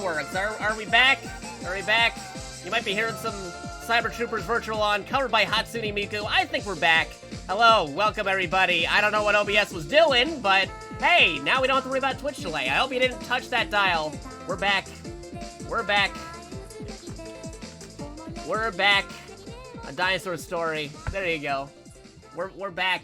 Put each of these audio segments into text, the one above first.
works. Are we back? Are we back? You might be hearing some Cyber Troopers Virtual On, covered by Hatsune Miku. I think we're back. Hello, welcome everybody. I don't know what OBS was doing, but hey, now we don't have to worry about Twitch delay. I hope you didn't touch that dial. We're back. We're back. We're back. A dinosaur story. There you go. We're back.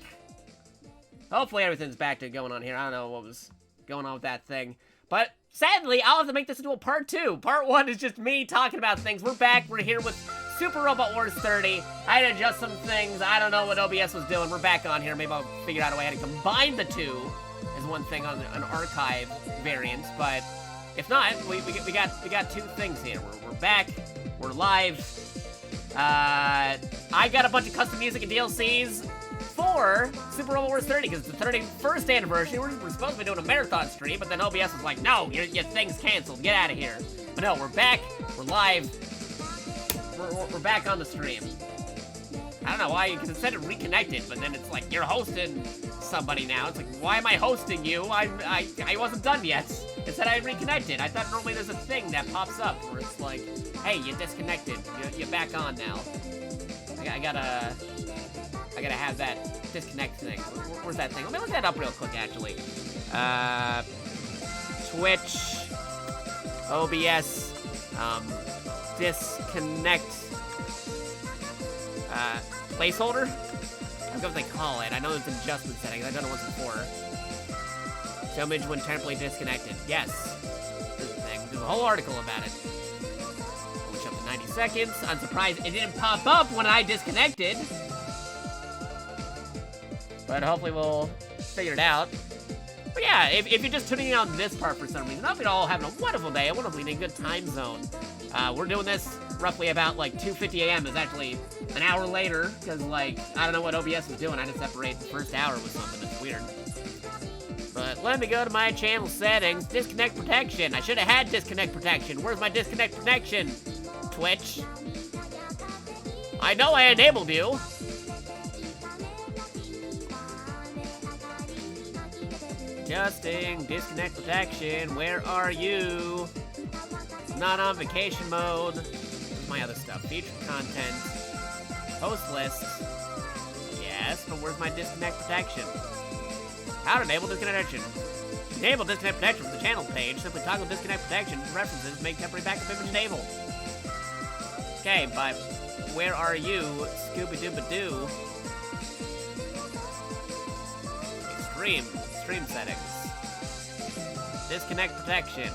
Hopefully everything's back to going on here. I don't know what was going on with that thing. But sadly, I'll have to make this into a part 2. Part 1 is just me talking about things. We're back. We're here with Super Robot Wars 30. I had to adjust some things. I don't know what OBS was doing. We're back on here. Maybe I'll figure out a way how to combine the two as one thing on an archive variant. But if not, we got two things here. We're back. We're live. I got a bunch of custom music and DLCs for Super Robot Wars 30 because it's the 31st anniversary. We're supposed to be doing a marathon stream, but then OBS was like, no, your thing's canceled. Get out of here. But no, we're back. We're live. We're back on the stream. I don't know why, because it said it reconnected, but then it's like, you're hosting somebody now. It's like, why am I hosting you? I wasn't done yet. It said I reconnected. I thought normally there's a thing that pops up where it's like, hey, you disconnected. You're back on now. I gotta have that disconnect thing. Where's that thing? Let me look that up real quick, actually. Twitch, OBS, disconnect, placeholder? I don't know what they call it. I know it's adjustment settings. I've done it once before. Show image when temporarily disconnected. Yes. There's a thing. There's a whole article about it. Which up to 90 seconds. I'm surprised it didn't pop up when I disconnected. But hopefully we'll figure it out. But yeah, if you're just tuning in on this part for some reason, I hope you're all having a wonderful day, a wonderfully in a good time zone. We're doing this roughly about like 2:50 a.m. It's actually an hour later, because like, I don't know what OBS was doing. I had to separate the first hour with something that's weird. But let me go to my channel settings. Disconnect protection. I should have had disconnect protection. Where's my disconnect protection? Twitch. I know I enabled you. Adjusting, disconnect protection, where are you? Not on vacation mode. Where's my other stuff? Featured content. Post list. Yes, but where's my disconnect protection? How to enable disconnect protection. Enable disconnect protection from the channel page. Simply toggle disconnect protection references to make temporary backup image enabled. Okay, but where are you? Scooby-Dooba-Doo. Stream settings. Disconnect protection.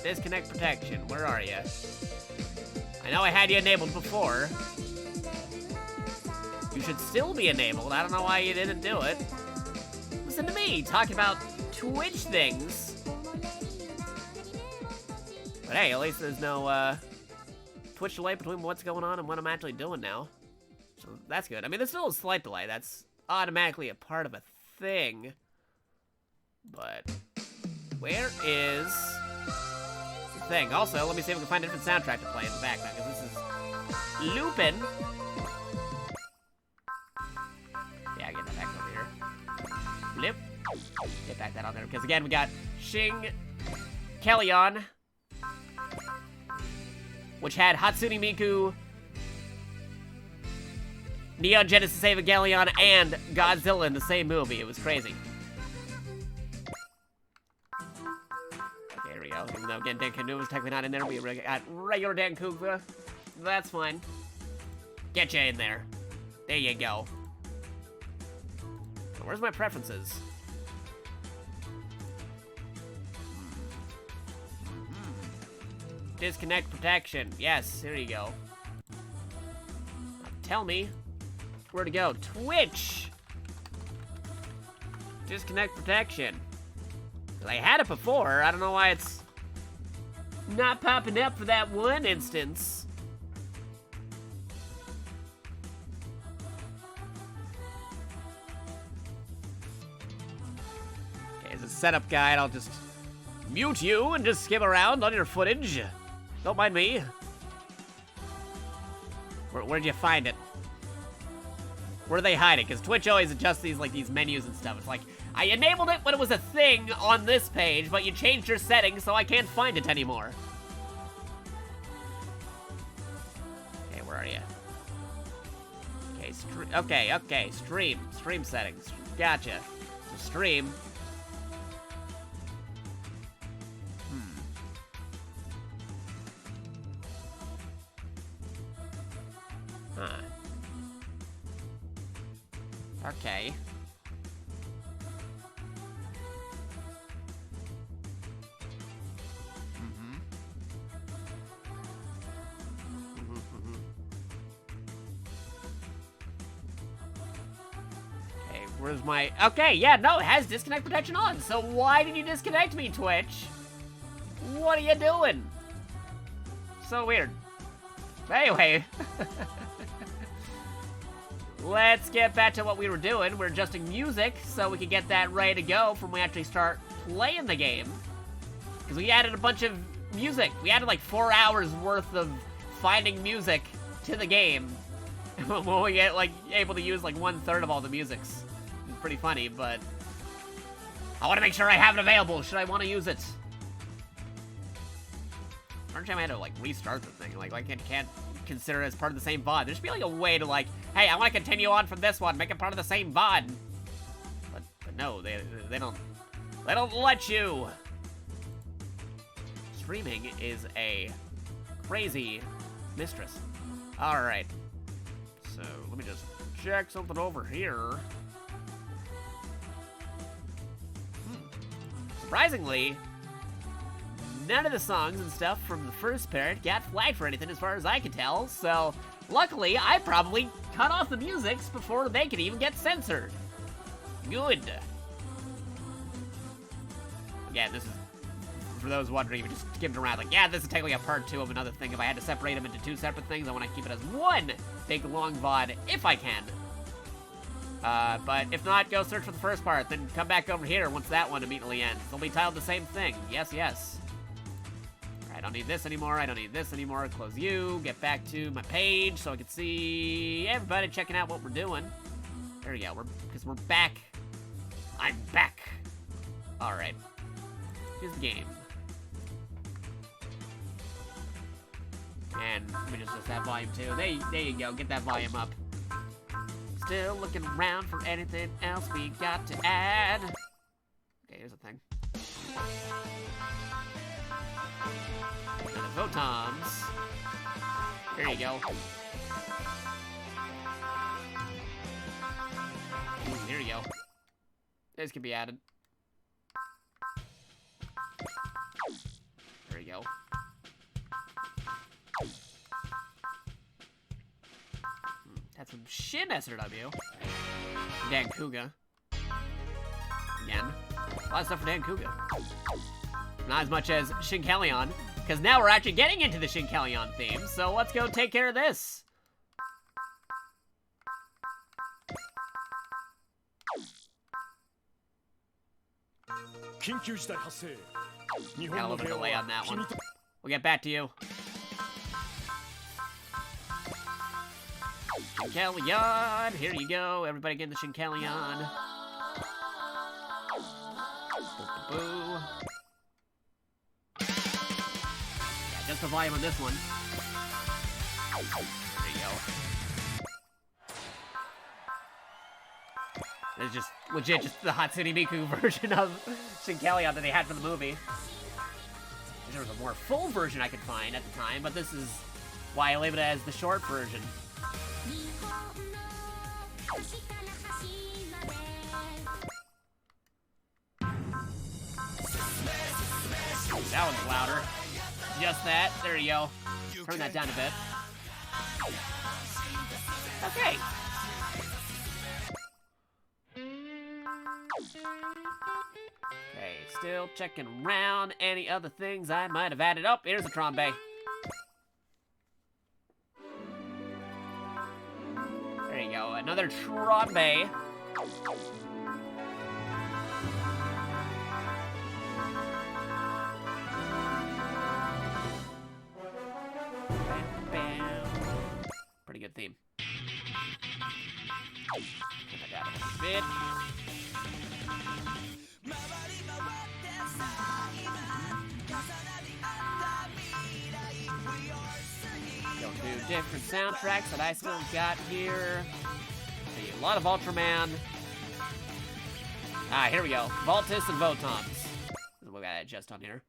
Disconnect protection. Where are you? I know I had you enabled before. You should still be enabled. I don't know why you didn't do it. Listen to me talking about Twitch things. But hey, at least there's no Twitch delay between what's going on and what I'm actually doing now. So that's good. I mean, there's still a slight delay. That's automatically a part of a thing. But where is the thing? Also, let me see if we can find a different soundtrack to play in the background, because this is looping. Yeah, get that back over here. Blip. Get back that on there, because again, we got Shing Kellyon, which had Hatsune Miku, Neon Genesis Evangelion, and Godzilla in the same movie. It was crazy. Even though, again, Denku was technically not in there, we got regular Denku. That's fine. Get you in there. There you go. Where's my preferences? Disconnect protection. Yes, here you go. Tell me where to go. Twitch! Disconnect protection. I had it before. I don't know why it's not popping up for that one instance. Okay, as a setup guide, I'll just mute you and just skim around on your footage. Don't mind me. Where'd you find it? Where do they hide it? Because Twitch always adjusts these menus and stuff. It's like, I enabled it when it was a thing on this page, but you changed your settings, so I can't find it anymore. are you? Okay, okay, stream settings. Gotcha. So stream. Huh. Okay. Where's my... Okay, yeah, no, it has disconnect protection on. So why did you disconnect me, Twitch? What are you doing? So weird. Anyway. Let's get back to what we were doing. We're adjusting music so we can get that ready to go from when we actually start playing the game. Because we added a bunch of music. We added like 4 hours worth of finding music to the game. When we get like able to use like 1/3 of all the musics. Pretty funny, but I want to make sure I have it available should I want to use it. Every time I had to like restart the thing, like I can't consider it as part of the same VOD. There should be like a way to like, hey, I want to continue on from this one, make it part of the same VOD. But no, they don't let you. Streaming is a crazy mistress. All right, so let me just check something over here. Surprisingly, none of the songs and stuff from the first part got flagged for anything as far as I could tell, so luckily I probably cut off the musics before they could even get censored. Good. Yeah, this is, for those wondering, we just skimmed around, like, yeah, this is technically a part 2 of another thing. If I had to separate them into 2 separate things, I want to keep it as one big long VOD if I can. But if not, go search for the first part, then come back over here once that one immediately ends. They'll be titled the same thing. Yes, yes. I don't need this anymore. I don't need this anymore. Close you. Get back to my page so I can see everybody checking out what we're doing. There we go. Because we're back. I'm back. All right. Here's the game. And let me just adjust that volume too. There you go. Get that volume up. Still looking around for anything else we got to add. Okay, here's the thing. And the Votoms. There you go. Here you go. This can be added. There you go. That's some shit SRW. Dan Kuga. Again. A lot of stuff for Dan Kuga. Not as much as Shinkelion, because now we're actually getting into the Shinkelion theme, so let's go take care of this. Got a little bit of delay on that one. We'll get back to you. Shinkelion, here you go. Everybody get in the Shinkelion. Boo. Yeah, just the volume on this one. There you go. It's just legit just the Hatsune Miku version of Shinkelion that they had for the movie. There was a more full version I could find at the time, but this is why I labeled it as the short version. That one's louder. Just that. There you go. Turn that down a bit. Okay. Okay, still checking around. Any other things I might have added up? Here's the Trombe. There you go. Another Trombe. Pretty good theme. Get that down a little bit. Yo, dude. different soundtracks that I still got here. A lot of Ultraman. Ah, here we go. Voltus and Votons. We gotta adjust on here.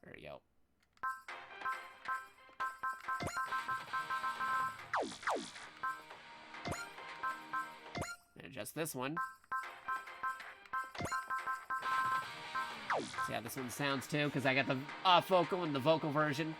There we go. And adjust this one. See how this one sounds too, because I got the off vocal and the vocal version.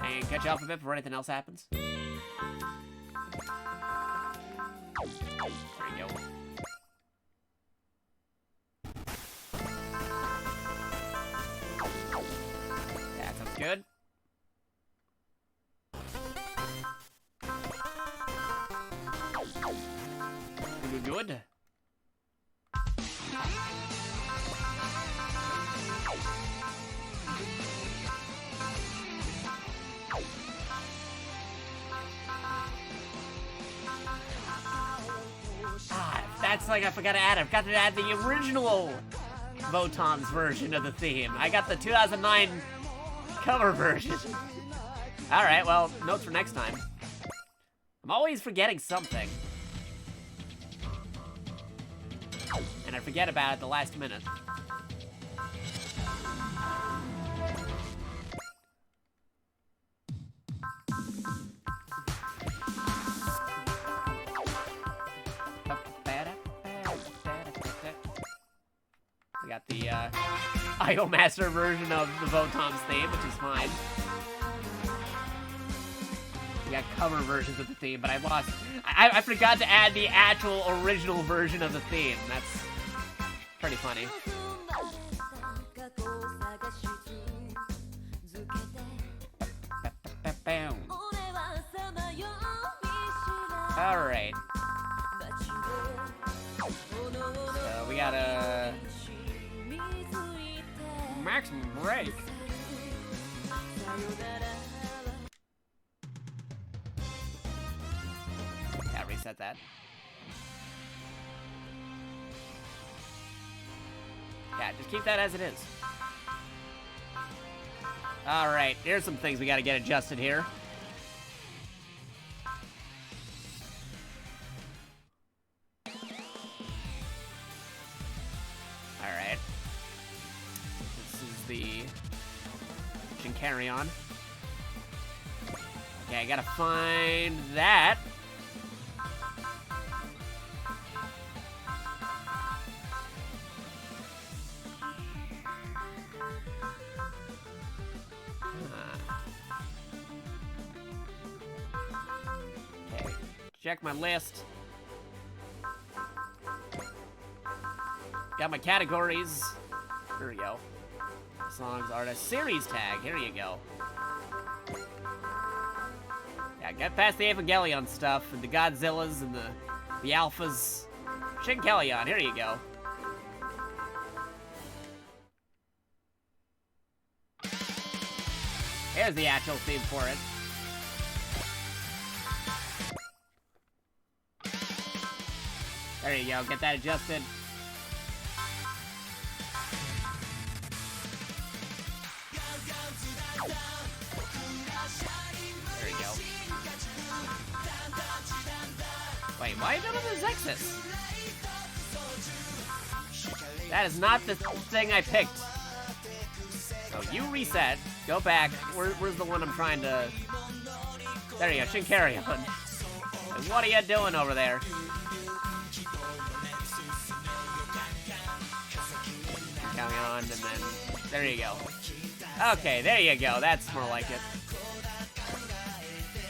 And catch up a bit before anything else happens. There you go. That sounds good. Good. That's like I forgot to add. I've got to add the original Voton's version of the theme. I got the 2009 cover version. Alright, well, notes for next time. I'm always forgetting something. And I forget about it the last minute. We got the Idol Master version of the Voton's theme, which is fine. We got cover versions of the theme, but I forgot to add the actual original version of the theme. That's pretty funny. Alright. So we got a maximum break. Yeah, reset that. Yeah, just keep that as it is. Alright, here's some things we gotta get adjusted here. Alright. This is the Carry On. Okay, I gotta find that. Okay, check my list. Got my categories. There we go. Songs, artist, series tag. Here you go. Yeah, get past the Evangelion stuff and the Godzillas and the Alphas. Shinkelion, here you go. Here's the actual theme for it. There you go, get that adjusted. There you go. Wait, why none of those exits? That is not the thing I picked. So you reset, go back. Where's the one I'm trying to... There you go, Shinkarion. And what are you doing over there? Counting on, and then... There you go. Okay, there you go. That's more like it.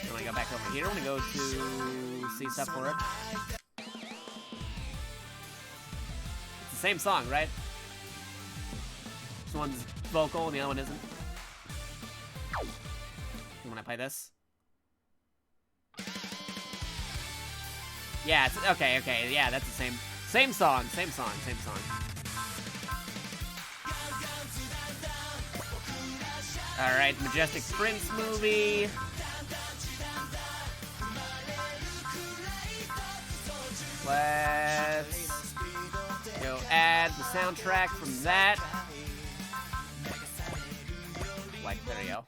I'm gonna go back over here. I'm gonna go to see stuff for it. It's the same song, right? This one's vocal and the other one isn't. when I play this. Yeah, it's, okay, yeah, that's the same song. Alright, Majestic Prince movie. Let's go add the soundtrack from that. Like, there you go.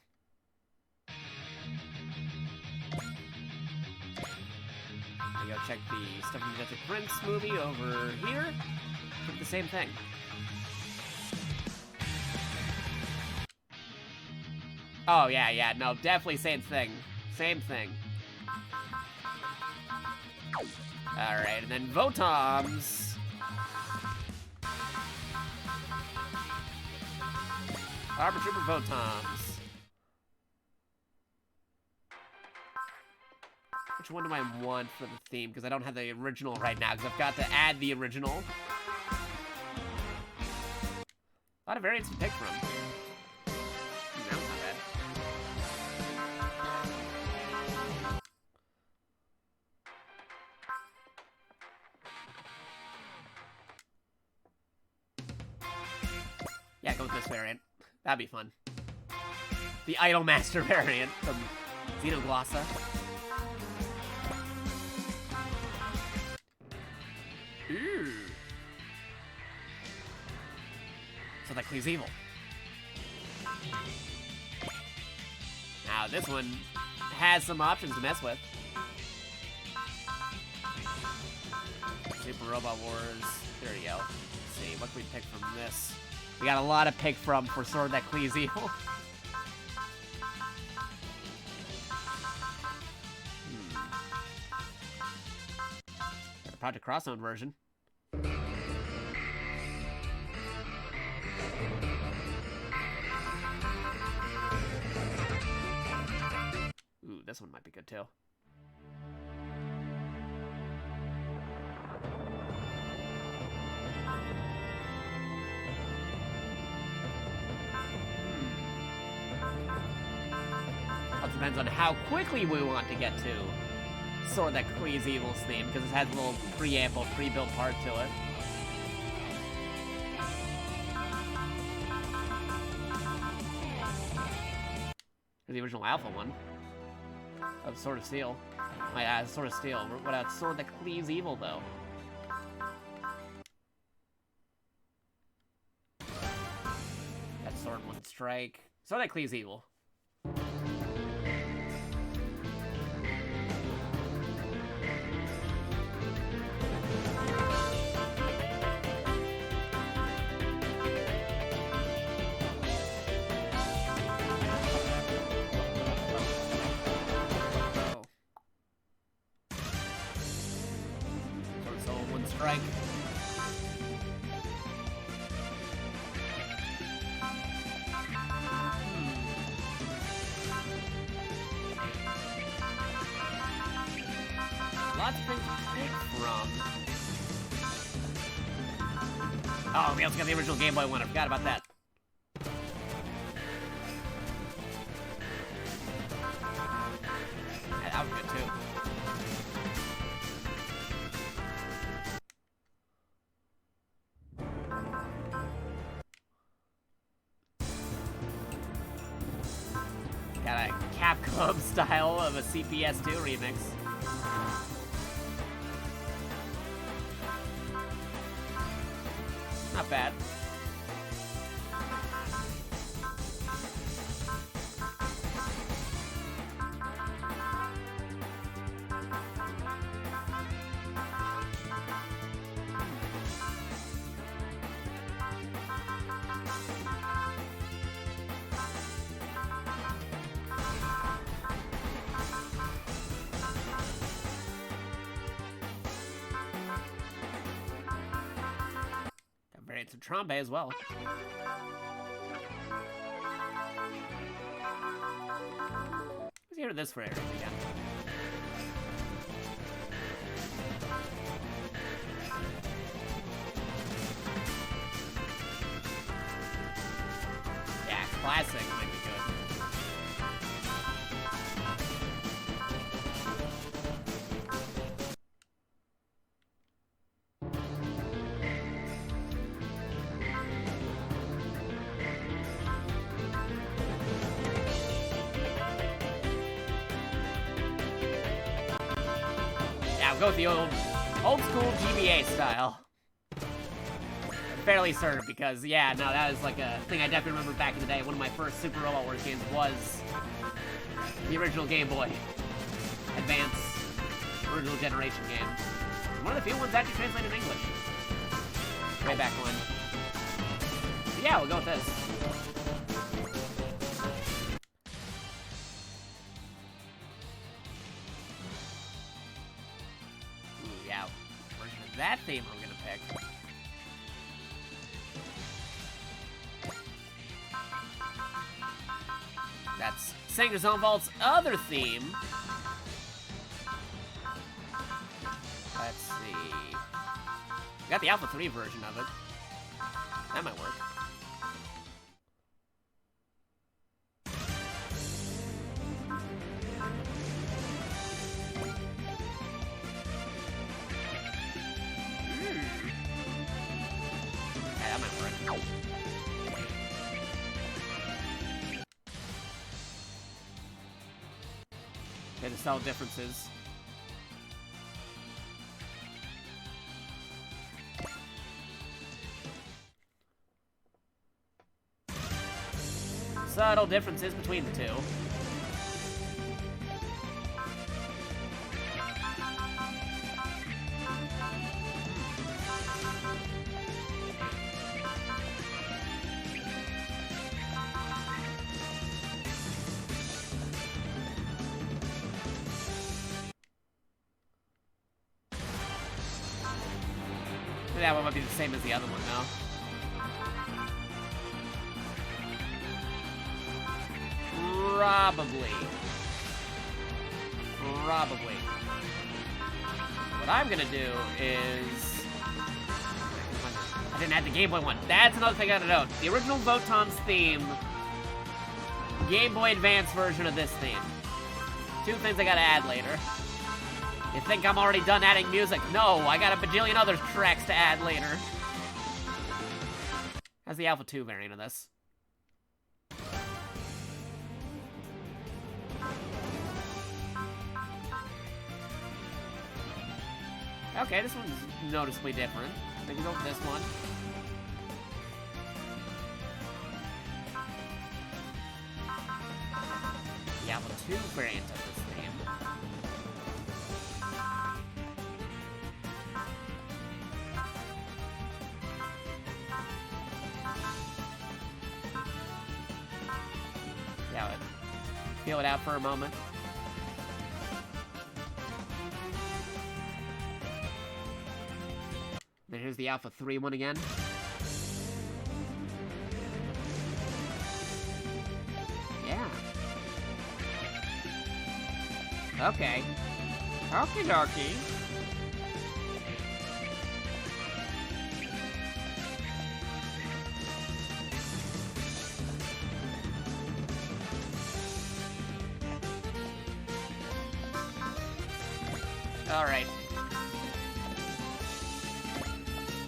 I go check the Stuff from the Majestic Prince movie over here. Look the same thing. Oh, yeah, no, definitely same thing. Same thing. Alright, and then Votoms. Arbor Trooper Votoms. Which one do I want for the theme? Because I don't have the original right now, because I've got to add the original. A lot of variants to pick from. That was not bad. Yeah, go with this variant. That'd be fun. The Idolmaster variant from Xenoglossa. Ooh. So that cleaves evil. Now this one has some options to mess with. Super Robot Wars. There you go. Let's see, what can we pick from this? We got a lot to pick from for Sword That Cleaves Evil. Got a Project Crosszone version. Ooh, this one might be good too. Depends on how quickly we want to get to Sword That Cleaves Evil's theme, because it has a little preamble, pre-built part to it. Here's the original Alpha one of Sword of Steel. Sword of Steel. What about Sword That Cleaves Evil, though? That's Sword One Strike. Sword That Cleaves Evil. Strike. Lots of things to pick from. Oh, we also got the original Game Boy one. I forgot about that. Yeah, that was good too. Got a Capcom style of a CPS2 remix. Not bad. Variants of Trombe as well. Let's hear this for Eric again. Yeah, classic might be good. go with the old school GBA style. I'm fairly certain because, yeah, no, that is like a thing I definitely remember back in the day. One of my first Super Robot Wars games was the original Game Boy Advance original generation game. One of the few ones actually translated in English. Way back when. But yeah, we'll go with this. Ooh, yeah. Version of that theme I'm gonna pick. That's Sanger Zone Vault's other theme. Let's see. I got the Alpha 3 version of it. That might work. Yeah, that might work. Okay, the subtle differences. Subtle differences between the two. That one might be the same as the other one, though. Probably. What I'm gonna do is... I didn't add the Game Boy one. That's another thing I gotta note. The original Votom's theme, Game Boy Advance version of this theme. Two things I gotta add later. You think I'm already done adding music? No, I got a bajillion other tracks to add later. That's the Alpha 2 variant of this. Okay, this one's noticeably different. We can go with this one. The Alpha 2 variant of this theme. Yeah, feel it out for a moment. Then here's the Alpha 3 one again. Yeah. Okay. Okie dokie. Alright.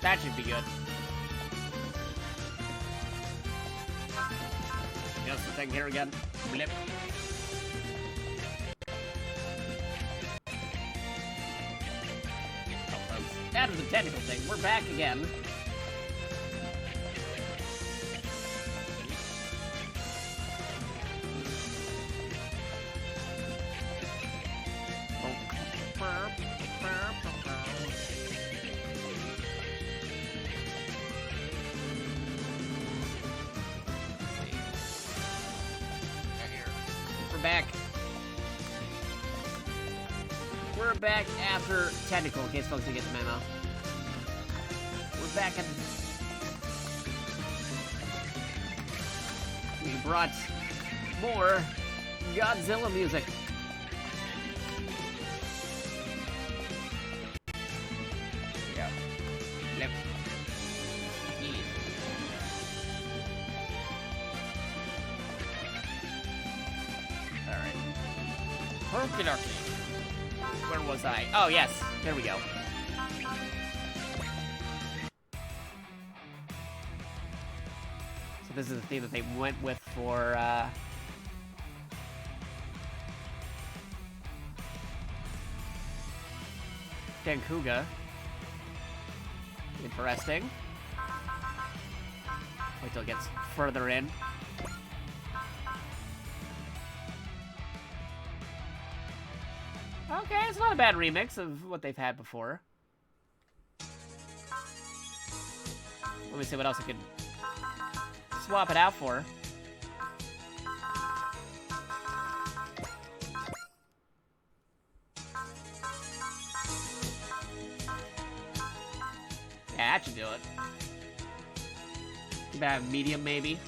That should be good. Just the thing here again. Blip. That was a technical thing. We're back again. We're back after technical, in case folks didn't get the memo. We're back at the... We brought more Godzilla music. Here we go. Yep. Alright. Okie dokie. Where was I? Oh, yes. There we go. So this is the theme that they went with for, Dankuga. Interesting. Wait till it gets further in. Okay, it's not a bad remix of what they've had before. Let me see what else I could swap it out for. Yeah, that should do it. Too bad medium, maybe.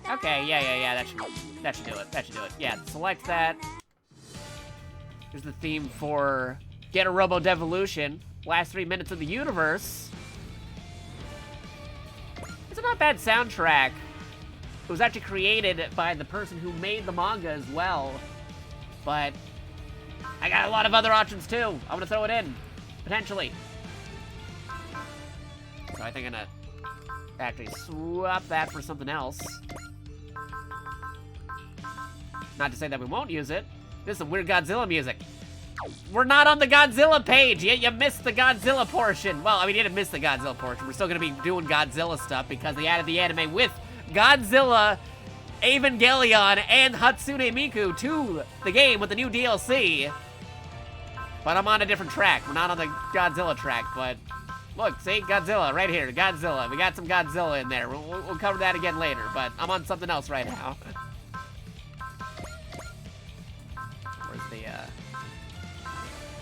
Okay, yeah, that should do it. That should do it. Yeah, select that. Here's the theme for Get a Robo Devolution. Last 3 minutes of the universe. It's a not bad soundtrack. It was actually created by the person who made the manga as well. But I got a lot of other options too. I'm gonna throw it in, potentially. So I think I'm gonna actually swap that for something else. Not to say that we won't use it. This is some weird Godzilla music. We're not on the Godzilla page. You missed the Godzilla portion. Well, I mean, you didn't miss the Godzilla portion. We're still gonna be doing Godzilla stuff because they added the anime with Godzilla, Evangelion, and Hatsune Miku to the game with the new DLC. But I'm on a different track. We're not on the Godzilla track, but look, see? Godzilla, right here, Godzilla. We got some Godzilla in there. We'll cover that again later, but I'm on something else right now.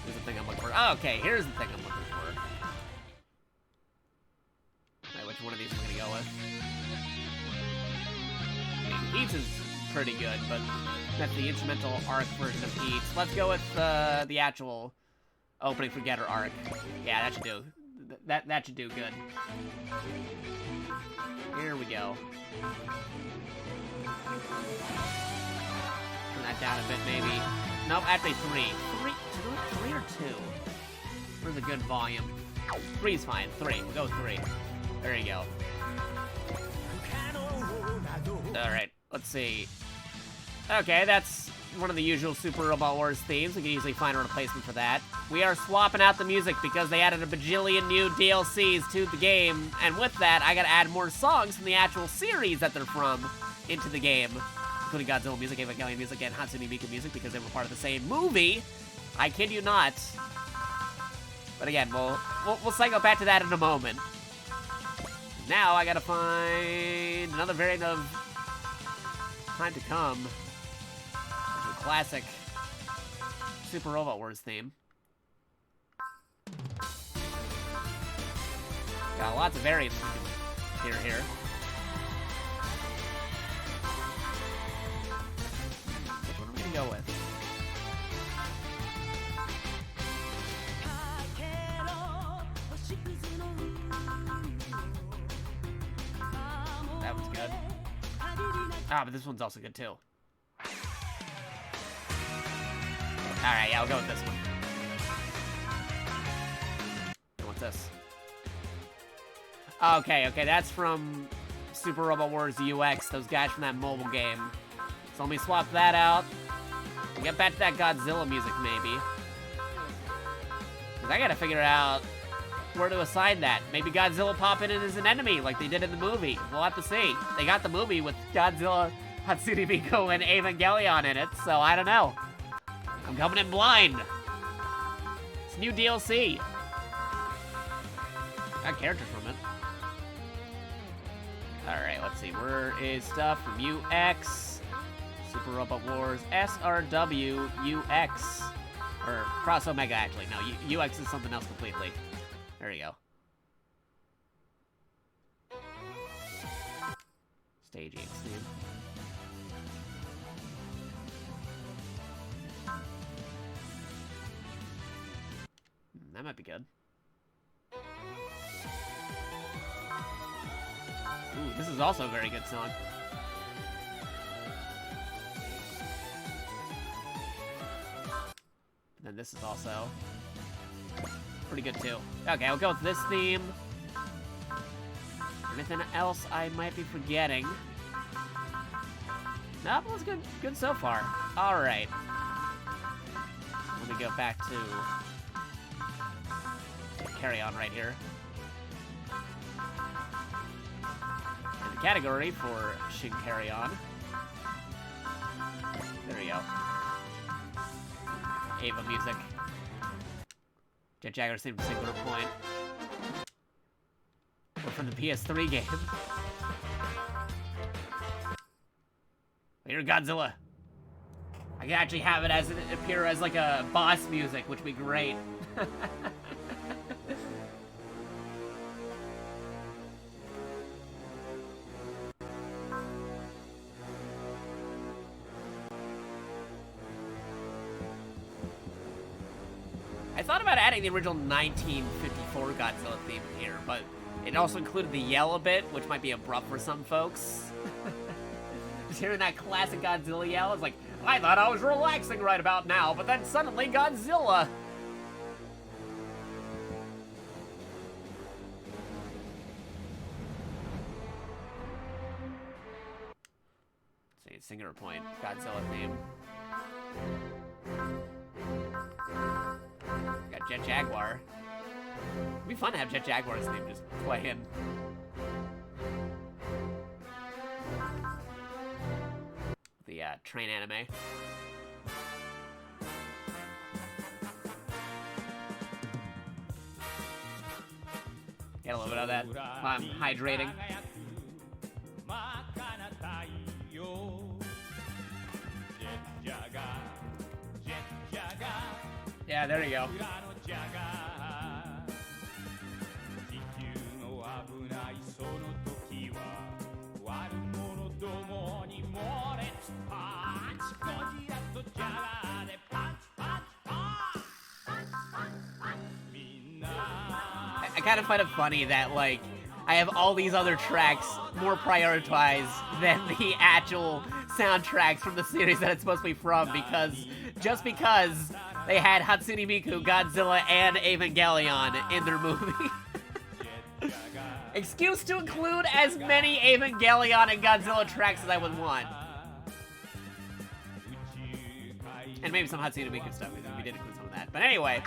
Where's the thing I'm looking for? Oh, okay, here's the thing I'm looking for. Alright, which one of these am I gonna go with? I mean, Peach is pretty good, but that's the instrumental arc version of Peach. Let's go with the actual opening for Getter arc. Yeah, that should do. That should do good. Here we go. Turn that down a bit, maybe. Nope, actually 3. 3 or 2? Where's a good volume? 3's fine. 3. We'll go 3. There you go. Alright, let's see. Okay, that's one of the usual Super Robot Wars themes. We can easily find a replacement for that. We are swapping out the music because they added a bajillion new DLCs to the game. And with that, I gotta add more songs from the actual series that they're from into the game. Including Godzilla music, Evangelion music, and Hatsune Miku music because they were part of the same movie. I kid you not. But again, we'll cycle back to that in a moment. Now I gotta find another variant of Time to Come. The classic Super Robot Wars theme. Got lots of variants we can hear here. Which one are we gonna go with? That one's good. Ah, but this one's also good too. Alright, yeah, I'll go with this one. And what's this? Okay, that's from Super Robot Wars UX, those guys from that mobile game. So let me swap that out. We'll get back to that Godzilla music, maybe. Because I gotta figure out where to assign that. Maybe Godzilla popping in as an enemy like they did in the movie. We'll have to see. They got the movie with Godzilla, Hatsune Miku, and Evangelion in it, so I don't know. I'm coming in blind. It's new DLC. Got characters from it. Alright, let's see. Where is stuff from UX? Super Robot Wars, SRW, UX. Or Cross Omega, actually. No, UX is something else completely. There you go. Stage 8 theme. That might be good. Ooh, this is also a very good song. And then this is also pretty good too. Okay, I'll go with this theme. Anything else I might be forgetting? No, that was good so far. All right. Let me go back to Carry On right here. And the category for Shin Carry On. There we go. Ava music. Jet Jagger theme Singular Point. We're from the PS3 game. You're Godzilla. I can actually have it as appear as like a boss music, which would be great. I thought about adding the original 1954 Godzilla theme here, but it also included the yell a bit, which might be abrupt for some folks. Just hearing that classic Godzilla yell is like, I thought I was relaxing right about now, but then suddenly Godzilla. Let's see, Singular Point, Godzilla theme. Got Jet Jaguar. It'd be fun to have Jet Jaguar's theme just playing. The train anime. Get a little bit of that while I'm hydrating. Yeah, there you go. I kind of find it funny that, like, I have all these other tracks more prioritized than the actual soundtracks from the series that it's supposed to be from, because just because they had Hatsune Miku, Godzilla, and Evangelion in their movie. Excuse to include as many Evangelion and Godzilla tracks as I would want. And maybe some Hatsune Miku stuff, because we did include some of that. But anyway.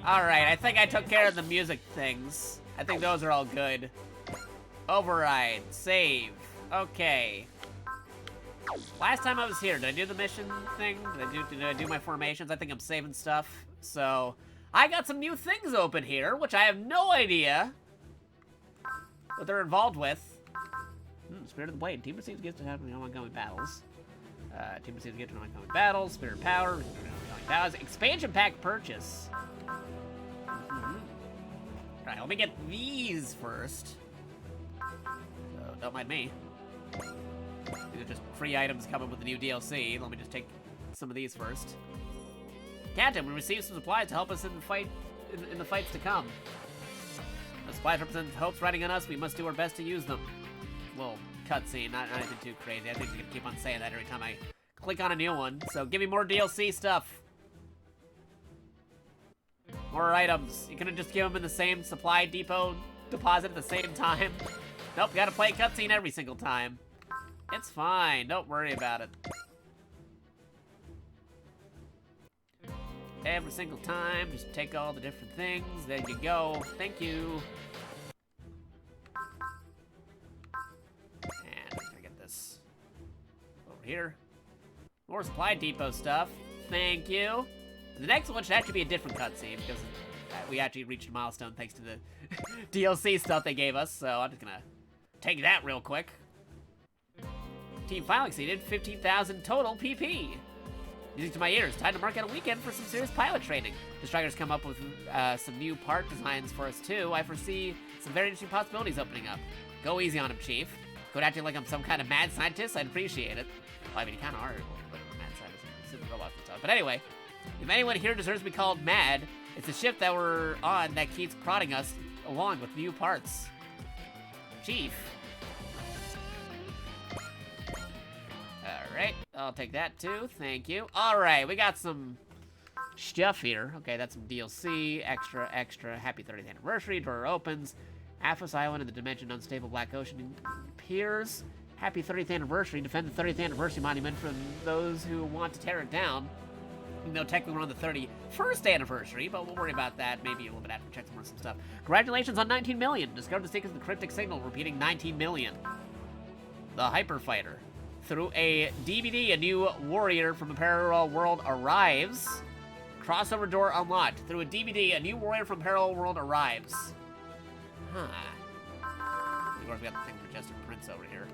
Alright, I think I took care of the music things. I think those are all good. Override. Save. Okay. Last time I was here, did I do the mission thing? Did I do my formations? I think I'm saving stuff. So, I got some new things open here, which I have no idea what they're involved with. Spirit of the Blade. Team receives gifts to happen in ongoing battles. Team receives gifts to ongoing battles. Spirit of Power. Ongoing battles. Expansion pack purchase. Alright, let me get these first. So, don't mind me. These are just free items coming with the new DLC. Let me just take some of these first. Captain, we received some supplies to help us in the fight in the fights to come. The supplies represent hopes riding on us. We must do our best to use them. Little cutscene, not anything too crazy. I think we're gonna keep on saying that every time I click on a new one. So give me more DLC stuff. More items. You couldn't just give them in the same supply depot deposit at the same time. Nope, gotta play a cutscene every single time. It's fine, don't worry about it. Every single time, just take all the different things. There you go. Thank you. And I'm gonna get this over here. More supply depot stuff. Thank you. The next one should actually be a different cutscene because we actually reached a milestone thanks to the DLC stuff they gave us. So I'm just gonna take that real quick. Team finally exceeded 15,000 total PP. Music to my ears. Time to mark out a weekend for some serious pilot training. The Strikers come up with some new part designs for us too. I foresee some very interesting possibilities opening up. Go easy on him, Chief. Quit acting like I'm some kind of mad scientist. I'd appreciate it. Well, I mean, you kind of are a little bit of a mad scientist. Super robots and stuff. But anyway, if anyone here deserves to be called mad, it's the ship that we're on that keeps prodding us along with new parts. Chief. Alright, I'll take that too, thank you. Alright, we got some stuff here. Okay, that's some DLC. Extra. Happy 30th anniversary. Door opens. Aphos Island and the dimension unstable Black Ocean appears. Happy 30th anniversary. Defend the 30th anniversary monument from those who want to tear it down. Even though technically we're on the 31st anniversary, but we'll worry about that maybe a little bit after we check some stuff. Congratulations on 19 million. Discover the secret of the cryptic signal repeating 19 million. The Hyper Fighter. Through a DVD, a new warrior from a parallel world arrives. Crossover door unlocked. Through a DVD, a new warrior from a parallel world arrives. Huh. Of course, we got the thing for Majestic Prince over here.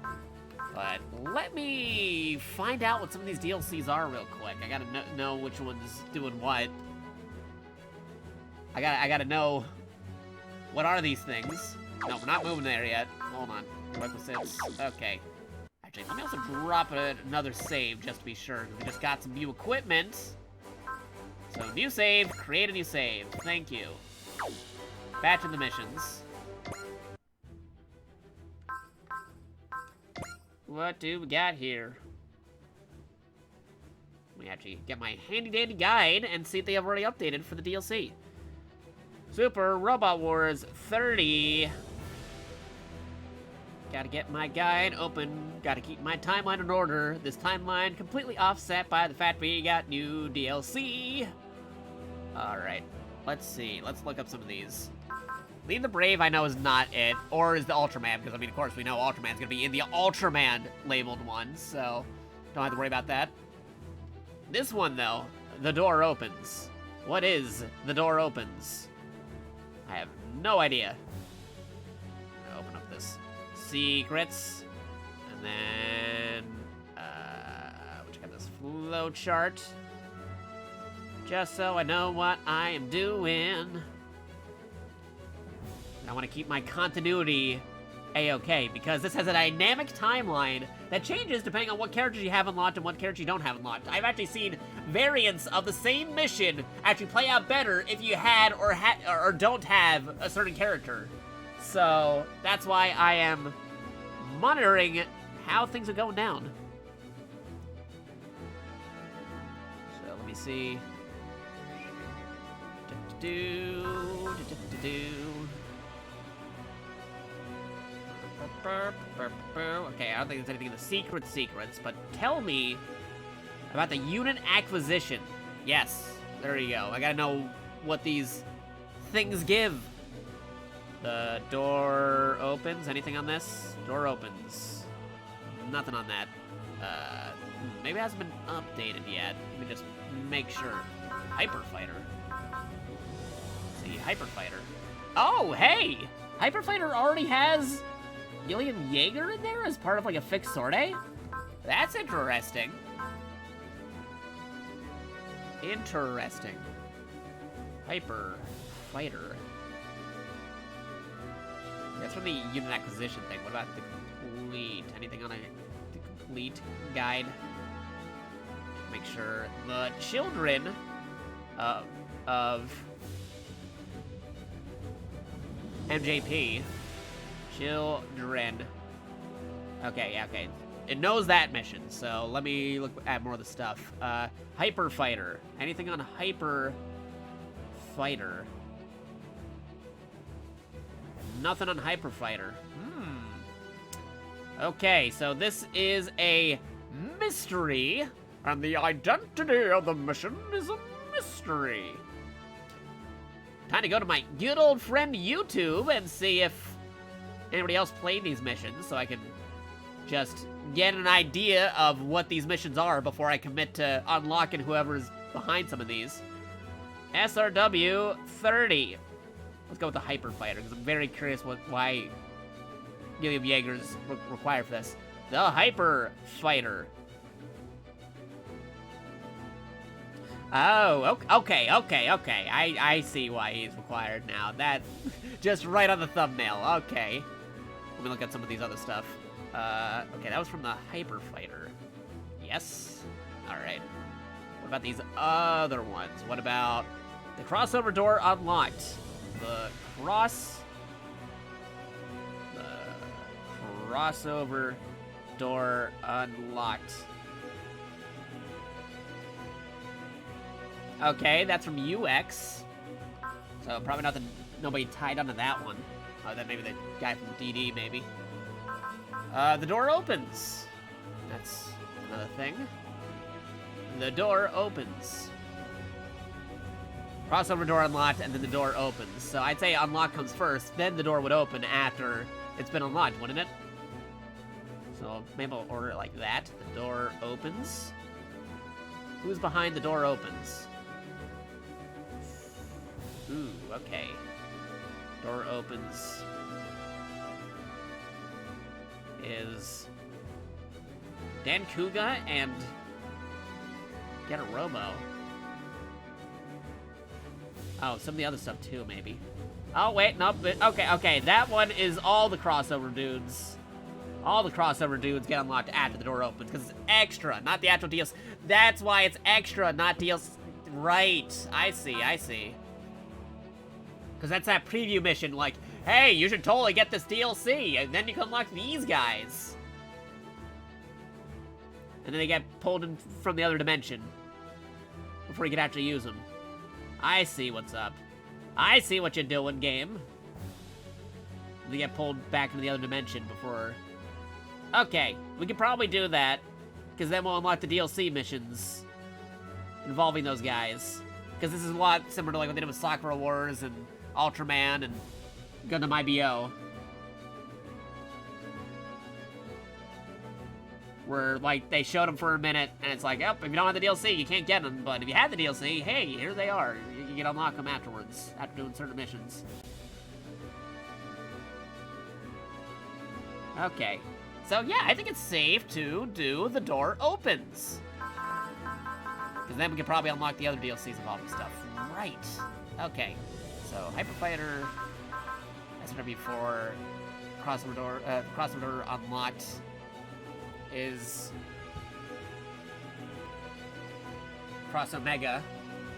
But let me find out what some of these DLCs are real quick. I gotta know which one's doing what. I gotta know what are these things. No, we're not moving there yet. Hold on. Requisites. Okay. Actually, let me also drop another save just to be sure. We just got some new equipment. So, new save. Create a new save. Thank you. Batch in the missions. What do we got here? Let me actually get my handy-dandy guide and see if they have already updated for the DLC. Super Robot Wars 30. Gotta get my guide open. Gotta keep my timeline in order. This timeline completely offset by the fact we got new DLC. Alright, let's see. Let's look up some of these. Lead the Brave, I know, is not it. Or is the Ultraman, because, I mean, of course, we know Ultraman's going to be in the Ultraman labeled one, so don't have to worry about that. This one, though, the door opens. What is the door opens? I have no idea. I'm gonna open up this secrets, and then, we'll check out this flow chart. Just so I know what I am doing. I want to keep my continuity A-okay, because this has a dynamic timeline that changes depending on what characters you have unlocked and what characters you don't have unlocked. I've actually seen variants of the same mission actually play out better if you had or don't have a certain character. So that's why I am monitoring how things are going down. So let me see. Okay, I don't think there's anything in the secrets, but tell me about the unit acquisition. Yes, there you go. I gotta know what these things give. The door opens. Anything on this? Door opens. Nothing on that. Maybe it hasn't been updated yet. Let me just make sure. Hyper Fighter. Let's see, Hyper Fighter. Oh, hey! Hyper Fighter already has William Yeager in there as part of, like, a fixed sortie? That's interesting. Interesting. Hyper Fighter. That's from the unit acquisition thing. What about the complete? Anything on the complete guide? Make sure the children of MJP. Children. Okay, yeah, okay. It knows that mission, so let me look at more of the stuff. Hyper Fighter. Anything on Hyper Fighter? Nothing on Hyper Fighter. Okay, so this is a mystery, and the identity of the mission is a mystery. Time to go to my good old friend YouTube and see if anybody else played these missions, so I can just get an idea of what these missions are before I commit to unlocking whoever's behind some of these. SRW 30. Let's go with the Hyper Fighter, because I'm very curious why William Yeager is required for this. The Hyper Fighter. Oh, okay. I see why he's required now. That, just right on the thumbnail. Okay. Let me look at some of these other stuff. Okay, that was from the Hyper Fighter. Yes. All right. What about these other ones? What about the crossover door unlocked? The crossover door unlocked. Okay, that's from UX. So probably not nobody tied onto that one. Then maybe the guy from DD, maybe. The door opens. That's another thing. The door opens. Crossover door unlocked, and then the door opens. So I'd say unlock comes first, then the door would open after it's been unlocked, wouldn't it? So maybe I'll order it like that. The door opens. Who's behind the door opens? Ooh, okay. Door opens. Is Dan Kuga and Get a Robo. Oh, some of the other stuff too, maybe. Oh, wait, no, but okay, that one is all the crossover dudes. All the crossover dudes get unlocked after the door opens, because it's extra, not the actual DLC. That's why it's extra, not DLC. Right, I see. Because that's that preview mission, like, hey, you should totally get this DLC, and then you can unlock these guys. And then they get pulled in from the other dimension before you can actually use them. I see what's up. I see what you're doing, game. They get pulled back into the other dimension before... Okay, we could probably do that, because then we'll unlock the DLC missions involving those guys. Because this is a lot similar to like what they did with Sakura Wars and Ultraman and Gundam IBO. Where, like, they showed them for a minute, and it's like, oh, if you don't have the DLC, you can't get them. But if you have the DLC, hey, here they are. You can unlock them afterwards, after doing certain missions. Okay. So, yeah, I think it's safe to do the door opens. Because then we can probably unlock the other DLCs involving stuff. Right. Okay. So, Hyper Fighter, SRW 4, crossover door unlocked is Cross Omega.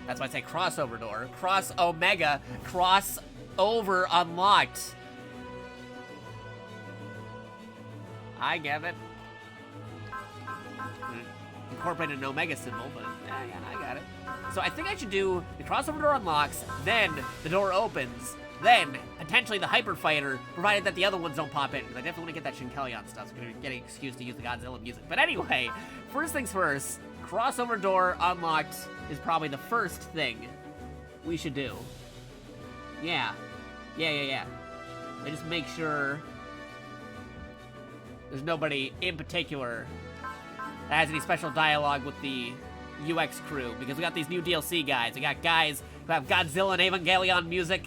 That's why I say crossover door. Cross Omega. Crossover unlocked. I get it. Incorporated an Omega symbol, but yeah, I got it. So I think I should do the crossover door unlocks, then the door opens, then potentially the Hyper Fighter, provided that the other ones don't pop in, because I definitely want to get that Shinkelion stuff, so I'm going to get an excuse to use the Godzilla music. But anyway, first things first, crossover door unlocked is probably the first thing we should do. Yeah. I just make sure there's nobody in particular that has any special dialogue with the UX crew, because we got these new DLC guys. We got guys who have Godzilla and Evangelion music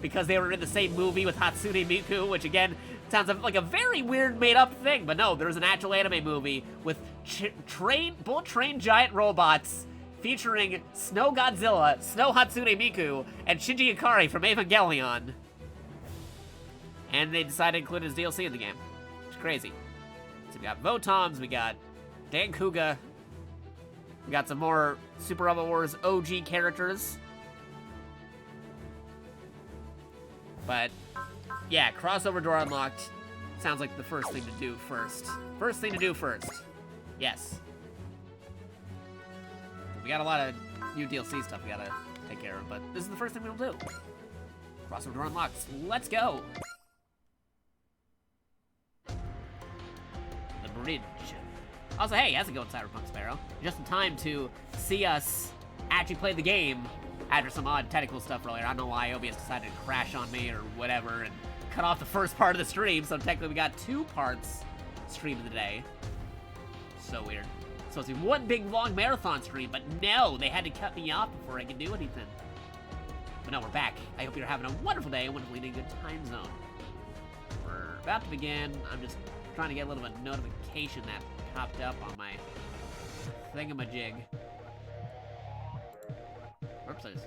because they were in the same movie with Hatsune Miku, which again sounds like a very weird made-up thing, but no, there's an actual anime movie with bullet train giant robots featuring Snow Godzilla, Snow Hatsune Miku, and Shinji Ikari from Evangelion. And they decided to include it as DLC in the game. It's crazy. So we got Votoms, we got Dan Kuga, we got some more Super Robot Wars OG characters. But, yeah, crossover door unlocked sounds like the first thing to do first. First thing to do first. Yes. We got a lot of new DLC stuff we gotta take care of, but this is the first thing we'll do. Crossover door unlocked. Let's go! The bridge. Also, hey, how's it going, Cyberpunk Sparrow? Just in time to see us actually play the game after some odd technical stuff earlier. I don't know why OBS decided to crash on me or whatever and cut off the first part of the stream, so technically we got 2 parts streamed today. So weird. So it's one big, long marathon stream, but no, they had to cut me off before I could do anything. But no, we're back. I hope you're having a wonderful day and wonderfully in a good time zone. We're about to begin. I'm just trying to get a little bit of notification that popped up on my thingamajig. Whoopsies.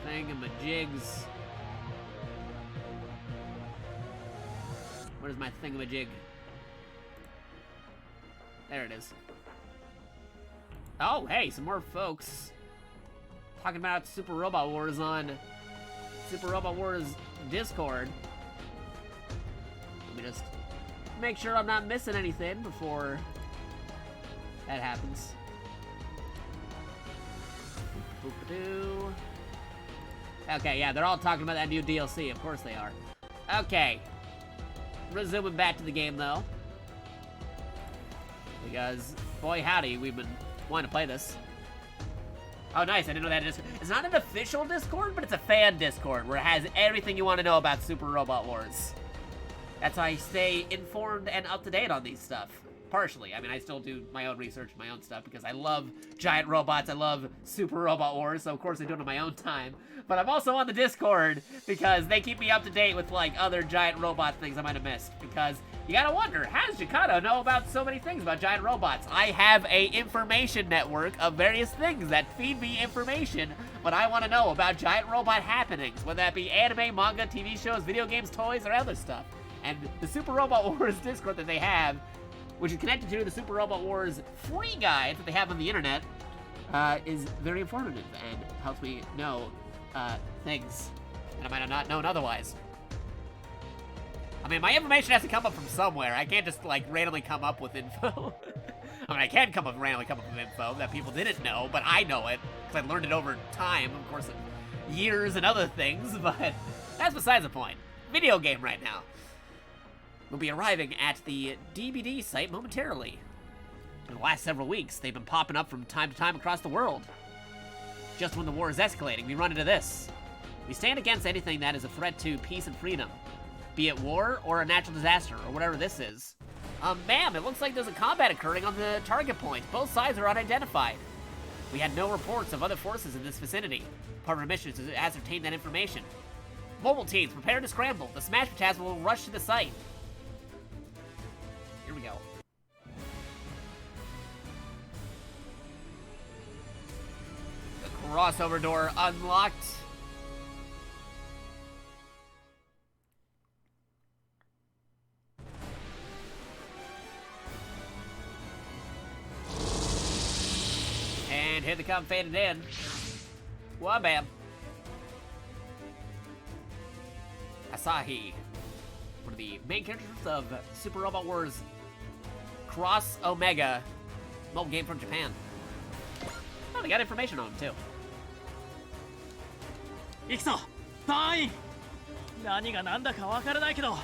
Thingamajigs. Where's my thingamajig? There it is. Oh, hey, some more folks talking about Super Robot Wars on Super Robot Wars Discord. Let me just make sure I'm not missing anything before that happens. Boop-a-doo. Okay, yeah, they're all talking about that new DLC. Of course they are. Okay. Resuming back to the game, though. Because, boy howdy, we've been wanting to play this. Oh, nice. I didn't know that. It's not an official Discord, but it's a fan Discord where it has everything you want to know about Super Robot Wars. That's how I stay informed and up to date on these stuff. Partially. I mean, I still do my own research, my own stuff, because I love giant robots. I love Super Robot Wars, so of course I do it on my own time. But I'm also on the Discord because they keep me up to date with, like, other giant robot things I might have missed. Because you gotta wonder, how does Jakato know about so many things about giant robots? I have a information network of various things that feed me information when I want to know about giant robot happenings, whether that be anime, manga, TV shows, video games, toys, or other stuff. And the Super Robot Wars Discord that they have, which is connected to the Super Robot Wars free guide that they have on the internet, is very informative and helps me know things that I might have not known otherwise. I mean, my information has to come up from somewhere. I can't just, like, randomly come up with info. I mean, I can randomly come up with info that people didn't know, but I know it, because I learned it over time, of course, years and other things, but that's besides the point. Video game right now. We'll be arriving at the DBD site momentarily. In the last several weeks, they've been popping up from time to time across the world. Just when the war is escalating, we run into this. We stand against anything that is a threat to peace and freedom, be it war or a natural disaster or whatever this is. Ma'am, it looks like there's a combat occurring on the target point. Both sides are unidentified. We had no reports of other forces in this vicinity. Part of our mission is to ascertain that information. Mobile teams, prepare to scramble. The Smash Patas will rush to the site. Here we go. The crossover door unlocked. And here they come, faded in. Wah bam. Asahi, one of the main characters of Super Robot Wars Cross Omega mobile game from Japan. Oh, they got information on him too. 行くぞ隊員何が何だかわからないけど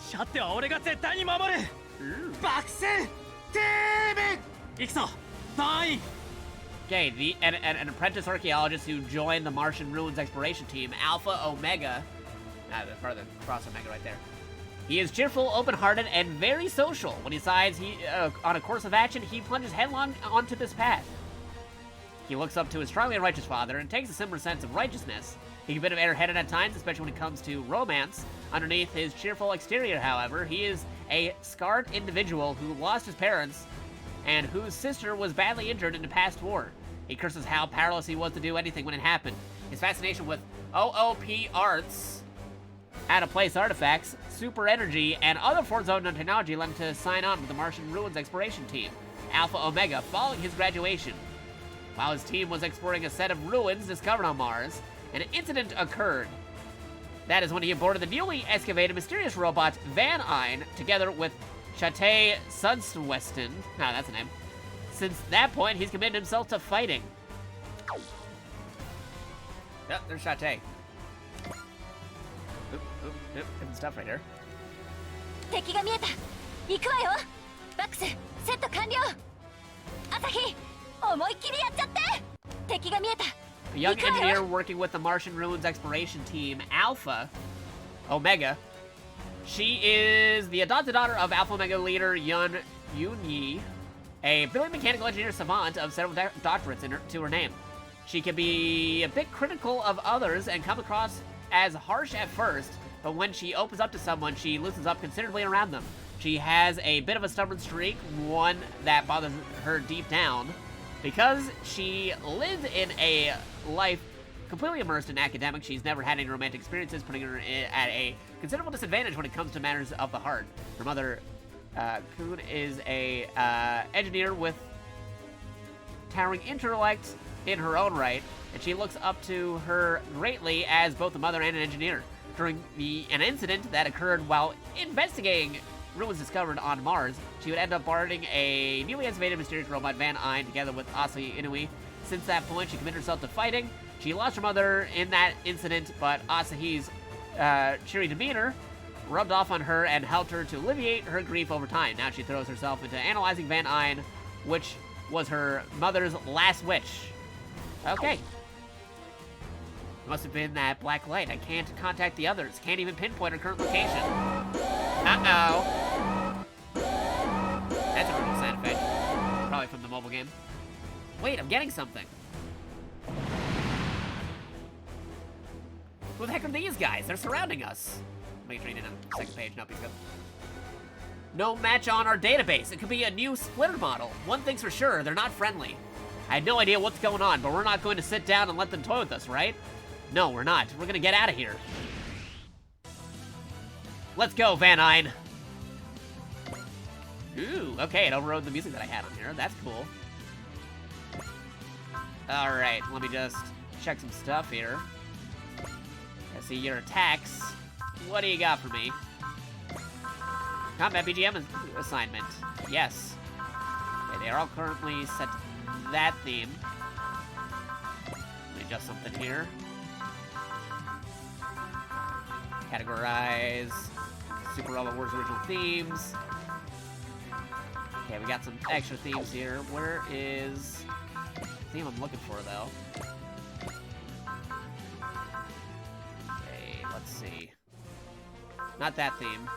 シャッテは俺が絶対に守る爆戦テーム行くぞ隊員 Okay, an apprentice archaeologist who joined the Martian Ruins exploration team, Alpha Omega. That's part of the Cross Omega right there. He is cheerful, open-hearted, and very social. When he decides on a course of action, he plunges headlong onto this path. He looks up to his strongly righteous father and takes a similar sense of righteousness. He can be a bit airheaded at times, especially when it comes to romance. Underneath his cheerful exterior, however, he is a scarred individual who lost his parents and whose sister was badly injured in the past war. He curses how powerless he was to do anything when it happened. His fascination with OOP arts, out-of-place artifacts, super energy, and other forms of technology led him to sign on with the Martian Ruins exploration team, Alpha Omega, following his graduation. While his team was exploring a set of ruins discovered on Mars, an incident occurred. That is when he aborted the newly excavated mysterious robot Van Ein, together with Chate Sunswesten. Ah, that's a name. Since that point, he's committed himself to fighting. Yep, there's Chate. Different stuff right here. 敵が見えた。行くわよ。バックス、セット完了。朝日、思いっきりやっちゃって。敵が見えた。A young engineer working with the Martian Ruins exploration team, Alpha Omega. She is the adopted daughter of Alpha Omega leader Yun Yi, a brilliant mechanical engineer savant of several doctorates to her name. She can be a bit critical of others and come across as harsh at first, but when she opens up to someone, she loosens up considerably around them. She has a bit of a stubborn streak, one that bothers her deep down, because she lived in a life completely immersed in academics. She's never had any romantic experiences, putting her at a considerable disadvantage when it comes to matters of the heart. Her mother, Kun, is a engineer with towering intellect in her own right, and she looks up to her greatly as both a mother and an engineer. During an incident that occurred while investigating ruins discovered on Mars, she would end up boarding a newly excavated mysterious robot Van Ein together with Asui Inui. Since that point, she committed herself to fighting. She lost her mother in that incident, but Asahi's cheery demeanor rubbed off on her and helped her to alleviate her grief over time. Now she throws herself into analyzing Van Ein, which was her mother's last wish. Okay. Must have been that black light. I can't contact the others. Can't even pinpoint her current location. Uh-oh. That's a original sound effect. Probably from the mobile game. Wait, I'm getting something. Who the heck are these guys? They're surrounding us. Let me read it on the second page. Nope, he's good. No match on our database. It could be a new splitter model. One thing's for sure, they're not friendly. I had no idea what's going on, but we're not going to sit down and let them toy with us, right? No, we're not. We're gonna get out of here. Let's go, Van Ein. Ooh, okay, it overrode the music that I had on here. That's cool. Alright, let me just check some stuff here. I see your attacks. What do you got for me? Combat BGM assignment. Yes. Okay, they are all currently set to that theme. Let me adjust something here. Categorize Super Robot Wars original themes. Okay, we got some extra themes here. Where is the theme I'm looking for, though? Okay, let's see. Not that theme.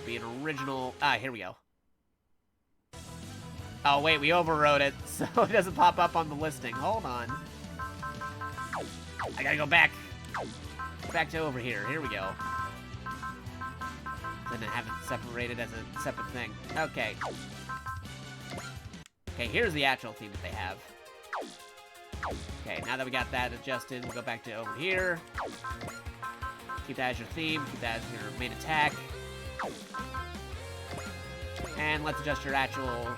Be an original... Ah, here we go. Oh, wait, we overrode it, so it doesn't pop up on the listing. Hold on. I gotta go back. Back to over here. Here we go. Then I have it separated as a separate thing. Okay. Okay, here's the actual theme that they have. Okay, now that we got that adjusted, we'll go back to over here. Keep that as your theme. Keep that as your main attack. And let's adjust your actual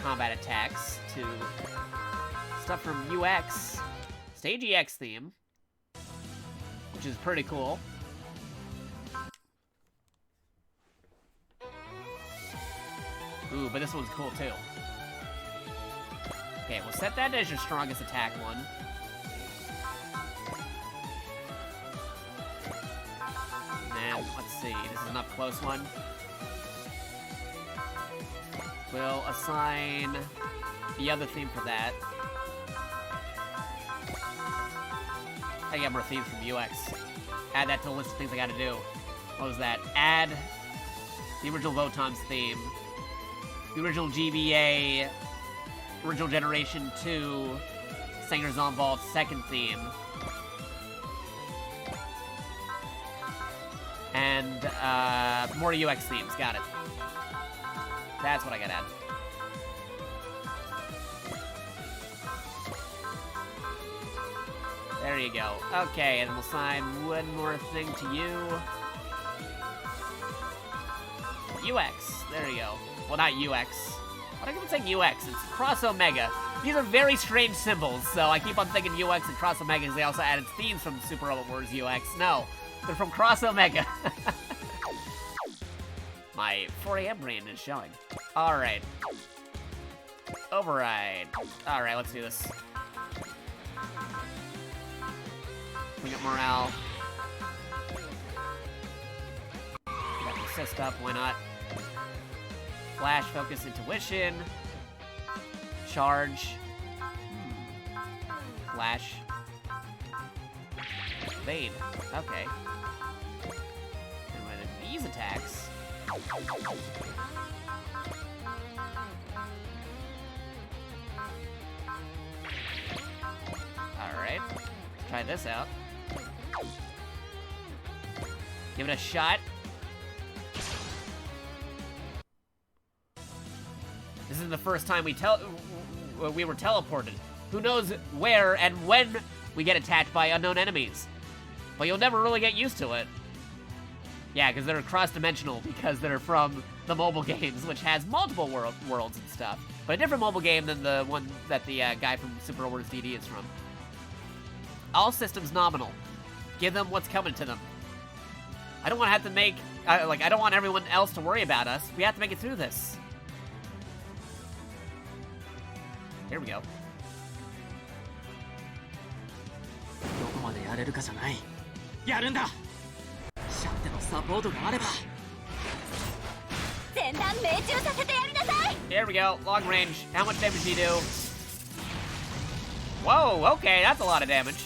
combat attacks to stuff from UX. Stage EX theme, which is pretty cool. Ooh, but this one's cool too. Okay, we'll set that as your strongest attack one. And let's see, this is an up close one. We'll assign the other theme for that. I got more themes from UX. Add that to the list of things I gotta do. What was that? Add the original Votom's theme. The original GBA, original Generation 2, Singers on Vault second theme. And more UX themes, got it. That's what I gotta add. There you go. Okay, and we'll assign one more thing to you. UX. There you go. Well, not UX. Why do I keep saying UX? It's Cross Omega. These are very strange symbols, so I keep on thinking UX and Cross Omega because they also added themes from Super Robot Wars UX. No, they're from Cross Omega. My 4 AM brain is showing. Alright. Override. Alright, let's do this. Bring up morale. Got the assist up, why not? Flash, focus, intuition. Charge. Flash. Evade. Okay. And with these attacks. Alright. Let's try this out. Give it a shot. This is the first time we were teleported. Who knows where and when we get attacked by unknown enemies. But you'll never really get used to it. Yeah, because they're cross-dimensional, because they're from the mobile games, which has multiple worlds and stuff. But a different mobile game than the one that the guy from Super Robot Wars DD is from. All systems nominal. Give them what's coming to them. I don't want to have to make... I don't want everyone else to worry about us. We have to make it through this. Here we go. どこまでやれるかじゃない。やるんだ。シャッテのサポートがあれば。前段命中させてやりなさい。 Here we go. Long range. How much damage do you do? Whoa, okay, that's a lot of damage.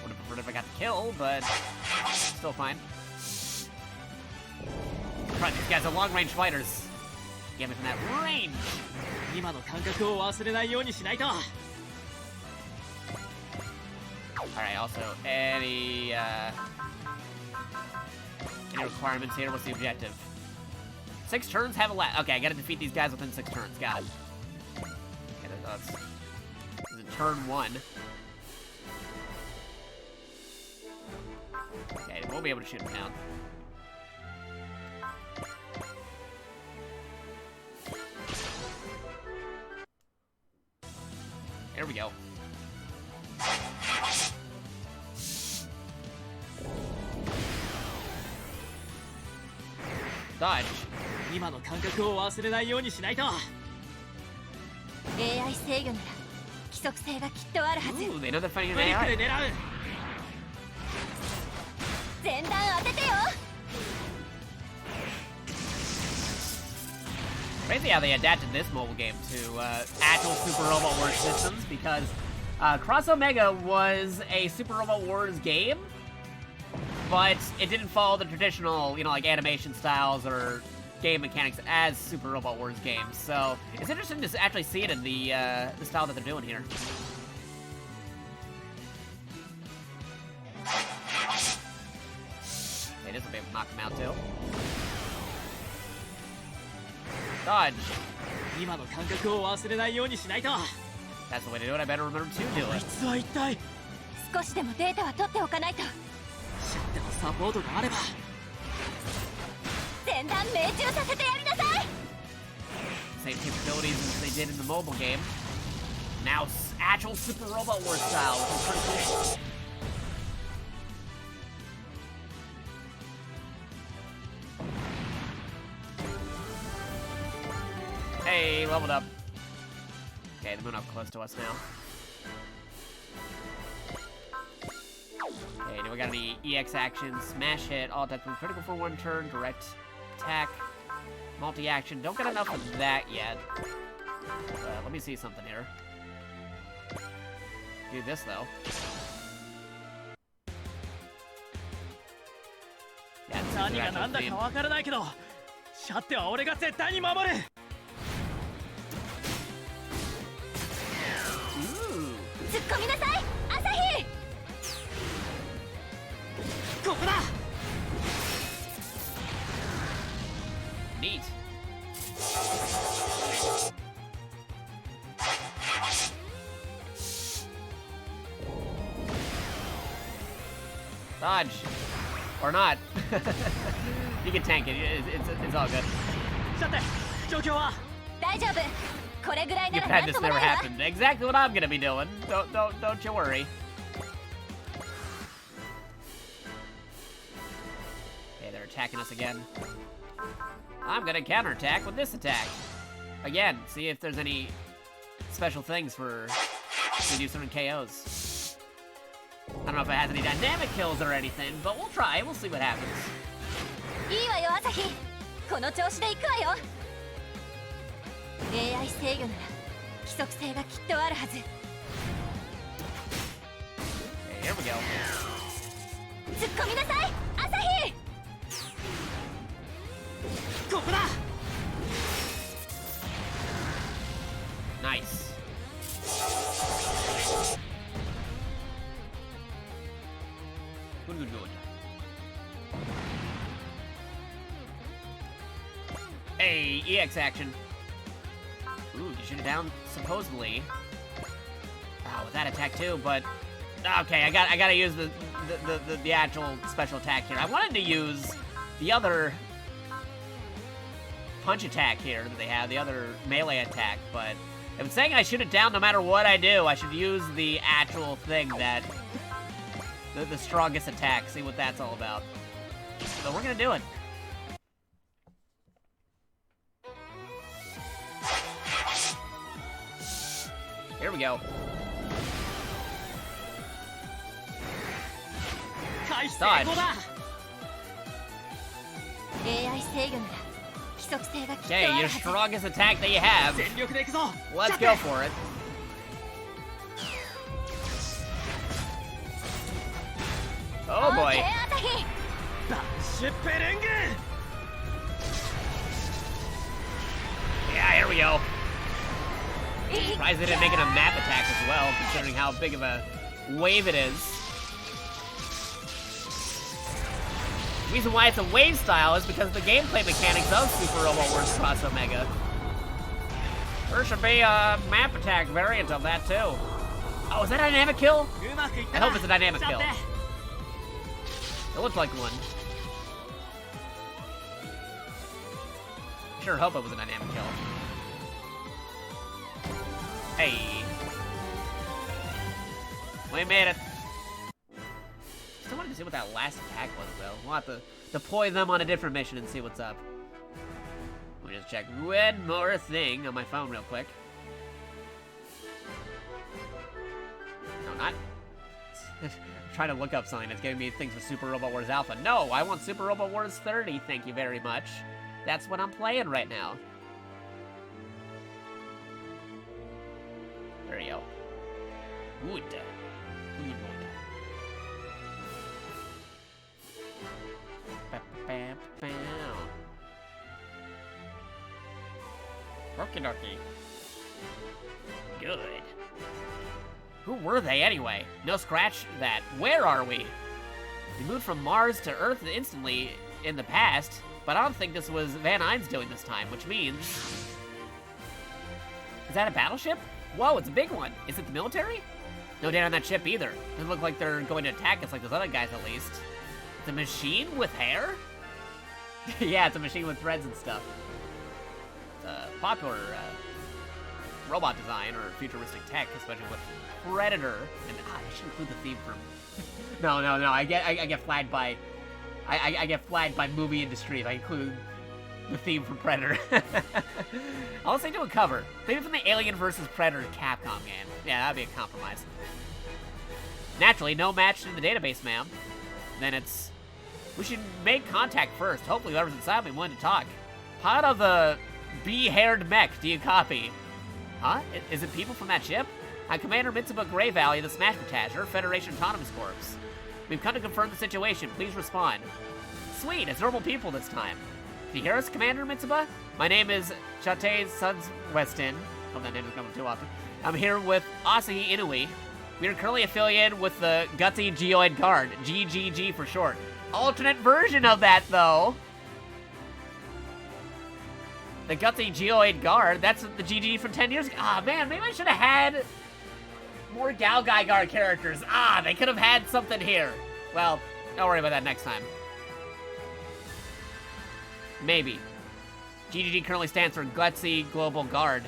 Would have preferred if I got the kill, but still fine. Right, these guys are long-range fighters. Get me from that range. 今の感覚を忘れないようにしないと。Alright, also, any requirements here? What's the objective? 6 turns, have a lap. Okay, I gotta defeat these guys within 6 turns. Got it. Okay, that's... This is turn 1. Okay, we'll be able to shoot him down. There we go. Dodge. 今の感覚を忘れないようにしないと。AI 制御なら規則性がきっとあるはず。 Ooh, they know they're fighting フ an リック AI. で狙う。前段当ててよ。 Crazy how they adapted this mobile game to actual Super Robot Wars systems, because Cross Omega was a Super Robot Wars game, but it didn't follow the traditional, you know, like animation styles or game mechanics as Super Robot Wars games. So it's interesting to actually see it in the style that they're doing here. Okay, this will be able to knock him out too. Dodge. 今の感覚を忘れないようにしないと。 That's the way to do it. I better remember to do あい it. つは一体。少しでもデータは取っておかないと。シャッテのサポートがあれば。前段命中させてやりなさい。 Same capabilities as they did in the mobile game. Now actual Super Robot Wars style, which is pretty cool. Hey, leveled up. Okay, they're moving up close to us now. Okay, do we got any EX actions? Smash hit, all attack critical for 1 turn, direct attack, multi-action. Don't get enough of that yet. Let me see something here. Do this though. Yeah, this is 何 your が何 actual だ theme. かわからないけど、シャッテは俺が絶対に守る。 Ooh. 突っ込みなさい、朝日。ここだ。 Neat. Dodge. Or not. You can tank it. It's all good. シャッテ、状況は。大丈夫。これぐらいな You've ら had なん this とも never ないわ。 happened. Exactly what I'm gonna be doing. Don't you worry. Okay, they're attacking us again. I'm gonna counterattack with this attack. Again, see if there's any special things for to do certain KOs. I don't know if it has any dynamic kills or anything, but we'll try. We'll see what happens. いいわよ、朝日。この調子で行くわよ。AI 制御なら規則性がきっとあるはず。 Okay, here we go. 突っ込みなさい、朝日。ここだ。 Nice. Good. Hey, EX action. Ooh, you shoot it down, supposedly. Oh, with that attack too, but... Okay, I gotta use the actual special attack here. I wanted to use the other punch attack here that they have, the other melee attack, but if it's saying I shoot it down no matter what I do, I should use the actual thing that... The strongest attack, see what that's all about. So we're gonna do it. we go. Dodge. Okay, your strongest attack that you have. Let's go for it. Oh boy. Yeah, here we go. Surprised they didn't make it a map attack as well, considering how big of a wave it is. The reason why it's a wave style is because of the gameplay mechanics of Super Robot Wars Cross Omega. There should be a map attack variant of that too. Oh, is that a dynamic kill? I hope it's a dynamic kill. It looked like one. Sure hope it was a dynamic kill. Hey. We made it. Still wanted to see what that last attack was, though. We'll have to deploy them on a different mission and see what's up. Let me just check one more thing on my phone real quick. No, not. I'm trying to look up something that's giving me things for Super Robot Wars Alpha. No, I want Super Robot Wars 30, thank you very much. That's what I'm playing right now. There you go. Good. Okie dokie. Good. Who were they anyway? No, scratch that. Where are we? We moved from Mars to Earth instantly in the past, but I don't think this was Van Nuys doing this time, which means... Is that a battleship? Whoa, it's a big one. Is it the military? No data on that ship either. Doesn't look like they're going to attack us like those other guys, at least. It's a machine with hair? Yeah, it's a machine with threads and stuff. It's a popular robot design or futuristic tech, especially with Predator. And I should include the theme from... No. I get flagged by... I get flagged by movie industry if I include the theme from Predator. I'll say do a cover. Maybe from the Alien vs. Predator Capcom game. Yeah, that'd be a compromise. Naturally, no match in the database, ma'am. Then it's... We should make contact first. Hopefully whoever's inside will be willing to talk. Part of the bee-haired mech, do you copy? Huh? Is it people from that ship? I'm Commander Mitsuba Grey Valley of the Smash Battalion, Federation Autonomous Corps. We've come to confirm the situation. Please respond. Sweet, it's normal people this time. Do you hear us, Commander Mitsuba? My name is Chate Suds Weston. Hope that name is coming too often. I'm here with Asahi Inui. We are currently affiliated with the Gutsy Geoid Guard, GGG for short. Alternate version of that, though. The Gutsy Geoid Guard, that's the GG from 10 years ago. Ah, man, maybe I should have had more Galgai Guard characters. Ah, they could have had something here. Well, don't worry about that next time. Maybe. GGG currently stands for Gutsy Global Guard.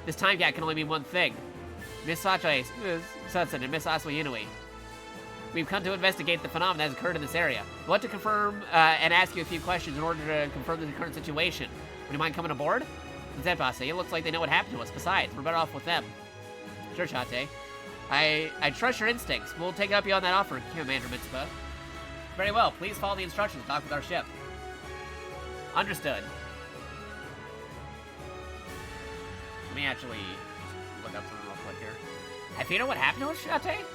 This time gap can only mean one thing. Miss Sache Sutson and Miss Asui Inui. We've come to investigate the phenomenon that has occurred in this area. We want to confirm and ask you a few questions in order to confirm the current situation. Would you mind coming aboard? Zenpase, it looks like they know what happened to us. Besides, we're better off with them. Sure, Chate. I trust your instincts. We'll take up you on that offer, Commander Mitsuba. Very well. Please follow the instructions. Dock with our ship. Understood. Let me actually look up something real quick here. Have you know what happened to us, Chate?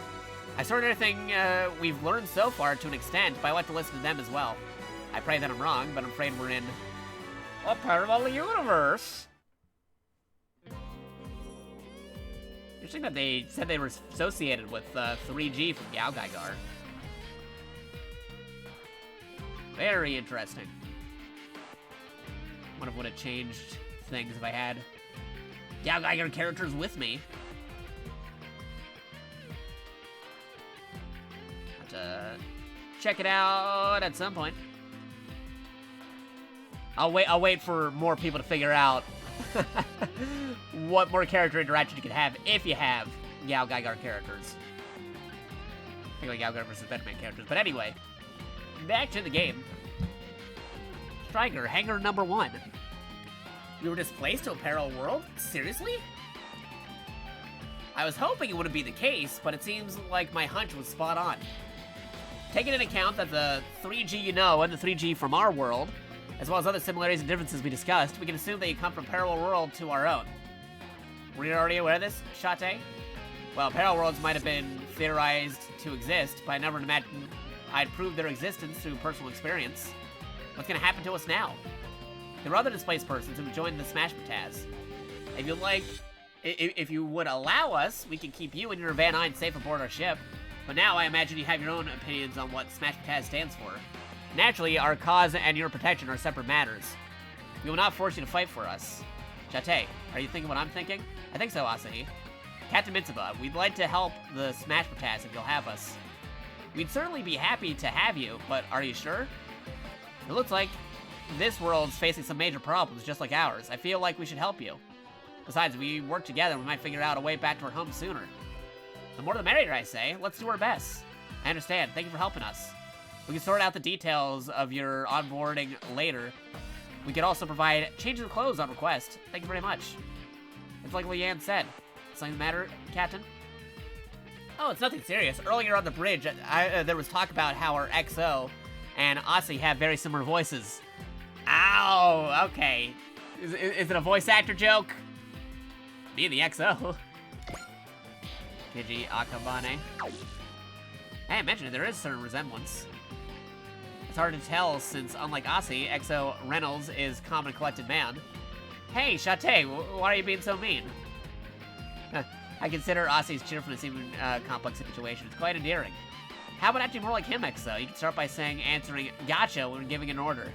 I sorted everything we've learned so far to an extent, but I like to listen to them as well. I pray that I'm wrong, but I'm afraid we're in a parallel universe. Interesting that they said they were associated with 3G from Galgai Guard. Very interesting. Wonder if it would have changed things if I had Galgai Guard characters with me. Have to check it out at some point. I'll wait for more people to figure out what more character interaction you can have if you have Galgai Guard characters. I think like Galgai Guard versus Batman characters. But anyway, back to the game. Striker, hangar number 1. We were displaced to a parallel world? Seriously? I was hoping it wouldn't be the case, but it seems like my hunch was spot on. Taking into account that the 3G you know and the 3G from our world, as well as other similarities and differences we discussed, we can assume that you come from parallel world to our own. Were you already aware of this, Shate? Well, parallel worlds might have been theorized to exist, but I never imagined I'd prove their existence through personal experience. What's gonna happen to us now? There are other displaced persons who joined the Smash Pataz. If you would allow us, we could keep you and your Van Eyne safe aboard our ship. But now I imagine you have your own opinions on what Smash Pataz stands for. Naturally, our cause and your protection are separate matters. We will not force you to fight for us. Shate, are you thinking what I'm thinking? I think so, Asahi. Captain Mitsuba, we'd like to help the Smash Pataz if you'll have us. We'd certainly be happy to have you, but are you sure? It looks like this world's facing some major problems just like ours. I feel like we should help you. Besides, if we work together, we might figure out a way back to our home sooner. The more the merrier, I say. Let's do our best. I understand. Thank you for helping us. We can sort out the details of your onboarding later. We could also provide changes of clothes on request. Thank you very much. It's like what Yan said. Something the matter, Captain? Oh, it's nothing serious. Earlier on the bridge, there was talk about how our XO and Aussie have very similar voices. Ow, okay. Is it a voice actor joke? Me and the XO. Kiji Akabane. Hey, I mentioned it, there is a certain resemblance. It's hard to tell since, unlike Aussie, XO Reynolds is calm and collected man. Hey, Shate, why are you being so mean? I consider Aussie's cheerfulness even complex situation. It's quite endearing. How about acting more like him, XO? You can start by answering gotcha when giving an order.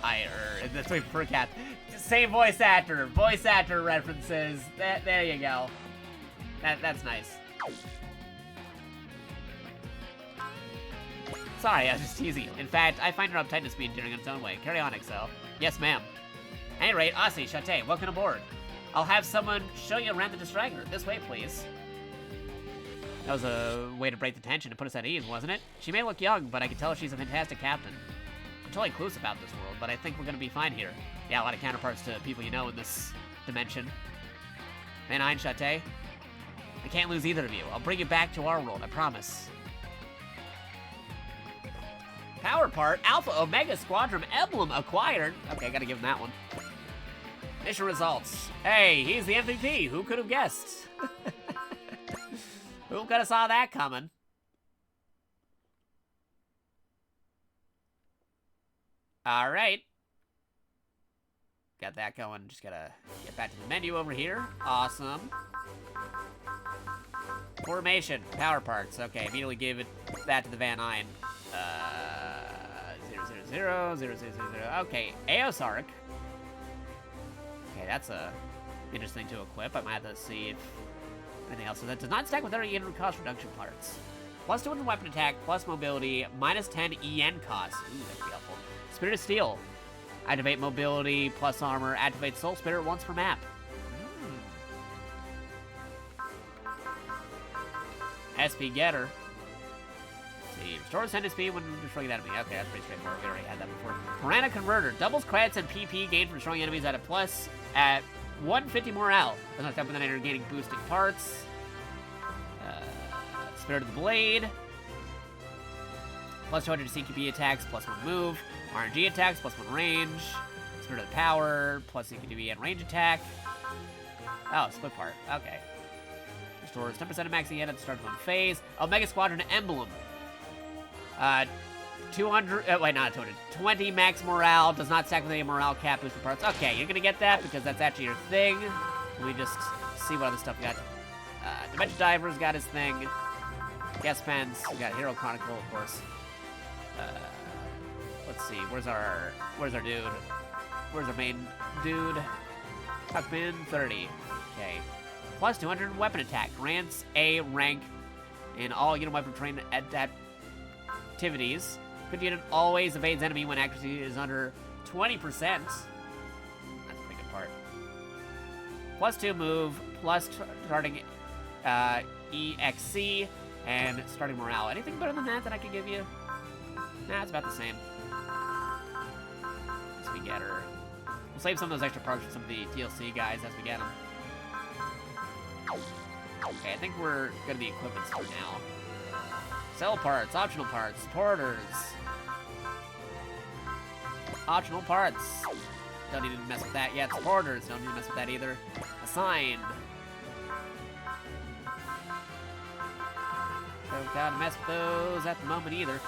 That's what we prefer, Cat. Same voice actor references. There you go. That's nice. Sorry, I was just teasing you. In fact, I find your uptightness being endearing in its own way. Carry on, XO. Yes, ma'am. At any rate, Aussie, Shate, welcome aboard. I'll have someone show you around the Distractor. This way, please. That was a way to break the tension and put us at ease, wasn't it? She may look young, but I can tell she's a fantastic captain. I'm totally clueless about this world, but I think we're gonna be fine here. Yeah, a lot of counterparts to people you know in this dimension. Van Eyne, Shate, I can't lose either of you. I'll bring you back to our world, I promise. Power part, Alpha Omega Squadron emblem acquired. Okay, gotta give him that one. Mission results. Hey, he's the MVP. Who could have guessed? Who could have saw that coming? All right. Got that going. Just gotta get back to the menu over here. Awesome. Formation. Power parts. Okay, immediately gave it that to the Van Eyne. 000. Okay, Eos Arc. Okay, that's interesting to equip. I might have to see if anything else. So that does not stack with other EN cost reduction parts. Plus 200 weapon attack, plus mobility, minus 10 EN cost. Ooh, that'd be helpful. Spirit of Steel. Activate mobility, plus armor. Activate Soul Spirit once per map. SP Getter. Let's see. Restores 10 SP when destroying an enemy. Okay, that's pretty straightforward. We already had that before. Piranha Converter. Doubles credits and PP gained from destroying enemies at a plus at 150 morale. Does not stop with an gaining boosting parts. Spirit of the Blade. Plus 200 CQB attacks, plus 1 move. RNG attacks, plus 1 range. Spirit of the Power, plus CQB and range attack. Oh, split part. Okay. Restores 10% of max EN at the start of one phase. Omega Squadron Emblem. 200, wait, not 200. 20 max morale, does not stack with any morale cap boosting parts. Okay, you're gonna get that because that's actually your thing. Let me just see what other stuff we got. Dimension Diver's got his thing. Guest Pens, we got Hero Chronicle, of course. Let's see, where's our dude? Where's our main dude? Tuckman 30. Okay. Plus 200 weapon attack. Grants a rank in all unit weapon train activities. 50 unit always evades enemy when accuracy is under 20%. That's a pretty good part. Plus 2 move, plus starting EXC, and starting morale. Anything better than that I can give you? Nah, it's about the same. As we get her. We'll save some of those extra parts for some of the DLC guys as we get them. Okay, I think we're gonna be equipments for now. Sell parts, optional parts, supporters. Optional parts. Don't need to mess with that yet. Supporters, don't need to mess with that either. Assigned. Don't gotta mess with those at the moment either.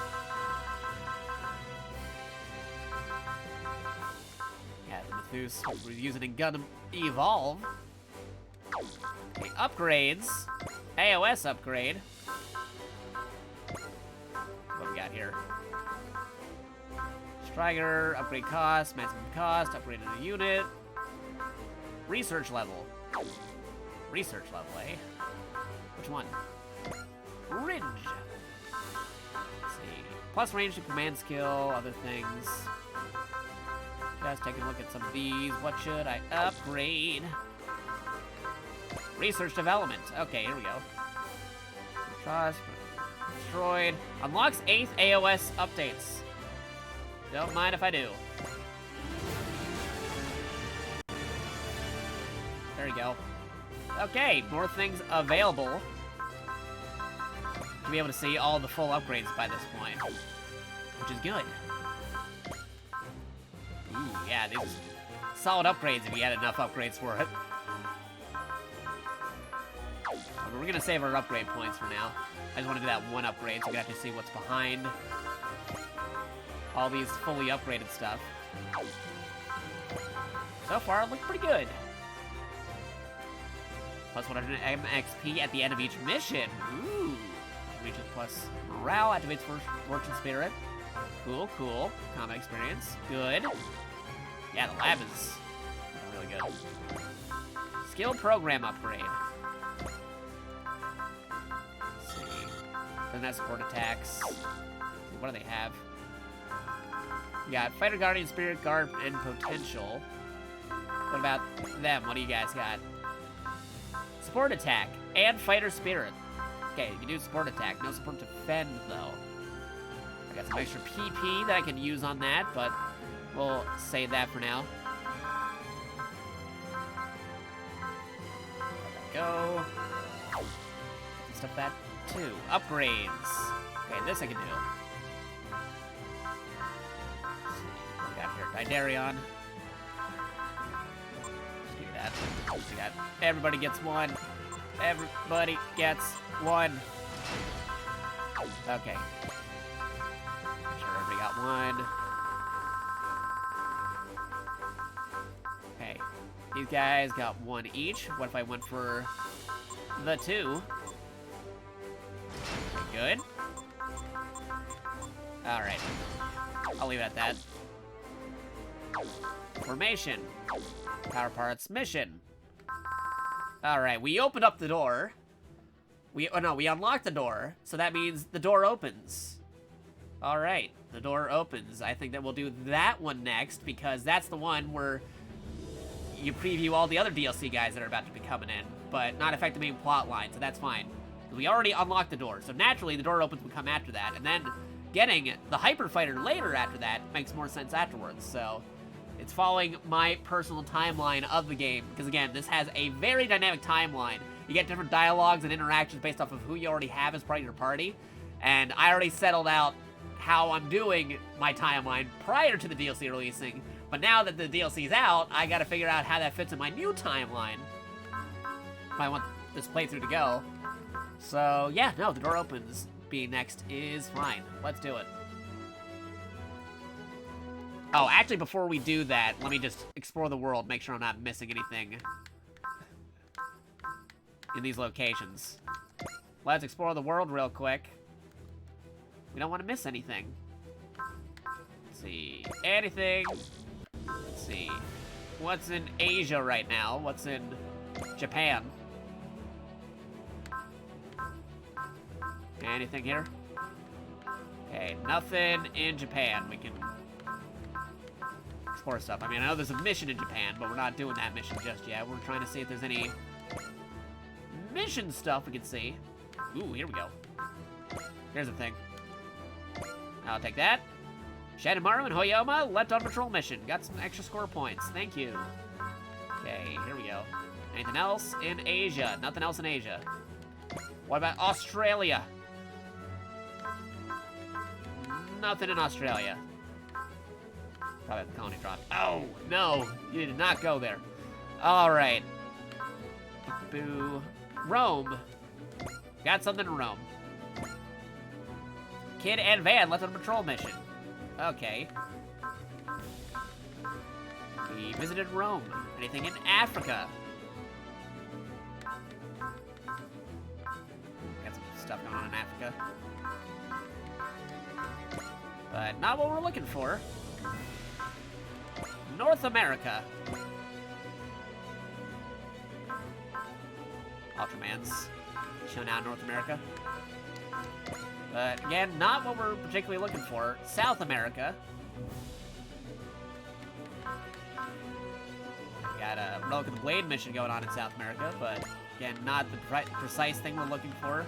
Yeah, the Methus we're using in Gundam Evolve. Okay, upgrades. AOS upgrade. What we got here? Striker, upgrade cost, maximum cost, upgrade in a unit. Research level. Research level, eh? Which one? Ridge. Let's see. Plus range to command skill, other things. Just taking a look at some of these. What should I upgrade? Research development. Okay, here we go. Trust. Destroyed. Unlocks 8th AOS updates. Don't mind if I do. There you go. Okay, more things available. To be able to see all the full upgrades by this point, which is good. Ooh, yeah, these are solid upgrades if you had enough upgrades for it. We're gonna save our upgrade points for now. I just want to do that one upgrade so we can actually see what's behind all these fully upgraded stuff. So far, it looks pretty good. Plus 100 MXP at the end of each mission. Ooh. Reaches plus morale, activates fortune spirit. Cool, cool. Combat experience. Good. Yeah, the lab is really good. Skill program upgrade. Let's see. Doesn't have support attacks. What do they have? We got Fighter Guardian, Spirit Guard, and Potential. What about them? What do you guys got? Support attack and Fighter Spirit. Okay, you can do support attack. No support defend, though. I got some extra PP that I can use on that, but we'll save that for now. Go. Stuff that, too. Upgrades. Okay, this I can do. What we got here? Didarion. Let's do that. We got everybody gets one. Everybody gets one. Okay. Make sure everybody got one. Okay. These guys got one each. What if I went for the two? Okay, good. Alright. I'll leave it at that. Formation. Power parts mission. Alright, we opened up the door. We unlocked the door, so that means the door opens. Alright, the door opens. I think that we'll do that one next, because that's the one where you preview all the other DLC guys that are about to be coming in, but not affect the main plot line, so that's fine. We already unlocked the door, so naturally the door opens would come after that, and then getting the Hyper Fighter later after that makes more sense afterwards, so it's following my personal timeline of the game, because again, this has a very dynamic timeline. You get different dialogues and interactions based off of who you already have as part of your party, and I already settled out how I'm doing my timeline prior to the DLC releasing, but now that the DLC's out, I gotta figure out how that fits in my new timeline if I want this playthrough to go. So yeah, no, the door opens being next is fine. Let's do it. Oh, actually, before we do that, let me just explore the world, make sure I'm not missing anything in these locations. Let's explore the world real quick. We don't want to miss anything. Let's see. Anything. Let's see. What's in Asia right now? What's in Japan? Anything here? Okay, nothing in Japan. We can explore stuff. I mean, I know there's a mission in Japan, but we're not doing that mission just yet. We're trying to see if there's any mission stuff we can see. Ooh, here we go. Here's the thing. I'll take that. Shademaru and Hoyoma left on patrol mission. Got some extra score points. Thank you. Okay, here we go. Anything else in Asia? Nothing else in Asia. What about Australia? Nothing in Australia. Probably the colony dropped. Oh, no. You did not go there. All right. Boo. Rome. Got something in Rome. Kid and Van left on a patrol mission. Okay. We visited Rome. Anything in Africa? Got some stuff going on in Africa. But not what we're looking for. North America. Ultraman's showing out in North America. But again, not what we're particularly looking for. South America. Got a Relic of the Blade mission going on in South America, but again, not the precise thing we're looking for.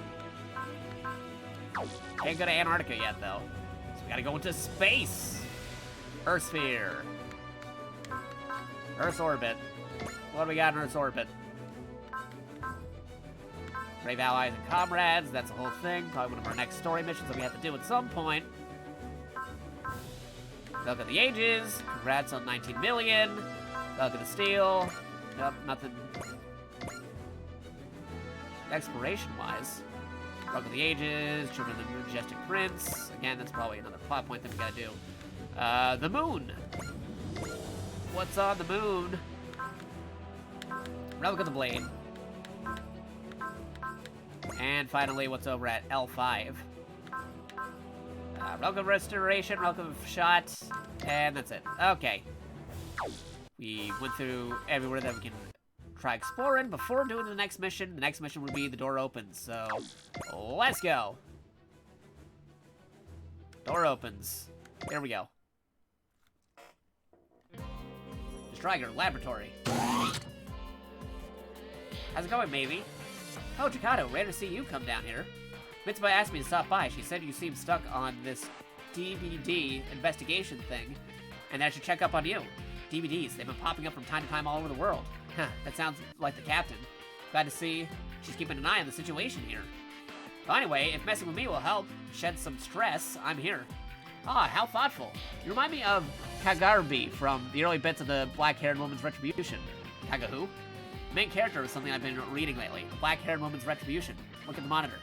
Can't go to Antarctica yet, though. So we gotta go into space. Earth sphere. Earth's orbit. What do we got in Earth's orbit? Brave allies and comrades, that's a whole thing. Probably one of our next story missions that we have to do at some point. Look at the ages. Congrats on 19 million. Look at the steel. Nope, nothing. Exploration-wise. Look at the ages. Children of the Majestic Prince. Again, that's probably another plot point that we gotta do. The moon. What's on the moon? Relic of the Blade. And finally, what's over at L5? Relic of Restoration, Relic of Shot, and that's it. Okay. We went through everywhere that we can try exploring before doing the next mission. The next mission would be the door opens, so let's go. Door opens. Here we go. Striker Laboratory. How's it going, maybe? Oh, Jakato, rare to see you come down here. Mitsuba asked me to stop by. She said you seem stuck on this DVD investigation thing, and that I should check up on you. DVDs, they've been popping up from time to time all over the world. Huh, that sounds like the captain. Glad to see she's keeping an eye on the situation here. Well, anyway, if messing with me will help shed some stress, I'm here. Ah, how thoughtful. You remind me of Kagarabi from the early bits of the Black-Haired Woman's Retribution. Kaga who? The main character is something I've been reading lately. Black-Haired Woman's Retribution. Look at the monitor.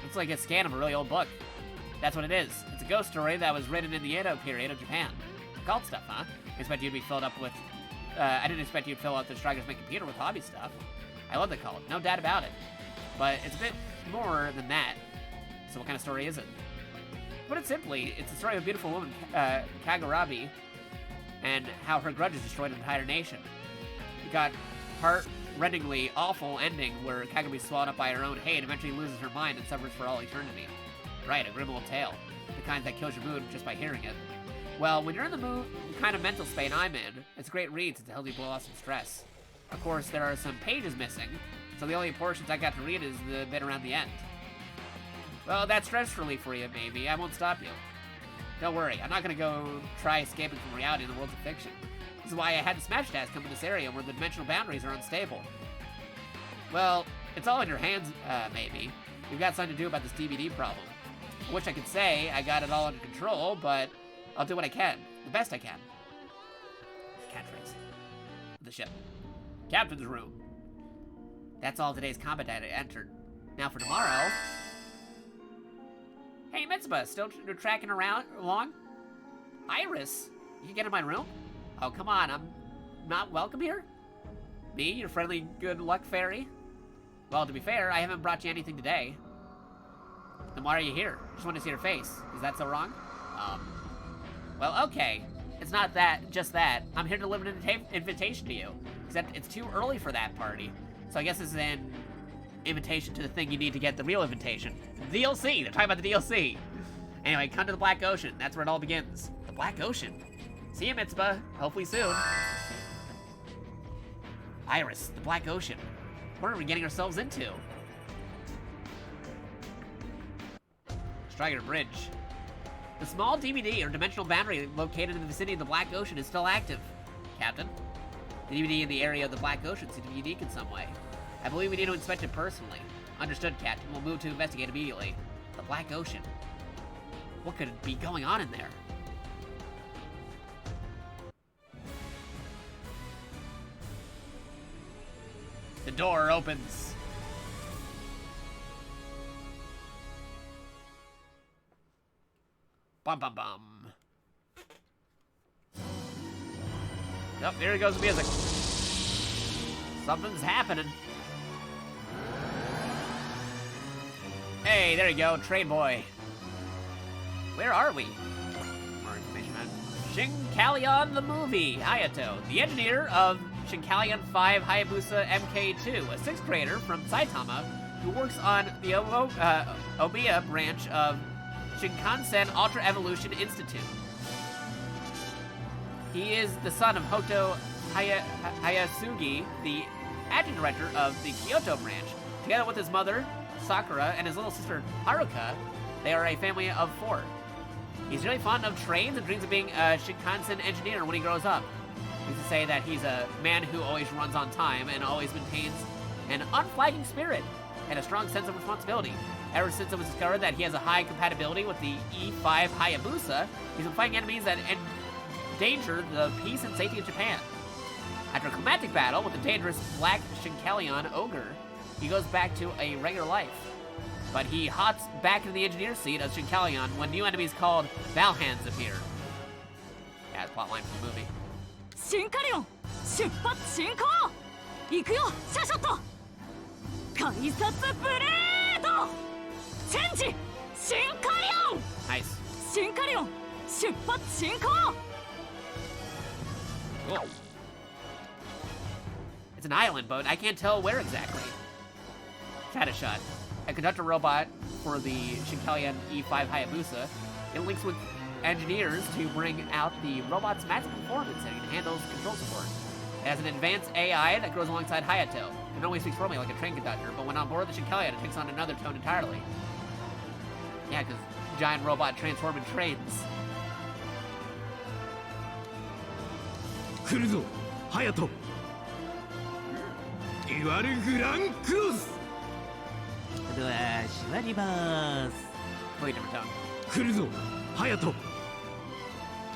Looks like a scan of a really old book. That's what it is. It's a ghost story that was written in the Edo period of Japan. Occult stuff, huh? I expect you to be filled up with... I didn't expect you to fill out the Striker's main computer with hobby stuff. I love the cult, no doubt about it. But it's a bit more than that. So what kind of story is it? To put it simply, it's the story of a beautiful woman, Kagarabi, and how her grudges destroyed an entire nation. It got heart-rendingly awful ending where Kagarabi is swallowed up by her own hate, eventually loses her mind and suffers for all eternity. Right, a grim old tale. The kind that kills your mood just by hearing it. Well, when you're in the mood, the kind of mental state I'm in, it's a great read since it helps you blow off some stress. Of course, there are some pages missing, so the only portions I got to read is the bit around the end. Well, that's stress relief for you, maybe. I won't stop you. Don't worry, I'm not gonna go try escaping from reality in the worlds of fiction. This is why I had the Smash Dash come to this area where the dimensional boundaries are unstable. Well, it's all in your hands, maybe. You've got something to do about this DVD problem. I wish I could say I got it all under control, but I'll do what I can. The best I can. Catchphrase. The ship. Captain's room. That's all today's combat data entered. Now for tomorrow... Hey, Mitsuba, still tracking along? Iris, you can get in my room? Oh, come on, I'm not welcome here? Me, your friendly good luck fairy? Well, to be fair, I haven't brought you anything today. Then why are you here? Just want to see your face. Is that so wrong? Well, okay. It's not that, just that. I'm here to deliver an invitation to you. Except it's too early for that party. So I guess this is an invitation to the thing you need to get the real invitation. The DLC! They're talking about the DLC! Anyway, come to the Black Ocean. That's where it all begins. The Black Ocean. See you, Mitsuba. Hopefully soon. Iris, the Black Ocean. What are we getting ourselves into? Striker Bridge. The small DVD or dimensional boundary located in the vicinity of the Black Ocean is still active. Captain? The DVD in the area of the Black Ocean seems to be unique in some way. I believe we need to inspect it personally. Understood, Captain. We'll move to investigate immediately. The Black Ocean. What could be going on in there? The door opens. Bum bum bum. Yep, there goes the music. Something's happening. Hey, there you go, Train Boy. Where are we? More information on Shinkalion the movie. Hayato, the engineer of Shinkalion 5 Hayabusa MK2, a sixth creator from Saitama who works on the Omiya branch of Shinkansen Ultra Evolution Institute. He is the son of Hoto Hayasugi, the acting director of the Kyoto branch. Together with his mother, Sakura, and his little sister, Haruka, they are a family of 4. He's really fond of trains and dreams of being a Shinkansen engineer when he grows up. He used to say that he's a man who always runs on time and always maintains an unflagging spirit and a strong sense of responsibility. Ever since it was discovered that he has a high compatibility with the E5 Hayabusa, he's been fighting enemies that endanger the peace and safety of Japan. After a climactic battle with the dangerous Black Shinkalion Ogre, he goes back to a regular life. But he hops back into the engineer seat of Shinkalion when new enemies called Valhands appear. Yeah, the plotline from the movie. Shinkalion, 出発進行! 行くよ、シャシャット! 改札ブレード! チェンジ! Shinkalion! Nice. Shinkalion, 出発進行! Cool. It's an island, but I can't tell where exactly. Catashot, a conductor robot for the Shinkalion E5 Hayabusa. It links with engineers to bring out the robot's maximum performance and it handles control support. It has an advanced AI that grows alongside Hayato. It normally speaks formally like a train conductor, but when on board the Shinkalion, it takes on another tone entirely. Yeah, because giant robot transforming trains. 来るぞ、隼人。デュアルグランクロス。ドア閉まります。Completely different tone. 来るぞ、隼人。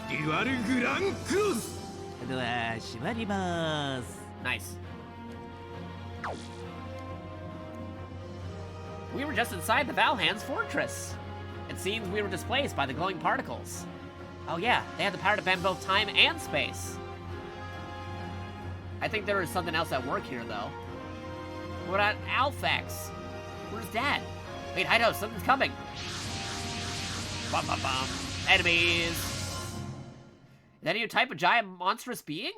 デュアルグランクロス。ドア閉まります。Nice. We were just inside the Valhand's fortress. It seems we were displaced by the glowing particles. Oh yeah, they had the power to bend both time and space. I think there is something else at work here, though. What about Alphax? Where's Dad? Wait, I know, something's coming. Bum bum bum. Enemies. Is that a new type of giant monstrous being?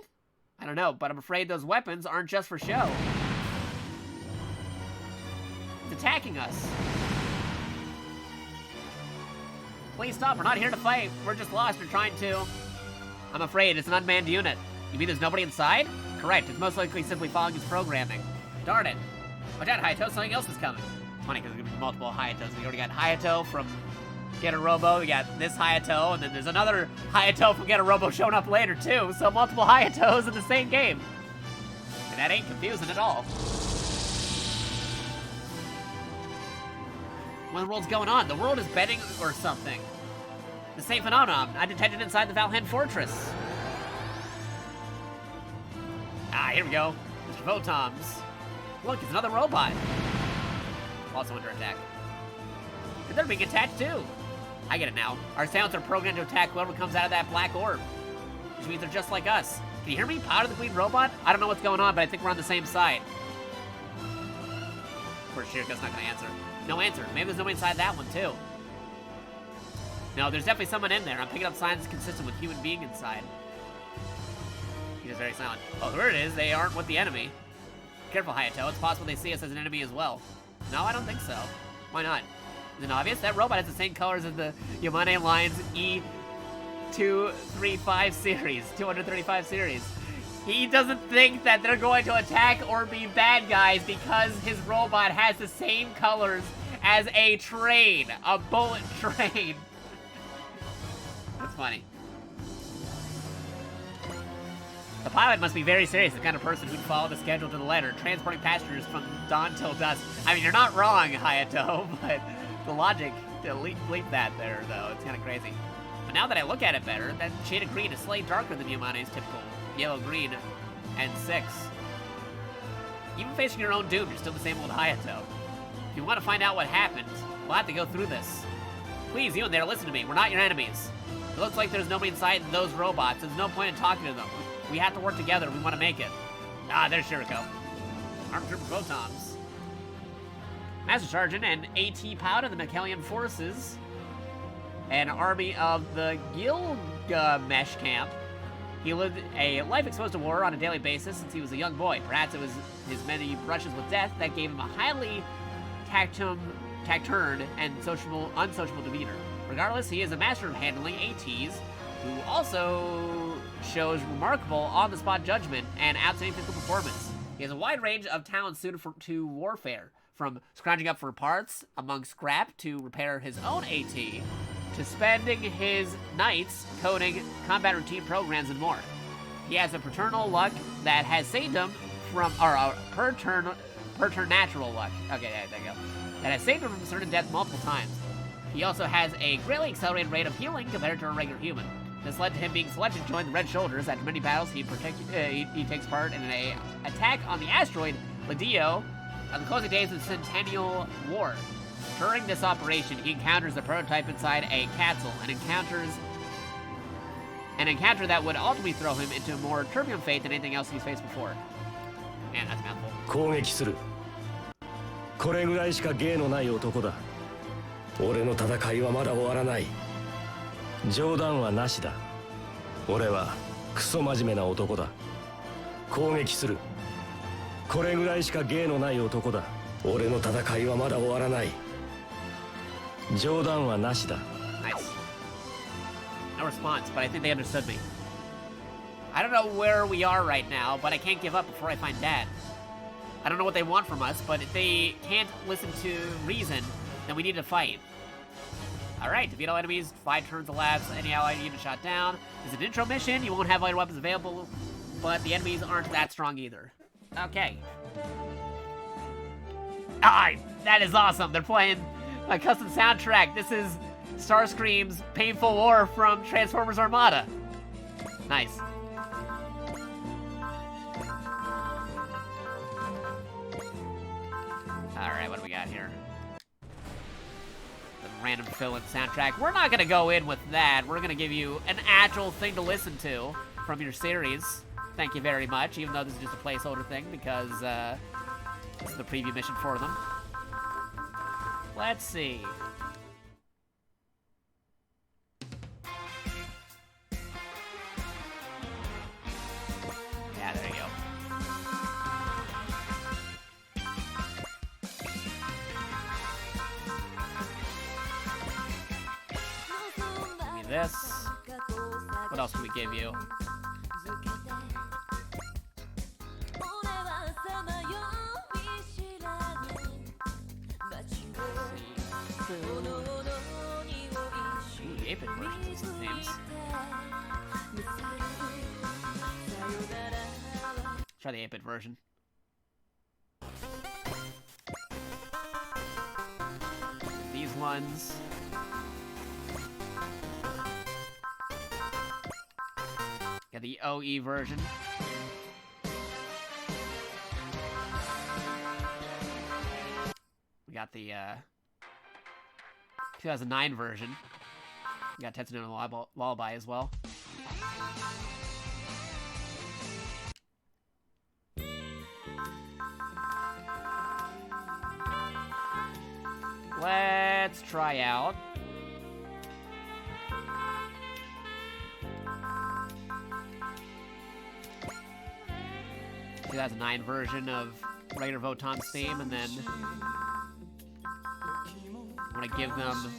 I don't know, but I'm afraid those weapons aren't just for show. It's attacking us. Please stop, we're not here to fight. We're just lost, we're trying to... I'm afraid it's an unmanned unit. You mean there's nobody inside? Correct, it's most likely simply following its programming. Darn it. Watch out, Hayato, something else is coming. Funny, because there's multiple Hayatos. We already got Hayato from Get a Robo, we got this Hayato, and then there's another Hayato from Get a Robo showing up later, too. So multiple Hayatos in the same game. And that ain't confusing at all. What in the world's going on? The world is bending or something. The same phenomenon I detected inside the Valhand Fortress. Ah, here we go. Mr. Photoms. Look, it's another robot. Also under attack. And they're being attacked too. I get it now. Our sounds are programmed to attack whoever comes out of that black orb. Which means they're just like us. Can you hear me? Power of the Queen Robot? I don't know what's going on, but I think we're on the same side. Of course, Shirika's not gonna answer. No answer. Maybe there's nobody inside that one too. No, there's definitely someone in there. I'm picking up signs consistent with human being inside. He's just very silent. Oh, there it is. They aren't with the enemy. Careful, Hayato. It's possible they see us as an enemy as well. No, I don't think so. Why not? Is it obvious? That robot has the same colors as the Yamane Lions E235 series. 235 series. He doesn't think that they're going to attack or be bad guys because his robot has the same colors as a train. A bullet train. That's funny. The pilot must be very serious, the kind of person who'd follow the schedule to the letter, transporting passengers from dawn till dusk. I mean, you're not wrong, Hayato, but the logic to leap that there, though, it's kind of crazy. But now that I look at it better, that shade of green is slightly darker than Yumane's typical yellow, green, and 6. Even facing your own doom, you're still the same old Hayato. If you want to find out what happened, we'll have to go through this. Please, you in there, listen to me. We're not your enemies. It looks like there's nobody inside those robots. There's no point in talking to them. We have to work together. We want to make it. Ah, there's Shiriko. Armed Trooper Photons. Master Sergeant and AT pilot of the Mechelian Forces. An army of the Gilgamesh camp. He lived a life exposed to war on a daily basis since he was a young boy. Perhaps it was his many brushes with death that gave him a highly taciturn and unsociable demeanor. Regardless, he is a master of handling ATs, who also shows remarkable on-the-spot judgment and outstanding physical performance. He has a wide range of talents suited to warfare, from scrounging up for parts among scrap to repair his own AT, to spending his nights coding combat routine programs and more. He has a paternal luck that has saved him from, preternatural luck. Okay, there you go. That has saved him from certain death multiple times. He also has a greatly accelerated rate of healing compared to a regular human. This led to him being selected to join the Red Shoulders. After many battles, he takes part in an attack on the asteroid Ladio on the closing days of the Centennial War. During this operation, he encounters the prototype inside a capsule, an encounter that would ultimately throw him into a more turbulent fate than anything else he's faced before. Man, that's a mouthful. 攻撃する。これぐらいしか芸のない男だ。俺の戦いはまだ終わらない。冗談はなしだ。俺はクソ真面目な男だ。攻撃する。これぐらいしか芸のない男だ。俺の戦いはまだ終わらない。冗談はなしだ。Nice. No response, but I think they understood me. I don't know where we are right now, but I can't give up before I find Dad. I don't know what they want from us, but if they can't listen to reason, then we need to fight. Alright, defeat all enemies, 5 turns elapse, any allied unit shot down. It's an intro mission, you won't have all your weapons available, but the enemies aren't that strong either. Okay. Ah, that is awesome, they're playing a custom soundtrack. This is Starscream's Painful War from Transformers Armada. Nice. Alright, what do we got here? The random fill-in soundtrack. We're not gonna go in with that. We're gonna give you an actual thing to listen to from your series. Thank you very much, even though this is just a placeholder thing, because this is the preview mission for them. Let's see. Yeah, there you go. Give me this. What else can we give you? Ooh, the 8-bit versions of some themes. Try the 8-bit version. These ones. Got the OE version. We got the 2009 version. We got Tetsuno and Lullaby as well. Let's try out. The 2009 version of regular Votan's theme, and then I'm gonna give them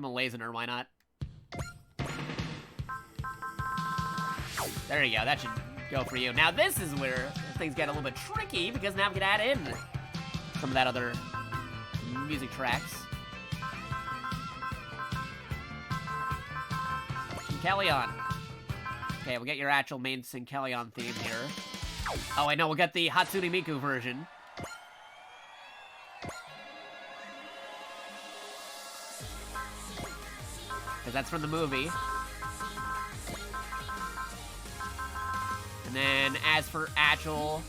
a Lazener, why not? There you go, that should go for you. Now this is where things get a little bit tricky, because now we can add in some of that other music tracks. Synchellion. Okay, we'll get your actual main Synchellion theme here. Oh, I know, we'll get the Hatsune Miku version. Because that's from the movie. And then, as for actual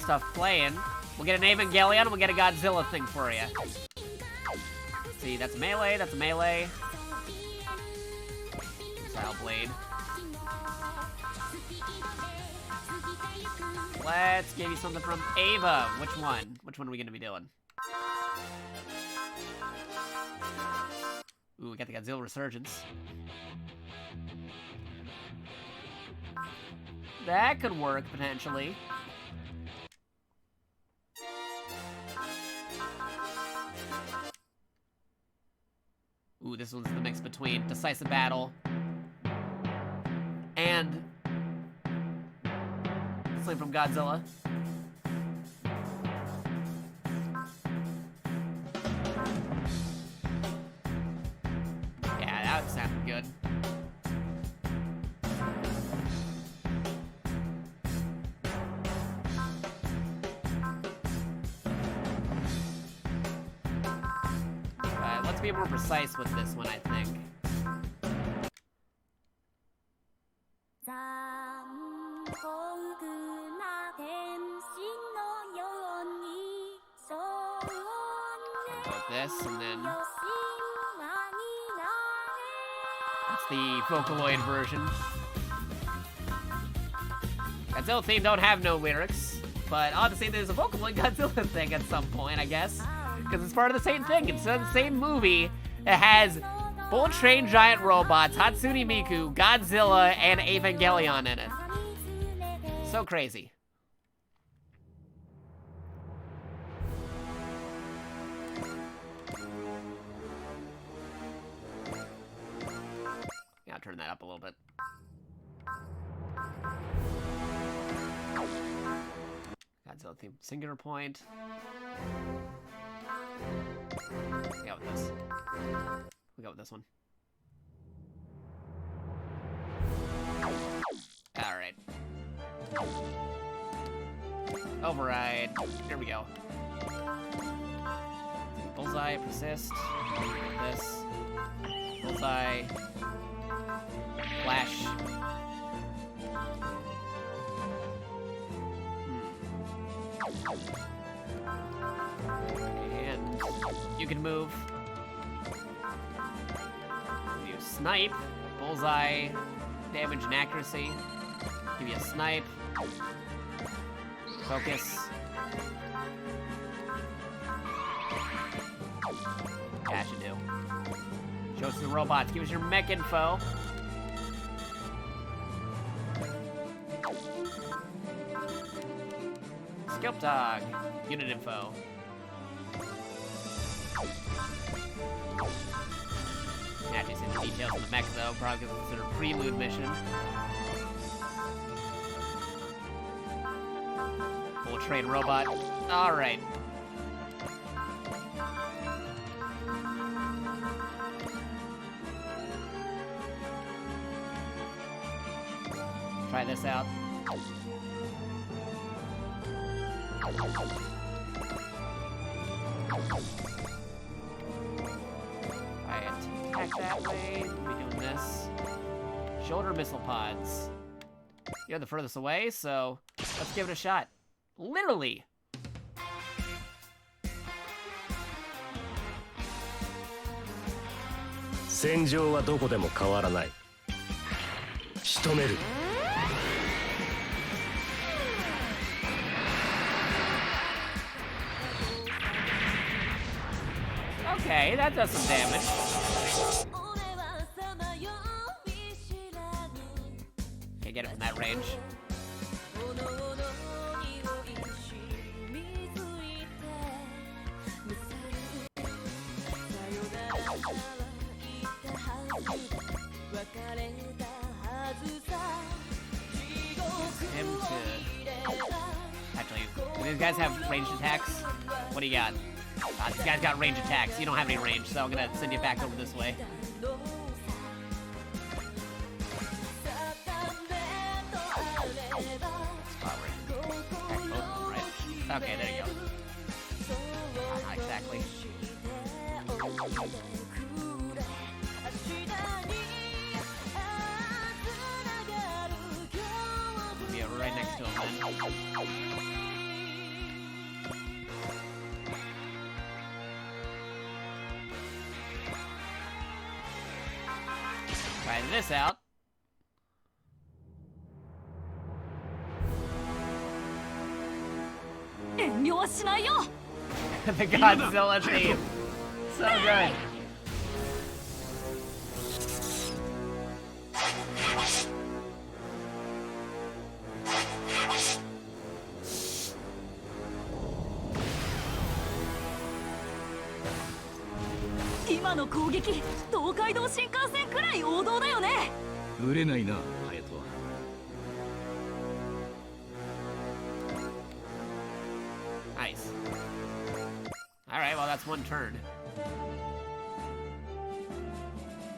stuff playing, we'll get an Evangelion and we'll get a Godzilla thing for you. Let's see, that's melee, that's melee. Style blade. Let's give you something from Ava. Which one? Which one are we gonna be doing? Ooh, we got the Godzilla Resurgence. That could work, potentially. Ooh, this one's the mix between Decisive Battle and something from Godzilla. Yeah, that would sound good. Let's be more precise with this one, I think. Go with this, and then that's the Vocaloid version. Godzilla theme don't have no lyrics, but I'll have to say there's a Vocaloid Godzilla thing at some point, I guess. Because it's part of the same thing. It's the same movie that has Bull Train Giant Robots, Hatsune Miku, Godzilla, and Evangelion in it. So crazy. Yeah, I'll turn that up a little bit. Godzilla theme, singular point. We'll go with this. We'll go with this one. Alright. Override. Here we go. Bullseye, persist. This. Bullseye. Flash. And you can move. Give you a snipe. Bullseye. Damage and accuracy. Give you a snipe. Focus. That should do. Show us the robots. Give us your mech info. Scope dog. Unit info. Not just in the details of the mech though, probably because it's a prelude mission. Full train robot. Alright. Try this out. Attack that way. We'll be doing this. Shoulder missile pods. You're the furthest away, so let's give it a shot. Literally. Okay, that does some damage. Okay, get it from that range. Him to... Actually, do these guys have ranged attacks? What do you got? This guy's got range attacks. You don't have any range, so I'm gonna send you back over this way. Okay, there you go. Not exactly. Be right next to him then. Try this out. The Godzilla theme. So good. Nice. Alright, well that's one turn.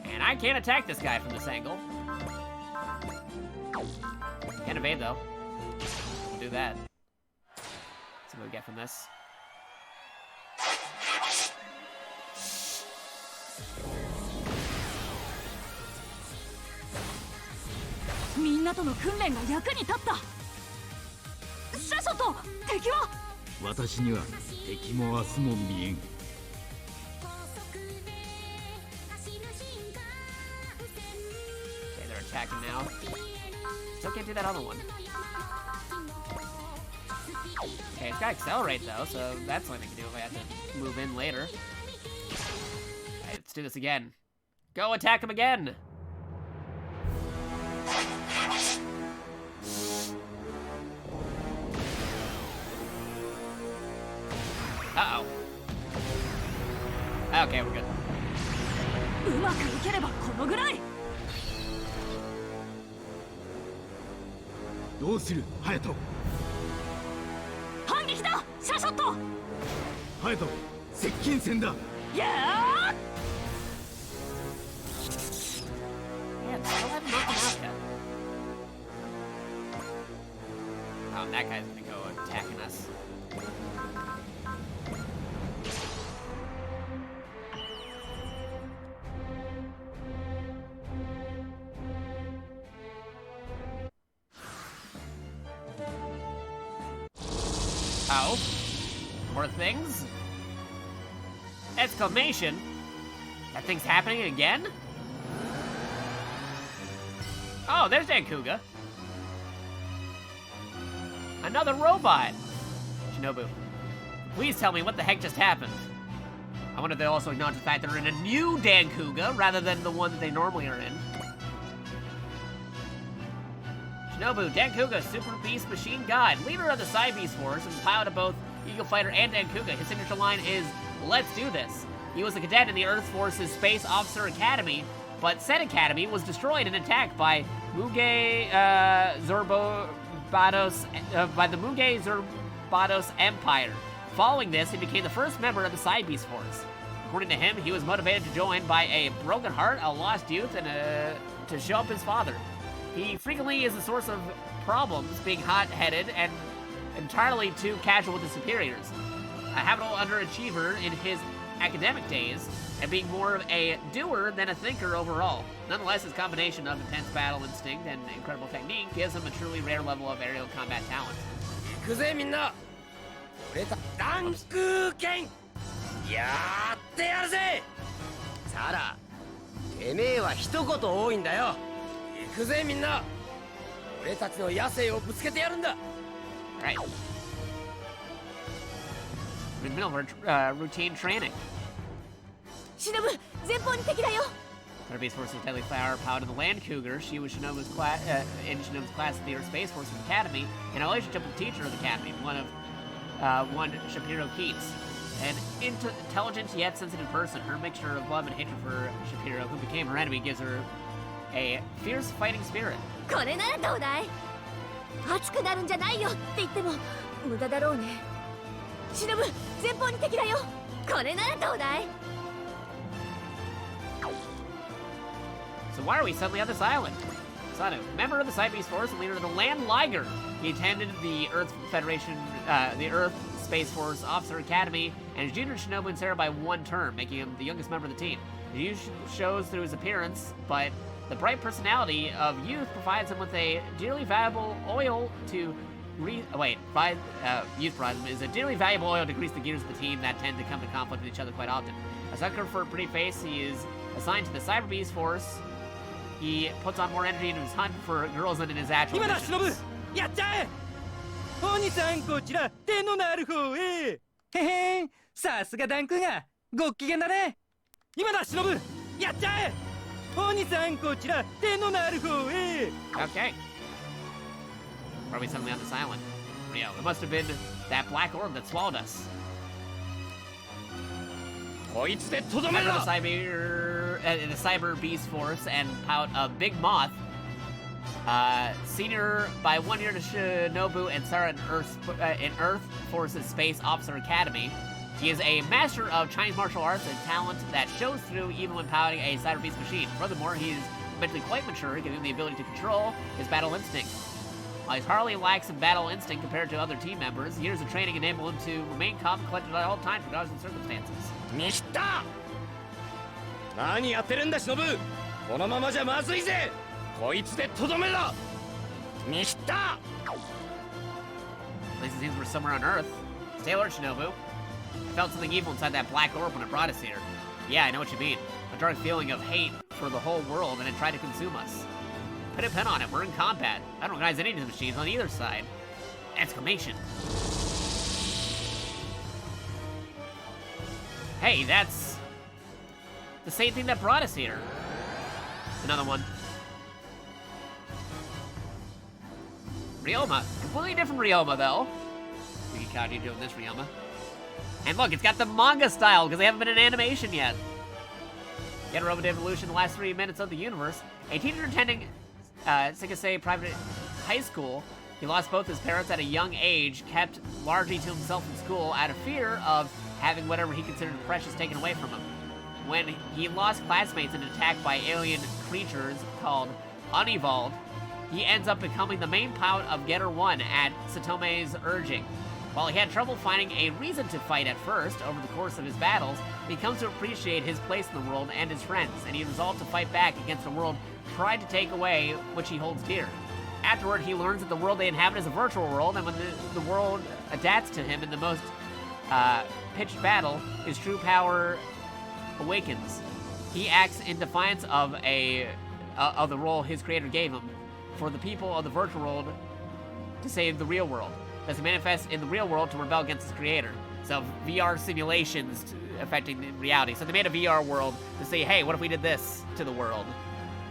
And I can't attack this guy from this angle. Can't evade though. We'll do that. See what we get from this. Okay, they're attacking now. Still can't do that other one. Okay, it's got accelerate though, so that's something I can do if I have to move in later. Alright, let's do this again. Go attack him again! Uh-oh. Okay, we're good. Yeah, still haven't knocked him out yet. Oh, that guy's gonna go attacking us. Oh. More things? Exclamation? That thing's happening again? Oh, there's Dankuga. Another robot. Shinobu, please tell me what the heck just happened. I wonder if they also acknowledge the fact that they're in a new Dankuga rather than the one that they normally are in. Shinobu, Dankuga, Super Beast Machine God, leader of the Psy Beast Force and pilot of both Eagle Fighter and Dankuga. His signature line is, "Let's do this." He was a cadet in the Earth Force's Space Officer Academy, but said academy was destroyed in an attack by the Muge Zerbados Empire. Following this, he became the first member of the Psy Beast Force. According to him, he was motivated to join by a broken heart, a lost youth, and to show up his father. He frequently is a source of problems, being hot-headed and entirely too casual with his superiors. A habitual underachiever in his academic days, and being more of a doer than a thinker overall. Nonetheless, his combination of intense battle instinct and incredible technique gives him a truly rare level of aerial combat talent. 行くぜみんな俺たダンク剣やってやるぜサラてめえは一言多いんだよ行くぜみんな俺たちの野生をぶつけてやるんだ Alright. In the middle of our routine training. 忍前方に敵だよ Her Beast Force of Deadly Flower piloted the Land Cougar. She was Shinobu's in Shinobu's class at the Earth Space Force Academy, and a relationship with the teacher of the academy, one Shapiro Keats. An intelligent yet sensitive person, her mixture of love and hatred for Shapiro, who became her enemy, gives her a fierce fighting spirit. これならどうだい熱くなるんじゃないよって言っても無駄だろうね忍前方に敵だよ。これならどうだい？ So why are we suddenly on this island? Sanu, member of the Cybeast Force and leader of the Land Liger. He attended the Earth Federation, the Earth Space Force Officer Academy, and is junior Shinobu and Sarah by 1 term, making him the youngest member of the team. He usually shows through his appearance, but the bright personality of youth provides him with a dearly valuable oil to youth provides him is a dearly valuable oil to grease the gears of the team that tend to come to conflict with each other quite often. A sucker for a pretty face, he is assigned to the Cyber Beast Force. He puts on more energy into his hunt for girls than in his actual 今だ忍 missions. やっちゃえ。お兄さんこちら手のなる方へ。へへん、さすがダンクがご機嫌だね。今だ忍やっちゃえ。お兄さんこちら手のなる方へ。 Okay. Why are we suddenly on this island? Rio, it must have been that black orb that swallowed us. こいつでとどめ Member ろ of the Cyber Beast Force and pilot of Big Moth. Senior by 1 year to Shinobu and Sarah in Earth Force's Space Officer Academy. He is a master of Chinese martial arts, a talent that shows through even when piloting a Cyber Beast machine. Furthermore, he is mentally quite mature, giving him the ability to control his battle instinct. While he hardly lacks in battle instinct compared to other team members, years of training enable him to remain calm and collected at all times, regardless of circumstances. 見切った。何やってるんだ忍。このままじゃまずいぜ。こいつでとどめろ。見切った。 At least it seems we're somewhere on Earth. Stay alert, Shinobu. I felt something evil inside that black orb when it brought us here. Yeah, I know what you mean. A dark feeling of hate for the whole world, and it tried to consume us. Put a pin on it. We're in combat. I don't recognize any of the machines on either side. Exclamation. Hey, that's the same thing that brought us here. Another one. Ryoma. Completely different Ryoma, though. Yukikaji doing this Ryoma. And look, it's got the manga style, because they haven't been in animation yet. Get a Robot Evolution, the last 3 minutes of the universe. A teacher attending Sekisei Private High School. He lost both his parents at a young age, kept largely to himself in school out of fear of having whatever he considered precious taken away from him. When he lost classmates in an attack by alien creatures called Unevolved, he ends up becoming the main pilot of Getter 1 at Satome's urging. While he had trouble finding a reason to fight at first, over the course of his battles, he comes to appreciate his place in the world and his friends, and he resolved to fight back against a world tried to take away which he holds dear. Afterward, he learns that the world they inhabit is a virtual world, and when the world adapts to him in the most pitched battle, his true power awakens. He acts in defiance of the role his creator gave him for the people of the virtual world to save the real world. Thus he manifests in the real world to rebel against his creator. So VR simulations affecting reality. So they made a VR world to say, hey, what if we did this to the world?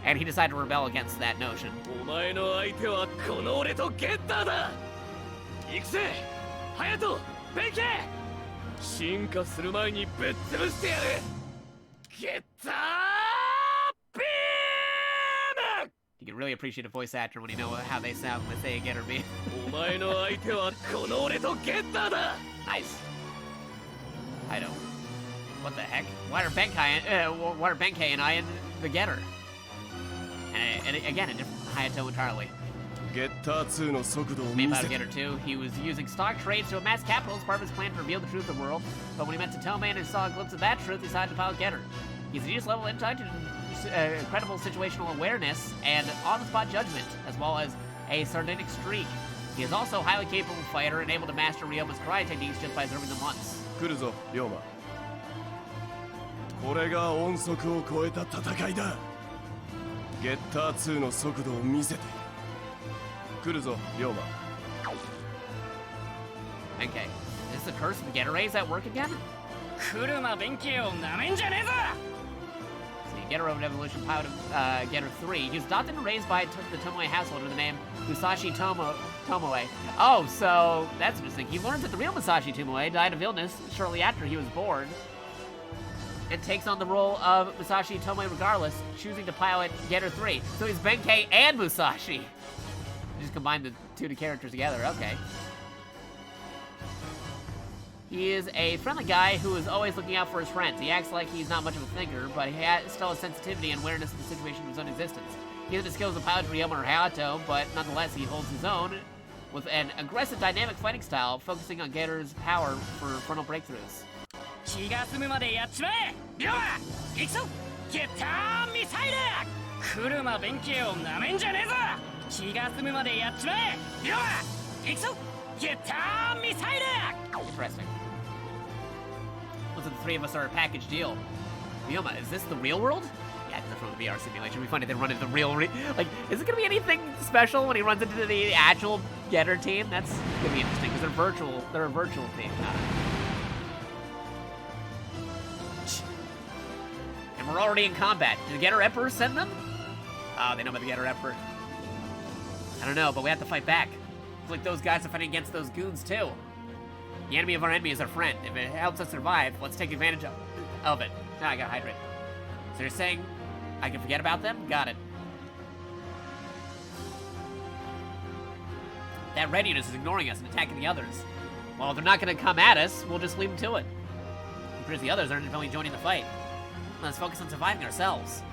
And he decided to rebel against that notion. お前の相手はこの俺とゲッターだ。行くぜ、隼人、ベンケ。進化する前にぶっ潰してやる。ゲッタービーム。 You can really appreciate a voice actor when you know how they sound when they say get or be. お前の相手はこの俺とゲッターだ。Nice. I don't. What the heck? Why are Benkei and I in the Getter? And again, a different Hayato entirely. ゲッター2の速度を Made 見 by せて Getter 2, he was using stock trades to amass capital as part of his plan to reveal the truth of the world. But when he met Tatome and saw a glimpse of that truth, he decided to pilot Getter. He's a genius level intellect and incredible situational awareness and on-the-spot judgment, as well as a sardonic streak. He is also a highly capable fighter and able to master Ryoma's karate techniques just by observing them once. 来るぞ、龍馬。これが音速を超えた戦いだ。ゲッター2の速度を見せて。来るぞ、龍馬。Okay, is the curse of the Getter Rays at work again? 車弁慶をなめんじゃねえぞ。 See, Getter Robot Evolution pilot of Getter 3. He was adopted and raised by the Tomoe household under the name Musashi Tomoe. Oh, so that's interesting. He learns that the real Musashi Tomoe died of illness shortly after he was born, and takes on the role of Musashi Tomoe regardless, choosing to pilot Getter 3. So he's Benkei and Musashi. Just combine the two characters together, okay. He is a friendly guy who is always looking out for his friends. He acts like he's not much of a thinker, but he still has sensitivity and awareness of the situation of his own existence. He has the skills of pilot Ryoma or Hayato, but nonetheless he holds his own with an aggressive, dynamic fighting style, focusing on Gator's power for frontal breakthroughs. 気が済むまでやっちまえ龍馬行くぞゲッターミサイル車弁慶をなめんじゃねえぞ気が済むまでやっちまえ龍馬行くぞゲッターミサイル Interesting. Looks like the three of us are a package deal. Ryoma, is this the real world? Yeah, it's from the VR simulation. We find it then run into the real like, is it gonna be anything special when he runs into the actual Getter team? That's gonna be interesting, because they're a virtual team. And we're already in combat. Did the Getter Emperor send them? Oh, they know about the Getter Emperor. I don't know, but we have to fight back. Looks like those guys are fighting against those goons, too. The enemy of our enemy is our friend. If it helps us survive, let's take advantage of it. Now I gotta hydrate. So you're saying I can forget about them? Got it. That readiness is ignoring us and attacking the others. Well, if they're not gonna come at us, we'll just leave them to it. Because the others aren't only joining the fight. Let's focus on surviving ourselves.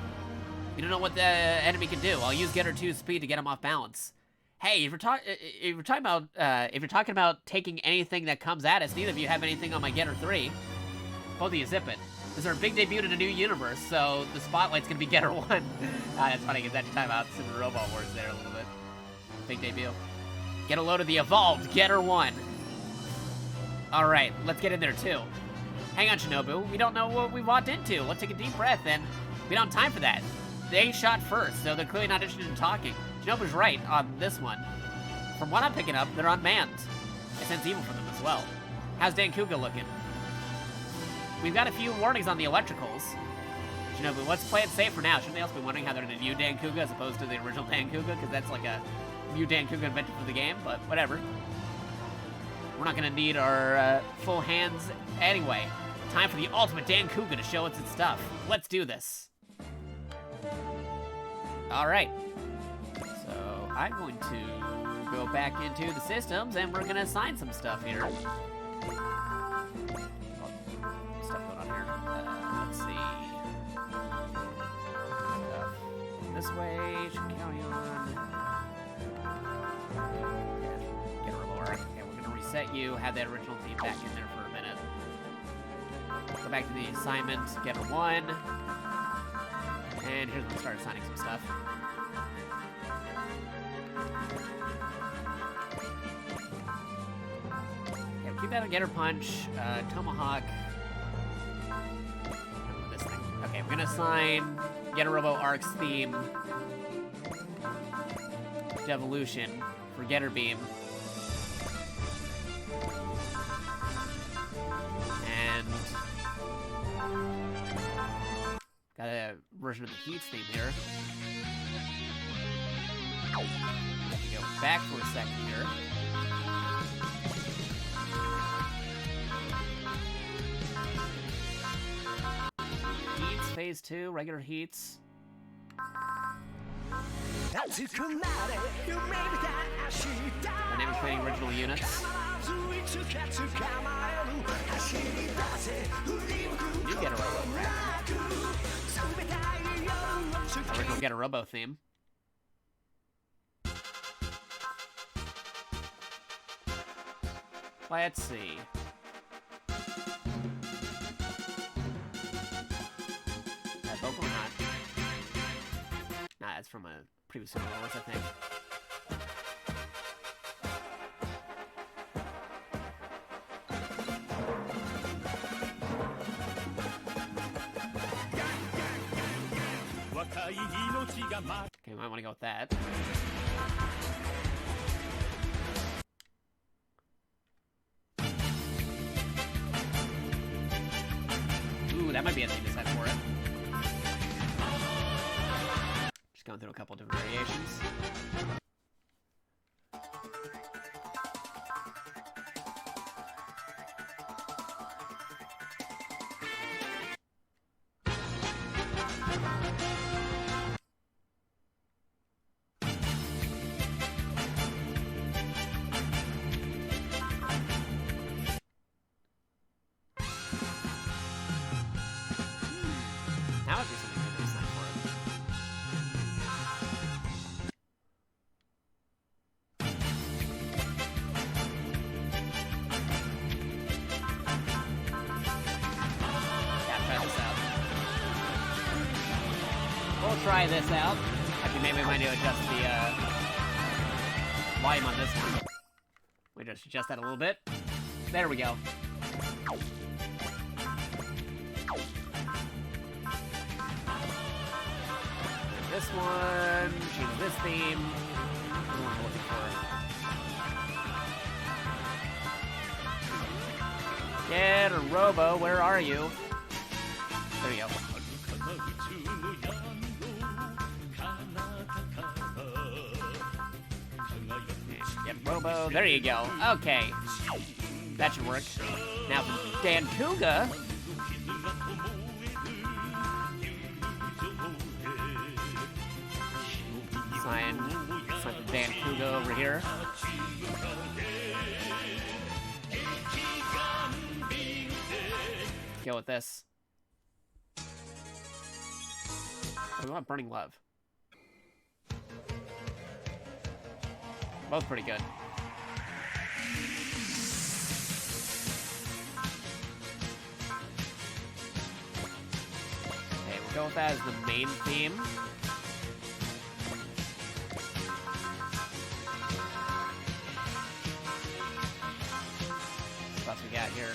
We don't know what the enemy can do. I'll use Getter 2's speed to get him off balance. Hey, if you're talking about taking anything that comes at us, neither of you have anything on my Getter 3. Both of you zip it. This is our big debut in a new universe, so the spotlight's gonna be Getter 1. That's funny, because that time out Super Robot Wars there a little bit. Big debut. Get a load of the evolved Getter 1. Alright, let's get in there too. Hang on, Shinobu. We don't know what we walked into. Let's take a deep breath, and we don't have time for that. They shot first, so they're clearly not interested in talking. Shinobu's right on this one. From what I'm picking up, they're unmanned. I sense evil from them as well. How's Dankuga looking? We've got a few warnings on the electricals. Shinobu, let's play it safe for now. Shouldn't they also be wondering how they're in a new Dankuga as opposed to the original Dankuga? Because that's like a new Dankuga invented for the game, but whatever. We're not gonna need our full hands anyway. Time for the ultimate Dankuga to show us its stuff. Let's do this. Alright. So, I'm going to go back into the systems and we're gonna assign some stuff here. Stuff going on here. Let's see. This way, should carry on. Get a reward. Okay, we're gonna reset you, have that original theme back in there for a minute. Go back to the assignment, get a 1. And here's when we start assigning some stuff. Okay, we'll keep that on Getter Punch, Tomahawk. This thing. Okay, we're gonna assign Getter Robo Arc's theme Devolution for Getter Beam. And got a version of the Heats theme here. Let me go back for a second here. Heats, Phase 2, regular Heats. Dynamic training original units. You get a Robo rack. Original Get a Robo theme. Let's see. That vocal or not? Nah, it's from a previous Super Wars, I think. Okay, we might want to go with that. Ooh, that might be a thing to set for it. Just going through a couple different variations. We'll try this out. Actually, maybe I might need to adjust the volume on this one. We just adjust that a little bit. There we go. This one, choose this theme. What am I looking for? Get a Robo, where are you? There you go. Get Robo, there you go. Okay. That should work. Now for Dan Kuga. Sign for Dan Kuga over here. Let's go with this. Oh, we want Burning Love. Both pretty good. Okay, we'll go with that as the main theme. What else we got here?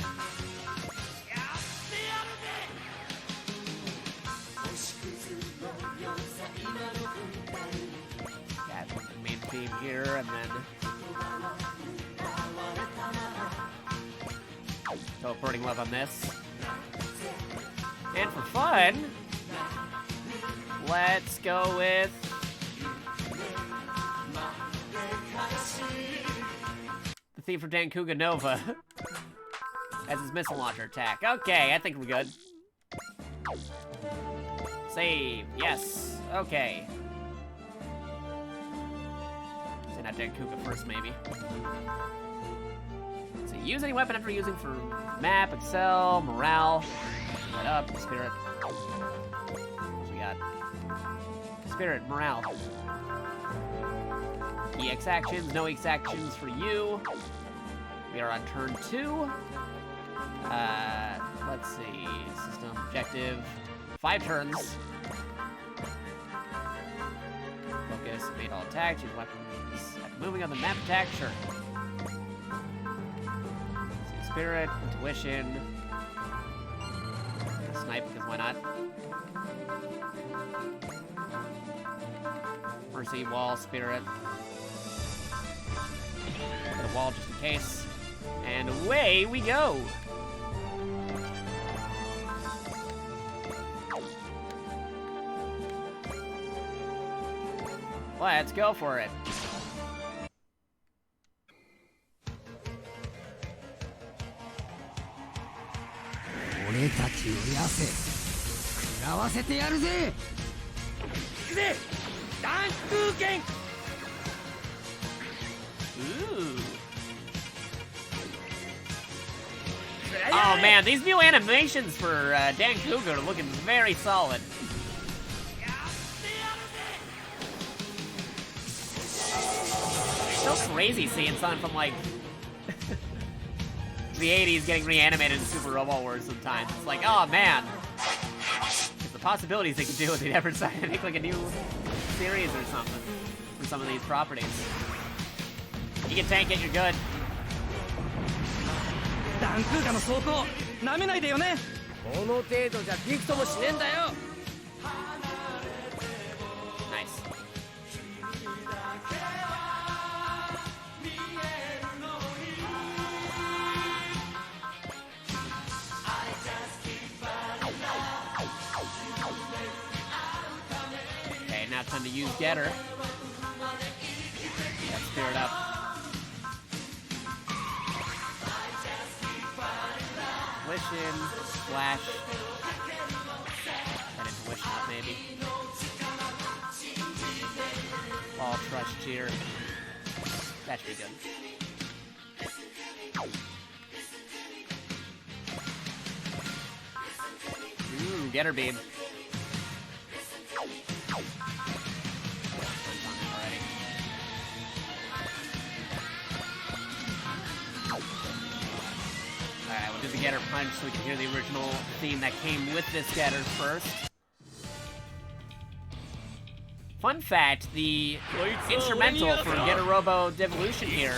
Got the main theme here, and then go Burning Love on this. And for fun, let's go with the theme for Dan Kuga Nova as his missile launcher attack. Okay, I think we're good. Save, yes, okay. Say not Dan Kuga first, maybe. So use any weapon after using for map, excel, morale. Right up, spirit. What we got? Spirit, morale. EX actions, no EX actions for you. We are on turn 2. Let's see, system objective. 5 turns. Focus, made all attacks, use weapons. After moving on the map attack, sure. Let's see, spirit, intuition. Snipe, because why not? Mercy, wall, spirit. Put a wall just in case. And away we go! Let's go for it. Ooh. Oh man, these new animations for Dan Kuga are looking very solid. It's so crazy seeing something from like the 80s getting reanimated in Super Robot Wars sometimes. It's like, oh man. The possibilities they could do if they ever decided to make like a new series or something for some of these properties. You can tank it, you're good. ダンクーガの走行なめないでよね。この程度じゃびくともしねえんだよ。 Nice. Okay, now it's time to use Getter. Got Spirit up. Intuition, Flash. That Intuition up, maybe. Ball, Trust, Cheer. That should be good. Ooh, Getter Beam. Alright, we'll do the Getter Punch so we can hear the original theme that came with this Getter first. Fun fact, the instrumental for Getarobo Devolution here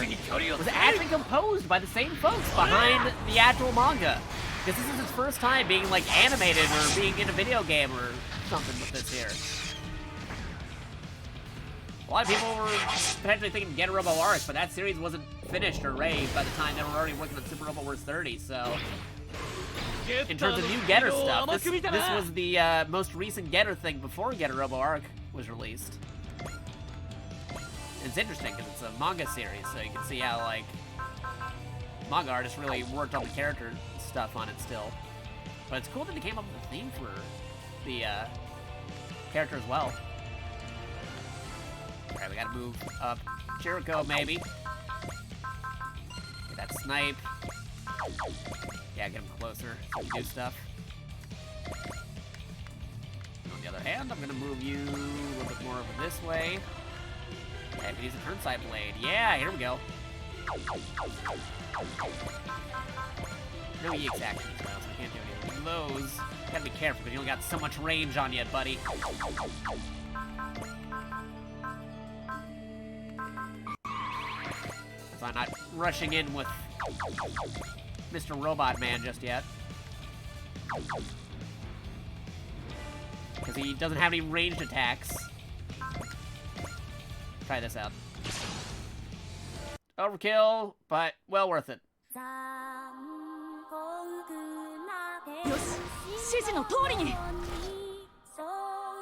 was actually composed by the same folks behind the actual manga. Because this is his first time being, like, animated or being in a video game or something with this here. A lot of people were potentially thinking Getarobo Arc, but that series wasn't finished or raised by the time they were already working on Super Robo Wars 30, so... In terms of new Getter stuff, this was the most recent Getter thing before Getarobo Arc was released. It's interesting, because it's a manga series, so you can see how, like, manga artists really worked on the character stuff on it still. But it's cool that they came up with a theme for the character as well. Alright, we gotta move up. Jericho, maybe. Get that snipe. Yeah, get him closer so we can do stuff. On the other hand, I'm gonna move you a little bit more over this way. Okay, we use a turn side blade. Yeah, here we go. No EX action as well, so I can't do anything. Those, gotta be careful because you only got so much range on you, buddy. So I'm not rushing in with Mr. Robot Man just yet. Because he doesn't have any ranged attacks. Try this out. Overkill, but well worth it.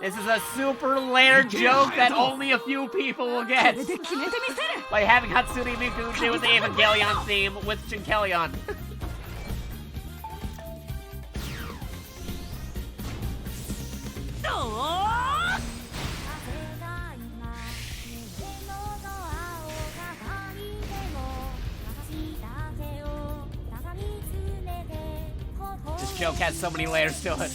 This is a super layered joke that only a few people will get. By having Hatsune Miku do the Evangelion theme with Shinkelion. This joke has so many layers to it.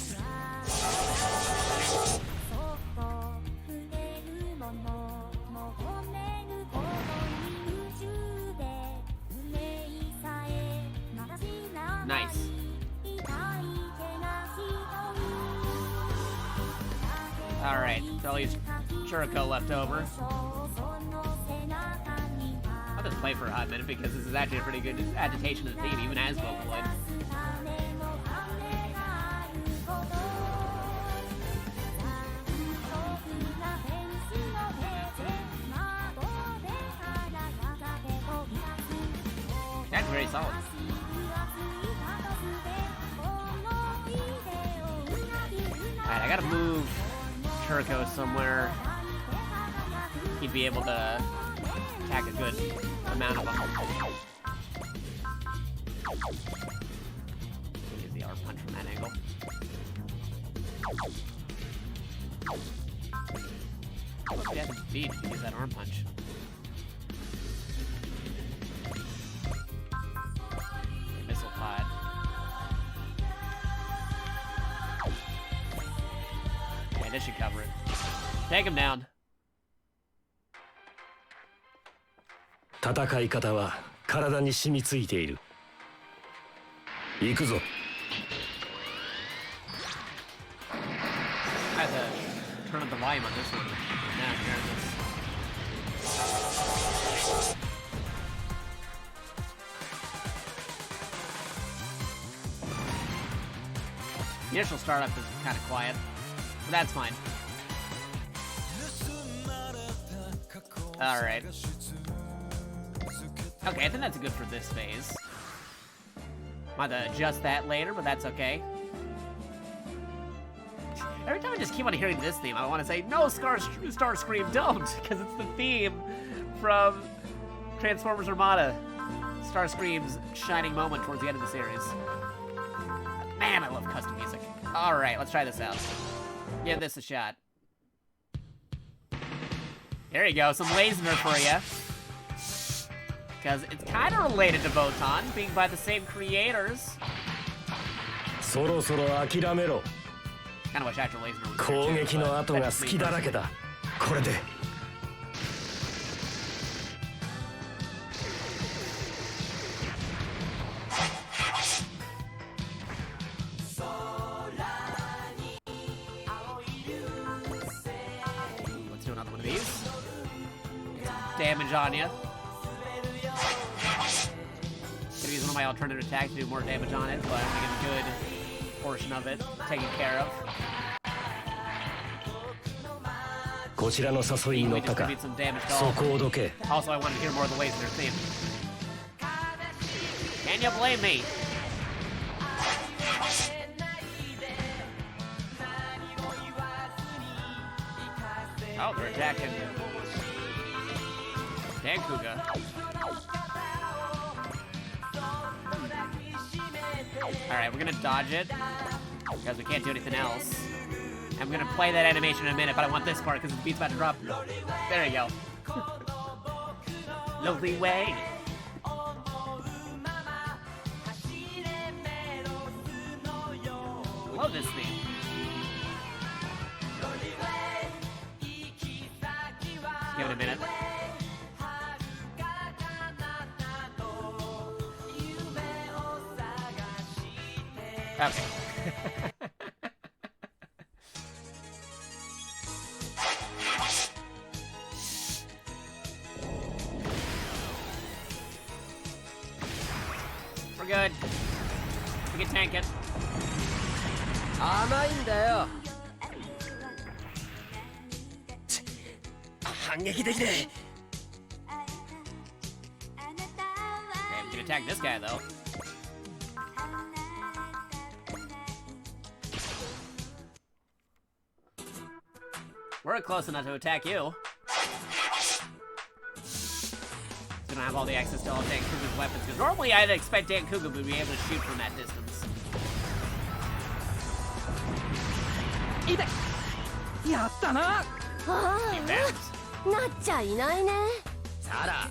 Nice. Alright, so I'll use Churiko left over. I'll just play for a hot minute because this is actually a pretty good agitation of the theme, even as Vocaloid. That's very solid. Alright, I gotta move Churiko somewhere. He'd be able to attack a good amount of them. Use the R punch from that angle. What we have to beat to use that arm punch? Missile pod. Okay, this should cover it. Take him down. 戦い方は体に染みついている。行くぞ。I have to turn up the volume on this one. Now I'm hearing this. The initial startup is kind of quiet, but that's fine. Alright. Okay, I think that's good for this phase. Might have to adjust that later, but that's okay. Every time I just keep on hearing this theme, I want to say, no, Starscream, don't! Because it's the theme from Transformers Armada. Starscream's shining moment towards the end of the series. Man, I love custom music. Alright, let's try this out. Give this a shot. There you go, some Lasner for you. Because it's kind of related to Botan, being by the same creators. そろそろ諦めろ。 Kind of wish actual Lasner was 攻撃の跡が好きだらけだ。これで。Let's do another damage on you. Gonna use one of my alternative attacks to do more damage on it, but I'm gonna get a good portion of it taken care of. こちらの誘いに乗ったか。 Distribute some damage to そ all. こをどけ。 Also, I wanted to hear more of the ways in their theme. Can you blame me? Oh, they're attacking Dankuga. Alright, we're gonna dodge it because we can't do anything else. I'm gonna play that animation in a minute, but I want this part because the beat's about to drop. There you go. Lovely way. Love this theme. Give it a minute. Okay. We're good. We can tank it. 甘いんだよ。反撃できねえ。 Okay, we can attack this guy though. We're close enough to attack you. We don't have all the access to all Dankuga's weapons, because normally I'd expect Dankuga would be able to shoot from that distance. 痛い。やったな。In fact, なっちゃいないね。サラ、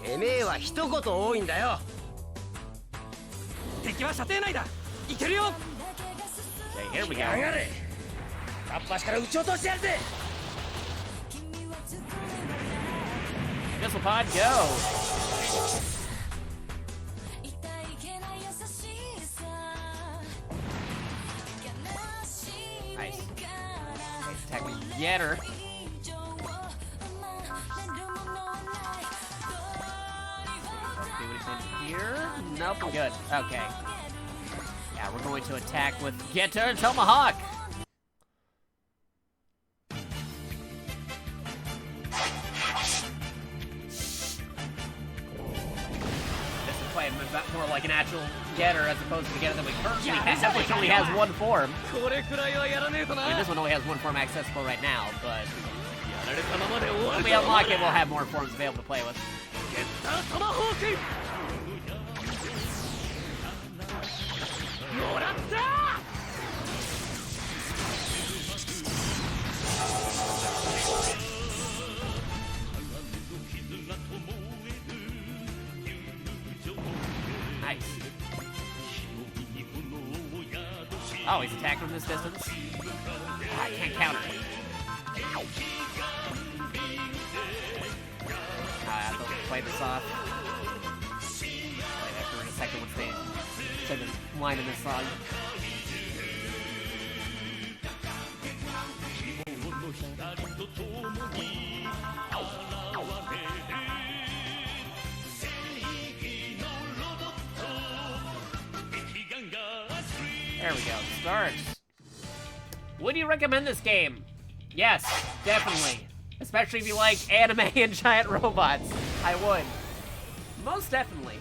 てめえは一言多いんだよ。敵は射程内だ。いけるよ。 okay, here we go. やがれ。片っ端から撃ち落としてやるぜ。 Missile pod, go! Nice. Attack with Getter. Do anything here? Nope, we're good. Okay. Yeah, we're going to attack with Getter Tomahawk. More like an actual Getter as opposed to the Getter that we currently have, which only has one form. I mean, this one only has one form accessible right now, but when we unlock it, we'll have more forms available to play with. Nice. Oh, he's attacking from this distance. I can't counter it. I have to play this off. Play that for a second once they say the line in this song. There we go. Start. Would you recommend this game? Yes, definitely. Especially if you like anime and giant robots. I would. Most definitely.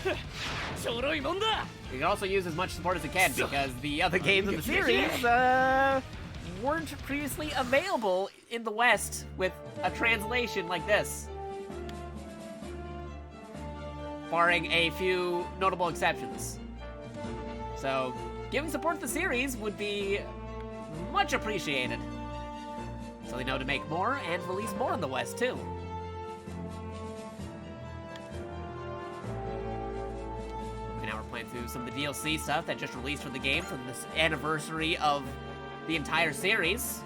You can also use as much support as you can because the other games in the series weren't previously available in the West with a translation like this. Barring a few notable exceptions. So, giving support to the series would be much appreciated. So they know to make more and release more in the West, too. Okay, now we're playing through some of the DLC stuff that just released for the game for this anniversary of the entire series.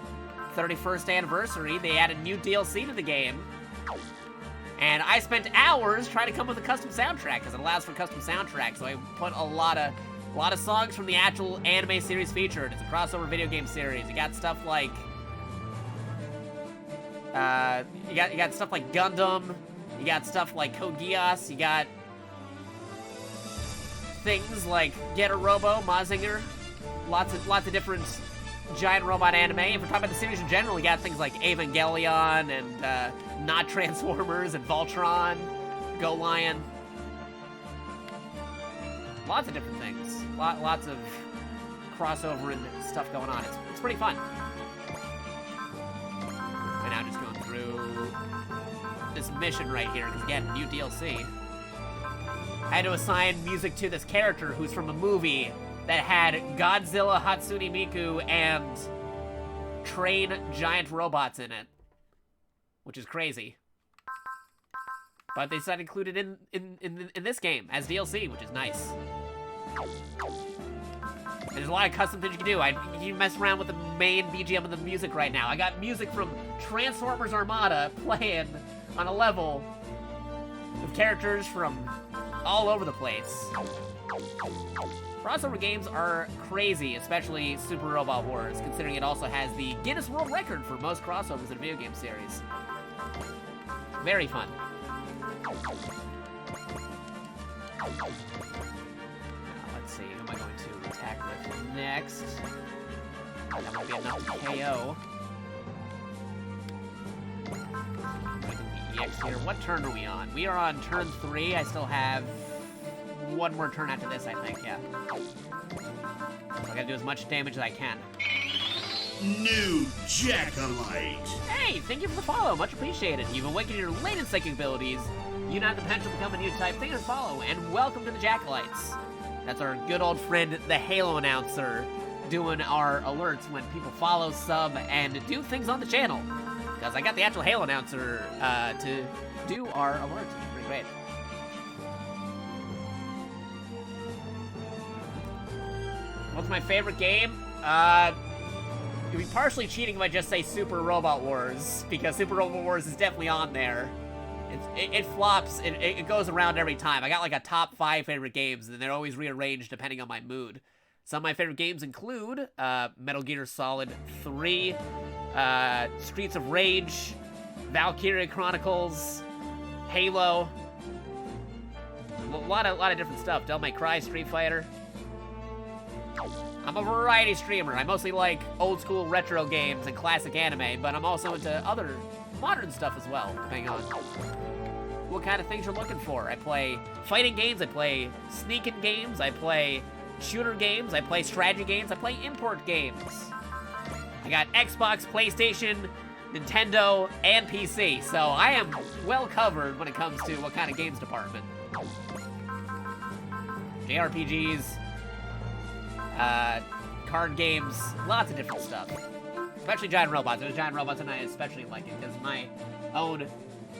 31st anniversary, they added new DLC to the game. And I spent hours trying to come up with a custom soundtrack, because it allows for custom soundtrack, so I put a lot of songs from the actual anime series featured. It's a crossover video game series. You got stuff like You got stuff like Gundam. You got stuff like Code Geass. You got things like Getter Robo, Mazinger. Lots of different giant robot anime. If we're talking about the series in general, you got things like Evangelion and Not Transformers and Voltron, Go Lion. Lots of different things. Lots of crossover and stuff going on. It's pretty fun. And now just going through this mission right here, because again, new DLC. I had to assign music to this character who's from a movie that had Godzilla, Hatsune Miku, and train giant robots in it. Which is crazy. But they decided to include it in this game as DLC, which is nice. And there's a lot of custom things you can do. You can mess around with the main BGM of the music right now. I got music from Transformers Armada playing on a level with characters from all over the place. Crossover games are crazy, especially Super Robot Wars, considering it also has the Guinness World Record for most crossovers in a video game series. Very fun. Now, let's see, who am I going to attack with next? That might be enough to KO. EX here. What turn are we on? We are on turn 3. I still have one more turn after this, I think, yeah. So I gotta do as much damage as I can. New JakatoX. Hey, thank you for the follow. Much appreciated. You've awakened your latent psychic abilities. You now have the potential to become a new type. Thank you for the follow, and welcome to the JakatoX. That's our good old friend, the Halo announcer, doing our alerts when people follow, sub, and do things on the channel. Because I got the actual Halo announcer to do our alerts, which is pretty great. What's my favorite game? It'd be partially cheating if I just say Super Robot Wars, because Super Robot Wars is definitely on there. It flops, it goes around every time. I got like a top 5 favorite games, and they're always rearranged depending on my mood. Some of my favorite games include Metal Gear Solid 3, Streets of Rage, Valkyria Chronicles, Halo, a lot of different stuff. Devil May Cry, Street Fighter. I'm a variety streamer. I mostly like old school retro games and classic anime, but I'm also into other modern stuff as well, depending on what kind of things you're looking for. I play fighting games, I play sneaking games, I play shooter games, I play strategy games, I play import games. I got Xbox, PlayStation, Nintendo, and PC, so I am well covered when it comes to what kind of games department. JRPGs, card games, lots of different stuff. Especially giant robots. There's giant robots, and I especially like it because my own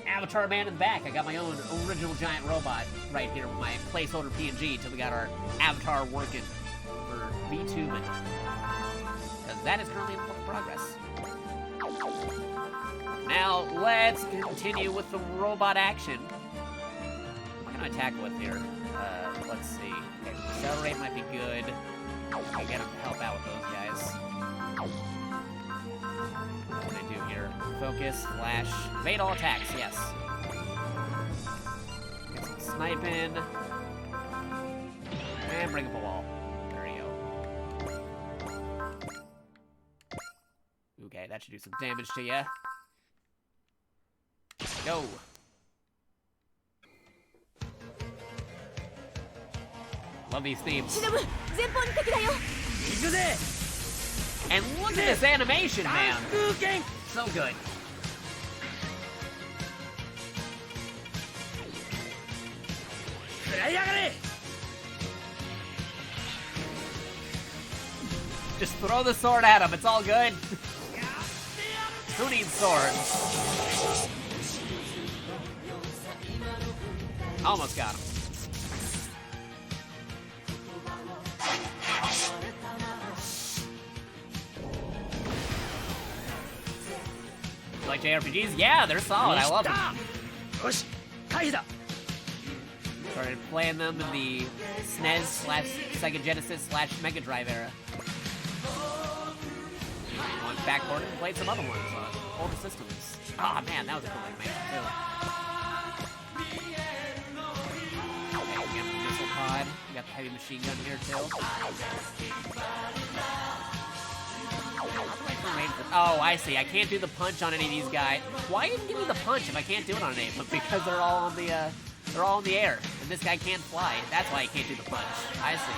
Avatar Man in the back. I got my own original giant robot right here with my placeholder PNG until we got our Avatar working for Vtuber. Because that is currently in progress. Now, let's continue with the robot action. What can I attack with here? Let's see. Okay, Accelerate might be good. I get him to help out with those guys. What can I do here? Focus, flash, evade all attacks, yes. Get some sniping. And bring up a wall. There you go. Okay, that should do some damage to ya. Go. Love these themes. And look at this animation, man! So good. Just throw the sword at him, it's all good. Who needs swords? Almost got him. Like JRPGs? Yeah, they're solid. I love them. Started playing them in the SNES/Sega Genesis/Mega Drive era. Went backboard and played some other ones on older systems. Oh man, that was a cool animation too. Okay, we got the missile pod. We got the heavy machine gun here too. Oh, I see. I can't do the punch on any of these guys. Why even give me the punch if I can't do it on any of them? Because they're all in the air, and this guy can't fly. That's why he can't do the punch. I see.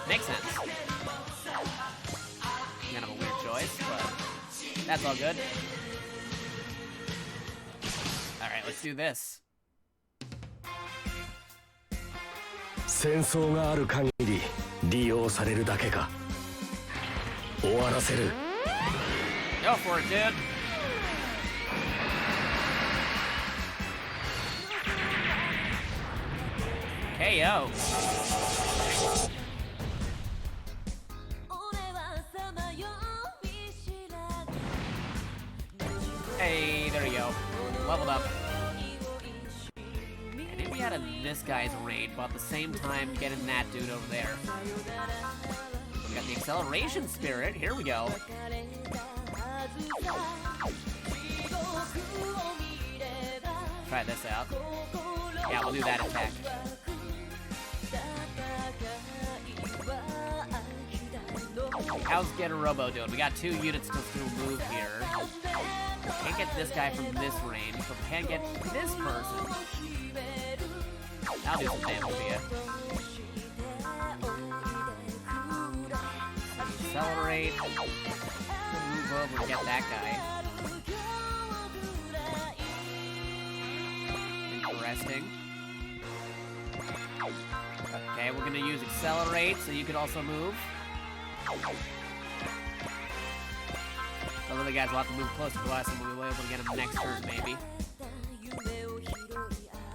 Makes sense. Kind of a weird choice, but that's all good. All right, let's do this. 戦争がある限り利用されるだけか。終わらせる。 Go for it, dude. KO. Hey, there you go. Leveled up. I think we had this guy's raid, but at the same time getting that dude over there. We got the acceleration spirit. Here we go. Try this out. Yeah, we'll do that attack. How's Robo doing? We got 2 units to still move here. Can't get this guy from this range, but we can get this person. I'll do some damage to you. Accelerate. Move over and get that guy. Interesting. Okay, we're gonna use accelerate so you can also move. Some of the guys will have to move closer to us and we'll be able to get him next turn, maybe.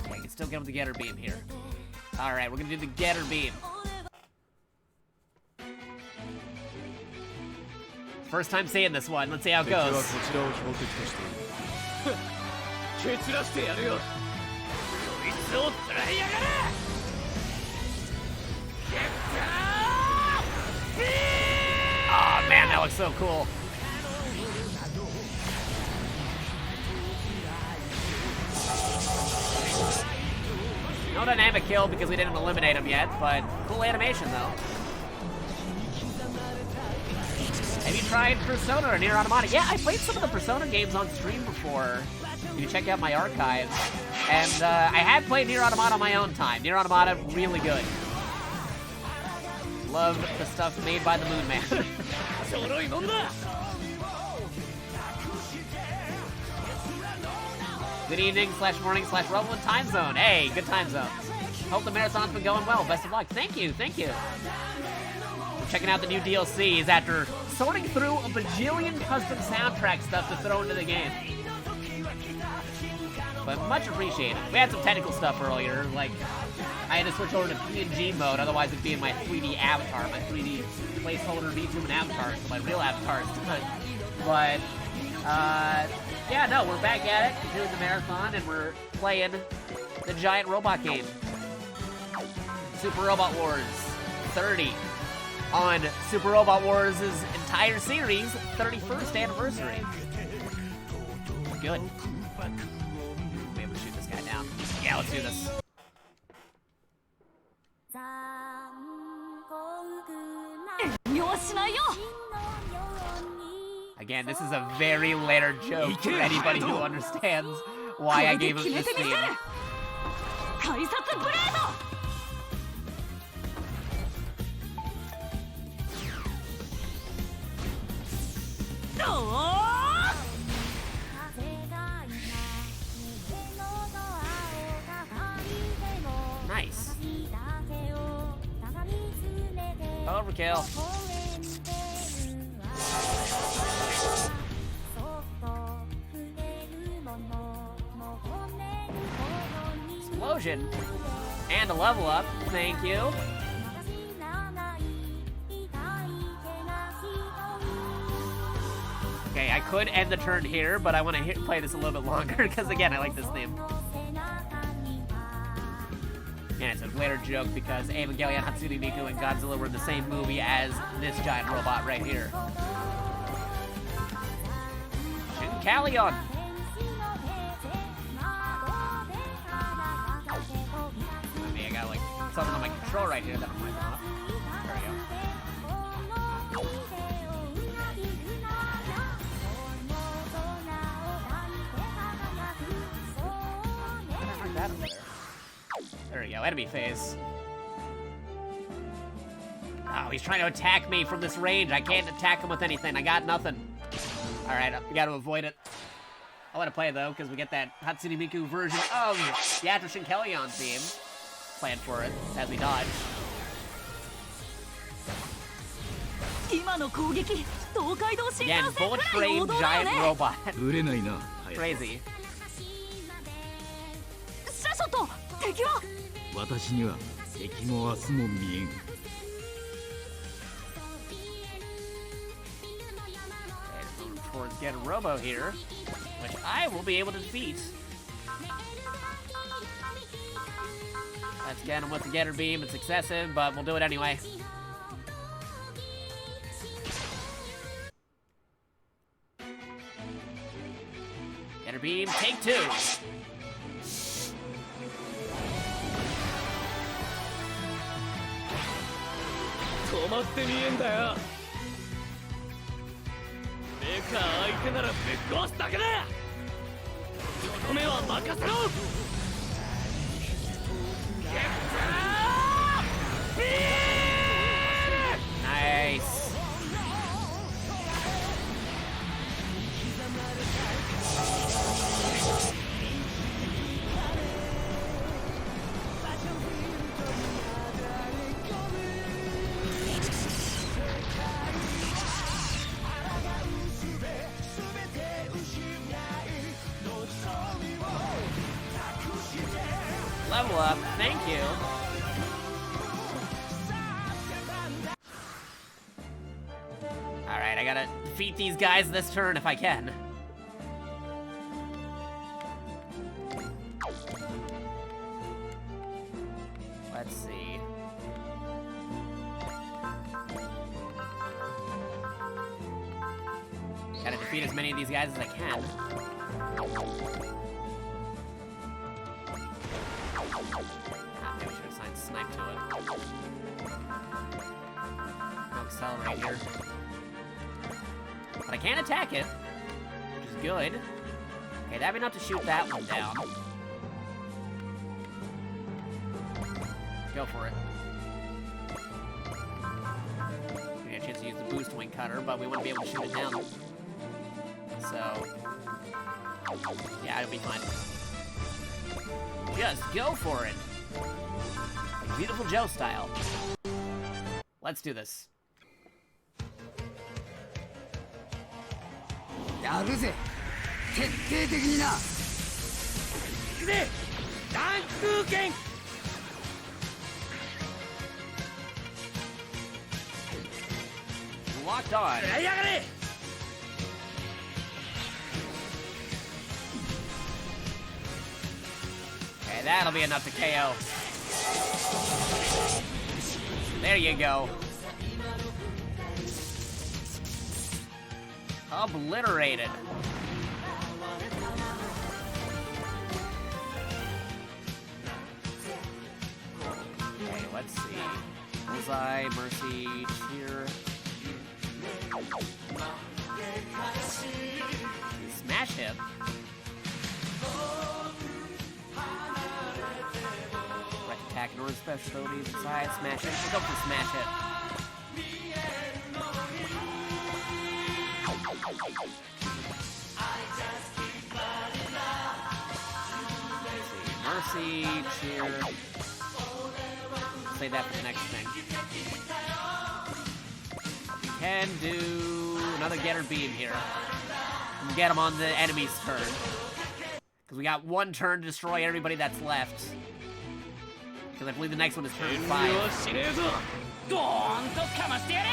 Okay, I can still get him the getter beam here. Alright, we're gonna do the getter beam. First time seeing this one. Let's see how it goes. Oh man, that looks so cool. No dynamic kill because we didn't eliminate him yet, but cool animation though. Have you tried Persona or Nier Automata? Yeah, I played some of the Persona games on stream before. You can check out my archives. And I had played Nier Automata on my own time. Nier Automata, really good. Love the stuff made by the Moon Man. Good evening / morning / relevant time zone. Hey, good time zones. Hope the marathon's been going well. Best of luck. Thank you, thank you. We're checking out the new DLCs after sorting through a bajillion custom soundtrack stuff to throw into the game. But much appreciated. We had some technical stuff earlier, like I had to switch over to PNG mode, otherwise it'd be in my 3D avatar, my 3D placeholder VTuber avatar, so my real avatar is done. But, yeah, no, we're back at it, doing the marathon, and we're playing the giant robot game. Super Robot Wars 30 on Super Robot Wars' entire series' 31st anniversary. Good. Be able to shoot this guy down. Yeah, let's do this. Again, this is a very later joke for anybody who understands why I gave him this theme. Nice. Overkill. Explosion. And a level up. Thank you. Okay, I could end the turn here, but I want to play this a little bit longer because, again, I like this theme. And it's a later joke because Evangelion, Hatsune Miku, and Godzilla were in the same movie as this giant robot right here. Shoot. Callion. I mean, I got like something on my control right here that I'm wiping off. There we go. Knock that over there. There we go, enemy phase. Oh, he's trying to attack me from this range. I can't attack him with anything. I got nothing. All right, we got to avoid it. I want to play, though, because we get that Hatsune Miku version of the Atrushin Kellyon theme. Plan for it as we dodge. Again, bullet train giant robot. Crazy. 私には敵も明日も見えん。 Towards Get Robo here, which I will be able to defeat. Let's get him with the Getter Beam. It's excessive, but we'll do it anyway. Getter Beam, take 2. 止まって見えんだよ。メカ相手ならぶっ壊すだけだ。とどめは任せろ。Nice. Level up, thank you. Alright, I gotta defeat these guys this turn if I can. Let's see. Gotta defeat as many of these guys as I can. Maybe we should assign Snipe to it. I'll accelerate here. But I can't attack it, which is good. Okay, that'd be enough to shoot that one down. Go for it. We had a chance to use the boost wing cutter, but we wouldn't be able to shoot it down. So, yeah, it'll be fine. Just go for it. Beautiful Joe style. Let's do this. やるぜ。徹底的にな。行くぜ。ダンク剣。Locked on. やりやがれ。 Okay, that'll be enough to KO. There you go. Obliterated. Okay, let's see. Bullseye, Mercy, Cheer. Smash hit. Right attack, northern special abilities, inside, smash hit. We'll go for smash hit. Mercy, cheer. Save that for the next thing. We can do another Getter Beam here. And get him on the enemy's turn. Because we got one turn to destroy everybody that's left. Because I believe the next one is turn 5. ドーンとかましてやれ。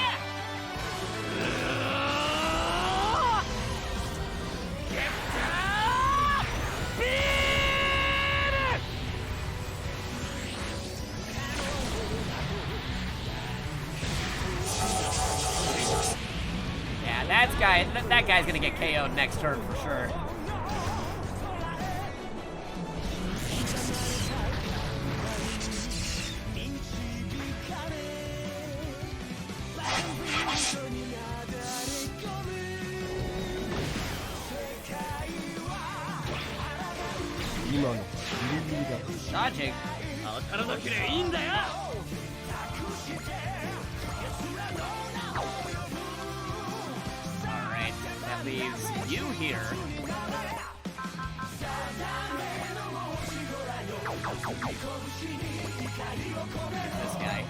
Yeah, that guy's gonna get KO'd next turn for sure. Dodging. Alright, that leaves you here. This guy.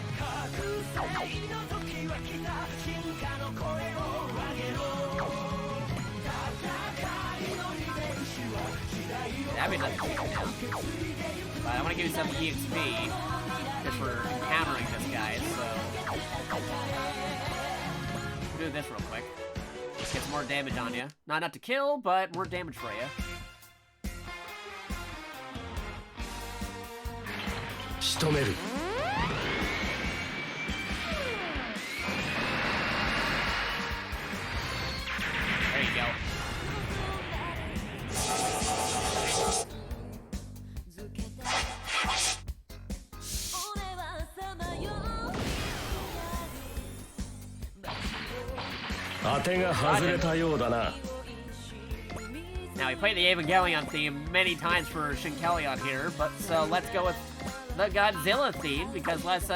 That'd be nothing. But I want to give you some EXP just for encountering this guy, so we'll do this real quick. Just get some more damage on you. Not enough to kill, but more damage for you. 仕留める There you go. Now, we played the Evangelion theme many times for Shinkelion here, but so let's go with the Godzilla theme, because lest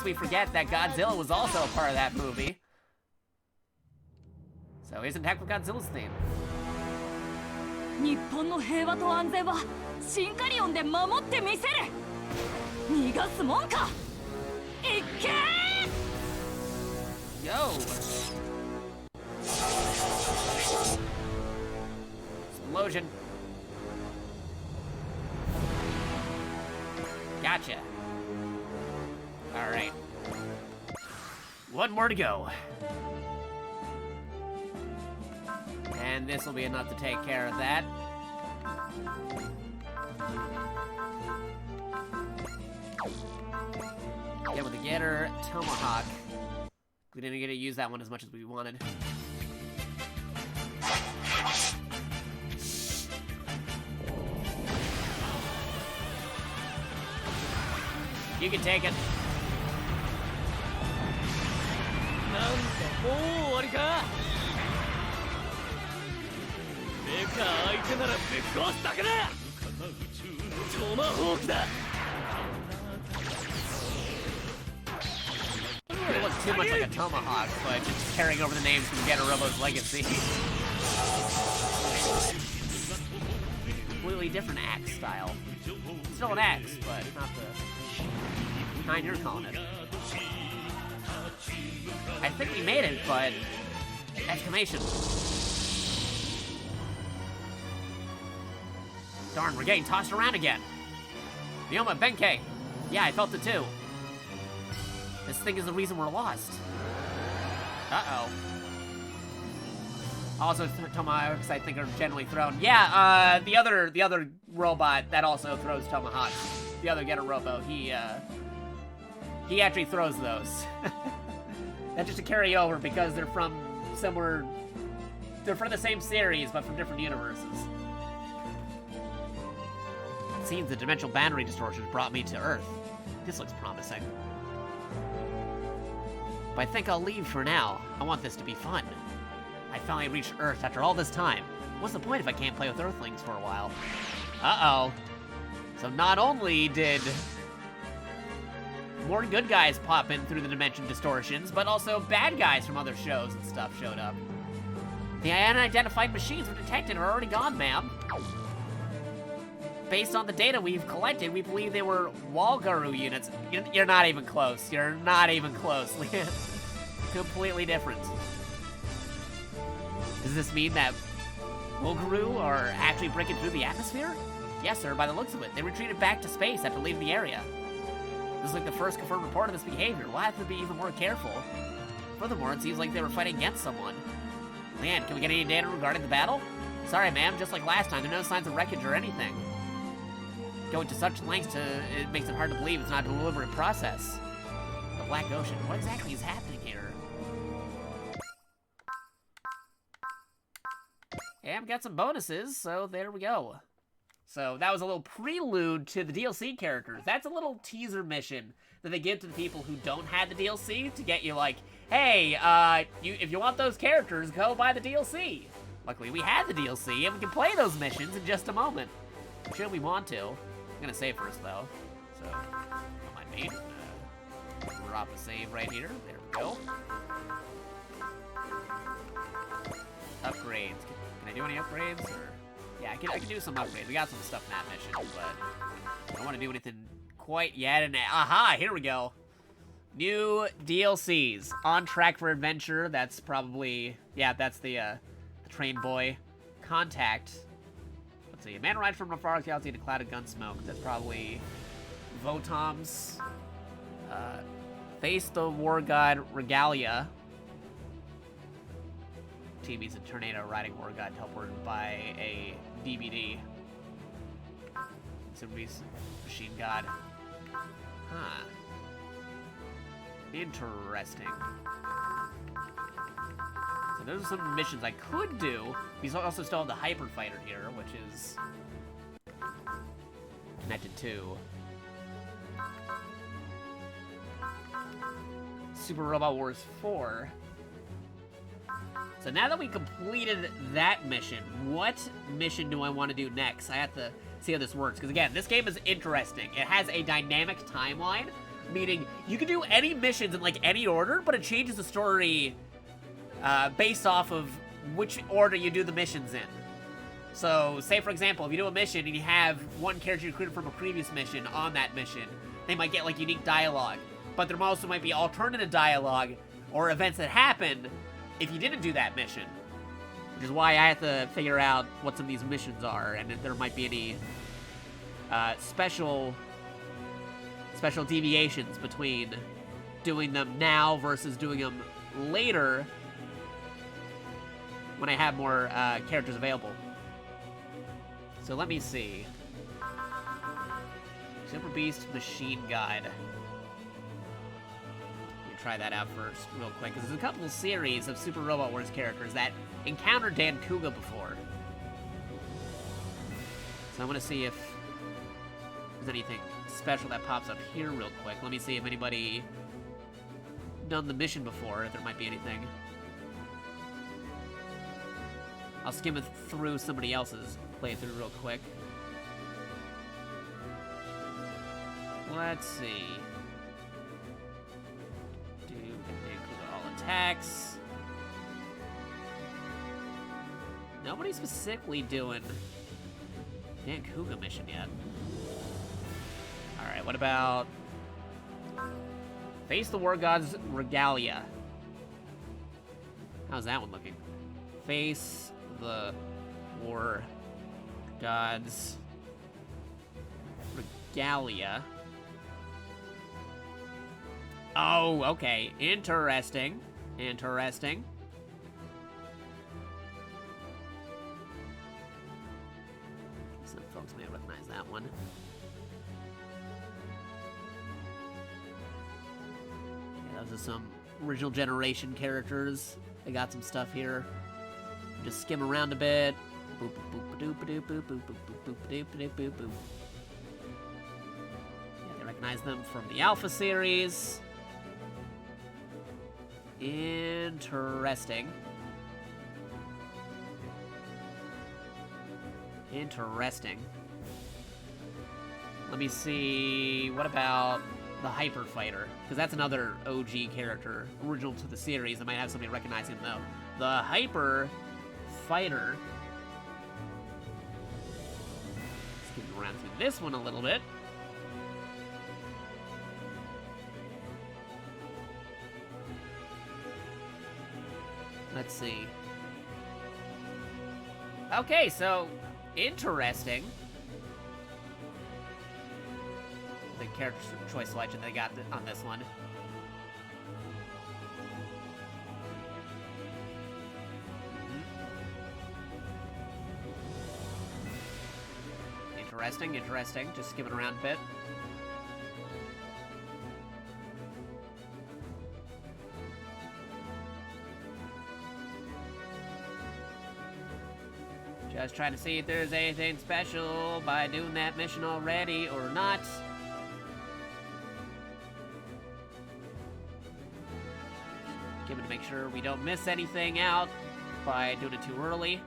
we forget that Godzilla was also a part of that movie. So here's Attack with Godzilla's theme. 日本の平和と安全はシンカリオンで守ってみせる。逃がすもんか。いっけー。 Yo! Explosion. Gotcha. Alright. One more to go. And this will be enough to take care of that. Get with the Getter Tomahawk. We didn't get to use that one as much as we wanted. You can take it. なんだもう終わりか。メカ相手ならぶっ壊すだけだ。トマホークだ。 It looks too much like a tomahawk, but just carrying over the names from Getarobo's legacy. Completely different axe style. Still an axe, but not the kind you're calling it. I think we made it, but exclamation. Darn, we're getting tossed around again. Ryoma Benkei. Yeah, I felt it too. This thing is the reason we're lost. Uh-oh. Also, tomahawks, I think, are generally thrown. Yeah, the other robot that also throws tomahawks, the other Getarobo, he actually throws those. That's just a carryover because they're from somewhere. They're from the same series, but from different universes. It seems the dimensional boundary distortion brought me to Earth. This looks promising. But I think I'll leave for now. I want this to be fun. I finally reached Earth after all this time. What's the point if I can't play with Earthlings for a while? Uh-oh. So not only did more good guys pop in through the dimension distortions, but also bad guys from other shows and stuff showed up. The unidentified machines were detected and are already gone, ma'am. Based on the data we've collected, we believe they were Walgaru units. You're not even close. You're not even close. Completely different. Does this mean that Walgaru are actually breaking through the atmosphere? Yes, sir, by the looks of it. They retreated back to space after leaving the area. This is like the first confirmed report of this behavior. We'll have to be even more careful. Furthermore, it seems like they were fighting against someone. Leanne, can we get any data regarding the battle? Sorry, ma'am, just like last time, there are no signs of wreckage or anything. Going to such lengths it makes it hard to believe it's not a deliberate process. The Black Ocean, what exactly is happening here? And we got some bonuses, so there we go. So that was a little prelude to the DLC characters. That's a little teaser mission that they give to the people who don't have the DLC to get you like, hey, if you want those characters, go buy the DLC. Luckily, we had the DLC, and we can play those missions in just a moment. Should we want to. I'm gonna save first, though. So, don't mind me. Drop a save right here. There we go. Upgrades. Can I do any upgrades? Or... Yeah, I can do some upgrades. We got some stuff in that mission, but I don't want to do anything quite yet. And aha, here we go. New DLCs. On Track for Adventure. That's probably... Yeah, that's the Train Boy. Contact. Let's see. A man rides from a far galaxy in a cloud of gun smoke. That's probably Votom's. Face the War God Regalia. TV's a tornado riding War God teleported by a DVD. Somebody's Machine God. Huh. Interesting. So those are some missions I could do. We also still have the Hyper Fighter here, which is connected to Super Robot Wars 4. So now that we completed that mission, what mission do I want to do next? I have to see how this works. Because again, this game is interesting. It has a dynamic timeline, meaning you can do any missions in like any order, but it changes the story based off of which order you do the missions in. So say for example, if you do a mission and you have one character you recruited from a previous mission on that mission, they might get like unique dialogue. But there also might be alternative dialogue or events that happen if you didn't do that mission. Which is why I have to figure out what some of these missions are, and if there might be any special deviations between doing them now versus doing them later when I have more characters available. So let me see. Super Beast Machine Guide. Try that out first, real quick, because there's a couple of series of Super Robot Wars characters that encountered Dan Kuga before. So I want to see if there's anything special that pops up here real quick. Let me see if anybody done the mission before, if there might be anything. I'll skim it through somebody else's playthrough real quick. Let's see. Attacks. Nobody's specifically doing Dan Kuga mission yet. Alright, what about Face the War God's Regalia? How's that one looking? Face the War God's Regalia. Oh, okay. Interesting. Interesting. Some folks may recognize that one. Yeah, those are some original generation characters. They got some stuff here. Just skim around a bit. Boop boop boop boop boop boop boop boop boop boop boop boop. Yeah, they recognize them from the Alpha series. Interesting. Interesting. Let me see. What about the Hyper Fighter? Because that's another OG character, original to the series. I might have somebody recognize him though. The Hyper Fighter. Skipping around through this one a little bit. Let's see. Okay, so interesting. The character choice selection they got on this one. Interesting, interesting. Just skipping around a bit. Just trying to see if there's anything special by doing that mission already or not. Given to make sure we don't miss anything out by doing it too early.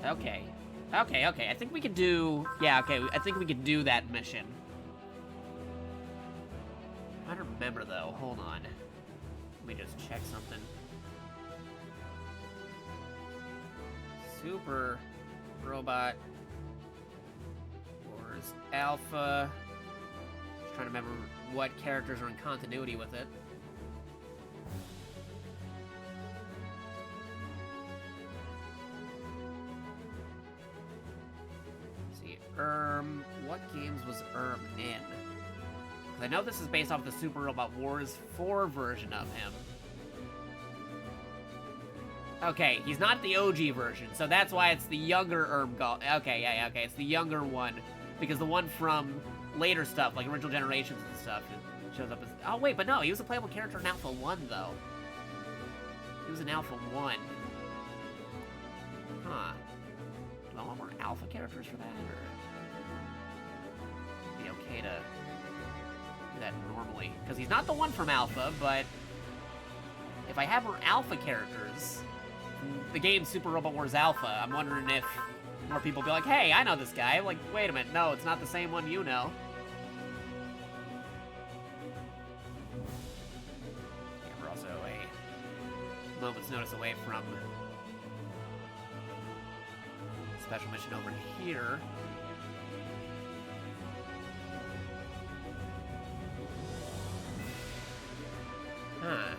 Okay. Okay, okay. I think we could do... Yeah, okay. I think we could do that mission. I don't remember, though. Hold on. Let me just check something. Super Robot Wars Alpha. Just trying to remember what characters are in continuity with it. What games was in? 'Cause I know this is based off the Super Robot Wars 4 version of him. Okay, he's not the OG version, so that's why it's the younger Okay, yeah, okay, it's the younger one. Because the one from later stuff, like original generations and stuff, it shows up as... Oh, wait, but no, he was a playable character in Alpha 1, though. He was in Alpha 1. Huh. Do I want more Alpha characters for that, or... be okay to do that normally? Because he's not the one from Alpha, but if I have more Alpha characters, the game Super Robot Wars Alpha, I'm wondering if more people be like, hey, I know this guy. Like, wait a minute, no, it's not the same one you know. Yeah, we're also a moment's notice away from special mission over here. Huh.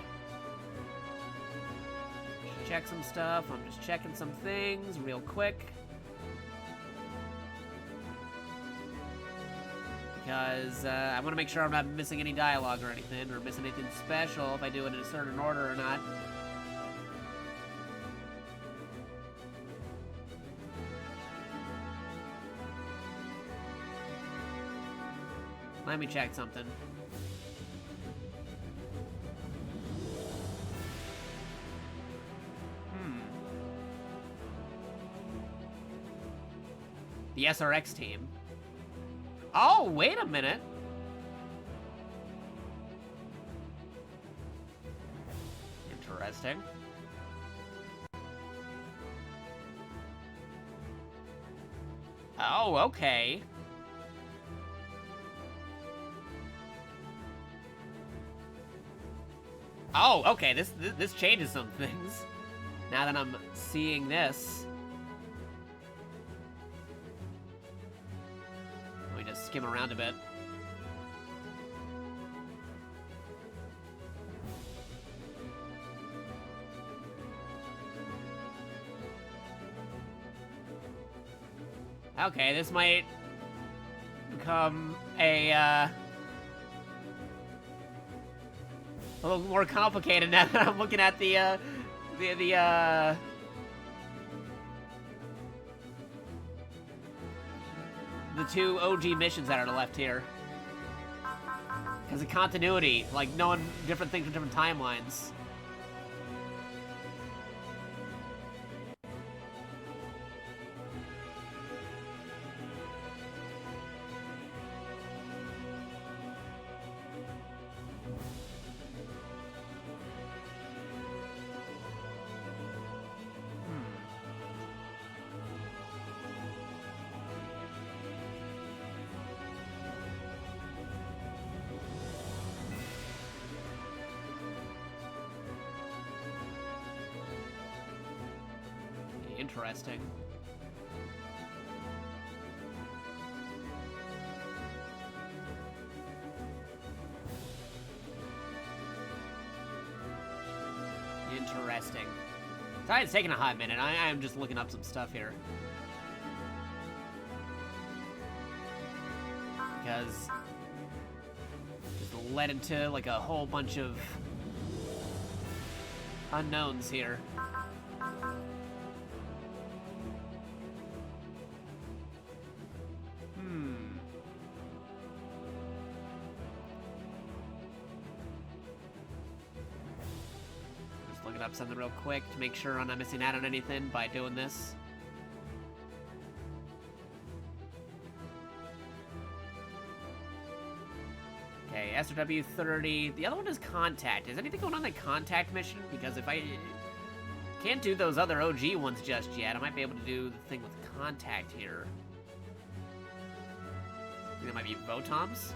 Just check some stuff. I'm just checking some things real quick. Because I want to make sure I'm not missing any dialogue or anything, or missing anything special if I do it in a certain order or not. Let me check something. The SRX team. Oh, wait a minute. Interesting. Oh, okay. Oh, okay, this changes some things. Now that I'm seeing this. Let me just skim around a bit. Okay, this might become a little more complicated now that I'm looking at the two OG missions that are left here. Because of continuity, like knowing different things from different timelines. Interesting. Interesting. Sorry it's taking a hot minute. I am just looking up some stuff here. Because just led into like a whole bunch of unknowns here. open up something real quick to make sure I'm not missing out on anything by doing this. Okay, SRW 30. The other one is Contact. Is anything going on in the Contact mission? Because if I can't do those other OG ones just yet, I might be able to do the thing with Contact here. I think that might be Votoms.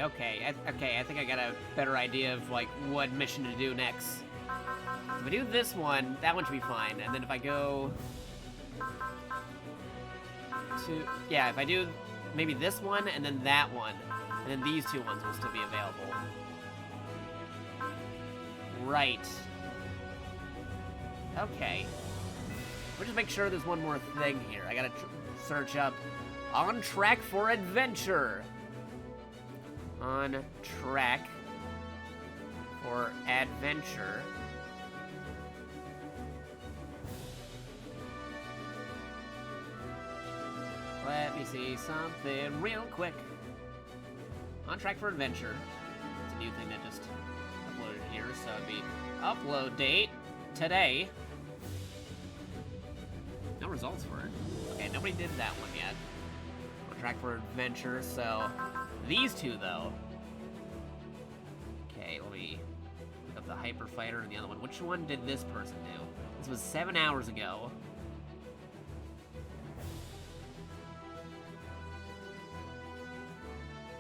Okay, I think I got a better idea of, like, what mission to do next. So if I do this one, that one should be fine. And then if I go to... Yeah, if I do maybe this one and then that one, and then these two ones will still be available. Right. Okay. We'll just make sure there's one more thing here. I gotta search up On Track for Adventure. On Track for Adventure. Let me see something real quick. On Track for Adventure. It's a new thing that just uploaded here, so it'd be upload date today. No results for it. Okay, nobody did that one yet. On Track for Adventure, so these two though. Okay, let me look up the Hyper Fighter and the other one. Which one did this person do? This was 7 hours ago.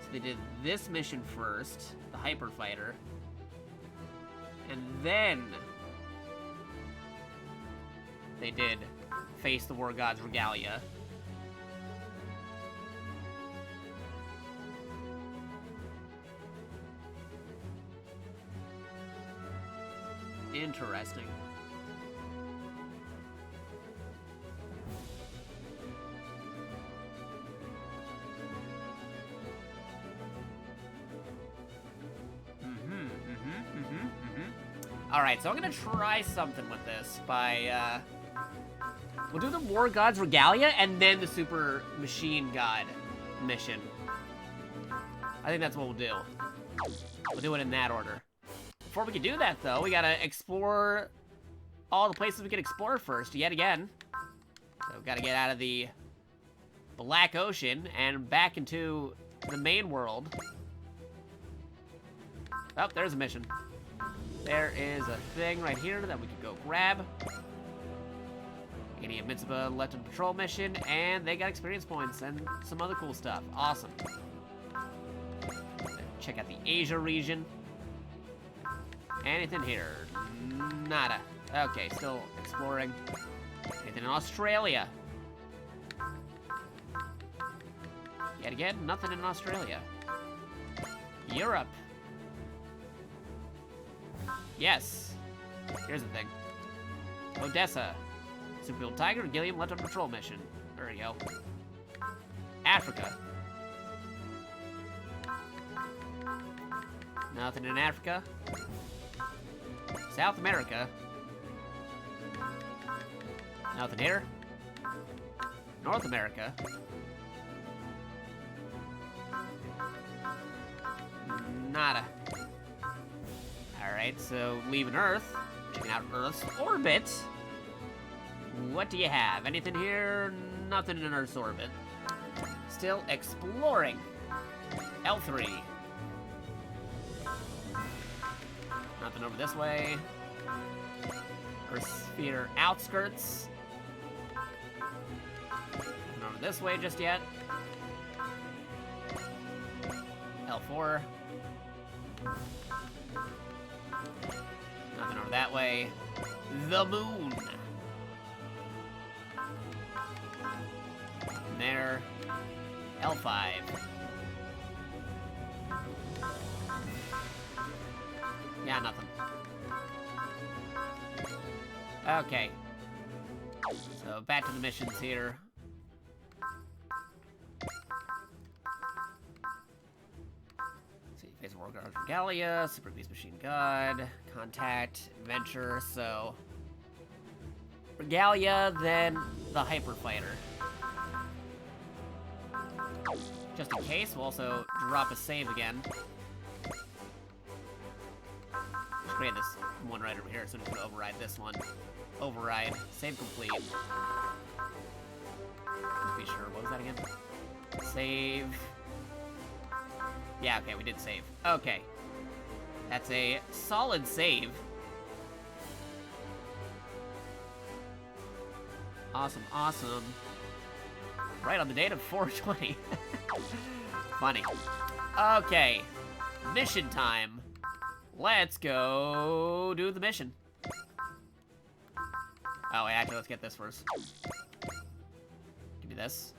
So they did this mission first, the Hyper Fighter, and then they did Face the War God's Regalia. Interesting. Alright, so I'm gonna try something with this by, we'll do the War God's Regalia and then the Super Machine God mission. I think that's what we'll do. We'll do it in that order. Before we can do that, though, we gotta explore all the places we can explore first, yet again. So we've gotta get out of the Black Ocean and back into the main world. Oh, there's a mission. There is a thing right here that we could go grab. Any Invincible Legend Patrol mission, and they got experience points and some other cool stuff. Awesome. Check out the Asia region. Anything here? Nada. Okay, still exploring. Anything in Australia? Yet again, nothing in Australia. Europe. Yes. Here's the thing. Odessa. Superfield Tiger and Gilliam Legend Patrol mission. There we go. Africa. Nothing in Africa. South America. Nothing here. North America. Nada. Alright, so leaving Earth. Checking out Earth's orbit. What do you have? Anything here? Nothing in Earth's orbit. Still exploring. L3. Nothing over this way. Earth sphere outskirts. Nothing over this way just yet. L4. Nothing over that way. The moon. Nothing there. L5. Yeah, nothing. Okay. So back to the missions here. Let's see, Phase of War Guard Regalia, Super Beast Machine God, Contact, Adventure, so Regalia, then the Hyper Fighter. Just in case, we'll also drop a save again. Just create this one right over here, so we can override this one. Override. Save complete. Let's be sure. What was that again? Save. Yeah, okay, we did save. Okay. That's a solid save. Awesome, awesome. Right on the date of 420. Funny. Okay. Mission time. Let's go do the mission. Oh, wait, actually, let's get this first. Give me this.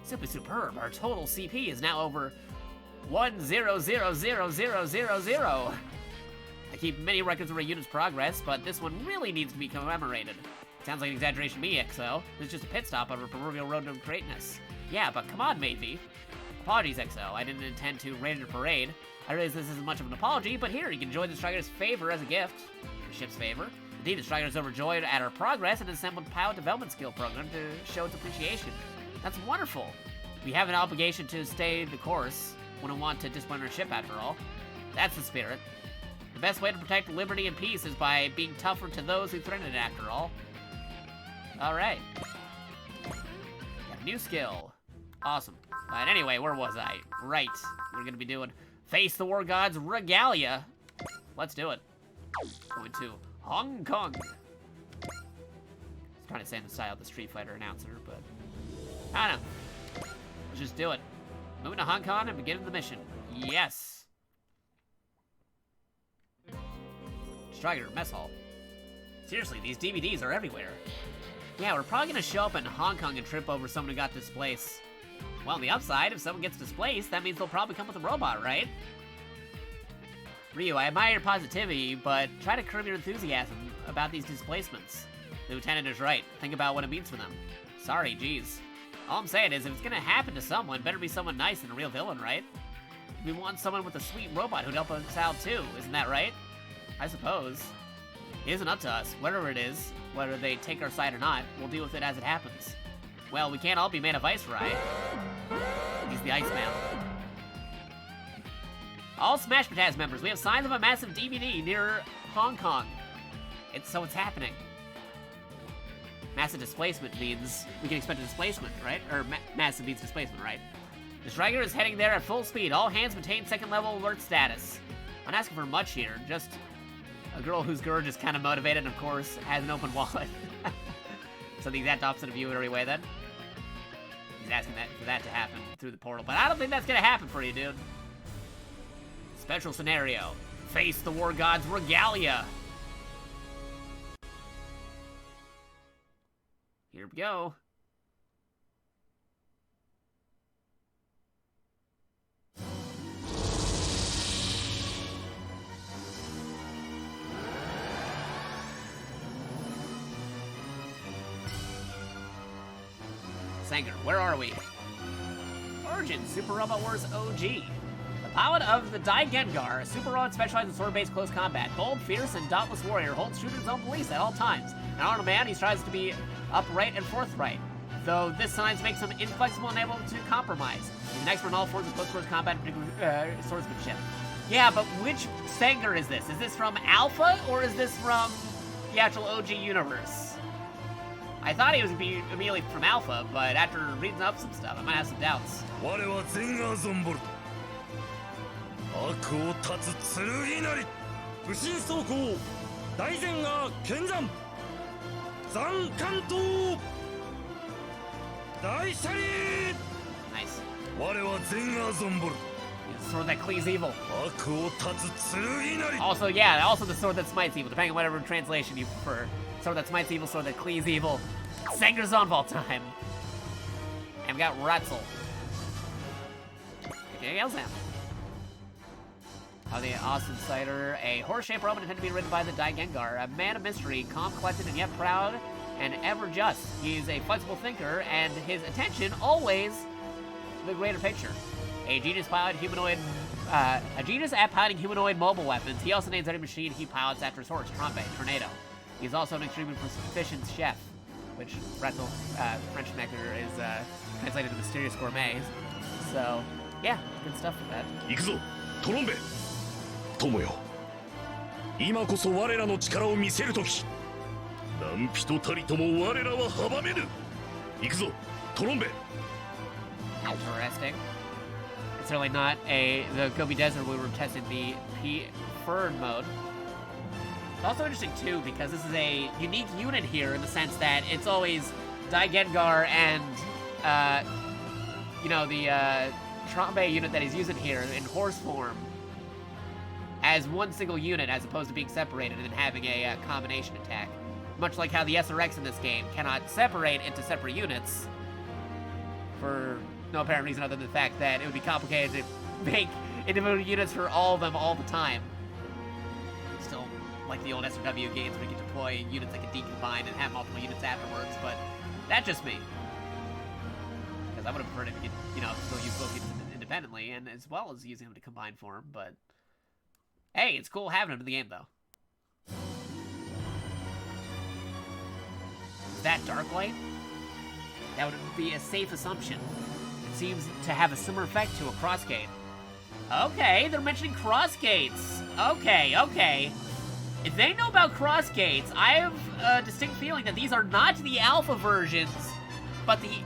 Simply superb. Our total CP is now over 1000000. I keep many records of our unit's progress, but this one really needs to be commemorated. Sounds like an exaggeration to me, XO. This is just a pit stop on our proverbial road to greatness. Yeah, but come on, matey. Apologies, XO. I didn't intend to raid your parade. I realize this isn't much of an apology, but here, you can join the Striker's favor as a gift. The ship's favor. Indeed, the Striker is overjoyed at our progress and has assembled a pilot development skill program to show its appreciation. That's wonderful. We have an obligation to stay the course. Wouldn't want to disappoint our ship, after all. That's the spirit. The best way to protect liberty and peace is by being tougher to those who threaten it, after all. Alright. Got a new skill. Awesome. But anyway, where was I? Right. We're gonna be doing Face the War God's Regalia. Let's do it. Going to Hong Kong. I was trying to say in the style of the Street Fighter announcer, but I don't know. Let's just do it. Moving to Hong Kong and beginning the mission. Yes. Striker, mess hall. Seriously, these DVDs are everywhere. Yeah, we're probably gonna show up in Hong Kong and trip over someone who got displaced. Well, on the upside, if someone gets displaced, that means they'll probably come with a robot, right? Ryu, I admire your positivity, but try to curb your enthusiasm about these displacements. The lieutenant is right. Think about what it means for them. Sorry, geez. All I'm saying is, if it's gonna happen to someone, better be someone nice and a real villain, right? We want someone with a sweet robot who'd help us out too, isn't that right? I suppose. It isn't up to us, whatever it is, whether they take our side or not, we'll deal with it as it happens. Well, we can't all be made of ice, right? He's the Iceman. All Smash Patas members, we have signs of a massive DVD near Hong Kong. It's happening. Massive displacement means we can expect a displacement, right? Or massive means displacement, right? The Striker is heading there at full speed. All hands maintain second level alert status. I'm not asking for much here, just a girl whose Gurge is kind of motivated and, of course, has an open wallet. So the exact opposite of you anyway, then. He's asking for that to happen through the portal, but I don't think that's gonna happen for you, dude. Special scenario. Face the War God's Regalia. Here we go. Sanger, where are we? Origin, Super Robot Wars OG. The pilot of the Dai Gengar, a super robot specialized in sword-based close combat. Bold, fierce, and dauntless warrior, holds true to his own beliefs at all times. An honorable man, he strives to be upright and forthright, though this sometimes makes him inflexible and able to compromise. He's an expert in all forms of close quarters combat, particularly swordsmanship. Yeah, but which Sanger is this? Is this from Alpha, or is this from the actual OG universe? I thought he was gonna be immediately from Alpha, but after reading up some stuff, I might have some doubts. Nice. The sword that cleaves evil. Also, yeah, also the sword that smites evil, depending on whatever translation you prefer. Sword that smites evil, sword that cleaves evil. Sanger's on vault time. we got Ratzel. Okay, Elzam. The Austin Cider, a horse-shaped robot intended to be ridden by the Dai Gengar, a man of mystery, calm, collected, and yet proud, and ever just. He's a flexible thinker, and his attention always the greater picture. A genius pilot humanoid, a genius at piloting humanoid mobile weapons. He also names every machine he pilots after his horse, Trompe, Tornado. He's also an extremely proficient chef, which Ratzel, French maker, is translated to mysterious gourmet. So, yeah, good stuff for that. 行くぞトロンベ友よ今こそ我らの力を見せる時何人たりとも我らは阻めぬ行くぞトロンベ Interesting. It's really not the Gobi Desert we were testing the preferred mode. It's also interesting too because this is a unique unit here in the sense that it's always Dai Gengar and you know, the Trombe unit that he's using here in horse form as one single unit as opposed to being separated and having a combination attack. Much like how the SRX in this game cannot separate into separate units for no apparent reason other than the fact that it would be complicated to make individual units for all of them all the time. Still, like the old SRW games where you can deploy units that can decombine and have multiple units afterwards, but that's just me. Because I would have preferred if you could, you know, still use both units independently and as well as using them to combine form, but hey, it's cool having them in the game though. Is that Dark Light? That would be a safe assumption. It seems to have a similar effect to a Crossgate. Okay, they're mentioning Crossgates. Okay. If they know about Crossgates, I have a distinct feeling that these are not the alpha versions, but the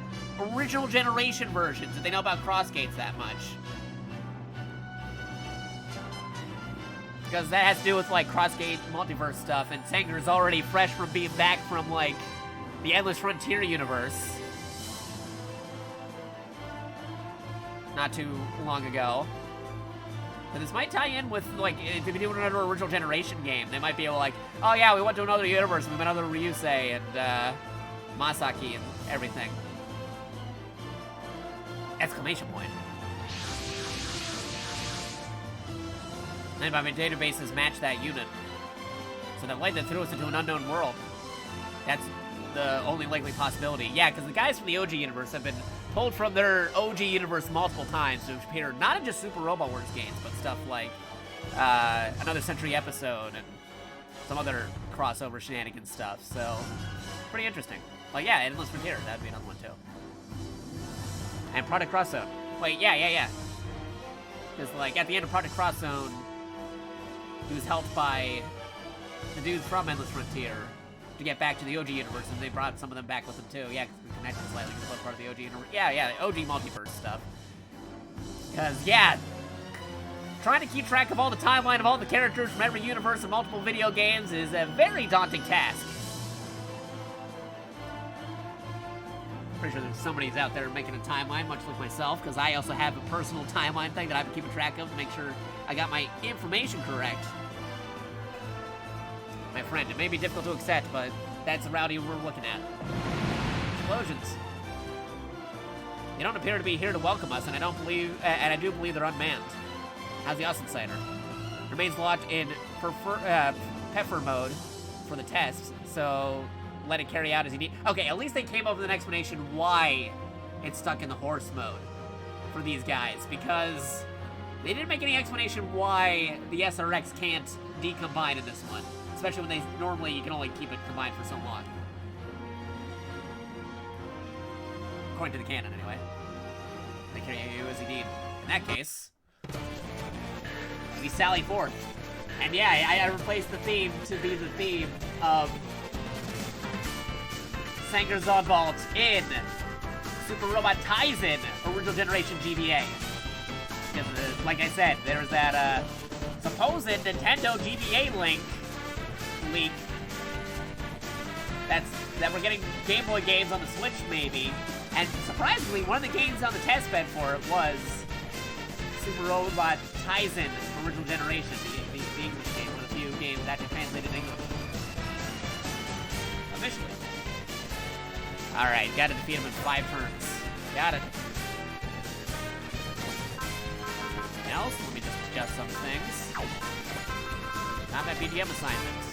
original generation versions, if they know about Crossgates that much. Because that has to do with, like, Crossgate multiverse stuff, and Sanger's already fresh from being back from, like, the Endless Frontier universe. Not too long ago. But this might tie in with, like, if they do another original generation game, they might be able to, like, oh yeah, we went to another universe, we met another Ryusei and, Masaki and everything. Exclamation point. And by my databases match that unit. So that light that threw us into an unknown world. That's the only likely possibility. Yeah, because the guys from the OG universe have been pulled from their OG universe multiple times to appear not in just Super Robot Wars games, but stuff like Another Century episode and some other crossover shenanigans stuff. So, pretty interesting. Like, yeah, Endless Frontier, that'd be another one too. And Project Cross Zone. Wait, yeah. Because, like, at the end of Project Cross Zone, he was helped by the dudes from Endless Frontier to get back to the OG universe, and they brought some of them back with them too. Yeah, because we connected slightly because part of the OG universe. Yeah, OG multiverse stuff. Because, yeah, trying to keep track of all the timeline of all the characters from every universe in multiple video games is a very daunting task. Pretty sure there's somebody's out there making a timeline, much like myself, because I also have a personal timeline thing that I've been keeping track of to make sure I got my information correct. My friend, it may be difficult to accept, but that's the reality we're looking at. Explosions. They don't appear to be here to welcome us, and I do believe they're unmanned. How's the Austin Cider? Remains locked in Pepper mode for the test, so let it carry out as you need. Okay, at least they came up with an explanation why it's stuck in the horse mode for these guys, because they didn't make any explanation why the SRX can't decombine in this one, especially when normally you can only keep it combined for so long. According to the canon, anyway. They carry you as you need. In that case, we sally forth. And yeah, I replaced the theme to be the theme of Sanger Zodvault in Super Robot Taisen Original Generation GBA. Because, like I said, there's that supposed Nintendo GBA leak that we're getting Game Boy games on the Switch, maybe. And surprisingly, one of the games on the testbed for it was Super Robot Taisen Original Generation, the English game, one of the few games actually translated in English. Officially. Alright, gotta defeat him in 5 turns. Got it. Anything else? Let me just adjust some things. Combat BGM assignments.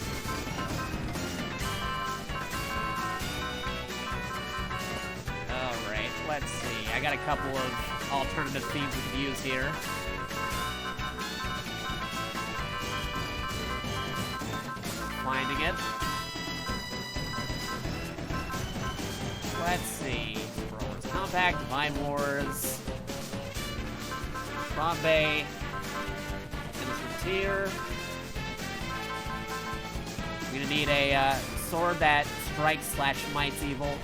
Alright, let's see. I got a couple of alternative themes we could use here. Finding it. Let's see. Wars Compact, Divine Wars, Bombay, Endless Frontier. We're gonna need a sword that strikes slash smites evil,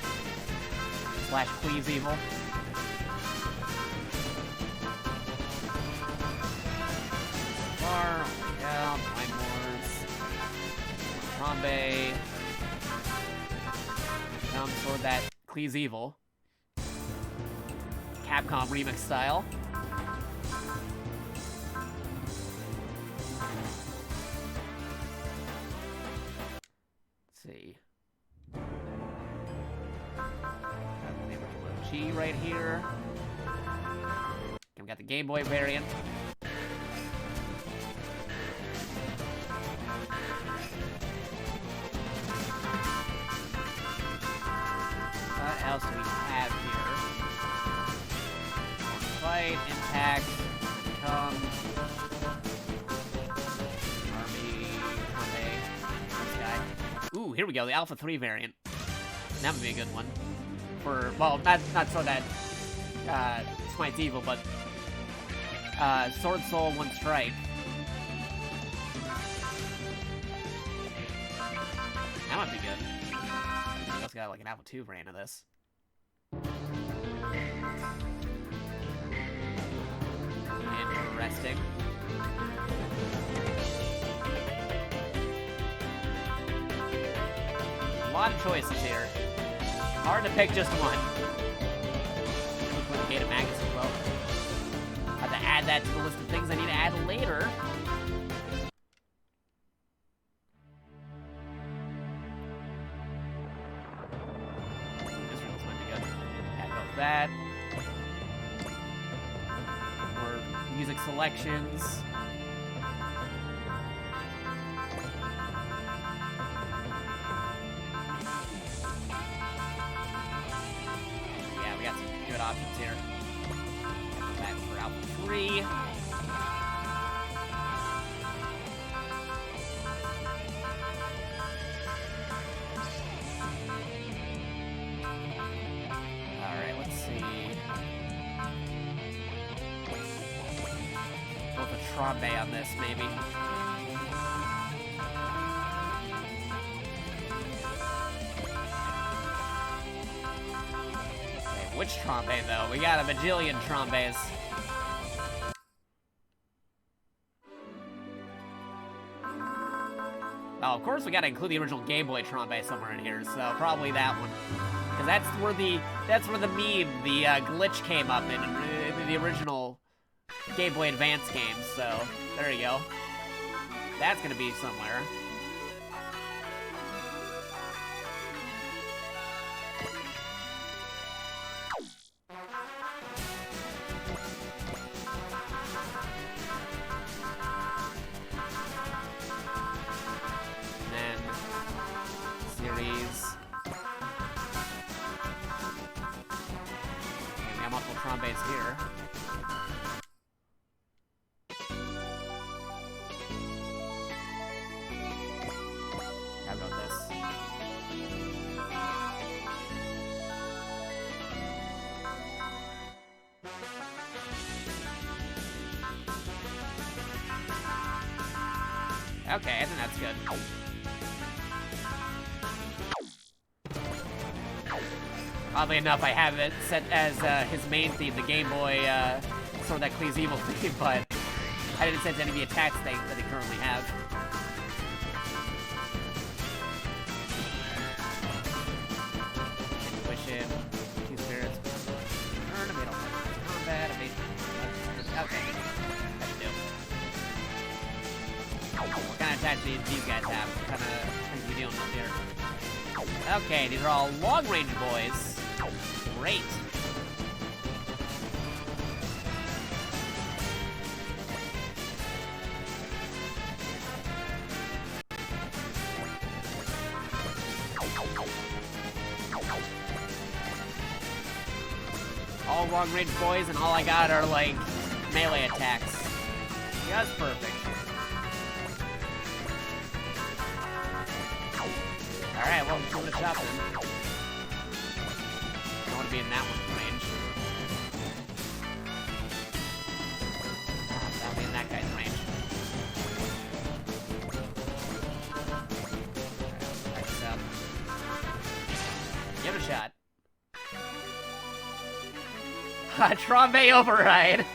slash cleaves evil. Bar, yeah, Divine Wars, Bombay. Sword that cleaves evil. Capcom remix style. Let's see. Got the original G right here. We've got the Game Boy variant. What else do we have here? Fight, Impact, Come, Army, Bombay, this guy. Ooh, here we go, the Alpha 3 variant. That would be a good one. For, well, not so that smites evil, but Sword Soul, One Strike. That might be good. I also got like an Alpha 2 variant of this. Interesting. A lot of choices here. Hard to pick just one. Data Magus as well. Have to add that to the list of things I need to add later. That. More music selections. Yeah, we got some good options here. That's for Alpha 3. Trombe on this, maybe. Okay, which Trombe, though? We got a bajillion Trombes. Oh, of course we gotta include the original Game Boy Trombe somewhere in here, so probably that one. Because that's where the meme, the glitch came up in the original Game Boy Advance games, so there you go. That's gonna be somewhere. And then series. Okay, we got multiple Trombes here. Okay, I think that's good. Oddly enough, I have it set as his main theme, the Game Boy Sword That Cleaves Evil theme, but I didn't set any of the attacks that they currently have. Intuition, Two Spirits, Earn a Middle, Combat, okay. What kind of attacks do these guys have? What kind of things are we dealing with here? Okay, these are all long-range boys. Great. all long-range boys, and all I got are, like, melee attacks. Yeah, that's perfect. Alright, well, give it a shot then. I want to be in that one's range. I'll be in that guy's range. Alright, check this out. Give it a shot. Trombe override.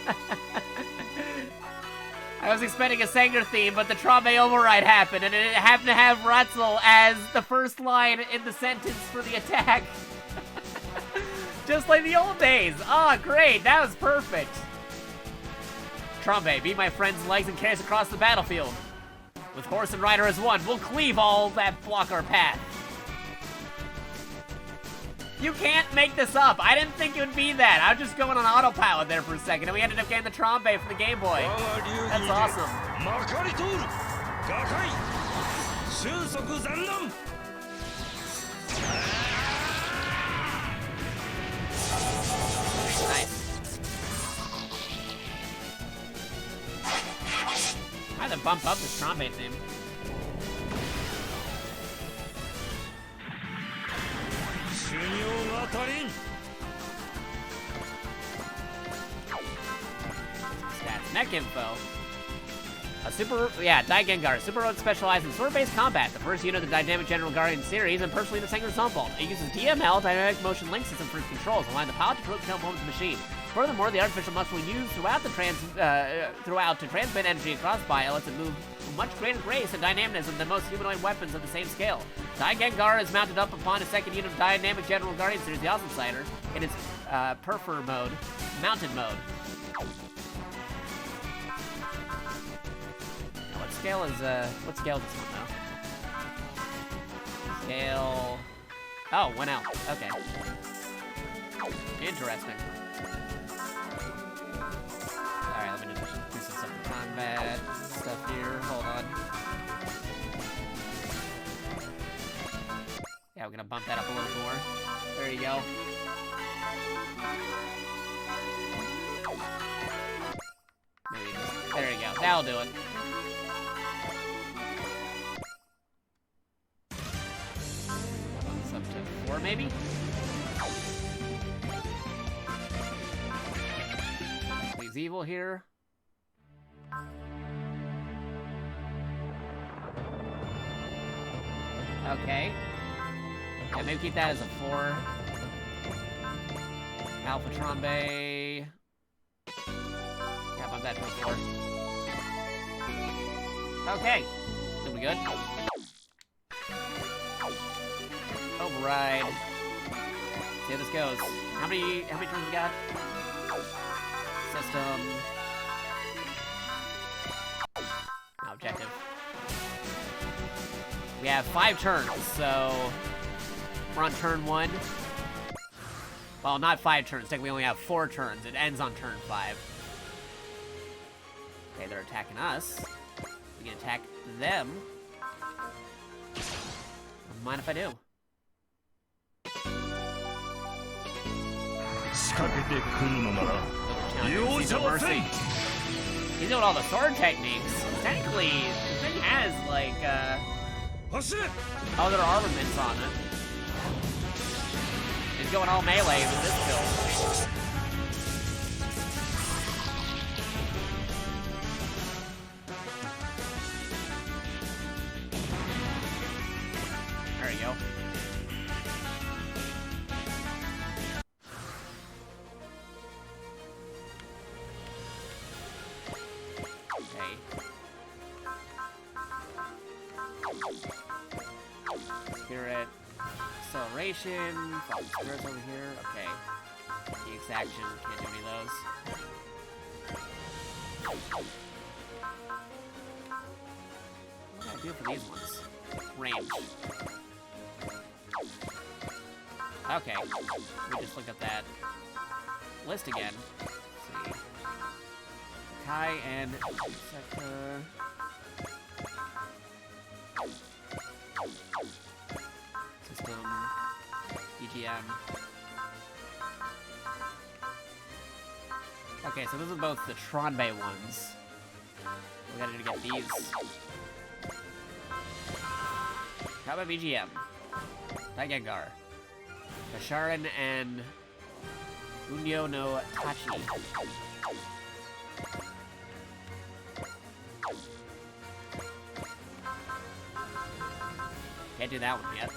I was expecting a Sanger theme, but the Trombe override happened, and it happened to have Ratzel as the first line in the sentence for the attack. Just like the old days. Ah, great. That was perfect. Trombe, beat my friend's legs and carry us across the battlefield. With horse and rider as one, we'll cleave all that block our path. You can't make this up. I didn't think it would be that. I was just going on autopilot there for a second, and we ended up getting the Trombe from the Game Boy. That's awesome. Nice. I had to bump up this Trombe theme. Stats. Mech info. Daigengar. Super Road specialized in sword-based combat. The first unit of the Dynamic General Guardian series, and personally the Sanger Sunbolt. It uses DML, Dynamic Motion Link System, for its controls, allowing the pilot to kill moments of the machine. Furthermore, the artificial muscle used throughout to transmit energy across bio lets it move with much greater grace and dynamism than most humanoid weapons of the same scale. Daigengar is mounted up upon a second unit of Dynamic General Guardian series, the Awesome Sider, in its Perfer mode, mounted mode. Now, what scale is this one though? Scale. Oh, 1L. Okay. Interesting. Alright, let me just do some stuff for combat stuff here. Hold on. Yeah, we're gonna bump that up a little more. There you go. Maybe just, there you go. That'll do it. Bump this up to 4 maybe? He's evil here. Okay. Yeah, maybe keep that as a 4. Alpha Trombe. Yeah, bump that to a 4. Okay. Did we good? Override. See how this goes. How many turns we got? System. Objective. We have 5 turns, so we're on turn 1. Well, not 5 turns. Technically, we only have 4 turns. It ends on turn 5. Okay, they're attacking us. We can attack them. Don't mind if I do. He's no mercy. He's doing all the sword techniques. Technically, the thing has, like, other armaments on it. He's going all melee with this build. There you go. Spirit, acceleration, spirits over here, okay. EX action, can't do any of those. What do I do for these ones? Range. Okay, we just looked at that list again. Let's see. Kai and Sector. System, EGM. Okay, so those are both the Tronbay ones. We gotta get these. How about VGM? Daigengar. Basharan and Unyo no Tachi. Can't do that one yet.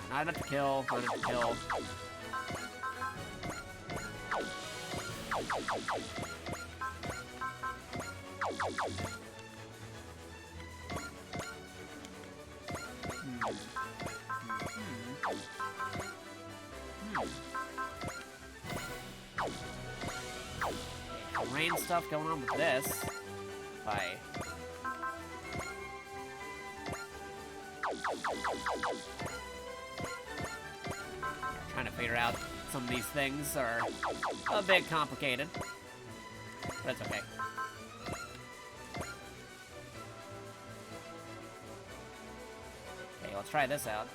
Not enough to kill, not enough to kill. Rain stuff going on with this. Bye. Trying to figure out some of these things are a bit complicated. But it's okay. Okay, let's try this out.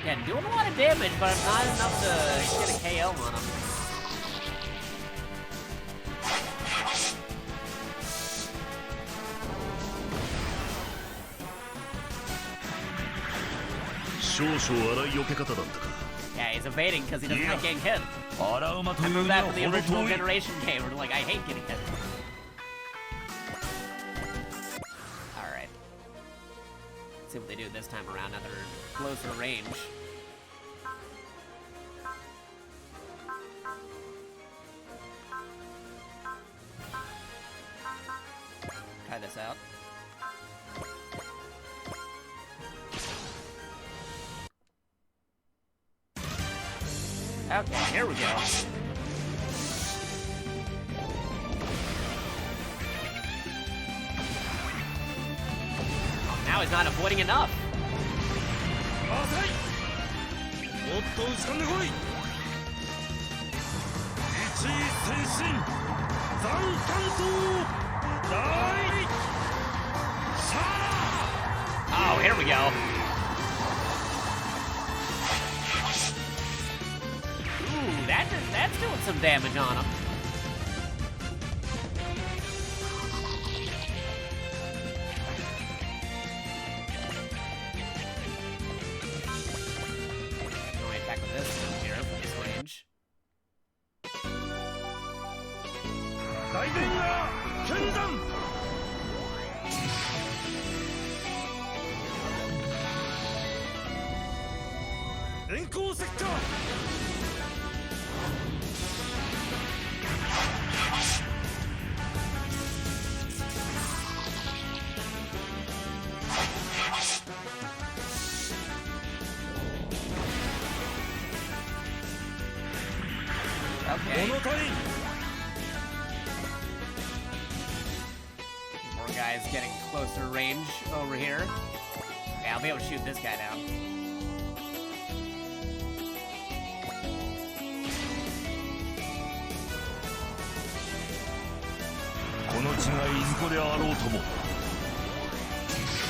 Yeah, doing a lot of damage, but not enough to get a KO on him. Yeah, he's evading because he doesn't like getting hit. I remember that from the original generation game, where like, I hate getting hit. Alright. Let's see what they do this time around, now they're closer range. Try this out. Okay, here we go. Now he's not avoiding enough. Oh, here we go. Ooh, that's doing some damage on him. I attack with this one here from this range. Okay. More guys getting closer range over here. Okay, I'll be able to shoot this guy down.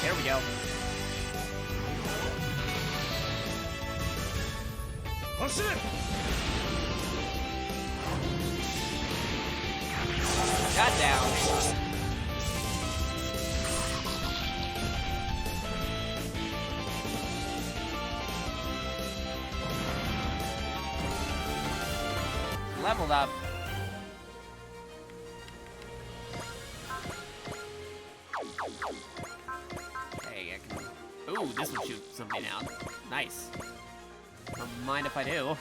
There we go. Got down. Leveled up. Hey, I can... Ooh, this would shoot somebody down. Nice. Don't mind if I do.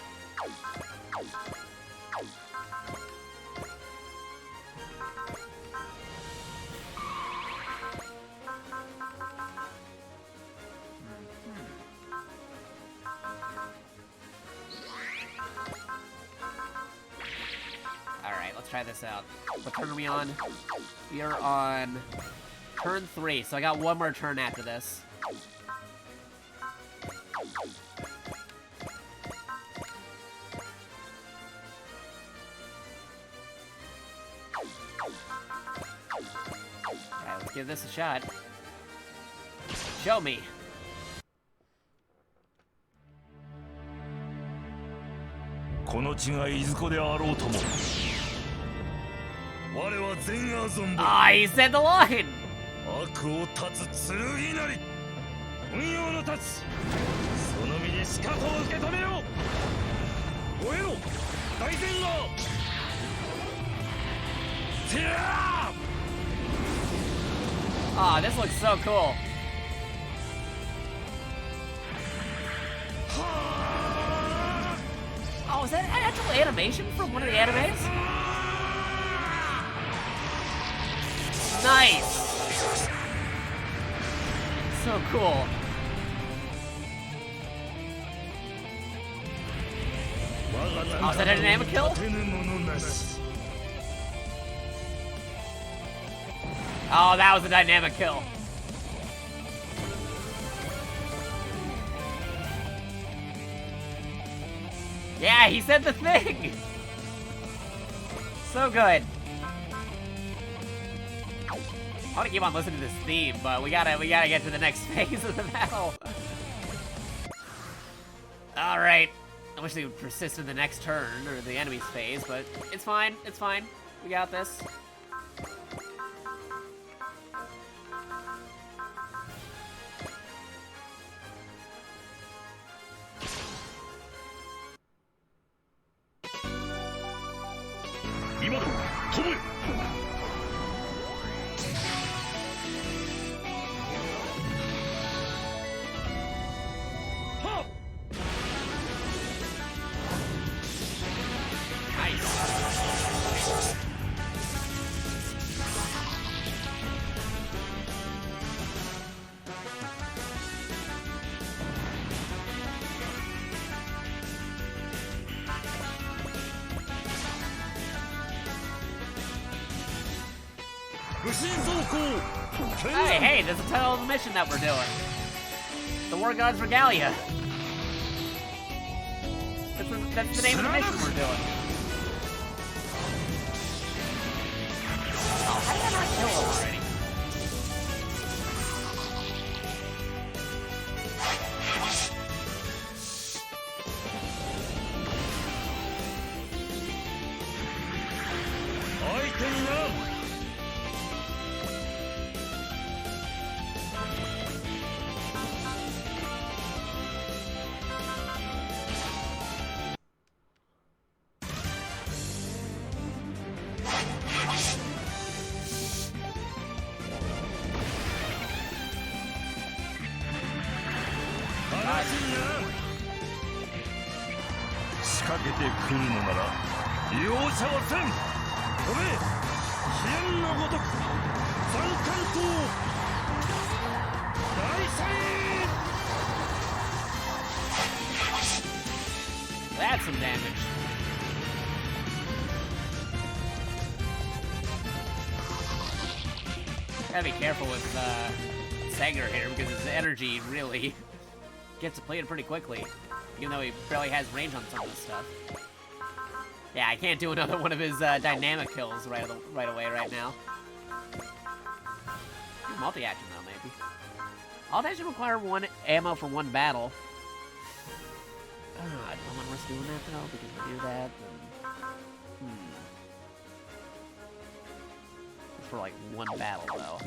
Alright, let's try this out. What turn are we on? We are on turn 3, so I got one more turn after this. let's give this a shot. Show me. この地がいずこであろうとも我は全アゾンボ Ah, he said the line! 悪を断つ剣なり運用の断つその身にしかと受け止めよ燃えろ大前王ティラー Ah, this looks so cool. Oh, is that an actual animation from one of the animes? Nice! So cool. Oh, is that a dynamic kill? Oh, that was a dynamic kill. Yeah, he said the thing! So good. I want to keep on listening to this theme, but we gotta get to the next phase of the battle. Alright. I wish they would persist in the next turn, or the enemy's phase, but it's fine, it's fine. We got this. Hey, there's a title of the mission that we're doing. The War God's Regalia. That's the name of the mission we're doing. Oh, how did I not kill him already? That's some damage. Gotta be careful with Sanger here because his energy really gets depleted pretty quickly, even though he barely has range on some of this stuff. Yeah, I can't do another one of his dynamic kills right away right now. Multi-action though, maybe. All that should require one ammo for one battle. I don't want to risk doing that though, because if I do that, then... For like one battle though.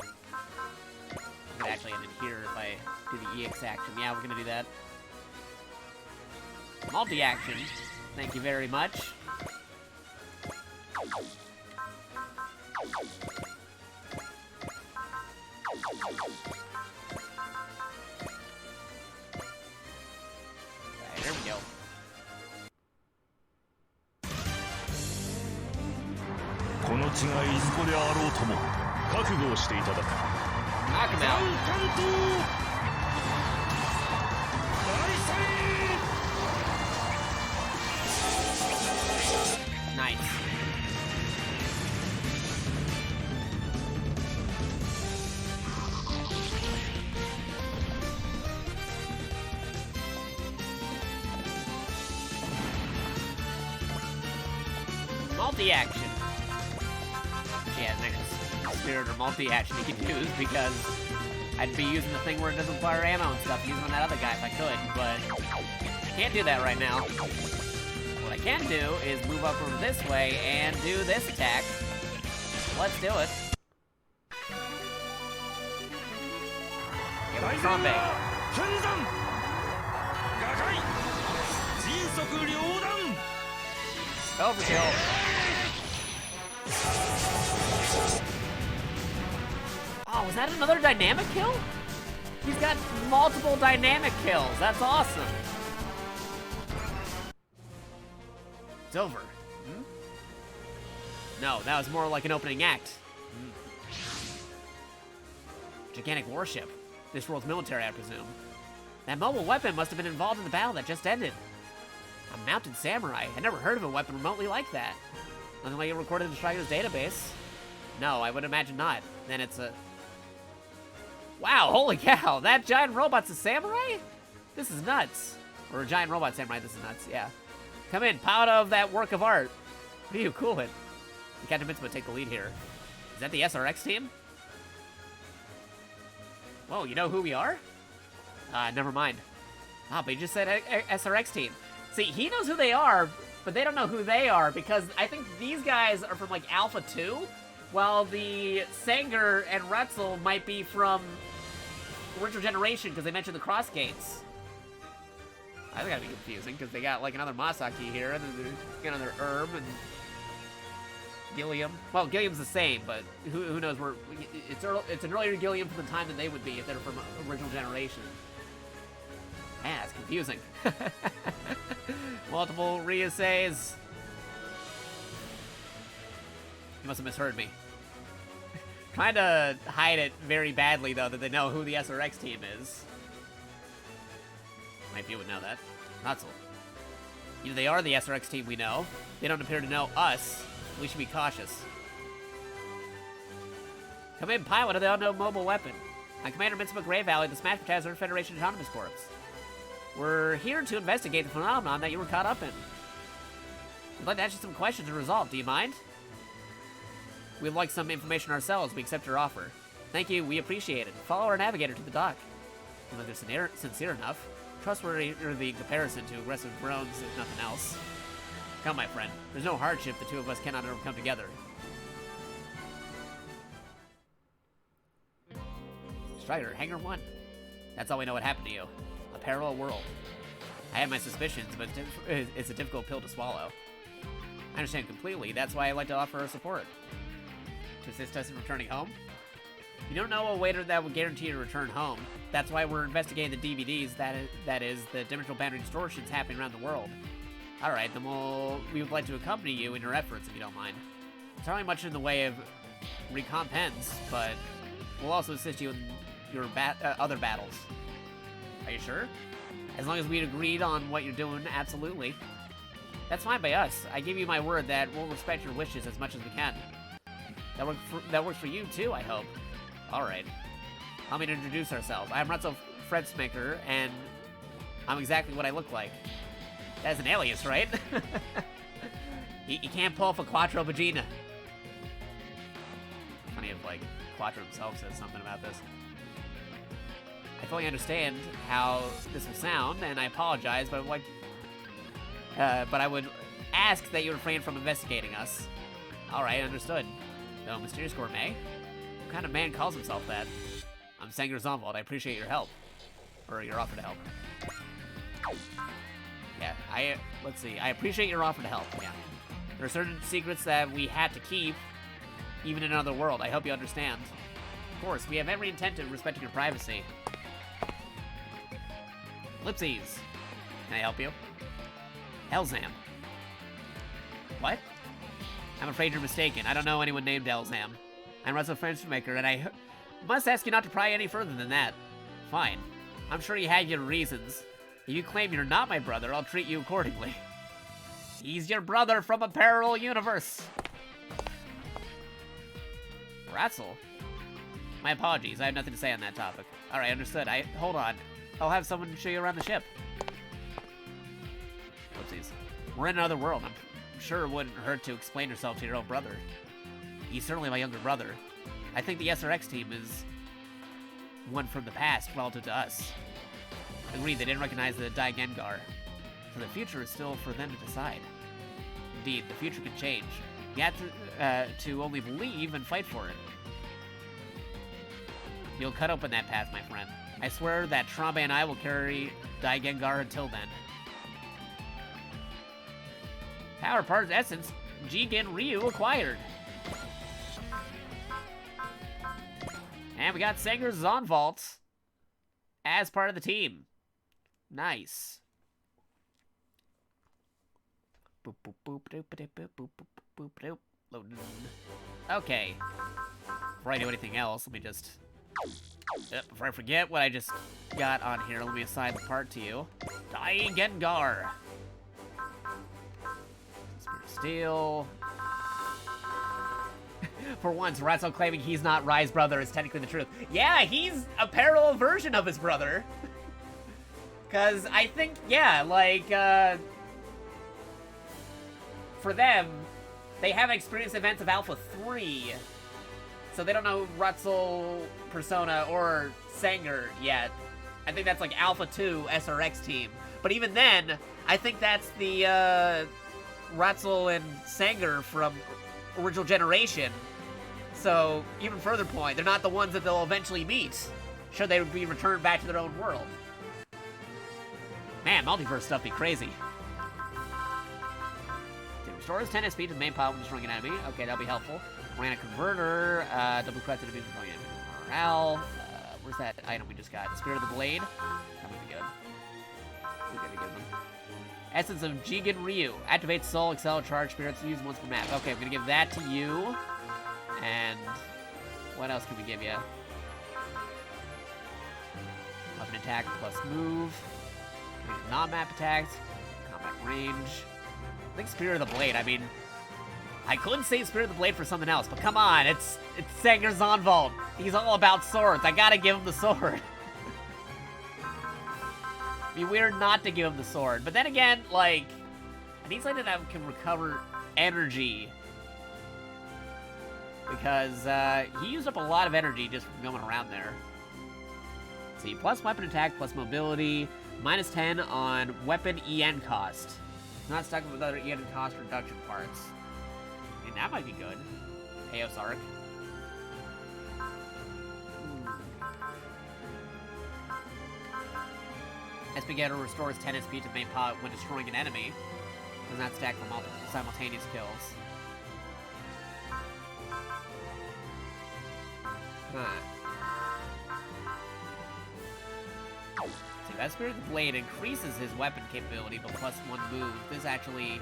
I could actually end it here if I do the EX action. Yeah, we're gonna do that. Multi-action. Thank you very much. Alright, there we go. Knock him out. Nice. Multi-action. Yeah, next multi-spirit or multi-action he could use, because I'd be using the thing where it doesn't require ammo and stuff, using on that other guy if I could, but I can't do that right now. What I can do is move up over this way and do this attack. Let's do it. Get with the Zombie. Overkill. Oh, was that another dynamic kill? He's got multiple dynamic kills. That's awesome. It's over. Hmm? No, that was more like an opening act. Gigantic warship. This world's military, I presume. That mobile weapon must have been involved in the battle that just ended. A mounted samurai. I never heard of a weapon remotely like that. Nothing like it recorded in Striker's database. No, I would imagine not. Then it's a... Wow, holy cow, that giant robot's a samurai? This is nuts. Or a giant robot samurai, this is nuts, yeah. Come in, proud of that work of art. What are you cool with? Captain Mitsuba take the lead here. Is that the SRX team? Whoa, you know who we are? Never mind. Ah, but he just said SRX team. See, he knows who they are, but they don't know who they are, because I think these guys are from, like, Alpha 2, while the Sanger and Retzel might be from Original Generation, because they mentioned the Cross Gates. I think that'd be confusing, because they got, like, another Masaki here, and then they got another Herb, and Gilliam. Well, Gilliam's the same, but who knows where... It's an earlier Gilliam from the time that they would be if they're from Original Generation. Man, it's confusing. Multiple reassays. You must have misheard me. Trying to hide it very badly, though, that they know who the SRX team is. Might be would know that. Natsu. Either they are the SRX team we know. They don't appear to know us. We should be cautious. Come in, pilot of the unknown mobile weapon. I'm Commander Mitsuba Grey Valley, the Smash Potato Federation Autonomous Corps. We're here to investigate the phenomenon that you were caught up in. We'd like to ask you some questions to resolve. Do you mind? We'd like some information ourselves. We accept your offer. Thank you. We appreciate it. Follow our navigator to the dock. If they're sincere enough, trustworthy in comparison to aggressive drones, if nothing else. Come, my friend. There's no hardship the two of us cannot overcome together. Strider, Hangar 1. That's all we know what happened to you. A parallel world. I have my suspicions, but it's a difficult pill to swallow. I understand completely. That's why I'd like to offer our support. To assist us in returning home? You don't know a way that would guarantee you to return home. That's why we're investigating the DVDs, that is, the dimensional boundary distortions happening around the world. Alright, then we would like to accompany you in your efforts, if you don't mind. It's not really much in the way of recompense, but we'll also assist you in your other battles. Are you sure? As long as we'd agreed on what you're doing, absolutely. That's fine by us. I give you my word that we'll respect your wishes as much as we can. That works for you too, I hope. Alright. Allow me to introduce ourselves. I'm Retzel Fredsmaker, and I'm exactly what I look like. That's an alias, right? You can't pull off a Quattro Vagina. Funny if, like, Quattro himself says something about this. I fully understand how this will sound, and I apologize, but I would ask that you refrain from investigating us. Alright, understood. No, Mysterious Gourmet? What kind of man calls himself that? I'm Sanger Zomwald. I appreciate your help. Or your offer to help. Yeah, let's see. I appreciate your offer to help, yeah. There are certain secrets that we had to keep, even in another world. I hope you understand. Of course, we have every intent of respecting your privacy. Lipsies. Can I help you? Elzam. What? I'm afraid you're mistaken. I don't know anyone named Elzam. I'm Russell Frenchmaker, and I must ask you not to pry any further than that. Fine. I'm sure you had your reasons. If you claim you're not my brother, I'll treat you accordingly. He's your brother from a parallel universe. Ratzel? My apologies. I have nothing to say on that topic. Alright, understood. Hold on. I'll have someone show you around the ship. Whoopsies. We're in another world. I'm sure it wouldn't hurt to explain yourself to your own brother. He's certainly my younger brother. I think the SRX team is one from the past relative to us. Agreed, they didn't recognize the Daigengar. So the future is still for them to decide. Indeed, the future can change. You have to only believe and fight for it. You'll cut open that path, my friend. I swear that Trambe and I will carry Daigengar until then. Power Parts Essence, Jigen Ryu acquired. And we got Sanger's Zonvault as part of the team. Nice. Boop, boop, boop, doop, doop, boop, boop, boop, boop, doop. Loading. Okay. Before I do anything else, let me just... before I forget what I just got on here, let me assign the part to you. Daigengar. Spirit of Steel. For once, Ratso claiming he's not Rai's brother is technically the truth. Yeah, he's a parallel version of his brother. Because I think, yeah, like, for them, they haven't experienced events of Alpha 3. So they don't know Ratzel, Persona, or Sanger yet. I think that's like Alpha 2 SRX team. But even then, I think that's the Ratzel and Sanger from original generation. So, even further point, they're not the ones that they'll eventually meet, should they be returned back to their own world. Man, multiverse stuff be crazy. It restores 10 SP to the main power when destroying an enemy. Okay, that'll be helpful. Ran a converter, double corrected to be morale. Where's that item we just got? The Spirit of the Blade. That would be good. We're gonna give them. Essence of Jigen Ryu. Activate Soul, Excel, Charge, Spirits used once per map. Okay, I'm gonna give that to you. And what else can we give you? Weapon attack plus move. Non-map attacks. Combat range. I think Spirit of the Blade. I mean, I couldn't say Spirit of the Blade for something else, but come on, it's Sanger Zonvault. He's all about swords. I gotta give him the sword. It'd be weird not to give him the sword. But then again, like, I need something that can recover energy. Because he used up a lot of energy just from going around there. Let's see, plus weapon attack, plus mobility, minus 10 on weapon EN cost. Not stuck with other EN cost reduction parts. I mean, that might be good. Eos Arc. SP Getter restores 10 SP to main pot when destroying an enemy. Does not stack for multiple simultaneous kills. See, that Spirit of the Blade increases his weapon capability, but plus 1 move. This actually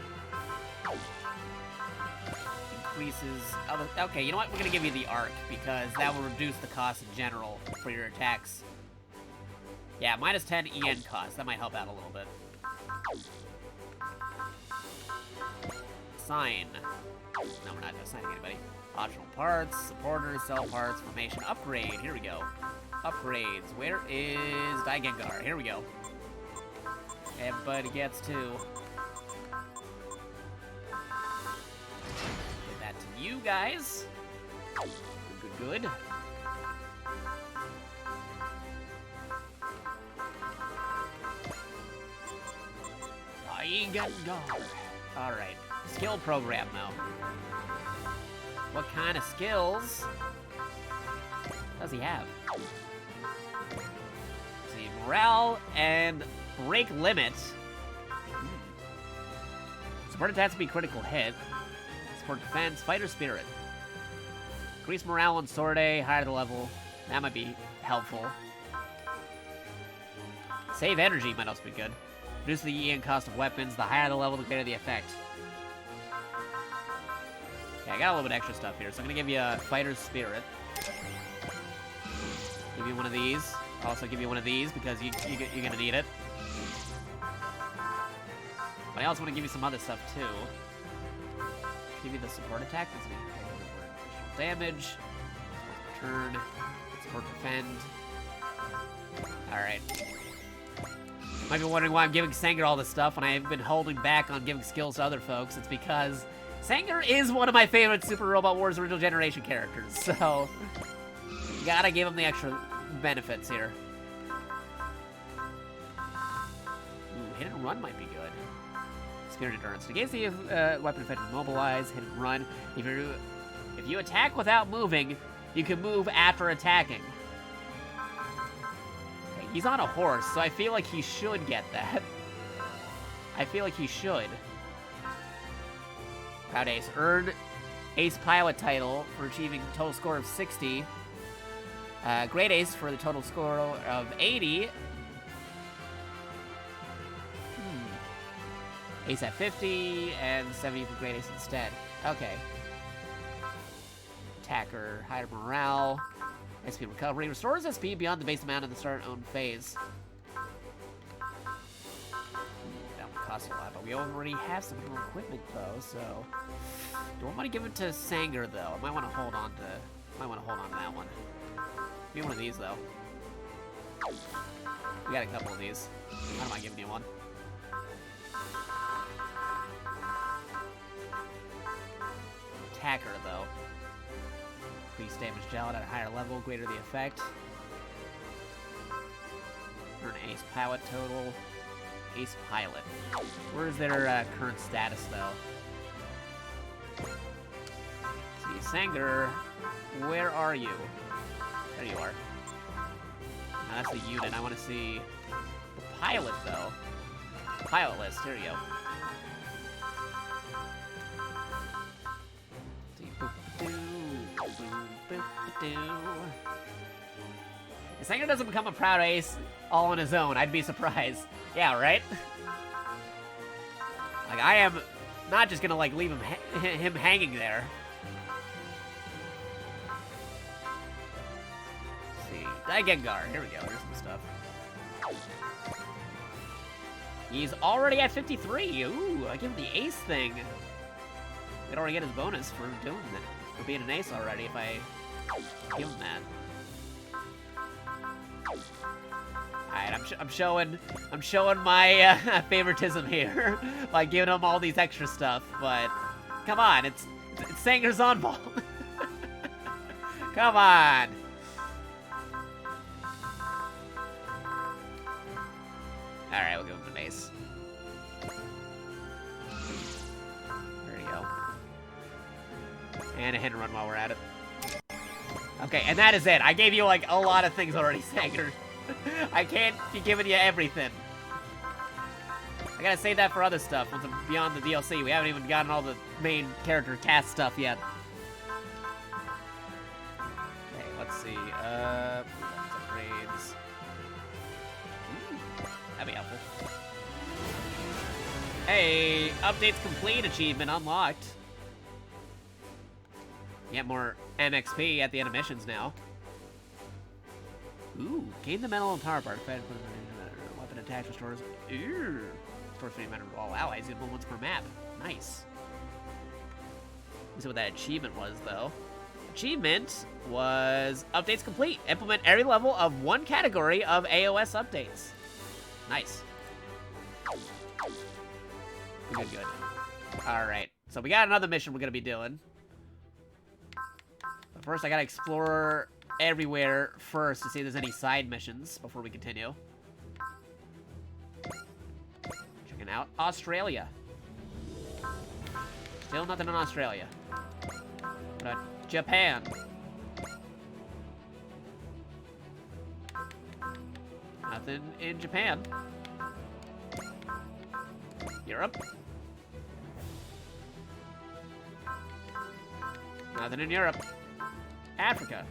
increases... Okay, you know what? We're gonna give you the Arc, because that will reduce the cost in general for your attacks. Yeah, minus 10 EN cost. That might help out a little bit. Assign. No, we're not assigning anybody. Optional parts, supporters, cell parts, formation, upgrade. Here we go. Upgrades. Where is Daigengar? Here we go. Everybody gets 2. Give that to you guys. Good, good. Daigengar. Alright. Skill program, though. What kind of skills does he have? Let's see, morale and break limit. Support attacks to be critical hit. Support defense, fighter spirit. Increase morale on Sword A, higher the level. That might be helpful. Save energy might also be good. Reduce the EN cost of weapons. The higher the level, the greater the effect. Yeah, I got a little bit extra stuff here, so I'm gonna give you a fighter's spirit. Give you one of these. Also give you one of these because you're gonna need it. But I also want to give you some other stuff too. Give you the support attack. That's gonna be damage. Turn. Support defend. Alright. Might be wondering why I'm giving Sanger all this stuff when I've been holding back on giving skills to other folks. It's because Sanger is one of my favorite Super Robot Wars original generation characters, so gotta give him the extra benefits here. Ooh, hit and run might be good. Spirit endurance. Negates the weapon effect of mobilize, hit and run. If you attack without moving, you can move after attacking. Okay, he's on a horse, so I feel like he should get that. I feel like he should. Proud Ace. Earn Ace Pilot title for achieving total score of 60. Great Ace for the total score of 80. Ace at 50, and 70 for Great Ace instead. Okay. Attacker, higher morale. SP recovery. Restores SP beyond the base amount in the start own phase. That would cost a lot, but we already have some more equipment though, so don't want to give it to Sanger though. I might want to hold on to that one. Give me one of these though. We got a couple of these. I don't mind giving you one. Attacker though. Increase damage dealt at a higher level, greater the effect. Earn Ace Pilot total. Ace Pilot. Where is their current status though? See, Sanger, where are you? There you are. Now that's the unit. I want to see the pilot though. Pilot list. Here you go. If Sanger doesn't become a proud ace all on his own, I'd be surprised. Yeah, right? Like, I am not just gonna, like, leave him hanging there. Let's see. Daigengar. Here we go. Here's some stuff. He's already at 53. Ooh, I give him the ace thing. He'd already get his bonus for doing that. For being an ace already if I give him that. Alright, I'm showing my favoritism here by giving him all these extra stuff, but come on, it's Sanger's on ball. Come on. Alright, we'll give him an ace. There you go. And a hit and run while we're at it. Okay, and that is it. I gave you, like, a lot of things already, Sanger. I can't be giving you everything. I gotta save that for other stuff. Once I'm beyond the DLC, we haven't even gotten all the main character cast stuff yet. Okay, let's see. Upgrades. Ooh, that'd be helpful. Hey, updates complete achievement unlocked. Get more MXP at the end of missions now. Ooh, gain the metal and power part. Weapon attacks restores. Ooh, restores 3 metal to all allies. Equal once per map. Nice. Let's see what that achievement was, though. Achievement was updates complete. Implement every level of one category of AOS updates. Nice. Good, good. All right, so we got another mission we're gonna be doing. But first, I gotta explore everywhere first to see if there's any side missions before we continue. Checking out Australia. Still nothing in Australia. What about Japan? Nothing in Japan. Europe. Nothing in Europe. Africa.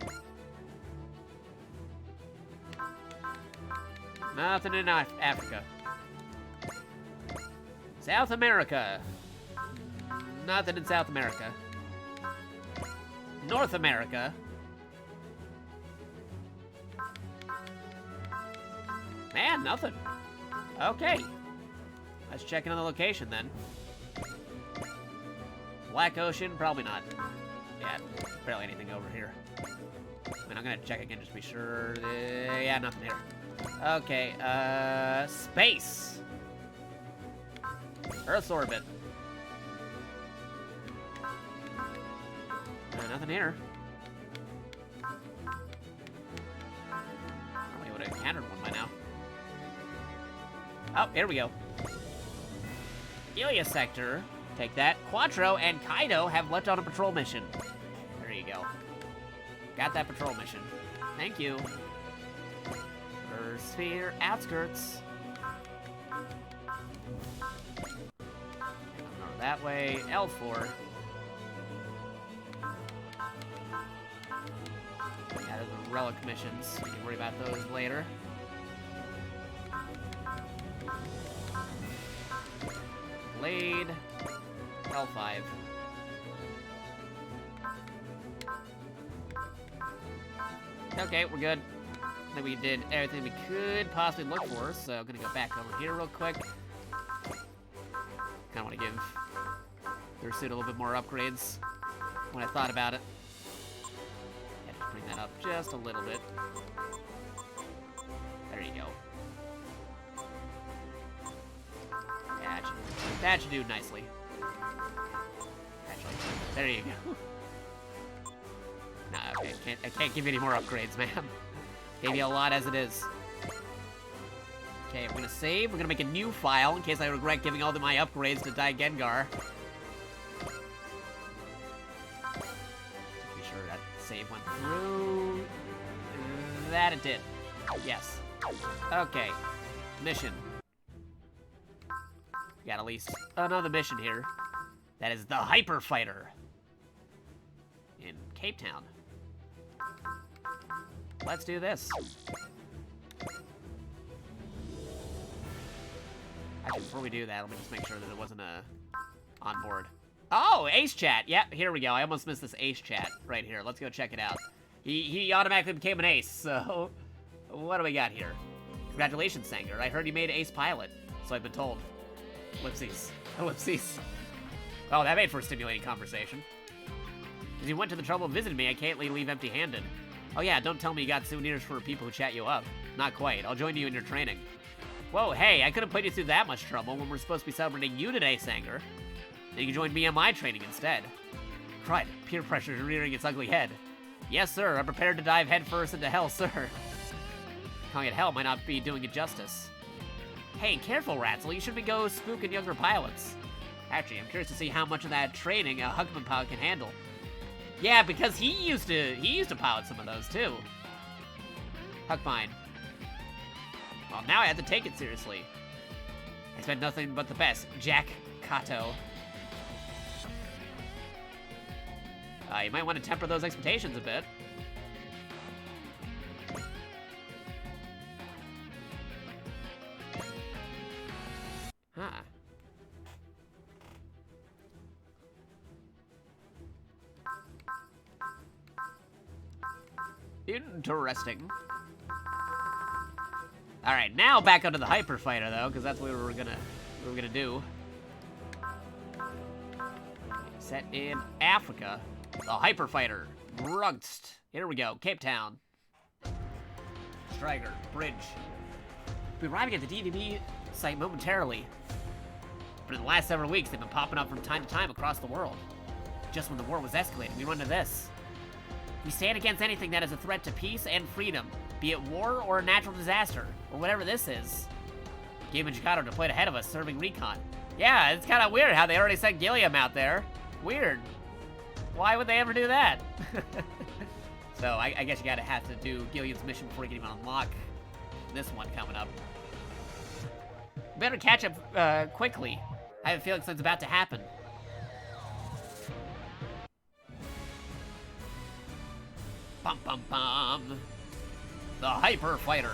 Nothing in Africa. South America. Nothing in South America. North America. Man, nothing. Okay. Let's check another location then. Black Ocean, probably not. Yeah, barely anything over here. I mean, I'm gonna check again just to be sure. Yeah, nothing here. Okay, space. Earth's orbit. Nothing here. Probably would have encountered one by now. Oh, here we go. Ilya sector. Take that. Quattro and Kaido have left on a patrol mission. There you go. Got that patrol mission. Thank you. Earth Sphere outskirts. Go that way. L4. Yeah, those are relic missions. We can worry about those later. Blade. L5. Okay, we're good. I think we did everything we could possibly look for, so I'm gonna go back over here real quick. Kinda wanna give their suit a little bit more upgrades when I thought about it. Had to bring that up just a little bit. There you go. Yeah, that should do nicely. Actually, there you go. Nah, okay, I can't give you any more upgrades, man. Gave you a lot as it is. Okay, we're gonna save. We're gonna make a new file in case I regret giving all my upgrades to Dai Gengar. Be sure that save went through. That it did. Yes. Okay. Mission. We got at least another mission here. That is the Hyper Fighter in Cape Town. Let's do this. Actually, before we do that, let me just make sure that it wasn't on board. Oh, Ace Chat. Yep, here we go. I almost missed this Ace Chat right here. Let's go check it out. He automatically became an Ace, so what do we got here? Congratulations, Sanger. I heard you made Ace Pilot, so I've been told. Ellipses. Ellipses. Oh, that made for a stimulating conversation. Because you went to the trouble of visiting me, I can't leave empty-handed. Oh yeah, don't tell me you got souvenirs for people who chat you up. Not quite. I'll join you in your training. Whoa, hey, I couldn't put you through that much trouble when we're supposed to be celebrating you today, Sanger. Then you can join me on my training instead. Crud, peer pressure is rearing its ugly head. Yes, sir, I'm prepared to dive headfirst into hell, sir. Calling it hell might not be doing it justice. Hey, careful, Ratzel, you shouldn't go spooking younger pilots. Actually, I'm curious to see how much of that training a Huckman pilot can handle. Yeah, because he used to pilot some of those too. Huckmine. Well, now I have to take it seriously. I expect nothing but the best, JakatoX. You might want to temper those expectations a bit. Huh. Interesting. All right, now back onto the Hyper Fighter though, because that's what we were gonna do. Set in Africa, the Hyper Fighter, Grungst. Here we go, Cape Town. Striker, bridge. We're arriving at the DVB site momentarily, but in the last several weeks, they've been popping up from time to time across the world. Just when the war was escalating, we run into this. We stand against anything that is a threat to peace and freedom, be it war or a natural disaster, or whatever this is. Gabe and Jakato deployed ahead of us, serving recon. Yeah, it's kind of weird how they already sent Gilliam out there. Weird. Why would they ever do that? So I guess you gotta have to do Gilliam's mission before you can even unlock this one coming up. Better catch up quickly. I have a feeling something's about to happen. Bum bum bum. The Hyper Fighter.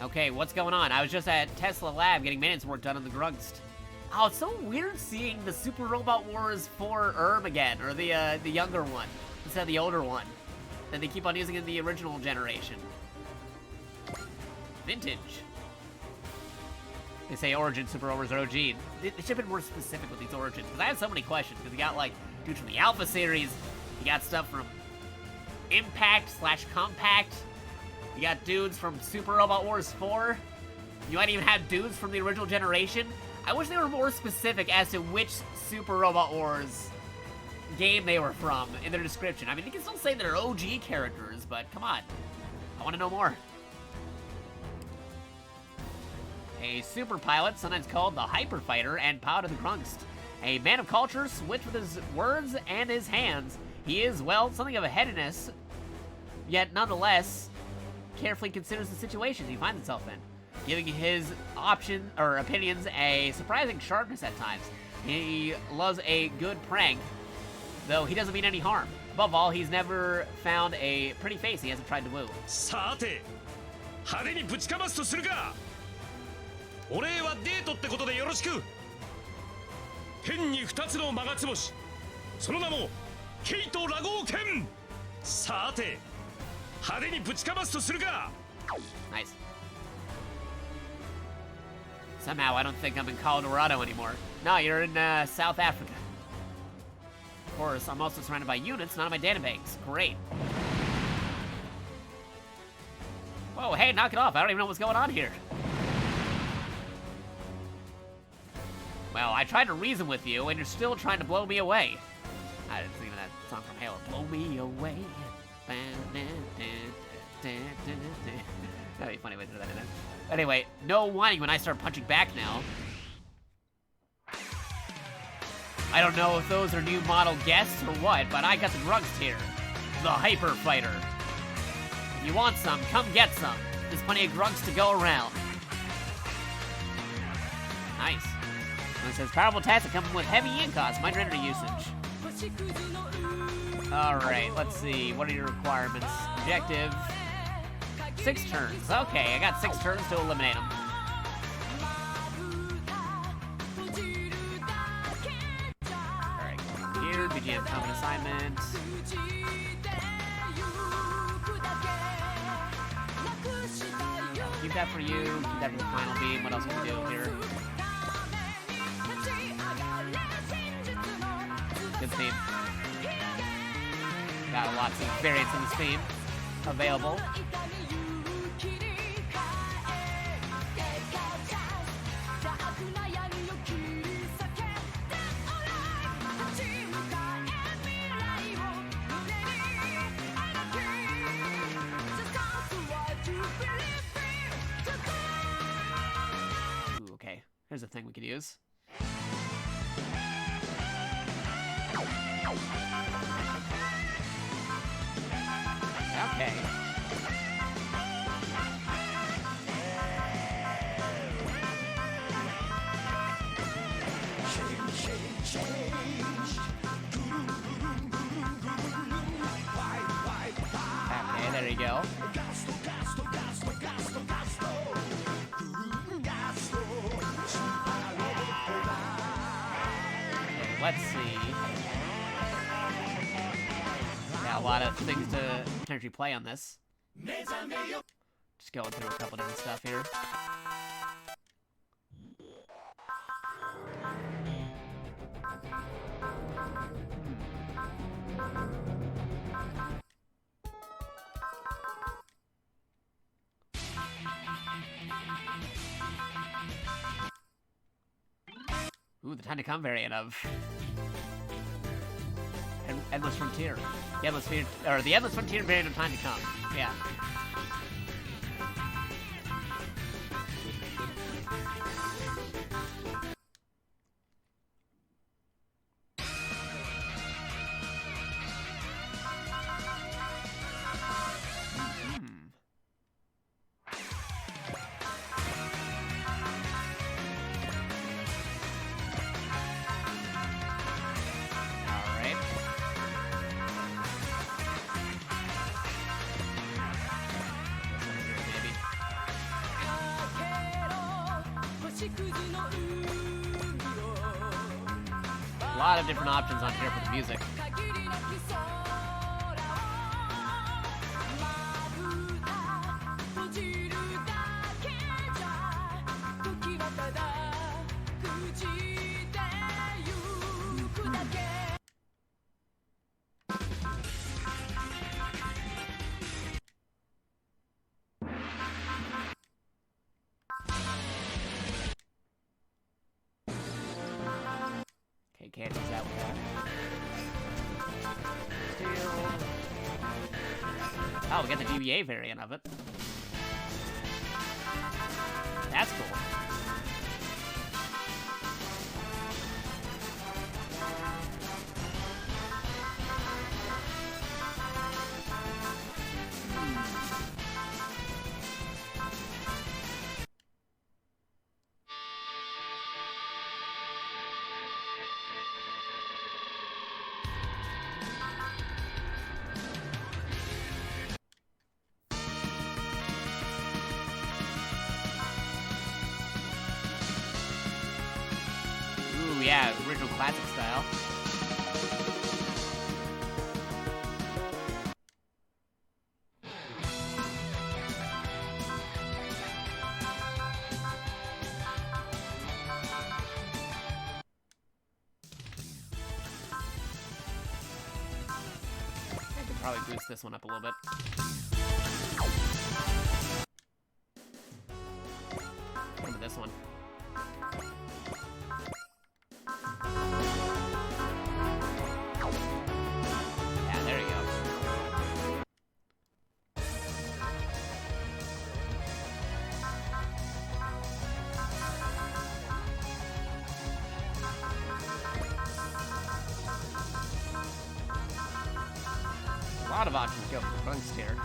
Okay, what's going on? I was just at Tesla Lab getting maintenance work done on the Grungst. Oh, it's so weird seeing the Super Robot Wars 4 again, or the younger one, instead of the older one, that they keep on using in the original generation. Vintage. They say Origin, Super Rovers, or OG. They should have been more specific with these Origins, because I have so many questions, because you got, like, dudes from the Alpha series, you got stuff from Impact/Compact, you got dudes from Super Robot Wars 4, you might even have dudes from the original generation. I wish they were more specific as to which Super Robot Wars game they were from in their description. I mean, they can still say they're OG characters, but come on. I want to know more. A super pilot, sometimes called the Hyper Fighter and pilot of the Grungst. A man of culture, switch with his words and his hands. He is, well, something of a headiness, yet nonetheless carefully considers the situations he finds himself in, giving his opinions a surprising sharpness at times. He loves a good prank, though he doesn't mean any harm. Above all, he's never found a pretty face he hasn't tried to woo. さて、派手にぶちかますとするか。お礼はデートってことでよろしく。天に二つのマガツボシ、その名もケイトラゴーケン。さて、派手にぶちかますとするか。Nice. Somehow I don't think I'm in Colorado anymore. No, you're in South Africa. Of course, I'm also surrounded by units, not on my databanks. Great. Whoa, hey, knock it off. I don't even know what's going on here. Well, I tried to reason with you, and you're still trying to blow me away. I didn't think of that song from Halo. Blow me away. That'd be funny if I did that in it. Anyway, no whining when I start punching back now. I don't know if those are new model guests or what, but I got the Grungst here. The Hyper Fighter. If you want some, come get some. There's plenty of Grungst to go around. Nice. And it says powerful attacks that come with heavy ink costs, minor energy usage. Alright, let's see. What are your requirements? Objective. 6 turns. Okay, I got 6 turns to eliminate them. Alright, here, BGM common assignment. Keep that for you, keep that for the final beam. What else can we do here? Good theme. Got lots of variants in this theme available. Ooh, okay. Here's a thing we could use. Okay. Okay, there you go. Let's see. Yeah, a lot of things to potentially play on this. Just going through a couple different stuff here. Ooh, the Time to Come variant of Endless Frontier. The Endless Frontier variant of Time to Come. Yeah. A lot of different options on here for the music. can't use that with that. Oh, we got the GBA variant of it. That's cool. Ooh, yeah, original classic style. I could probably boost this one up a little bit. What about this one? Yeah, there you go. A lot of options go for the Bunks here.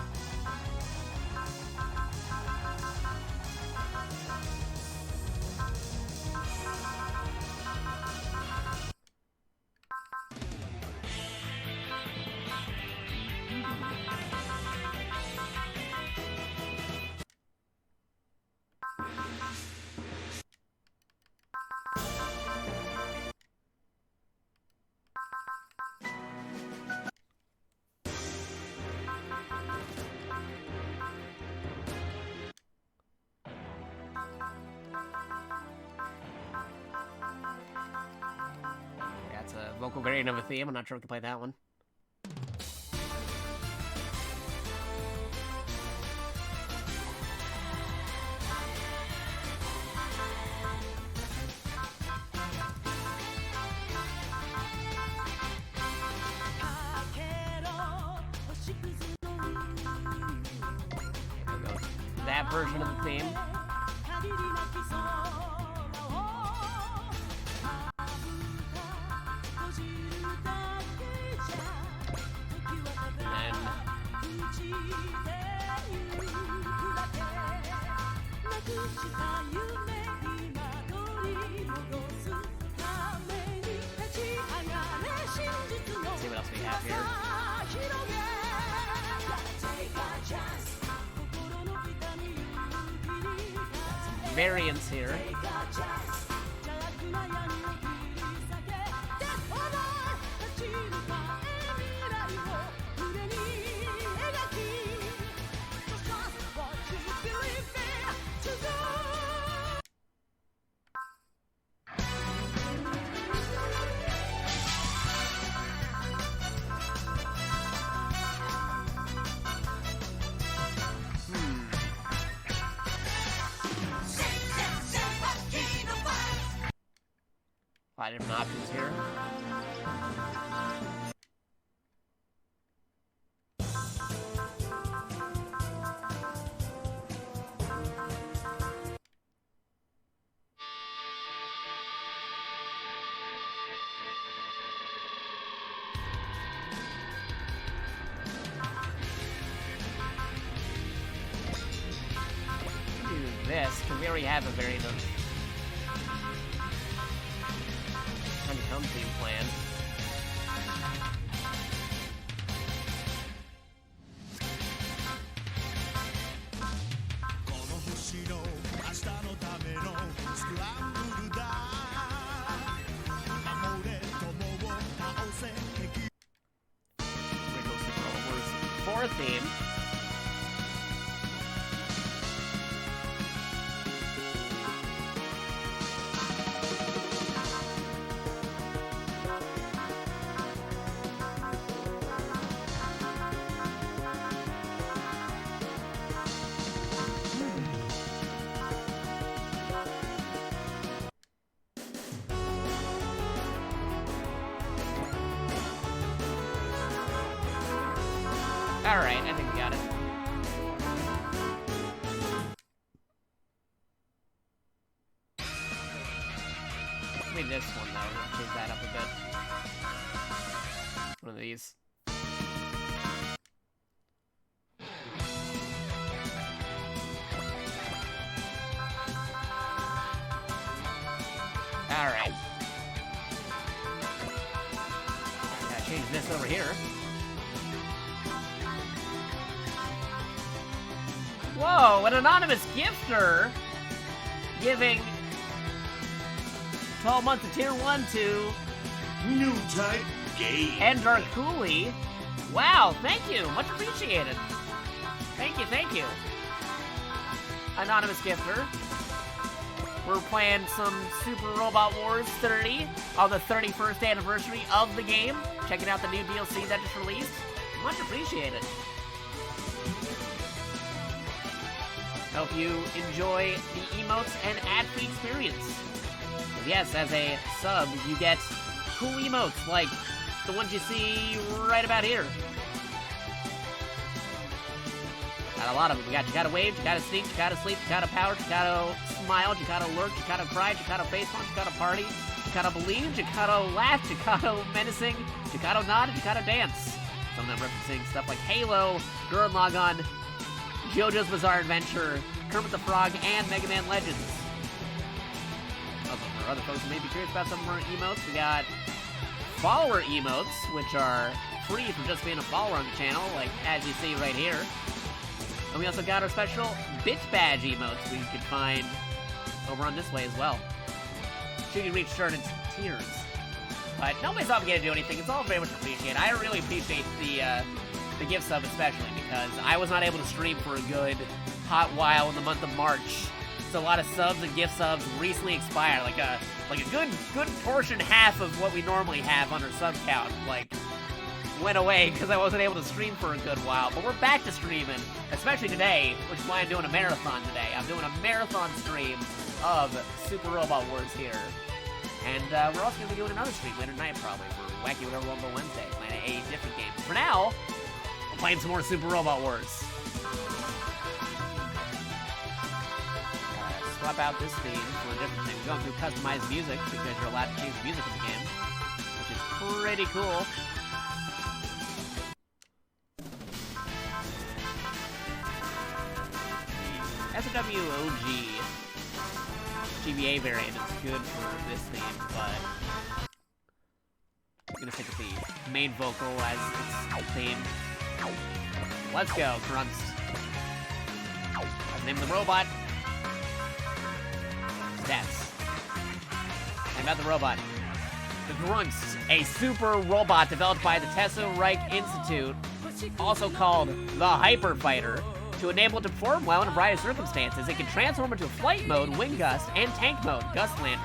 That's a vocal variant of a theme. I'm not sure we can play that one. We'll go that version of the theme. Let's see what else we have here. Some variants here. A lot of different options here. Do this, because we already have a variant of honeycomb theme plan. Original Super Bowl Wars 4 theme. Alright, I think we got it. Maybe this one, though. We'll change that up a bit. One of these. Alright. Gotta change this over here. Whoa, an anonymous gifter giving 12 months of tier 1 to New type game. Endar Cooley. Wow, thank you. Much appreciated. Thank you, thank you. Anonymous gifter. We're playing some Super Robot Wars 30 on the 31st anniversary of the game. Checking out the new DLC that just released. Much appreciated. Hope you enjoy the emotes and ad-free experience. Yes, as a sub, you get cool emotes like the ones you see right about here. Got a lot of them. We got Jakato Wave, Jakato Sneak, Jakato Sleep, Jakato Power, Jakato Smile, Jakato Lurk, Jakato Cry, Jakato Face Punch, Jakato Party, Jakato Believe, Jakato Laugh, Jakato Menacing, Jakato Nod, and Jakato Dance. Some of them referencing stuff like Halo, Gurren Lagann, JoJo's Bizarre Adventure, Kermit the Frog, and Mega Man Legends. For other folks who may be curious about some of our emotes, we got follower emotes, which are free for just being a follower on the channel, like as you see right here. And we also got our special Bit Badge emotes we can find over on this way as well. Should you reach certain tiers. But nobody's obligated to do anything. It's all very much appreciated. I really appreciate the gift sub especially because I was not able to stream for a good hot while in the month of March. So a lot of subs and gift subs recently expired. Like a good portion, half of what we normally have on our sub count, like, went away because I wasn't able to stream for a good while. But we're back to streaming, especially today, which is why I'm doing a marathon today. I'm doing a marathon stream of Super Robot Wars here. And we're also going to be doing another stream later tonight, probably, for Wacky Whatever Rumble Wednesday, playing a different game. For now, we're playing some more Super Robot Wars. Swap out this theme for a different thing. We're going through customized music because you're allowed to change the music in the game, which is pretty cool. The SRW OG GBA variant is good for this theme, but I'm gonna stick with the main vocal as its theme. Let's go, Grunts. That's the name of the robot. Stats. And about the robot. The Grunts, a super robot developed by the Tesso Reich Institute, also called the Hyper Fighter, to enable it to perform well in a variety of circumstances. It can transform into flight mode, wind gust, and tank mode, Gustlander.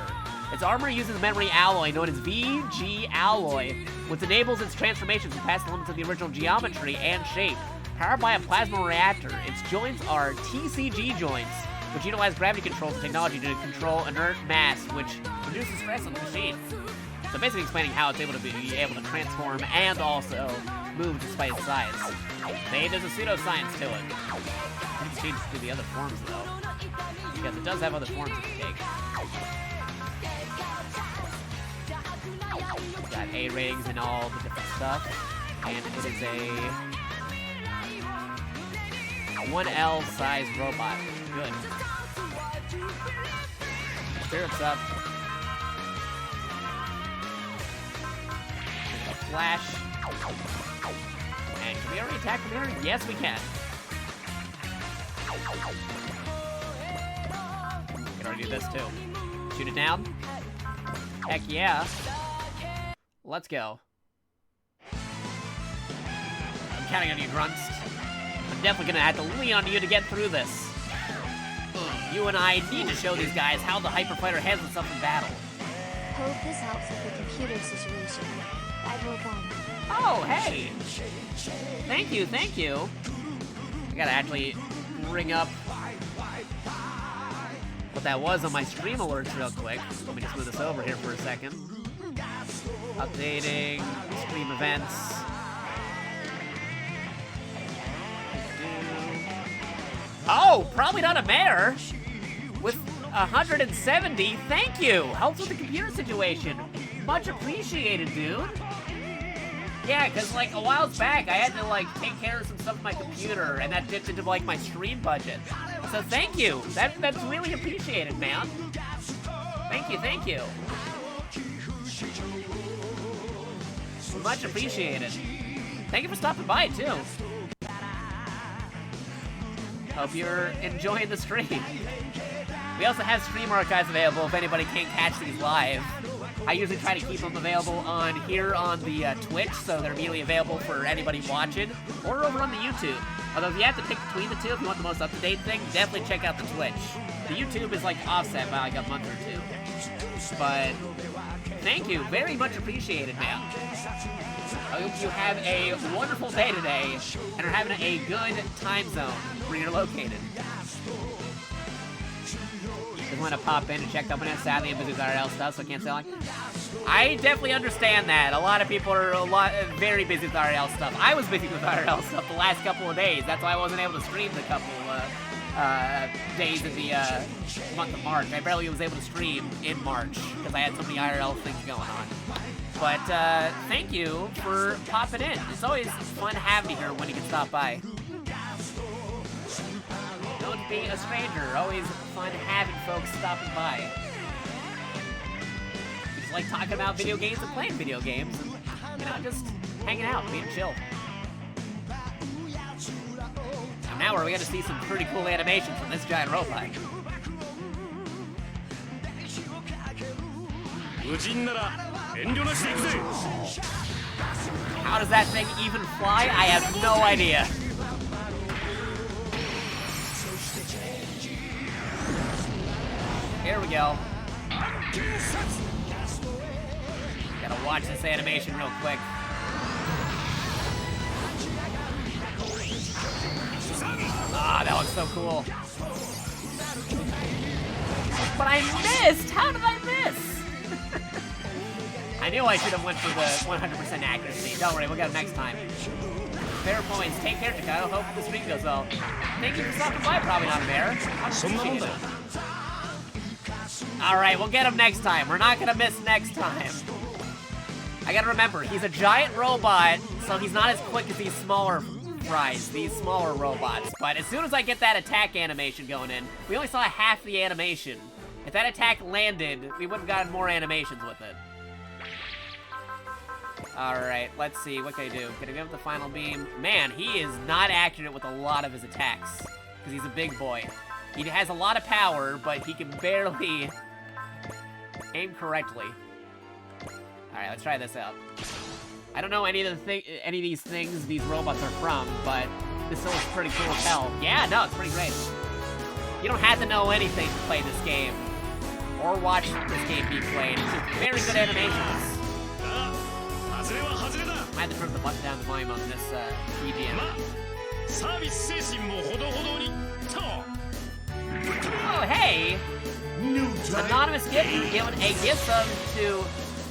Its armor uses memory alloy known as VG alloy, which enables its transformations to pass the limits of the original geometry and shape. Powered by a plasma reactor, its joints are TCG joints, which utilize gravity control technology to control inert mass, which reduces stress on the machine. So basically explaining how it's able to be able to transform and also move despite its size. Maybe there's a pseudoscience to it. You can change to the other forms though, because it does have other forms it can take. It's got A-rigs and all the different stuff, and it is a 1L size robot. Good. Spirits up. A flash. And can we already attack from here? Yes, we can. We can already do this too. Shoot it down. Heck yeah. Let's go. I'm counting on you, Grunts. I'm definitely gonna have to lean on you to get through this. You and I need to show these guys how the Hyper Fighter handles itself in battle. Hope this helps with the computer situation. I will bomb. Oh, hey! Thank you, thank you. I gotta actually bring up what that was on my stream alerts real quick. Let me just move this over here for a second. Updating stream events. Oh, probably not a mare. With 170, thank you. Helps with the computer situation. Much appreciated, dude. Yeah, because like a while back, I had to like take care of some stuff with my computer, and that dipped into like my stream budget. So thank you. That's really appreciated, man. Thank you, thank you. Much appreciated. Thank you for stopping by too. Hope you're enjoying the stream. We also have stream archives available if anybody can't catch these live. I usually try to keep them available on here on the Twitch, so they're immediately available for anybody watching, or over on the YouTube. Although if you have to pick between the two, if you want the most up-to-date thing, definitely check out the Twitch. The YouTube is like offset by like a month or two. But thank you, very much appreciated, man. I hope you have a wonderful day today and are having a good time zone where you're located. Just want to pop in and check up on it. Sadly, I'm busy with IRL stuff, so I can't say like. I definitely understand that. A lot of people are very busy with IRL stuff. I was busy with IRL stuff the last couple of days. That's why I wasn't able to stream the couple days in the month of March. I barely was able to stream in March because I had so many IRL things going on. But thank you for popping in. It's always fun having you here when you can stop by. Don't be a stranger. Always fun having folks stopping by. We just like talking about video games and playing video games. And, you know, just hanging out, being chill. And now we're going to see some pretty cool animations from this giant robot. How does that thing even fly? I have no idea. Here we go. Gotta watch this animation real quick. Ah, that looks so cool. But I missed! How did I miss? I knew I should have went for the 100% accuracy. Don't worry, we'll get it next time. Fair points. Take care, Jakato. Hope the stream goes well. Thank you for stopping by, probably not a bear. Alright, we'll get him next time. We're not gonna miss next time. I gotta remember, he's a giant robot, so he's not as quick as these smaller fries, these smaller robots. But as soon as I get that attack animation going in, we only saw half the animation. If that attack landed, we would have gotten more animations with it. Alright, let's see, what can I do? Can I give him the final beam? Man, he is not accurate with a lot of his attacks, because he's a big boy. He has a lot of power, but he can barely aim correctly. Alright, let's try this out. I don't know any of these things these robots are from, but this still looks pretty cool as hell. Yeah, no, it's pretty great. You don't have to know anything to play this game, or watch this game be played. It's just very good animations. I had to turn the button down the volume on this BGM. Oh, hey! Anonymous gift for giving a gift sub to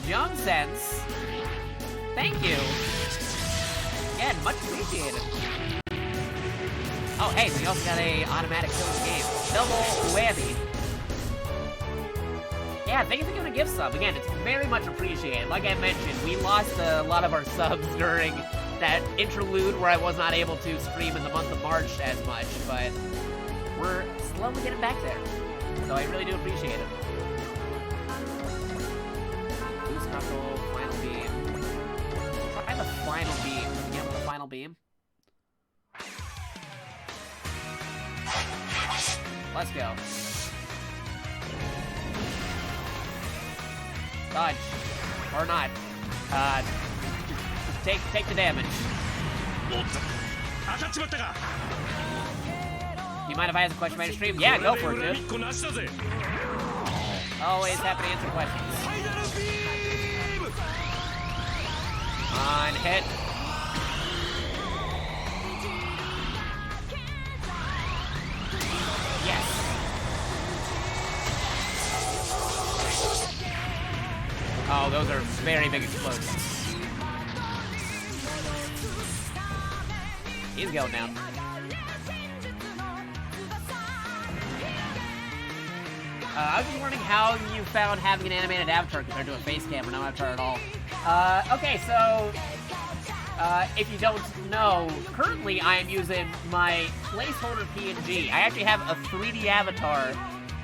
Young Sense. Thank you. Again, much appreciated. Oh, hey, so you also got a automatic kill in the game. Double whammy. Yeah, thank you for giving a gift sub. Again, it's very much appreciated. Like I mentioned, we lost a lot of our subs during that interlude where I was not able to stream in the month of March as much, but we're slowly getting back there. So I really do appreciate it. Boost knuckle, final beam. Try the final beam. Again with the final beam. Let's go. Dodge. Or not. Just take the damage. Do you mind if I ask a question about your stream? Yeah, go for it, dude. Always happy to answer questions. On hit. Yes. Oh, those are very big explosions. He's going down. I was just wondering how you found having an animated avatar compared to a face cam or no avatar at all. Okay, so if you don't know, currently I am using my placeholder PNG. I actually have a 3D avatar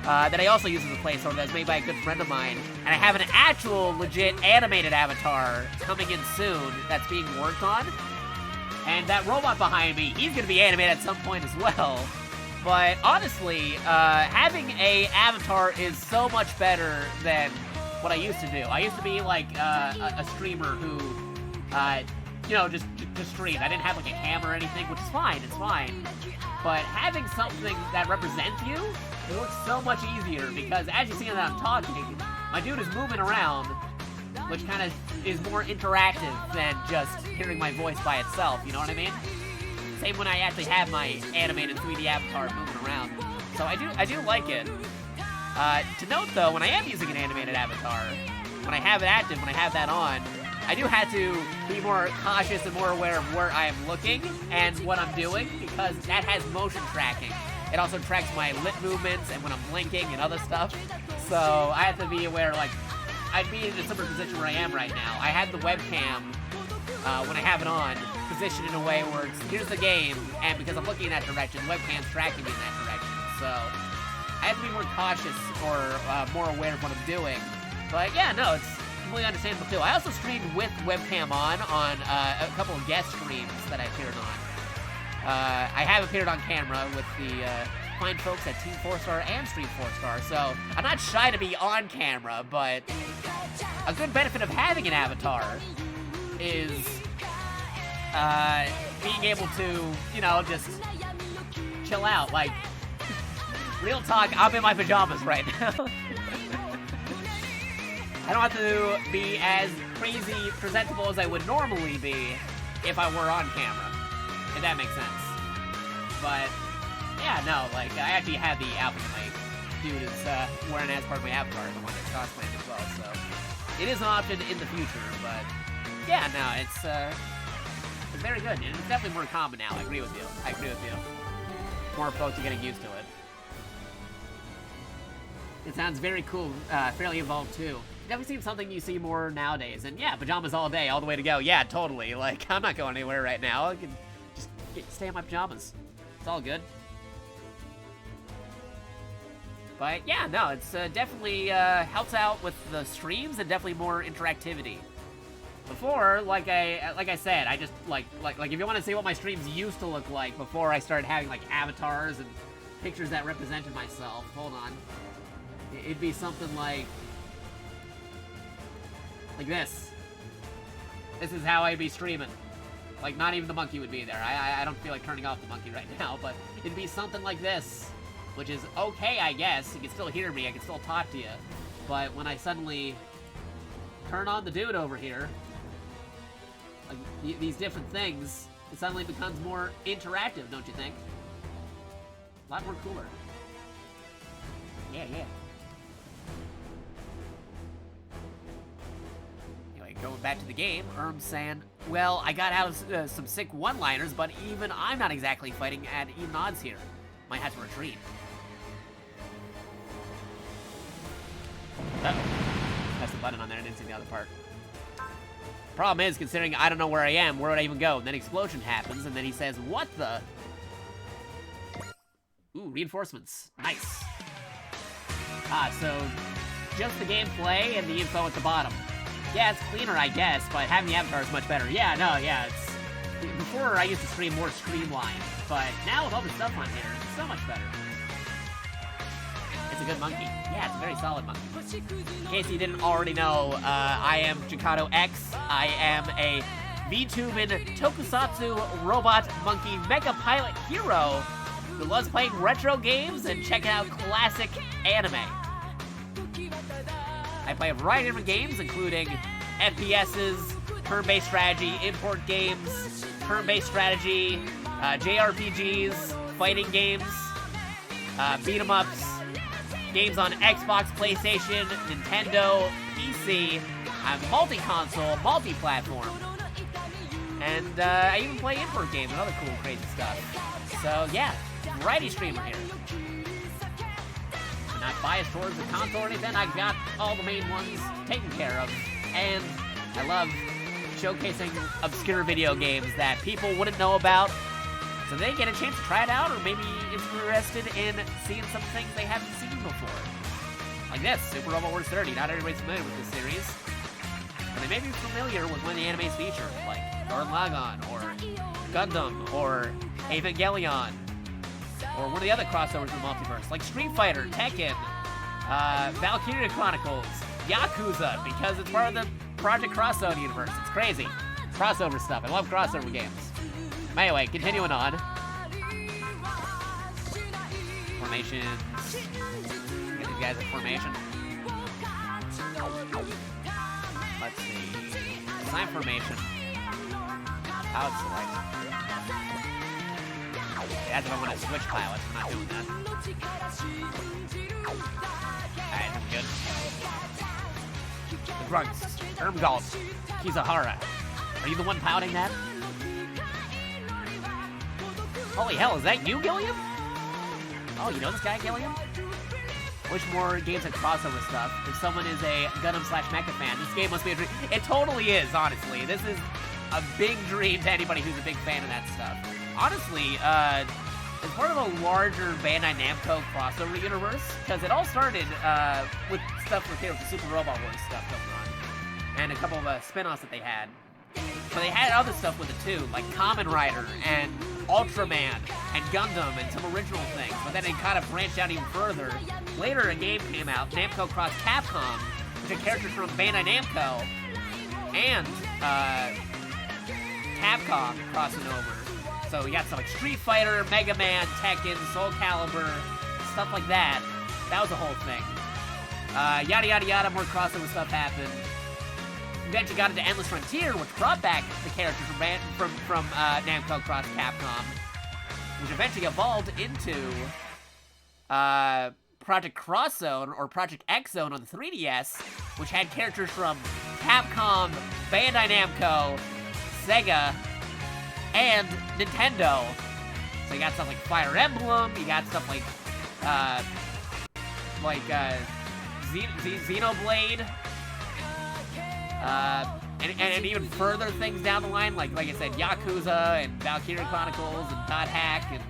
that I also use as a placeholder that's made by a good friend of mine. And I have an actual legit animated avatar coming in soon that's being worked on. And that robot behind me, he's going to be animated at some point as well. But honestly, having a avatar is so much better than what I used to do. I used to be like a streamer who, you know, just streamed. I didn't have like a camera or anything, which is fine, it's fine. But having something that represents you, it looks so much easier because as you see that I'm talking, my dude is moving around, which kind of is more interactive than just hearing my voice by itself, you know what I mean? Same when I actually have my animated 3D avatar moving around. So I do like it. To note though, when I am using an animated avatar, when I have it active, when I have that on, I do have to be more cautious and more aware of where I am looking and what I'm doing because that has motion tracking. It also tracks my lip movements and when I'm blinking and other stuff. So I have to be aware, like, I'd be in a similar position where I am right now. I have the webcam, when I have it on, positioned in a way where it's, here's the game, and because I'm looking in that direction, the webcam's tracking me in that direction. So I have to be more cautious or more aware of what I'm doing. But yeah, no, it's completely understandable too. I also streamed with webcam on a couple of guest streams that I appeared on. I have appeared on camera with the fine folks at Team 4-Star and Stream 4-Star, so I'm not shy to be on camera, but a good benefit of having an avatar is being able to, you know, just chill out. Like, real talk, I'm in my pajamas right now. I don't have to be as crazy presentable as I would normally be if I were on camera, if that makes sense. But, yeah, no, like, I actually have the outfit that my dude is wearing as part of my avatar, the one that's cosplaying as well, so it is an option in the future, but, yeah, no, it's very good, and it's definitely more common now. I agree with you. More folks are getting used to it. It sounds very cool, fairly involved, too. Definitely seems something you see more nowadays, and yeah, pajamas all day, all the way to go. Yeah, totally. Like, I'm not going anywhere right now. I can just stay in my pajamas. It's all good. But yeah, no, it's definitely helps out with the streams and definitely more interactivity. Before, like I said, I just like if you want to see what my streams used to look like before I started having like avatars and pictures that represented myself. Hold on, it'd be something like this. This is how I'd be streaming. Like, not even the monkey would be there. I don't feel like turning off the monkey right now, but it'd be something like this, which is okay, I guess. You can still hear me, I can still talk to you. But when I suddenly turn on the dude over here, like these different things, it suddenly becomes more interactive, don't you think? A lot more cooler. Yeah. Going back to the game, saying, well, I got out of some sick one-liners, but even I'm not exactly fighting at even odds here. Might have to retreat. That's the button on there, I didn't see the other part. Problem is, considering I don't know where I am, where would I even go? And then explosion happens, and then he says, what the? Ooh, reinforcements. Nice. So just the gameplay and the info at the bottom. Yeah, it's cleaner, I guess, but having the avatar is much better. Yeah, no, yeah, it's... Before, I used to stream more streamlined, but now with all the stuff on here, it's so much better. It's a good monkey. Yeah, it's a very solid monkey. In case you didn't already know, I am JakatoX. I am a VTuber tokusatsu robot monkey mecha pilot hero who loves playing retro games and checking out classic anime. I play a variety of different games, including FPSs, turn-based strategy, import games, turn-based strategy, JRPGs, fighting games, beat-em-ups, games on Xbox, PlayStation, Nintendo, PC. I'm multi-console, multi-platform. And I even play import games and other cool, crazy stuff. So yeah, variety streamer here. not biased towards the console or anything. I got all the main ones taken care of. And I love showcasing obscure video games that people wouldn't know about, so they get a chance to try it out, or maybe interested in seeing some things they haven't seen before. Like this, Super Robot Wars 30. Not everybody's familiar with this series, but they may be familiar with one of the anime's featured, like Gurren Lagann, or Gundam, or Evangelion, or one of the other crossovers in the multiverse, like Street Fighter, Tekken, Valkyria Chronicles, Yakuza, because it's part of the Project Crossover universe. It's crazy. Crossover stuff. I love crossover games. Anyway, continuing on. Formations. Get these guys in formation. Let's see. Assign formation. Pilot select. That's if I want to switch pilots. I'm not doing that. Alright, I'm good. The Grunts. Ermgalt. Kizahara. Are you the one piloting that? Holy hell, is that you, Gilliam? Oh, you know this guy, Gilliam? Wish more games had crossover stuff. If someone is a Gundam/Mecha fan, this game must be a dream. It totally is, honestly. This is a big dream to anybody who's a big fan of that stuff. Honestly, it's part of a larger Bandai Namco crossover universe, because it all started with stuff with the Super Robot Wars stuff going on, and a couple of spin-offs that they had. But they had other stuff with it too, like Kamen Rider and Ultraman and Gundam and some original things, but then it kind of branched out even further. Later, a game came out, Namco Cross Capcom, which had characters from Bandai Namco and Capcom crossing over. So you got stuff like Street Fighter, Mega Man, Tekken, Soul Calibur, stuff like that. That was the whole thing. Yada yada yada, more crossover stuff happened. Eventually got into Endless Frontier, which brought back the characters from Namco Cross Capcom, which eventually evolved into Project Cross Zone, or Project X Zone on the 3DS, which had characters from Capcom, Bandai Namco, Sega, and Nintendo. So you got stuff like Fire Emblem, you got stuff like Xenoblade, and even further things down the line, like I said, Yakuza and Valkyria Chronicles and Dot Hack and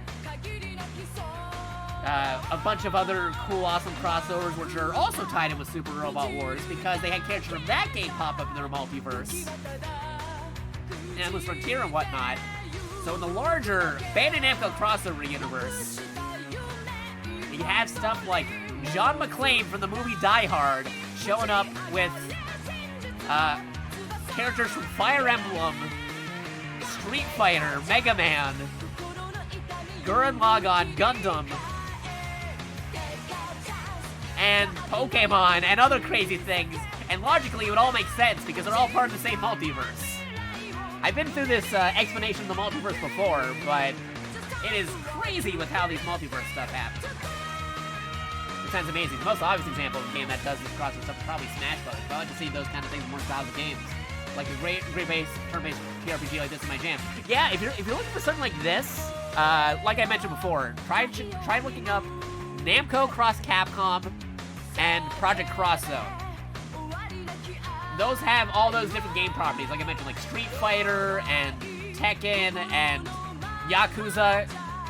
a bunch of other cool, awesome crossovers, which are also tied in with Super Robot Wars because they had characters from that game pop up in their multiverse, and Endless Frontier and whatnot. So in the larger Bandai Namco crossover universe, you have stuff like John McClane from the movie Die Hard showing up with characters from Fire Emblem, Street Fighter, Mega Man, Gurren Lagann, Gundam, and Pokemon, and other crazy things. And logically, it would all make sense because they're all part of the same multiverse. I've been through this explanation of the multiverse before, but it is crazy with how these multiverse stuff happens. It sounds amazing. The most obvious example of a game that does this crossover stuff is probably Smash Bros. But I like to see those kind of things in more styles of games. Like a great base, turn-based TRPG like this is my jam. Yeah, if you're looking for something like this, like I mentioned before, try looking up Namco Cross Capcom and Project Cross Zone. Those have all those different game properties, like I mentioned, like Street Fighter and Tekken and Yakuza,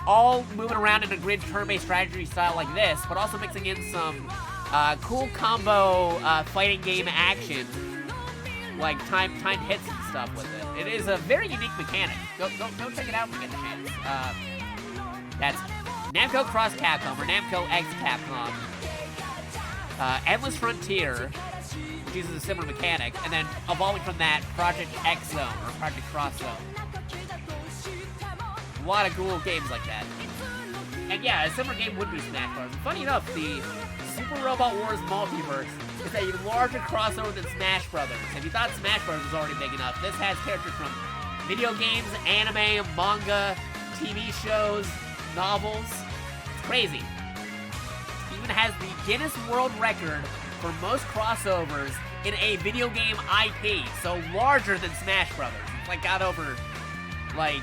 all moving around in a grid turn-based strategy style like this, but also mixing in some cool combo fighting game action, like timed hits and stuff with it. It is a very unique mechanic. Go check it out when you get the chance. That's Namco Cross Capcom, or Namco X Capcom, Endless Frontier, which uses a similar mechanic, and then evolving from that, Project X Zone, or Project Cross Zone. A lot of cool games like that. And yeah, a similar game would be Smash Bros. And funny enough, the Super Robot Wars multiverse is a larger crossover than Smash Brothers. If you thought Smash Bros. Was already big enough, this has characters from video games, anime, manga, TV shows, novels. It's crazy. It even has the Guinness World Record for most crossovers in a video game IP, so larger than Smash Brothers. It's like got over, like,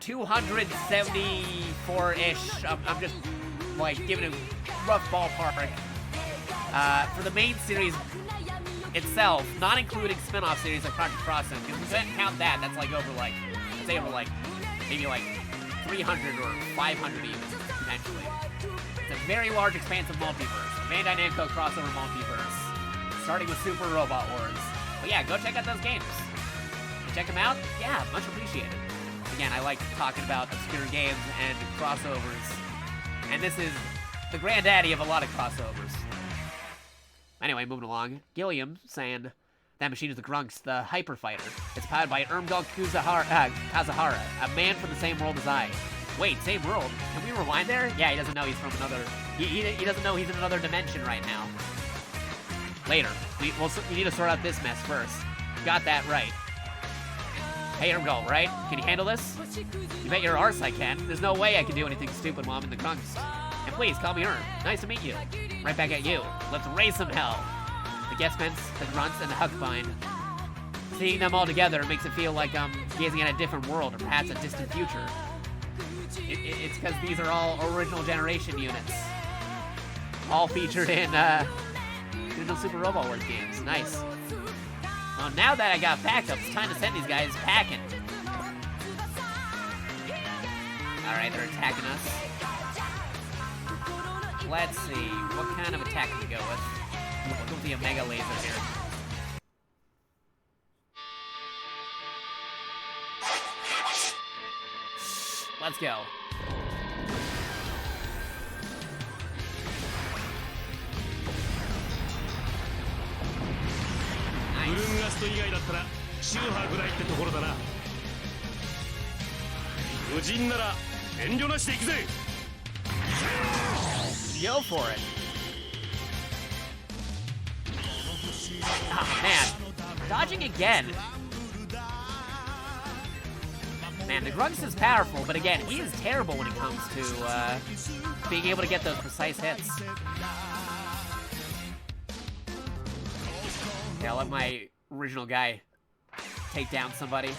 274-ish. I'm just like, giving a rough ballpark. For the main series itself, not including spin-off series like Project Crossing, because we didn't count that, that's like over like, I'd say over like, maybe like 300 or 500 even, potentially. It's a very large, expansive multiverse. Bandai Namco crossover multiverse, starting with Super Robot Wars. But yeah, go check out those games. Check them out? Yeah, much appreciated. Again, I like talking about obscure games and crossovers, and this is the granddaddy of a lot of crossovers. Anyway, moving along. Gilliam saying that machine is the Grunks, the Hyper Fighter. It's powered by Irmgard Kazuhara, a man from the same world as I. Wait, same world? Can we rewind there? Yeah, he doesn't know he's from another... He doesn't know he's in another dimension right now. Later. We need to sort out this mess first. Got that right. Hey, Irmgard, right? Can you handle this? You bet your arse I can. There's no way I can do anything stupid while I'm in the Grunks. And please, call me Irm. Nice to meet you. Right back at you. Let's raise some hell. The Gespens, the Grunts, and the Huckbind. Seeing them all together makes it feel like I'm gazing at a different world, or perhaps a distant future. It's because these are all original generation units. All featured in original Super Robot Wars games. Nice. Well, now that I got backup, it's time to send these guys packing. Alright, they're attacking us. Let's see, what kind of attack can we go with? We'll go with the Omega Laser here. Let's go. Go for it. Oh, man. Dodging again. Man, the Grunks is powerful, but again, he is terrible when it comes to being able to get those precise hits. Okay, I'll let my original guy take down somebody.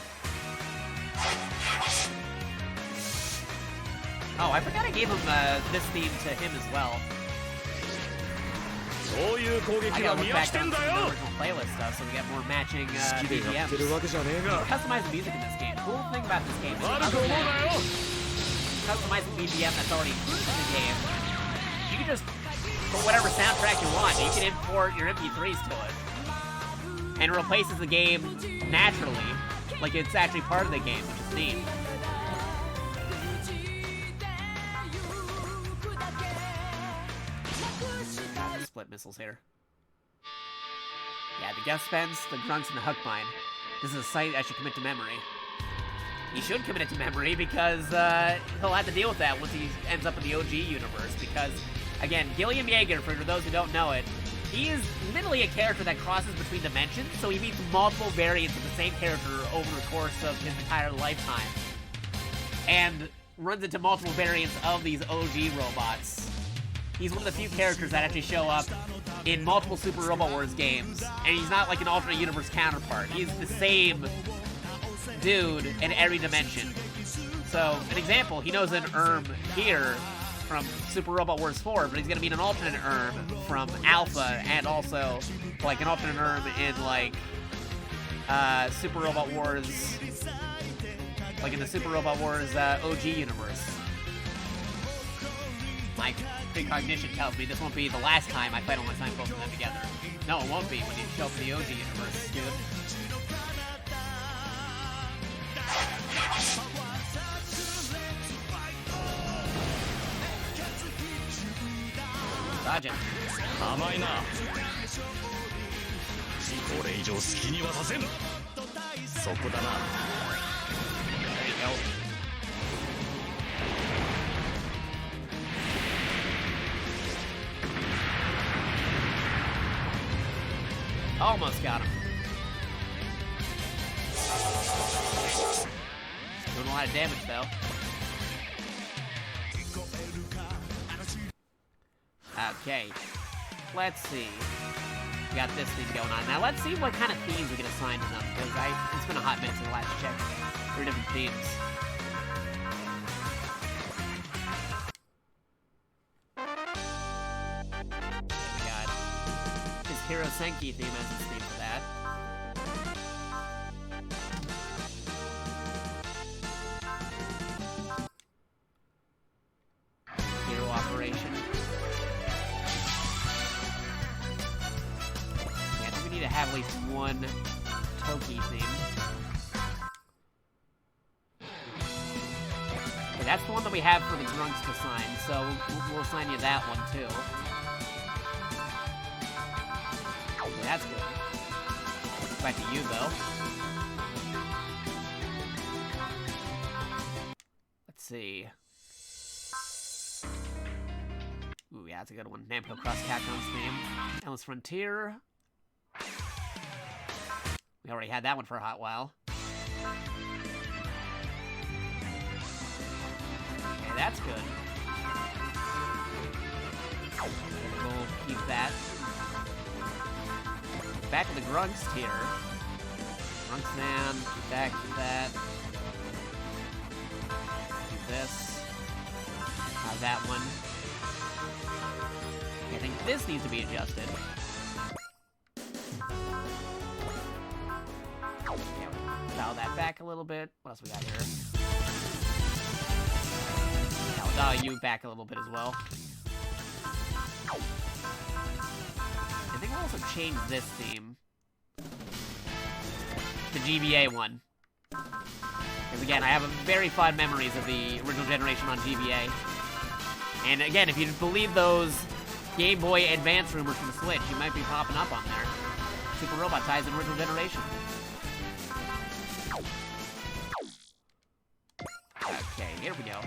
Oh, I forgot I gave him this theme to him as well. I gotta look back on the original playlist stuff so we get more matching BGMs. Customize the music in this game. Cool thing about this game is customize the BGM that's already included in the game. You can just put whatever soundtrack you want. You can import your MP3s to it. And it replaces the game naturally, like it's actually part of the game, which is neat. Split missiles here. Yeah, the Gespens, the Grunts, and the Huckbind. This is a sight I should commit to memory. He should commit it to memory because he'll have to deal with that once he ends up in the OG universe. Because, again, Gilliam Yeager, for those who don't know it, he is literally a character that crosses between dimensions, so he meets multiple variants of the same character over the course of his entire lifetime. And runs into multiple variants of these OG robots. He's one of the few characters that actually show up in multiple Super Robot Wars games, and he's not like an alternate universe counterpart. He's the same dude in every dimension. So, an example, he knows an Irm here from Super Robot Wars 4, but he's gonna meet an alternate Irm from Alpha, and also, like, an alternate Irm in, like, Super Robot Wars, like in the Super Robot Wars OG universe. My precognition tells me this won't be the last time I fight alongside both of them together. No, it won't be when you show up in the OG universe, dude. Dodge it. There you go. Almost got him. Doing a lot of damage, though. Okay. Let's see. We got this thing going on. Now, let's see what kind of themes we can assign to them, because it's been a hot minute since the last check. 3 different themes. Hiro Senki theme as the theme for that. Hero Operation. Yeah, I think we need to have at least one Toki theme. Okay, that's the one that we have for the Grunts to sign, so we'll assign you that one too. Okay, that's good. Back to you though. Let's see. Ooh, yeah, that's a good one. Namco Cross Capcom's theme. Endless Frontier. We already had that one for a hot while. Okay, that's good. We'll keep that. Back to the Grunts tier. Grunts Man, keep that, keep that. Keep this. That one. I think this needs to be adjusted. Yeah, dial that back a little bit. What else we got here? Yeah, we'll dial you back a little bit as well. I think we'll also change this theme. The GBA one. Because again, I have very fond memories of the original generation on GBA. And again, if you believe those Game Boy Advance rumors from the Switch, you might be popping up on there. Super Robot ties in original generation. Okay, here we go.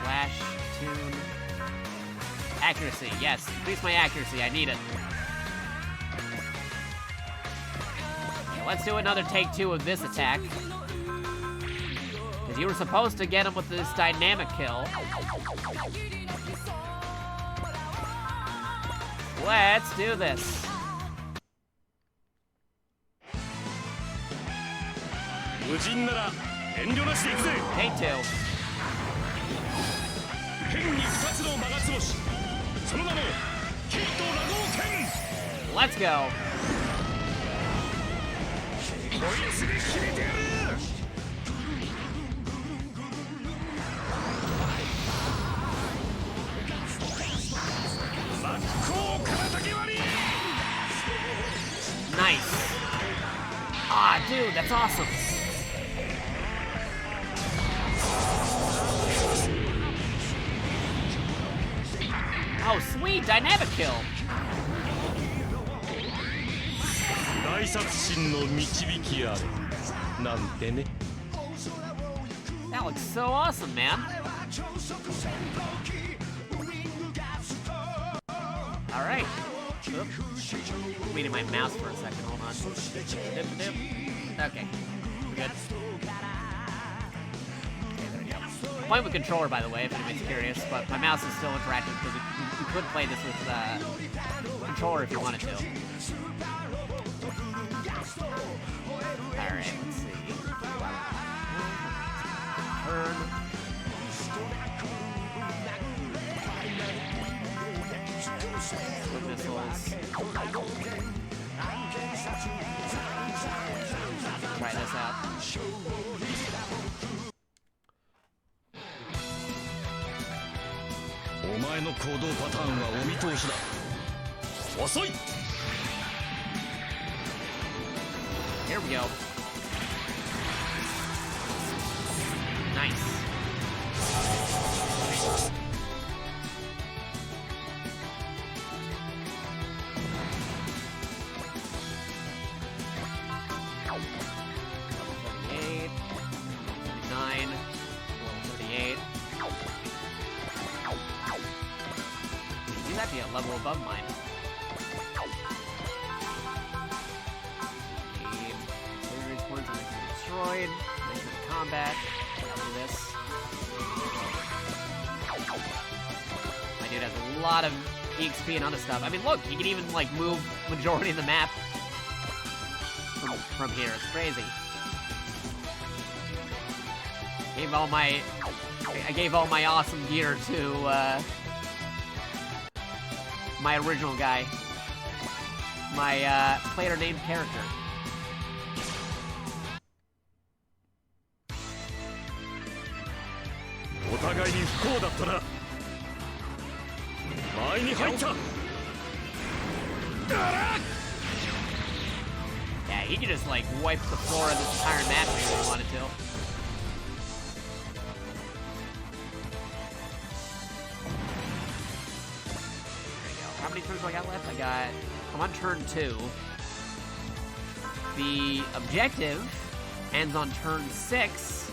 Flash, tune. Accuracy, yes. Increase my accuracy, I need it. Okay, let's do another take two of this attack. Because you were supposed to get him with this dynamic kill. Let's do this. Take two. Let's go. Nice. Ah, dude, that's awesome. Oh, sweet, dynamic kill. That looks so awesome, man. All right. Oop. Reading my mouse for a second. Hold on. Dip, dip. Okay, we're good. Okay, there we go. I'm playing with controller, by the way, if anybody's curious, but my mouse is still interactive because you could play this with controller if you wanted to. All right, let's see. Turn. With missiles. Try this out. Here we go. Nice. Level 38, 39, level 38. You might be a level above mine. Series points are destroyed. Combat. I'll do this. My dude has a lot of EXP and other stuff. I mean, look, you can even like move majority of the map from here. It's crazy. I gave all my awesome gear to my original guy. My player named character. お互いに不幸だったな。前に入った。 Yeah, he could just like wipe the floor of this entire map if he wanted to. There you go. How many turns do I got left? I'm on turn 2. The objective ends on turn 6.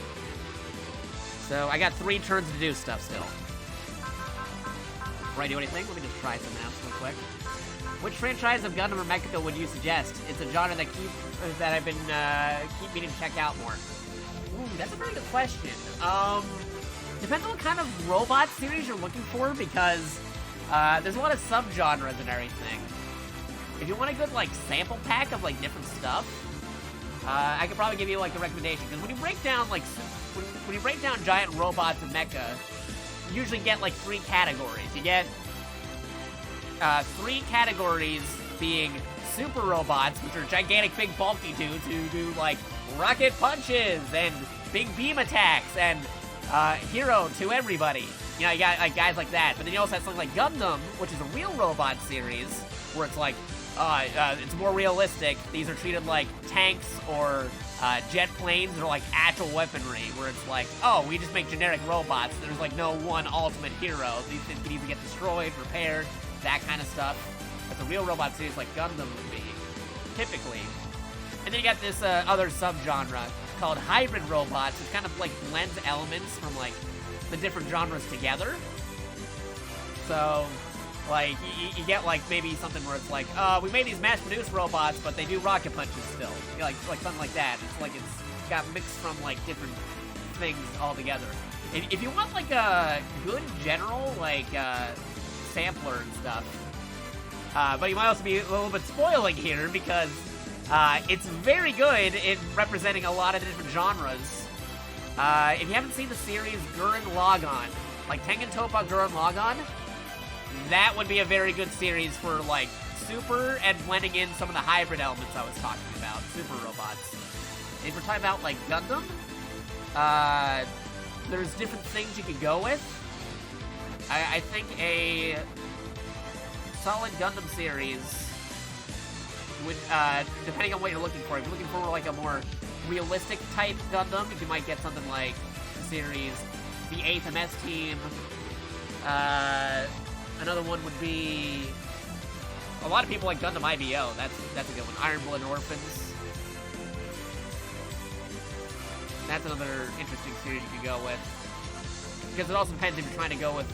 So I got 3 turns to do stuff still. Before I do anything, let me just try something else real quick. Which franchise of Gundam or Mecha would you suggest? It's a genre that I've been keep meaning to check out more. Ooh, that's a very good question. Depends on what kind of robot series you're looking for, because there's a lot of subgenres and everything. If you want a good like sample pack of like different stuff, I could probably give you like a recommendation. Because when you break down like when you break down giant robots and mecha, you usually get like 3 categories. You get 3 categories being super robots, which are gigantic, big, bulky dudes who do like rocket punches and big beam attacks and hero to everybody. You know, you got like guys like that. But then you also have something like Gundam, which is a real robot series, where it's like it's more realistic. These are treated like tanks or jet planes or like actual weaponry, where it's like, oh, we just make generic robots. There's like no one ultimate hero. These things can either get destroyed, repaired, that kind of stuff. That's a real robot series like Gundam would be, typically. And then you got this other subgenre called hybrid robots, which kind of like blends elements from like the different genres together. So, like, you get like maybe something where it's like, we made these mass-produced robots, but they do rocket punches still. You know, like something like that. It's like it's got mixed from like different things all together. If you want like a good general like sampler and stuff, but you might also be a little bit spoiling here because it's very good in representing a lot of different genres. If you haven't seen the series Gurren Lagann, like Tengen Toppa Gurren Lagann, that would be a very good series for like super and blending in some of the hybrid elements I was talking about, super robots. If we're talking about like Gundam, there's different things you could go with. I think a solid Gundam series would, depending on what you're looking for. If you're looking for like a more realistic type Gundam, you might get something like the series The 8th MS Team. Another one would be, a lot of people like Gundam IBO. That's a good one. Iron Blood Orphans. That's another interesting series you could go with. Because it also depends if you're trying to go with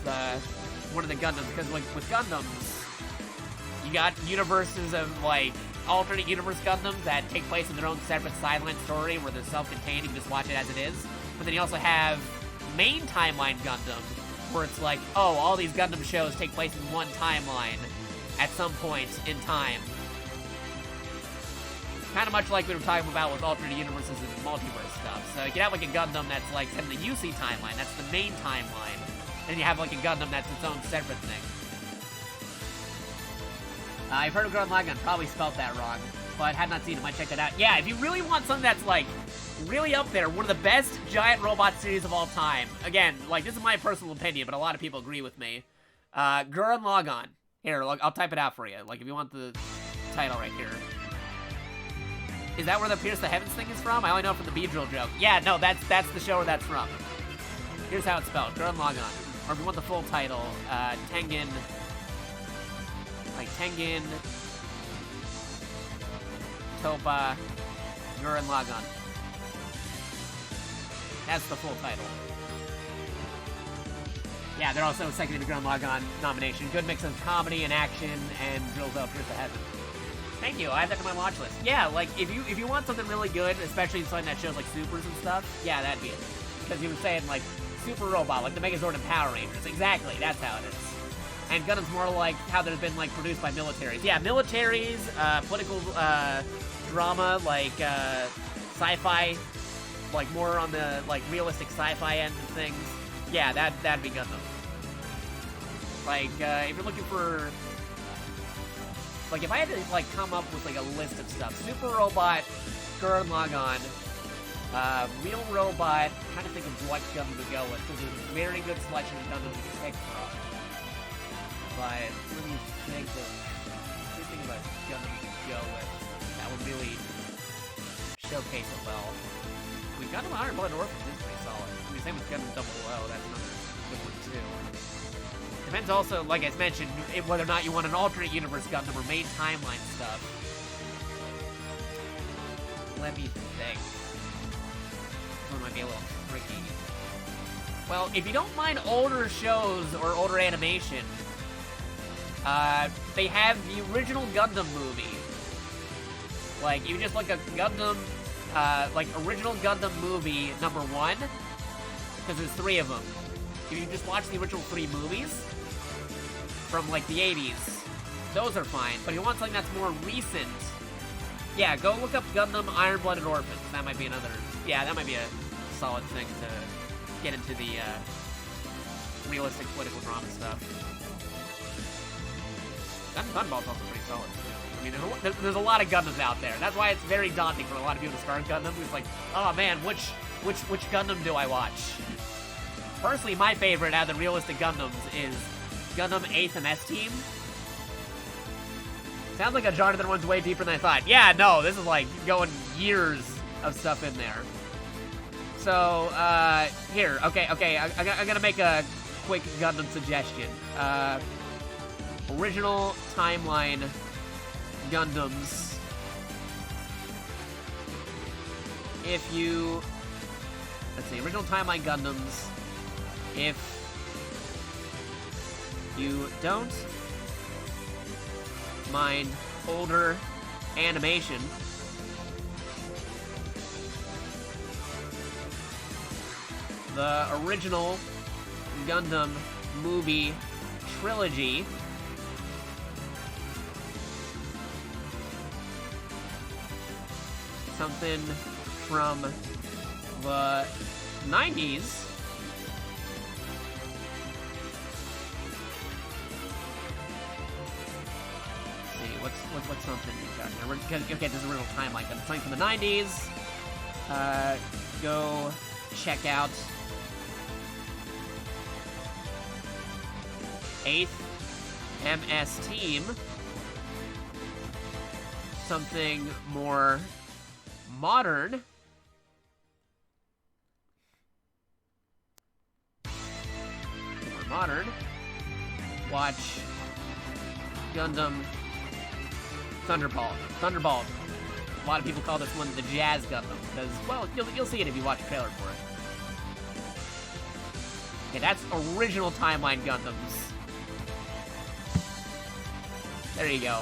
one of the Gundams. Because like with Gundams, you got universes of like alternate universe Gundams that take place in their own separate sideline story where they're self-contained. You can just watch it as it is. But then you also have main timeline Gundam, where it's like, oh, all these Gundam shows take place in one timeline at some point in time. Kind of much like we were talking about with alternate universes and multiverse stuff. So you can have like a Gundam that's like in the UC timeline, that's the main timeline. And you have like a Gundam that's its own separate thing. I've heard of Gurren Lagann, probably spelt that wrong, but had not seen it, might check that out. Yeah, if you really want something that's like really up there, one of the best giant robot series of all time. Again, like this is my personal opinion, but a lot of people agree with me. Gurren Lagann. Here, look, I'll type it out for you. Like if you want the title right here. Is that where the Pierce the Heavens thing is from? I only know it from the Beedrill joke. Yeah, no, that's the show where that's from. Here's how it's spelled. Gurren Lagann. Or if you want the full title, Tengen. Like Tengen Toppa Gurren Lagann. That's the full title. Yeah, they're also second in the Gurren Lagann nomination. Good mix of comedy and action, and drills out Pierce the Heavens. Thank you. I have that on my watch list. Yeah, like if you want something really good, especially something that shows like supers and stuff, yeah, that'd be it. Because you were saying like super robot, like the Megazord and Power Rangers. Exactly, that's how it is. And Gundam's more like how they've been like produced by militaries. Yeah, militaries, political drama, like sci-fi like more on the like realistic sci-fi end of things, yeah, that'd be Gundam. Like, if you're looking for, like, if I had to like come up with like a list of stuff, Super Robot, Gurren Lagann, Real Robot, I'm trying to think of what Gundam to go with, because there's a very good selection of Gundam to pick from. But let me think about Gundam to go with that would really showcase it well. I mean, Gundam Iron Blood Orphans is pretty solid. I mean, same with Gundam Double O, that's another good one too. Depends also, like I mentioned, whether or not you want an alternate universe Gundam or main timeline stuff. Let me think. This one might be a little tricky. Well, if you don't mind older shows or older animation, they have the original Gundam movie. Like, you just look at Gundam, like, original Gundam movie #1, because there's 3 of them. If you just watch the original 3 movies from, like, the 80s, those are fine. But if you want something that's more recent, yeah, go look up Gundam Iron Blooded Orphans. That might be another, yeah, that might be a solid thing to get into the, realistic political drama stuff. Gunball's also pretty solid, too. I mean, there's a lot of Gundams out there. That's why it's very daunting for a lot of people to start Gundam. It's like, oh man, which Gundam do I watch? Personally, my favorite out of the realistic Gundams is Gundam 8th and S-Team. Sounds like a genre that runs way deeper than I thought. Yeah, no, this is like going years of stuff in there. So, here, okay, I'm gonna make a quick Gundam suggestion. Original timeline Gundams. If you, let's see, original timeline Gundams. If you don't mind older animation, the original Gundam movie trilogy something from the 90s. Let's see, what's something we got here? Okay, this is a real timeline. Something from the 90s. Go check out 8th MS Team. Something more modern. More modern. Watch Gundam Thunderbolt. Thunderbolt. A lot of people call this one the Jazz Gundam because, well, you'll see it if you watch the trailer for it. Okay, that's original timeline Gundams. There you go.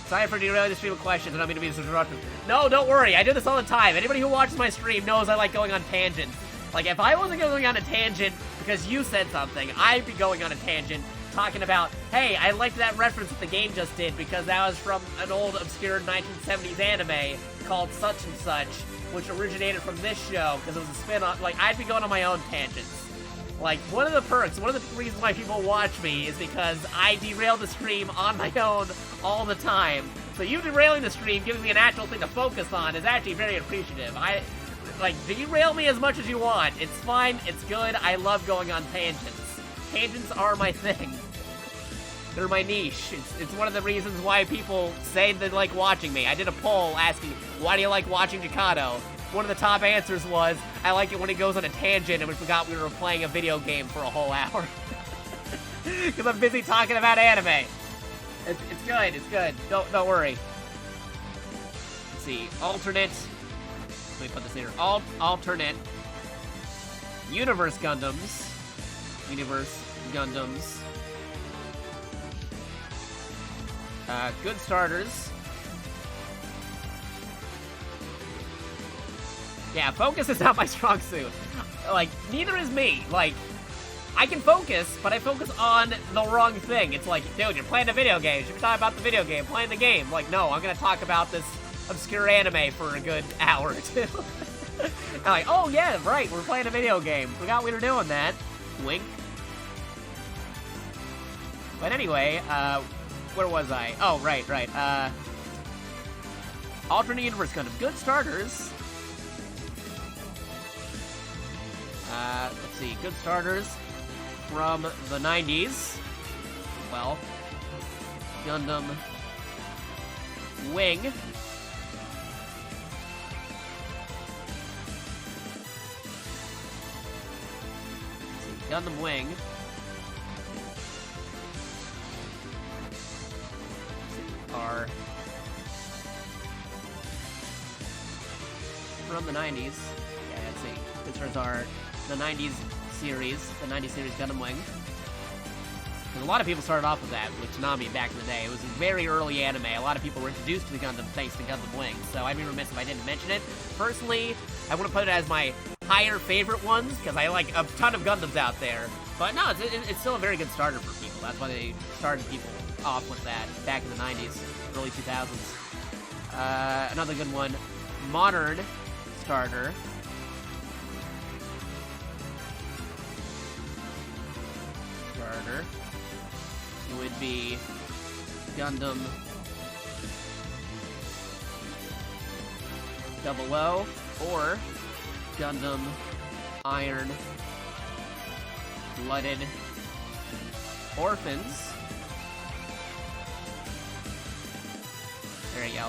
Sorry for derailing the stream of questions. I don't mean to be disruptive. No, don't worry. I do this all the time. Anybody who watches my stream knows I like going on tangents. Like, if I wasn't going on a tangent because you said something, I'd be going on a tangent talking about, hey, I liked that reference that the game just did because that was from an old, obscure 1970s anime called such and such, which originated from this show because it was a spin-off. Like, I'd be going on my own tangents. Like, one of the perks, one of the reasons why people watch me is because I derail the stream on my own all the time. So you derailing the stream, giving me an actual thing to focus on is actually very appreciative. Like, derail me as much as you want. It's fine, it's good, I love going on tangents. Tangents are my thing. They're my niche. It's one of the reasons why people say they like watching me. I did a poll asking, why do you like watching Jakato? One of the top answers was, I like it when he goes on a tangent and we forgot we were playing a video game for a whole hour. Because I'm busy talking about anime. It's good, it's good. Don't worry. Let's see, alternate. Let me put this here. Alternate Universe Gundams. Universe Gundams. Good starters. Yeah, focus is not my strong suit. Like, neither is me. Like, I can focus, but I focus on the wrong thing. It's like, dude, you're playing a video game. You should be talking about the video game, playing the game. Like, no, I'm gonna talk about this obscure anime for a good hour or two. I'm like, oh yeah, right, we're playing a video game. Forgot we were doing that. Wink. But anyway, where was I? Oh, right. Alternate Universe Gundam. Good starters. Let's see, good starters from the 90s. Well, Gundam Wing. Gundam Wing. Are from the 90s. Yeah, let's see. Pictures are the 90s series, Gundam Wing. And a lot of people started off with that, with Toonami back in the day. It was a very early anime. A lot of people were introduced to the Gundam thanks to Gundam Wing, so I'd be remiss if I didn't mention it. Personally, I want to put it as my higher favorite ones, because I like a ton of Gundams out there. But no, it's still a very good starter for people. That's why they started people off with that back in the 90s, early 2000s. Another good one, modern starter. Would be Gundam 00 or Gundam Iron Blooded Orphans. There you go.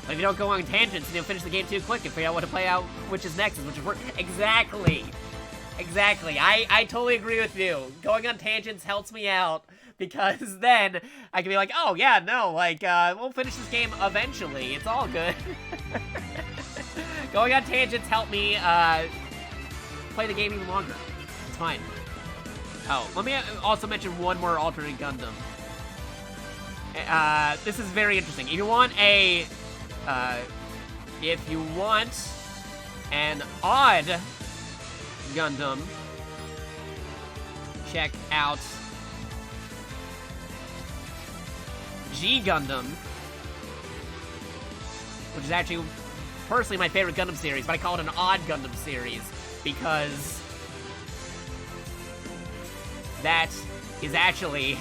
But if you don't go on tangents and you'll finish the game too quick and figure out what to play out, which is next, which is work. Exactly. I totally agree with you. Going on tangents helps me out because then I can be like, oh yeah, no, like, we'll finish this game eventually. It's all good. Going on tangents help me, play the game even longer. It's fine. Oh, let me also mention one more alternate Gundam. This is very interesting. If you want an odd Gundam, check out G Gundam, which is actually personally my favorite Gundam series, but I call it an odd Gundam series because that is actually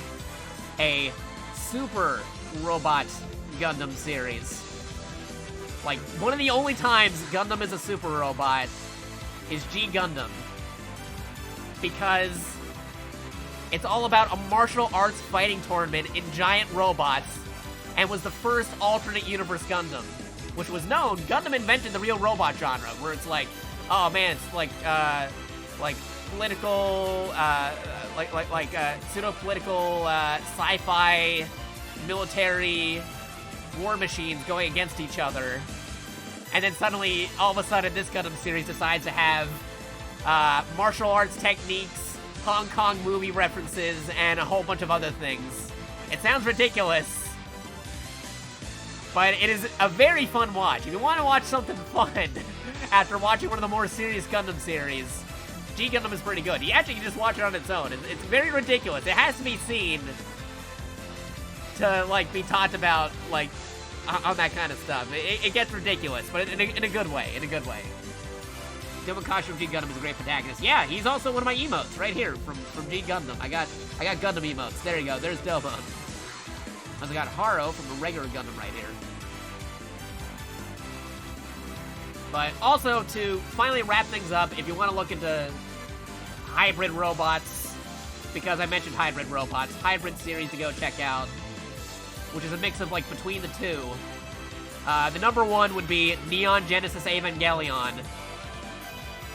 a super robot Gundam series. Like, one of the only times Gundam is a super robot is G Gundam, because it's all about a martial arts fighting tournament in giant robots, and was the first alternate universe Gundam, which was known. Gundam invented the real robot genre, where it's like, oh man, it's like political, pseudo-political, sci-fi, military war machines going against each other. And then suddenly, all of a sudden, this Gundam series decides to have martial arts techniques, Hong Kong movie references, and a whole bunch of other things. It sounds ridiculous, but it is a very fun watch. If you want to watch something fun after watching one of the more serious Gundam series, G Gundam is pretty good. You actually can just watch it on its own. It's very ridiculous. It has to be seen to, like, be talked about, like, on that kind of stuff. It gets ridiculous, but in a good way. Domokashi from G Gundam is a great protagonist. Yeah, he's also one of my emotes right here from G Gundam. I got Gundam emotes. There you go. There's Domo. I got Haro from the regular Gundam right here. But also, to finally wrap things up, if you want to look into hybrid robots, because I mentioned hybrid robots, hybrid series to go check out, which is a mix of, like, between the two. The number one would be Neon Genesis Evangelion.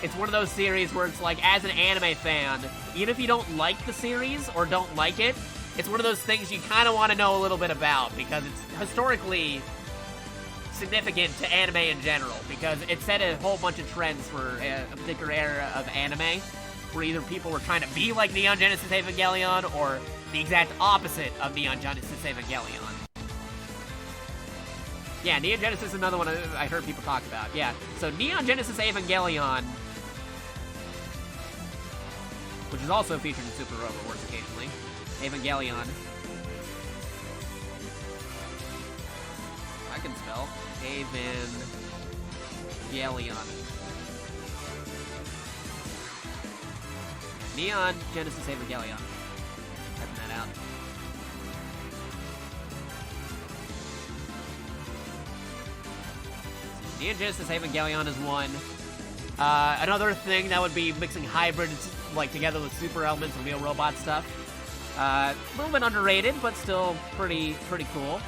It's one of those series where it's like, as an anime fan, even if you don't like the series or don't like it, it's one of those things you kind of want to know a little bit about, because it's historically significant to anime in general, because it set a whole bunch of trends for a particular era of anime, where either people were trying to be like Neon Genesis Evangelion, or the exact opposite of Neon Genesis Evangelion. Yeah, Neon Genesis is another one I heard people talk about. Yeah, so Neon Genesis Evangelion, which is also featured in Super Robot Wars occasionally. Evangelion. I can spell. Evangelion. Neon Genesis Evangelion. Checking that out. Neon Genesis Evangelion is one. Another thing that would be mixing hybrids like together with super elements and real robot stuff. A little bit underrated, but still pretty cool.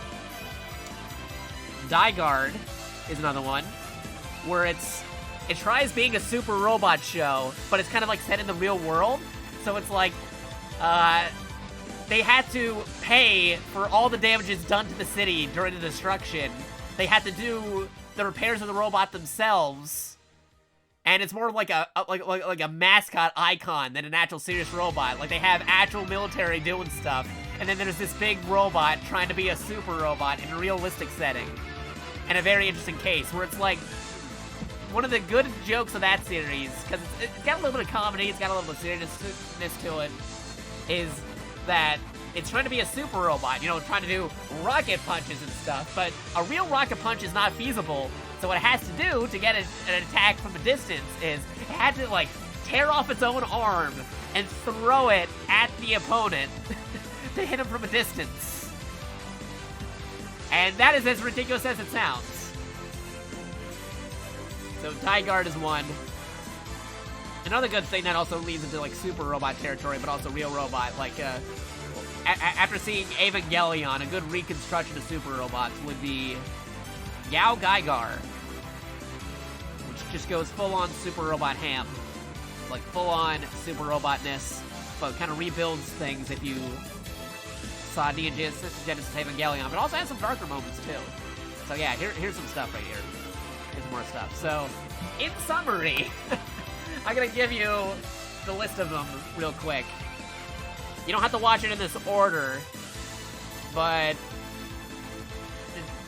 Die Guard is another one, where it tries being a super robot show, but it's kind of like set in the real world. So it's like, they had to pay for all the damages done to the city during the destruction. They had to do the repairs of the robot themselves. And it's more like a mascot icon than an actual serious robot. Like, they have actual military doing stuff, and then there's this big robot trying to be a super robot in a realistic setting. And a very interesting case, where it's like, one of the good jokes of that series, because it's got a little bit of comedy, it's got a little bit of seriousness to it, is that it's trying to be a super robot, you know, trying to do rocket punches and stuff, but a real rocket punch is not feasible. So what it has to do to get an attack from a distance is it had to, like, tear off its own arm and throw it at the opponent to hit him from a distance. And that is as ridiculous as it sounds. So Die Guard is one. Another good thing that also leads into, like, super robot territory, but also real robot, like, after seeing Evangelion, a good reconstruction of super robots would be Yao Gaigar, which just goes full-on super robot ham. Like, full-on super robotness, but kind of rebuilds things if you saw Neon Genesis Evangelion, but also has some darker moments, too. So yeah, here's some stuff right here. Here's more stuff. So, in summary, I'm gonna give you the list of them real quick. You don't have to watch it in this order, but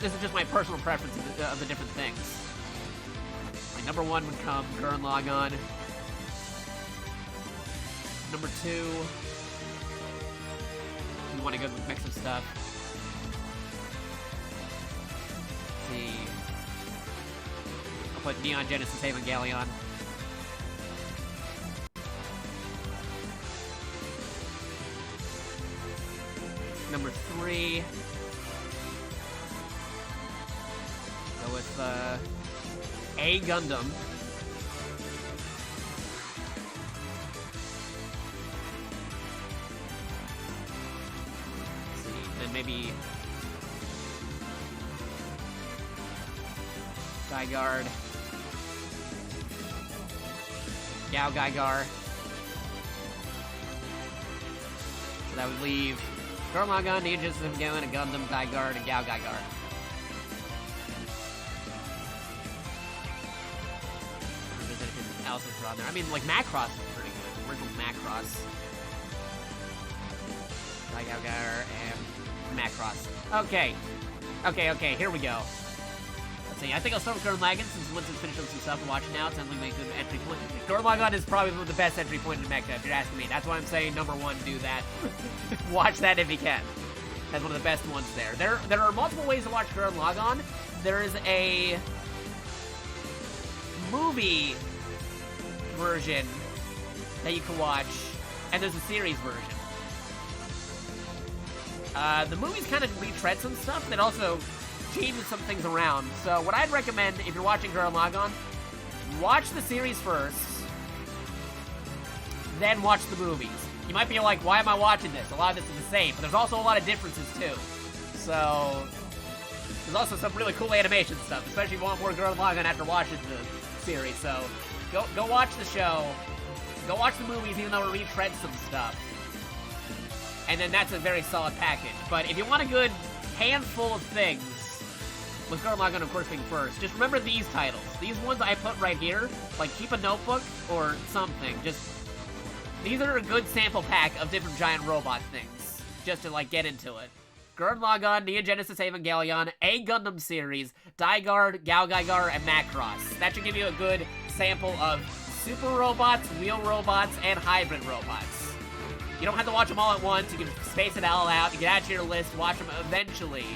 this is just my personal preference of the different things. Like, number 1 would come Gurren Lagann. Number 2, you want a good mix of stuff. Let's see. I'll put Neon Genesis Evangelion. Number 3. Go with A Gundam. Let's see, then maybe Die Guard. Gao Gaigar. So that would leave Gurren Lagann, Neon Genesis Evangelion, a Gundam, Die Guard, and Gao Gaigar. There's anything else that's on there. I mean, like, Macross is pretty good. Original Macross. Die Gao Gaigar and Macross. Okay, here we go. Let's see, I think I'll start with Gurren Lagann, since once it's finished up some stuff and watch it now, it's only a good entry point. Gurren Lagann is probably the best entry point in Mecha, if you're asking me. That's why I'm saying number 1, do that. Watch that if you can. That's one of the best ones there. There are multiple ways to watch Gurren Lagann. There is a movie version that you can watch, and there's a series version. The movies kind of retread some stuff, that also changes some things around. So what I'd recommend, if you're watching Gurren Lagann, watch the series first, then watch the movies. You might be like, why am I watching this? A lot of this is the same, but there's also a lot of differences too. So there's also some really cool animation stuff, especially if you want more Gurren Lagann after watching the series. So go watch the show, go watch the movies, even though it retreads some stuff. And then that's a very solid package. But if you want a good handful of things, with Gurren Lagann, of course, being first, just remember these titles. These ones I put right here, like, keep a notebook or something. Just, these are a good sample pack of different giant robot things, just to, like, get into it. Gurren Lagann, Neon Genesis Evangelion, A Gundam series, Die Guard, Gao Gaigar, and Macross. That should give you a good sample of super robots, real robots, and hybrid robots. You don't have to watch them all at once. You can space it all out. You can add to your list, watch them eventually.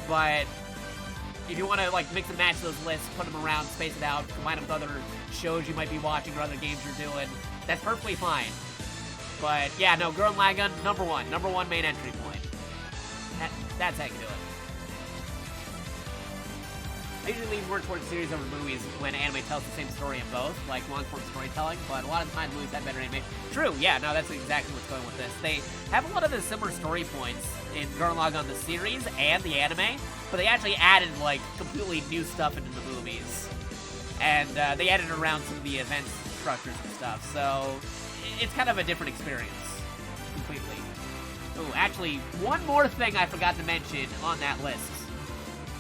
But if you want to like mix and match those lists, put them around, space it out, combine them with other shows you might be watching or other games you're doing, that's perfectly fine. But yeah, no, Gurren Lagann, number one main entry point. That's how you do it. I usually lean more towards series over movies when anime tells the same story in both, like long-form storytelling, but a lot of times movies have better anime. True, yeah, no, that's exactly what's going with this. They have a lot of the similar story points in Gurren Lagann, the series, and the anime, but they actually added, like, completely new stuff into the movies. And they added around some of the event structures and stuff, so it's kind of a different experience, completely. Oh, actually, one more thing I forgot to mention on that list.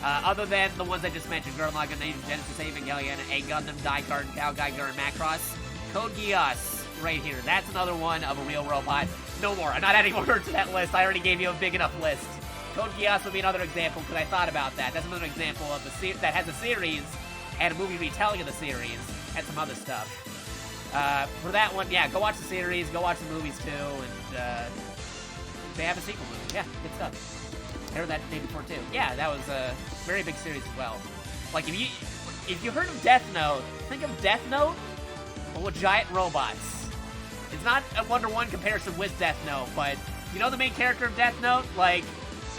Other than the ones I just mentioned, Gurren Lagann, Genesis Evangelion, A Gundam, Daikard, Gal Geiger, and Macross. Code Geass, right here. That's another one of a real robot. No more. I'm not adding more to that list. I already gave you a big enough list. Code Geass would be another example, because I thought about that. That's another example of that has a series and a movie retelling of the series and some other stuff. For that one, yeah, go watch the series, go watch the movies too, and they have a sequel movie. Yeah, good stuff. I heard that the day before too. Yeah, that was a very big series as well. Like if you heard of Death Note, think of Death Note, but with giant robots. It's not a 1-to-1 comparison with Death Note, but you know the main character of Death Note? Like,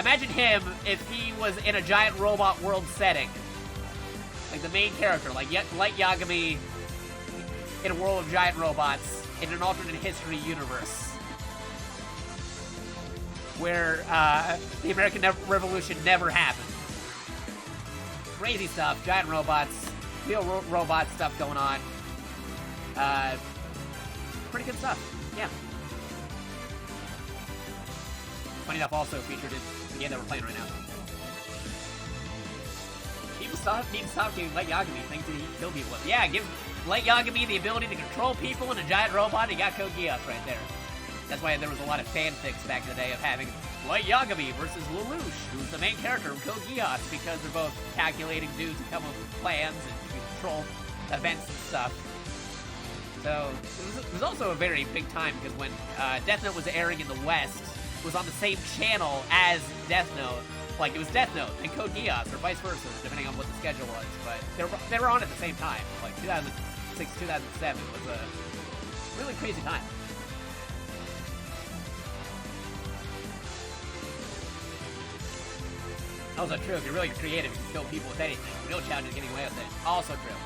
imagine him if he was in a giant robot world setting. Like the main character, like Light Yagami in a world of giant robots in an alternate history universe. Where the American Revolution never happened. Crazy stuff, giant robots, real robot stuff going on. Pretty good stuff, yeah. Funny enough, also featured in the game that we're playing right now. Need to stop giving Light Yagami things to kill people with. Yeah, give Light Yagami the ability to control people in a giant robot, and you got Code Geass right there. That's why there was a lot of fanfics back in the day of having Light Yagami versus Lelouch, who's the main character of Code Geass, because they're both calculating dudes who come up with plans and control events and stuff. So, it was also a very big time, because when Death Note was airing in the West, it was on the same channel as Death Note. Like, it was Death Note and Code Geass, or vice versa, depending on what the schedule was. But they were on at the same time. Like, 2006, 2007 was a really crazy time. Also true, if you're really creative, you can kill people with anything. Real challenge is getting away with it. Also true.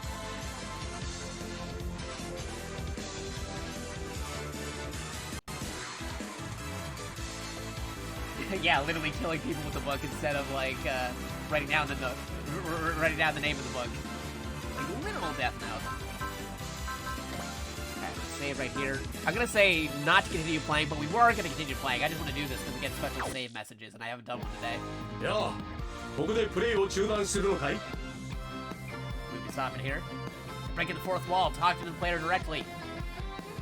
Yeah, literally killing people with the book instead of like writing down the name of the book. Like literal death note. Okay, let's save right here. I'm gonna say not to continue playing, but we were gonna continue playing. I just want to do this because we get special save messages, and I haven't done one today. Yeah. ここでプレイを中断するのかい? We can stop it here. Breaking the fourth wall, talk to the player directly.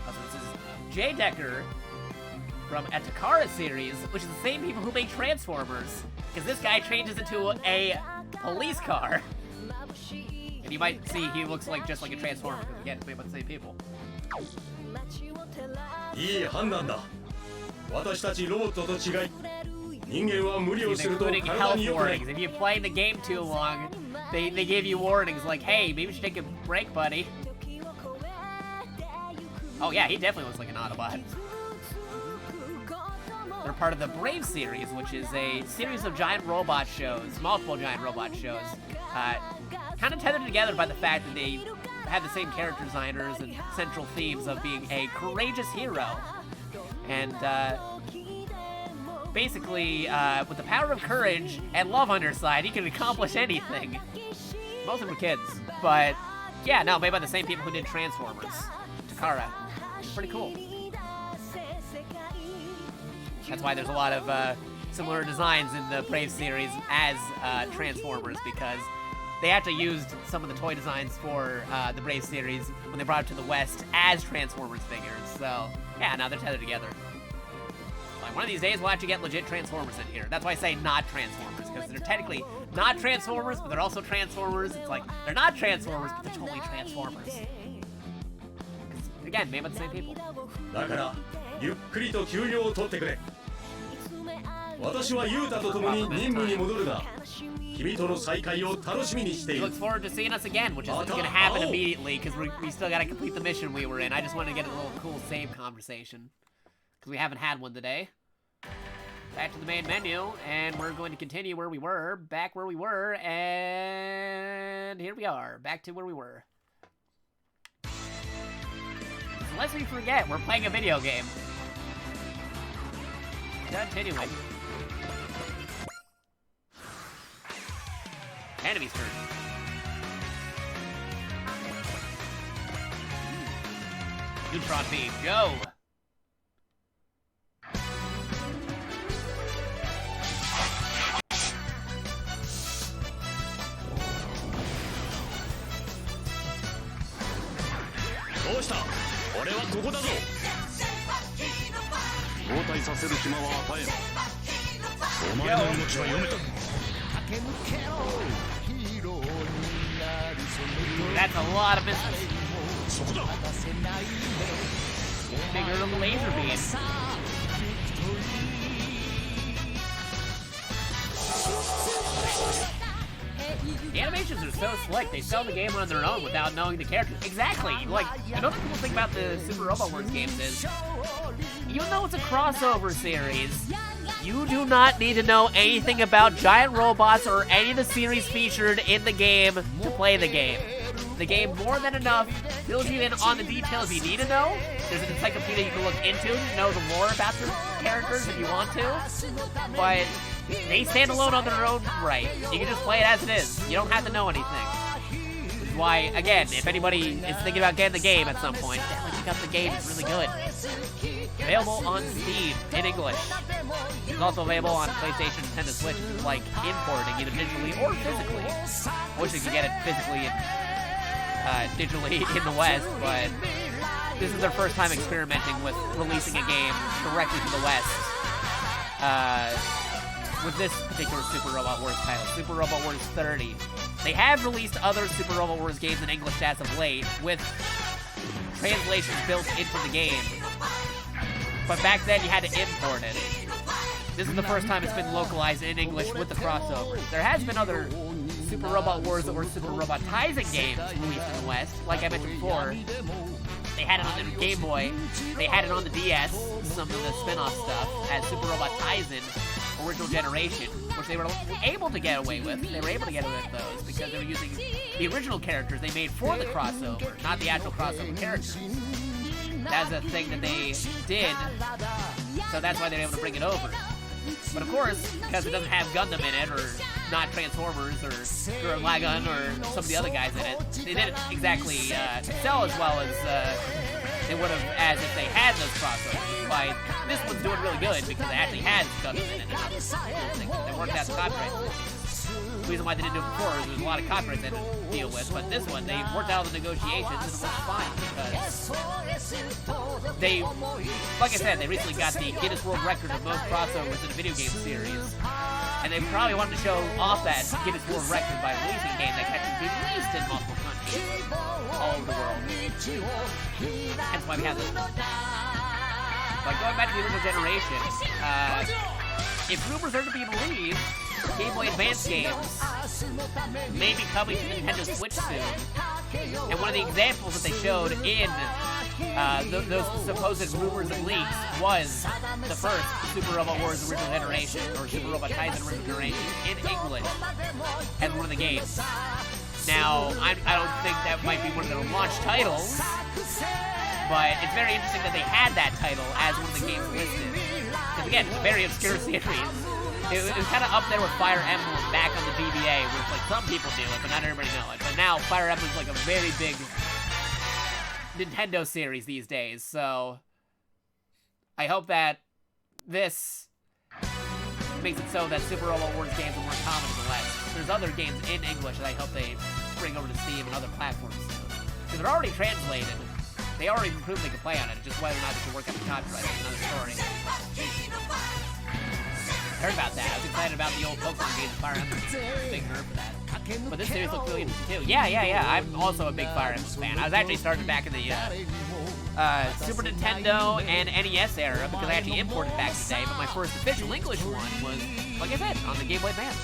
Also, this is J. Decker from a Takara series, which is the same people who make Transformers. Because this guy changes into a police car. And you might see he looks like just like a Transformer, because again, it's made by the same people. いい判断だ。私たちロボットと違い。 including health warnings. If you play the game too long, they give you warnings like, hey, maybe you should take a break, buddy. Oh yeah, he definitely looks like an Autobot. They're part of the Brave series, which is a series of giant robot shows, multiple giant robot shows, kind of tethered together by the fact that they have the same character designers and central themes of being a courageous hero. And, basically, with the power of courage and love on your side, you can accomplish anything. Most of them are kids, but yeah, no, made by the same people who did Transformers. Takara. Pretty cool. That's why there's a lot of similar designs in the Brave series as Transformers, because they actually used some of the toy designs for the Brave series when they brought it to the West as Transformers figures. So, yeah, now they're tethered together. One of these days, we'll actually get legit Transformers in here. That's why I say not Transformers, because they're technically not Transformers, but they're also Transformers. It's like, they're not Transformers, but they're totally Transformers. Again, made by the same people. だから、ゆっくりと休養を取ってくれ。私はユータと共に任務に戻るが、君との再会を楽しみにしてい He る looks forward to seeing us again, which isn't gonna happen immediately because we still gotta complete the mission we were in. I just wanted to get a little cool save conversation because we haven't had one today. Back to the main menu, and we're going to continue where we were, back where we were, and here we are, back to where we were. Lest we forget, we're playing a video game. Continuing. Enemy's turn. Neutron beam, go! That's a lot of business. Bigger than the laser beam. The animations are so slick, they sell the game on their own without knowing the characters. Exactly! Like, another cool thing about the Super Robot Wars games is, even though it's a crossover series, you do not need to know anything about giant robots or any of the series featured in the game to play the game. The game more than enough fills you in on the details you need to know. There's an encyclopedia you can look into to know the lore about the characters if you want to. But they stand alone on their own right. You can just play it as it is. You don't have to know anything. Which is why, again, if anybody is thinking about getting the game at some point, definitely pick up the game. It's really good. Available on Steam in English. It's also available on PlayStation, Nintendo Switch, like importing either digitally or physically. I wish you could get it physically and digitally in the West, but this is their first time experimenting with releasing a game directly to the West. With this particular Super Robot Wars title, Super Robot Wars 30. They have released other Super Robot Wars games in English as of late, with translations built into the game. But back then, you had to import it. This is the first time it's been localized in English with the crossovers. There has been other Super Robot Wars or Super Robot Taisen games released in the West, like I mentioned before. They had it on the Game Boy, they had it on the DS, some of the spin-off stuff, as Super Robot Taisen Original Generation, which they were able to get away with. They were able to get away with those because they were using the original characters they made for the crossover, not the actual crossover characters. That's a thing that they did, so that's why they were able to bring it over. But of course, because it doesn't have Gundam in it, or not Transformers, or Lagun, or some of the other guys in it, they didn't exactly sell as well as they would have as if they had those crossovers. Why this one's doing really good because it actually has Gundam in it. They worked out the copyright. The reason why they didn't do it before is there was a lot of copyright they had to deal with, but this one, they worked out all the negotiations and it worked fine because they, like I said, they recently got the Guinness World Record of most crossovers in a video game series, and they probably wanted to show off that Guinness World Record by releasing a game that can actually be released in multiple countries all over the world. That's why we have this. But going back to the original generation, if rumors are to be believed, Game Boy Advance games may be coming to Nintendo Switch soon. And one of the examples that they showed in those supposed rumors and leaks was the first Super Robot Wars Original Generation, or Super Robot Taisen Original Generation, in English as one of the games. Now, I don't think that might be one of their launch titles, but it's very interesting that they had that title as one of the games listed. Because again, it's a very obscure series. It was kind of up there with Fire Emblem back on the GBA, where it's like some people do it, but not everybody know it. But now Fire Emblem's like a very big Nintendo series these days, so I hope that this makes it so that Super Robot Wars games are more common in the West. There's other games in English that I hope they bring over to Steam and other platforms soon. Because they're already translated. They already proved they could play on it, just whether or not they can work out the copyright is another story. I heard about that. I was excited about the old Pokemon games, Fire Emblem. Big nerd for that. But this series looks really interesting too. Yeah. I'm also a big Fire Emblem fan. I was actually started back in the Super Nintendo and NES era because I actually imported back in the day. But my first official English one was, like I said, on the Game Boy Advance.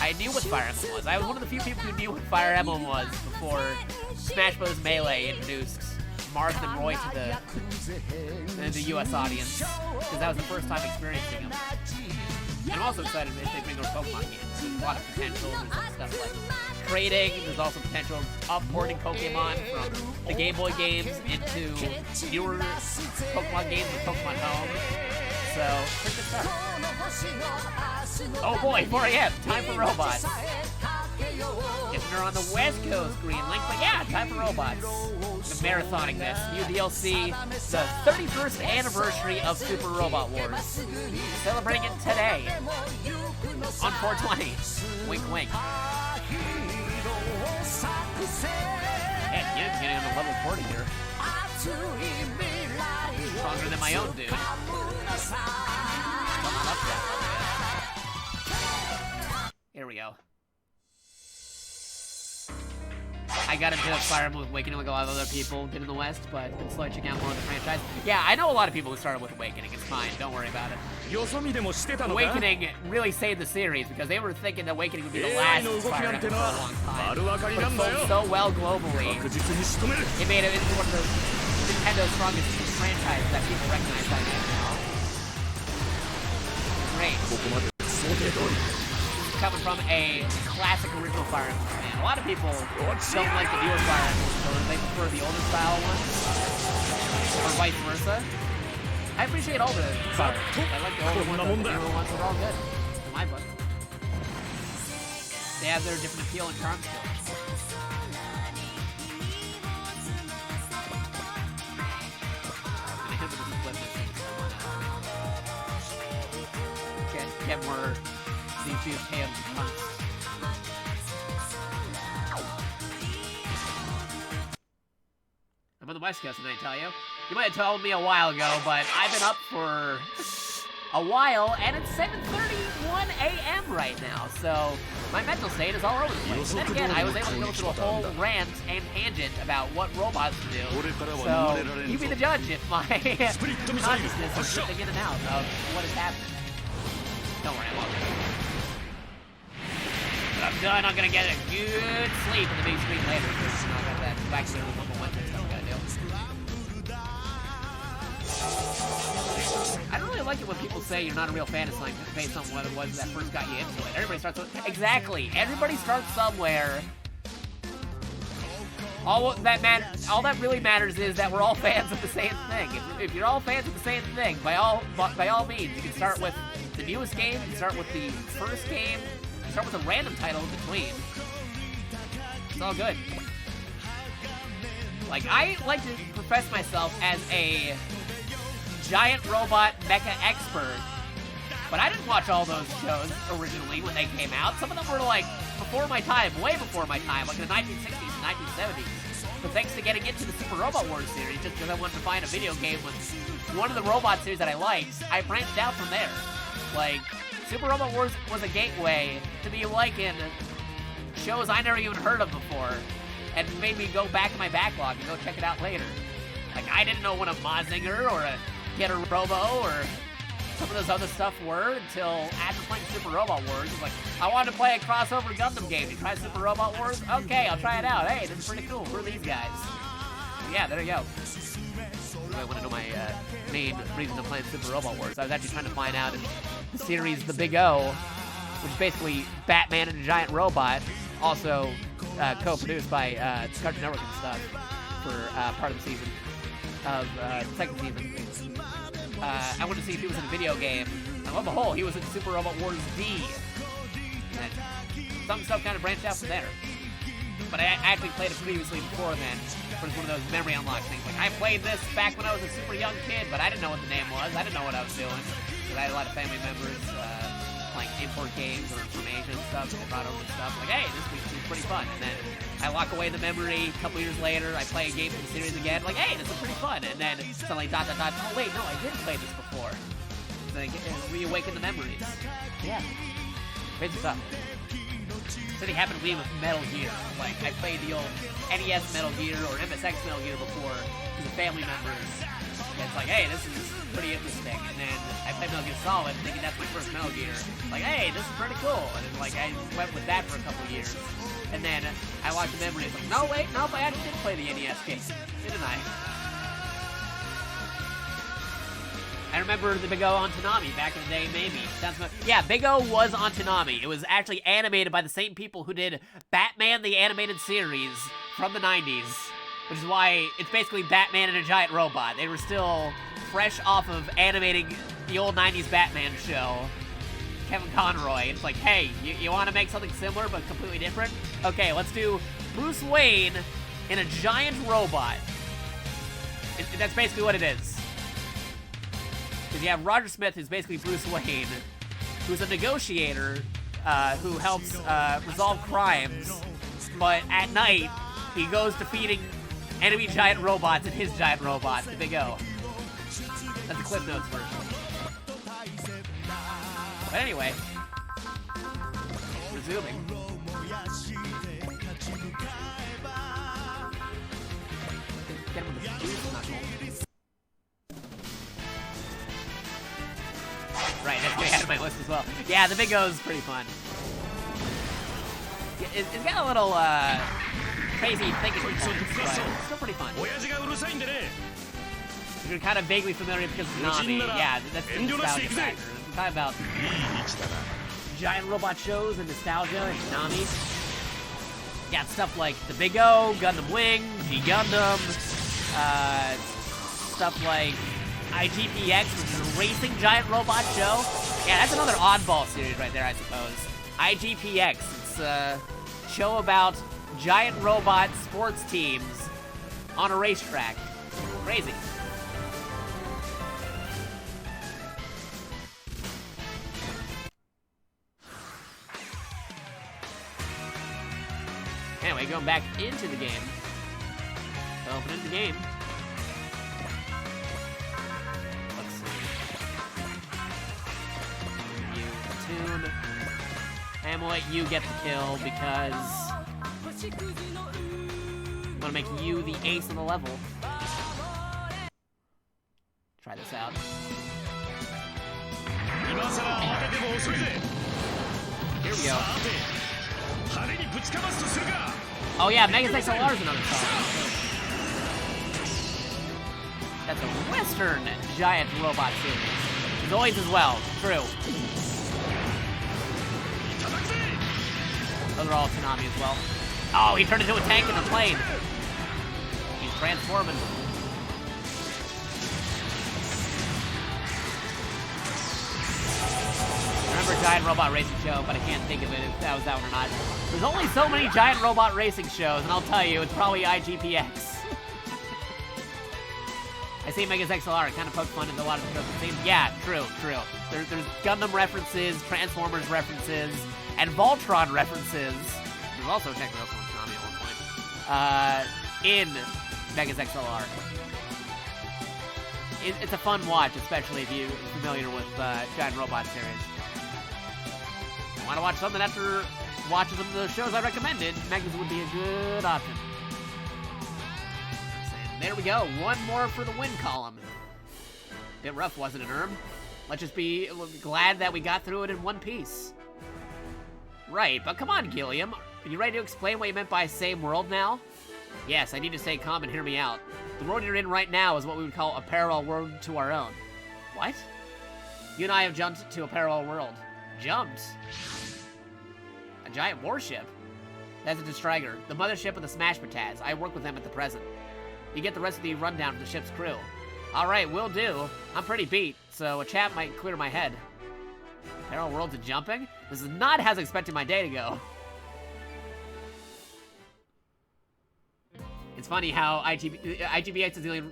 I knew what Fire Emblem was. I was one of the few people who knew what Fire Emblem was before Smash Bros. Melee introduced Marth and Roy to the US audience, because that was the first time experiencing them. And I'm also excited if they bring those Pokemon games. There's a lot of potential. There's some stuff like trading. There's also potential of porting Pokemon from the Game Boy games into newer Pokemon games with Pokemon Home. So, pretty good stuff. Oh boy, 4 a.m. Time for robots. If you're on the West Coast, Green Link, but yeah, time for robots. I'm marathoning this. New DLC, the 31st anniversary of Super Robot Wars. Celebrating it today on 420. Wink, wink. Yeah, getting on the level 40 here. Stronger than my own dude. Here we go. I got into Fire Emblem Awakening like a lot of other people did in the West, but been slowly checking out more of the franchise. Yeah, I know a lot of people who started with Awakening. It's fine. Don't worry about it. Awakening really saved the series because they were thinking that Awakening would be the last Fire Emblem for a long time. But it sold so well globally. It made it into one of the Nintendo's strongest franchises that people recognize that game now. Great. Coming from a classic original Fire Emblem fan. A lot of people don't like the newer Fire Emblem stories. They prefer the older style ones, or vice versa. I appreciate all the Fire Emblems. I like the older ones, the newer ones. They're all good, in my book. They have their different appeal and charm to them. Get more CPU hands and punks. I'm on the West Coast tonight, tell you. You might have told me a while ago, but I've been up for a while, and it's 7:31 a.m. right now, so my mental state is all over the place. And then again, I was able to go through a whole rant and tangent about what robots do. So, you be the judge if my consciousness is slipping in and out of what is happening. Don't worry, I won't. But I'm done. I'm gonna get a good sleep in the big screen later. Because I got that back to the normal Wednesday stuff I gotta do. I don't really like it when people say you're not a real fan of something based on what it was that first got you into it. Everybody starts with... Exactly. Everybody starts somewhere. All that really matters is that we're all fans of the same thing. If you're all fans of the same thing, by all means, you can start with the newest game, you can start with the first game, you can start with a random title in between. It's all good. Like, I like to profess myself as a giant robot mecha expert, but I didn't watch all those shows originally when they came out. Some of them were like before my time, way before my time, like in the 1960s and 1970s. But thanks to getting into the Super Robot Wars series, just because I wanted to find a video game with one of the robot series that I liked, I branched out from there. Like, Super Robot Wars was a gateway to be liking shows I never even heard of before, and made me go back in my backlog and go check it out later. Like, I didn't know what a Mazinger or a Getter Robo or some of those other stuff were until after playing Super Robot Wars. It's like, I wanted to play a crossover Gundam game. You try Super Robot Wars? Okay, I'll try it out. Hey, this is pretty cool. Who are these guys? So yeah, there you go. I want to know my main reason to play Super Robot Wars. I was actually trying to find out in the series The Big O, which is basically Batman and a giant robot, also co-produced by Cartoon Network and stuff for part of the season, of the second season. I wanted to see if he was in a video game. And lo and behold, he was in Super Robot Wars D. And some stuff kind of branched out from there. But I actually played it previously before then. It was one of those memory unlock things. Like, I played this back when I was a super young kid, but I didn't know what the name was. I didn't know what I was doing. Because I had a lot of family members playing import games or from Asia and stuff. So they brought over stuff. Like, hey, this was pretty fun. And then I lock away the memory. A couple years later, I play a game from the series again. Like, hey, this is pretty fun. And then suddenly, oh wait, no, I didn't play this before. So like, reawaken the memories. Yeah. Crazy stuff. Something happened to me with Metal Gear. Like, I played the old NES Metal Gear or MSX Metal Gear before because of family members It's like, hey, this is pretty interesting. And then I played Metal Gear Solid, thinking that's my first Metal Gear. Like, hey, this is pretty cool. And then, like, I went with that for a couple years. And then I watched the memory. It's like, no, wait, nope, I actually did play the NES game, didn't I? I remember the Big O on Toonami back in the day, maybe. Yeah, Big O was on Toonami. It was actually animated by the same people who did Batman the Animated Series from the 90s. Which is why it's basically Batman and a giant robot. They were still fresh off of animating the old 90s Batman show. Kevin Conroy. It's like, hey, you want to make something similar but completely different? Okay, let's do Bruce Wayne in a giant robot. That's basically what it is. Because you have Roger Smith, who's basically Bruce Wayne, who's a negotiator who helps resolve crimes, but at night, he goes defeating enemy giant robots in his giant robot, the Big O. That's the Cliff Notes version. But anyway, resuming. Get him with the fuse knuckle. Right, that's way out of my list as well. Yeah, the Big O's pretty fun. It's got a little, crazy thinking points, but it's still pretty fun. You're kind of vaguely familiar because of Nami. Yeah, that's the nostalgia factor. I'm talking about giant robot shows and nostalgia and Nami. Yeah, stuff like the Big O, Gundam Wing, G Gundam, stuff like IGPX, which is a racing giant robot show. Yeah, that's another oddball series right there, I suppose. IGPX, it's a show about giant robot sports teams on a racetrack. Crazy. Anyway, going back into the game. Opening the game. Let's see. You tune. And we'll let you get the kill because I'm gonna make you the ace of the level. Try this out. Here we go. Oh yeah, Megas XLR is another song. That's a Western giant robot series. Zoids as well, true. Those are all Toonami as well. Oh, he turned into a tank in a plane. He's transforming. I remember Giant Robot Racing Show, but I can't think of it if that was that one or not. There's only so many Giant Robot Racing shows, and I'll tell you, it's probably IGPX. I say Megas XLR, it kind of poked fun into a lot of the shows. Yeah, true. There's Gundam references, Transformers references, and Voltron references. There's also technically also Konami at one point. In Megas XLR. It's a fun watch, especially if you're familiar with Giant Robot series. If you want to watch something after watching some of those shows I recommended, Megas would be a good option. There we go, one more for the win column. Bit rough, wasn't it, Erm? Let's just be glad that we got through it in one piece. Right, but come on, Gilliam. Are you ready to explain what you meant by same world now? Yes, I need to stay calm and hear me out. The world you're in right now is what we would call a parallel world to our own. What? You and I have jumped to a parallel world. Jumped? A giant warship? That's a Striker, the mothership of the Smash Pataz. I work with them at the present. You get the rest of the rundown for the ship's crew. Alright, will do. I'm pretty beat, so a chat might clear my head. Parallel worlds and jumping? This is not how I was expecting my day to go. It's funny how IGBX is the only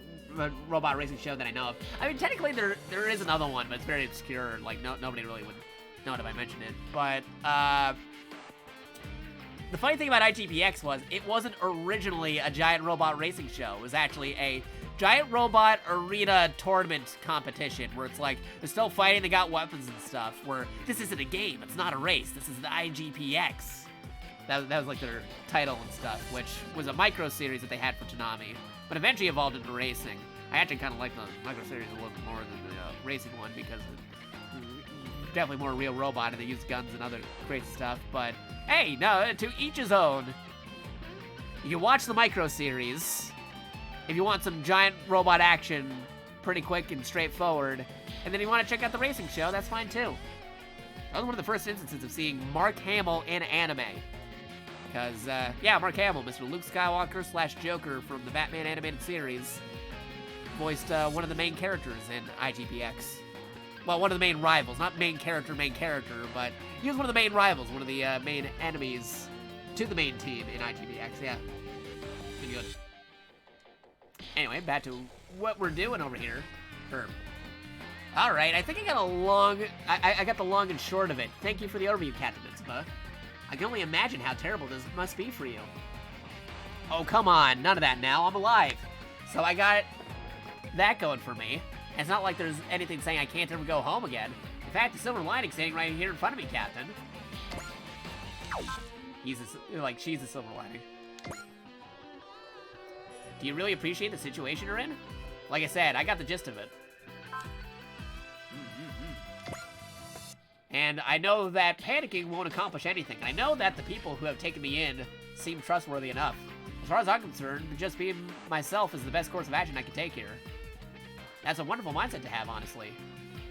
robot racing show that I know of. I mean, technically there is another one, but it's very obscure. Like, nobody really would know it if I mentioned it. But, the funny thing about IGPX was, it wasn't originally a giant robot racing show. It was actually a giant robot arena tournament competition where it's like, they're still fighting, they got weapons and stuff, where this isn't a game, it's not a race, this is the IGPX. That was like their title and stuff, which was a micro series that they had for Toonami, but eventually evolved into racing. I actually kind of like the micro series a little bit more than the racing one because it's definitely more real robot and they use guns and other crazy stuff. But hey, no, to each his own. You can watch the micro series if you want some giant robot action, pretty quick and straightforward. And then you want to check out the racing show, that's fine too. That was one of the first instances of seeing Mark Hamill in anime. Because, yeah, Mark Hamill, Mr. Luke Skywalker / Joker from the Batman animated series, voiced one of the main characters in IGPX. Well, one of the main rivals. Not main character, but he was one of the main rivals, one of the main enemies to the main team in IGPX, yeah. Pretty good. Anyway, back to what we're doing over here. Alright, I think I got I got the long and short of it. Thank you for the overview, Captain Mitzvah. I can only imagine how terrible this must be for you. Oh, come on. None of that now. I'm alive. So I got that going for me. And it's not like there's anything saying I can't ever go home again. In fact, the silver lining standing right here in front of me, Captain. She's the silver lining. Do you really appreciate the situation you're in? Like I said, I got the gist of it. And I know that panicking won't accomplish anything. I know that the people who have taken me in seem trustworthy enough. As far as I'm concerned, just being myself is the best course of action I can take here. That's a wonderful mindset to have, honestly.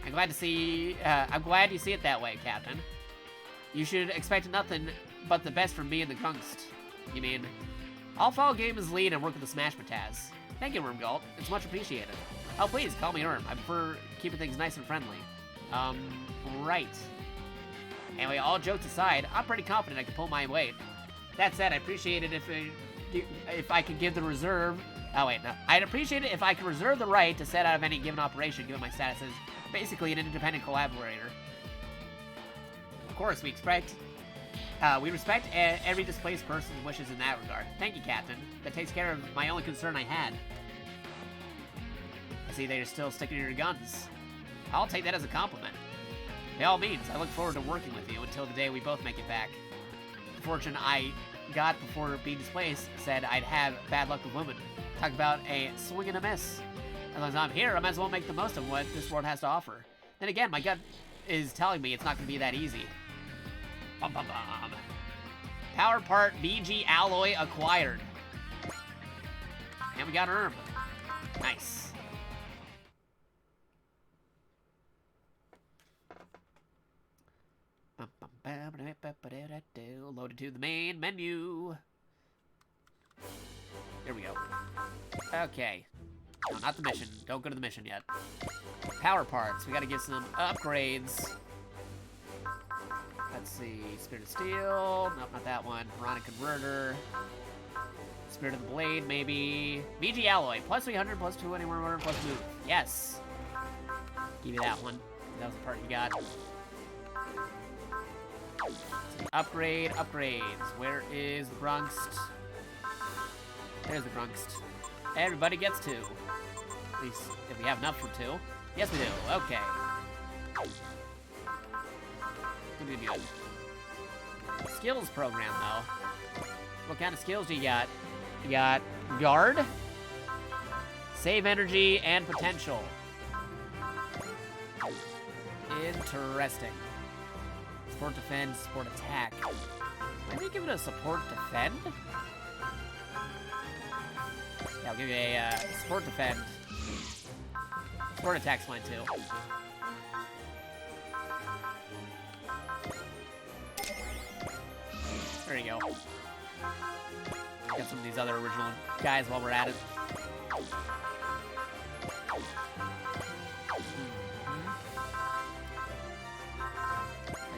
I'm glad you see it that way, Captain. You should expect nothing but the best from me and the Gungst. You mean, I'll follow Game's lead and work with the Smash Mataz. Thank you, Wormgalt. It's much appreciated. Oh, please, call me Erm. I prefer keeping things nice and friendly. Right. Anyway, all jokes aside, I'm pretty confident I can pull my weight. That said, I appreciate it if I could give the reserve... Oh, wait, no. I'd appreciate it if I could reserve the right to set out of any given operation, given my status as basically an independent collaborator. Of course, we respect every displaced person's wishes in that regard. Thank you, Captain. That takes care of my only concern I had. I see that you're still sticking to your guns. I'll take that as a compliment. By all means, I look forward to working with you until the day we both make it back. The fortune I got before being displaced said I'd have bad luck with women. Talk about a swing and a miss. As long as I'm here, I might as well make the most of what this world has to offer. Then again, my gut is telling me it's not going to be that easy. Bum bum bum. Power part BG alloy acquired. And we got Erm. Nice. Loaded to the main menu. Here we go. Okay. No, not the mission. Don't go to the mission yet. Power parts. We gotta get some upgrades. Let's see. Spirit of Steel. Nope, not that one. Piranha Converter. Spirit of the Blade, maybe. VG Alloy. Plus 300, plus 2 anywhere, plus move. Yes. Give me that one. That was the part you got. Upgrades. Where is the Grunkst? There's the Grunkst. Everybody gets 2. At least if we have enough for 2. Yes, we do. Okay. Good. Skills program, though. What kind of skills do you got? You got Guard, Save Energy, and Potential. Interesting. Support Defend, Support Attack. Maybe give it a Support Defend? Yeah, I'll give you a Support Defend. Support Attack's fine too. There you go. Get some of these other original guys while we're at it.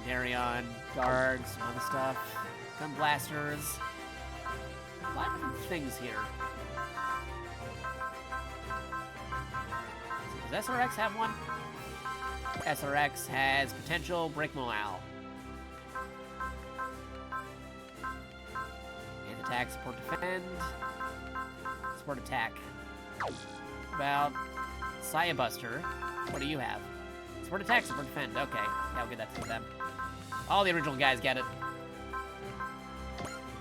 Darion, guards, some other stuff. Gun blasters. A lot of different things here. Does SRX have one? SRX has potential, break morale. And attack, support, defend. Support, attack. About Saya Buster. What do you have? Support, attack, support, defend. Okay, yeah, I'll get that to them. All the original guys get it.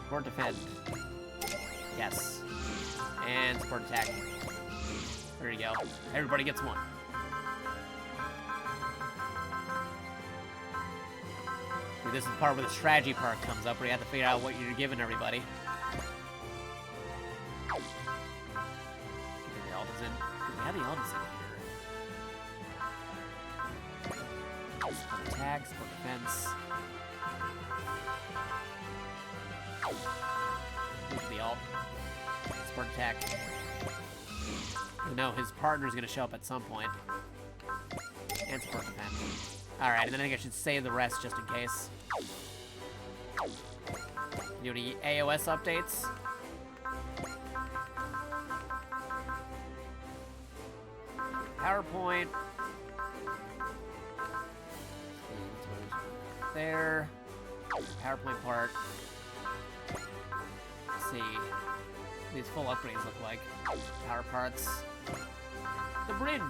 Support, defend. Yes. And support, attack. There you go. Everybody gets one. See, this is the part where the strategy part comes up, where you have to figure out what you're giving everybody. Get the Elders in. We have the Elders in here. Sport attack, sport defense. The alt. Sport attack. No, his partner's gonna show up at some point. And sport defense. Alright, and then I think I should save the rest just in case. You any AOS updates? PowerPoint. There. PowerPoint part. Let's see. These full upgrades look like. Power parts. The bridge.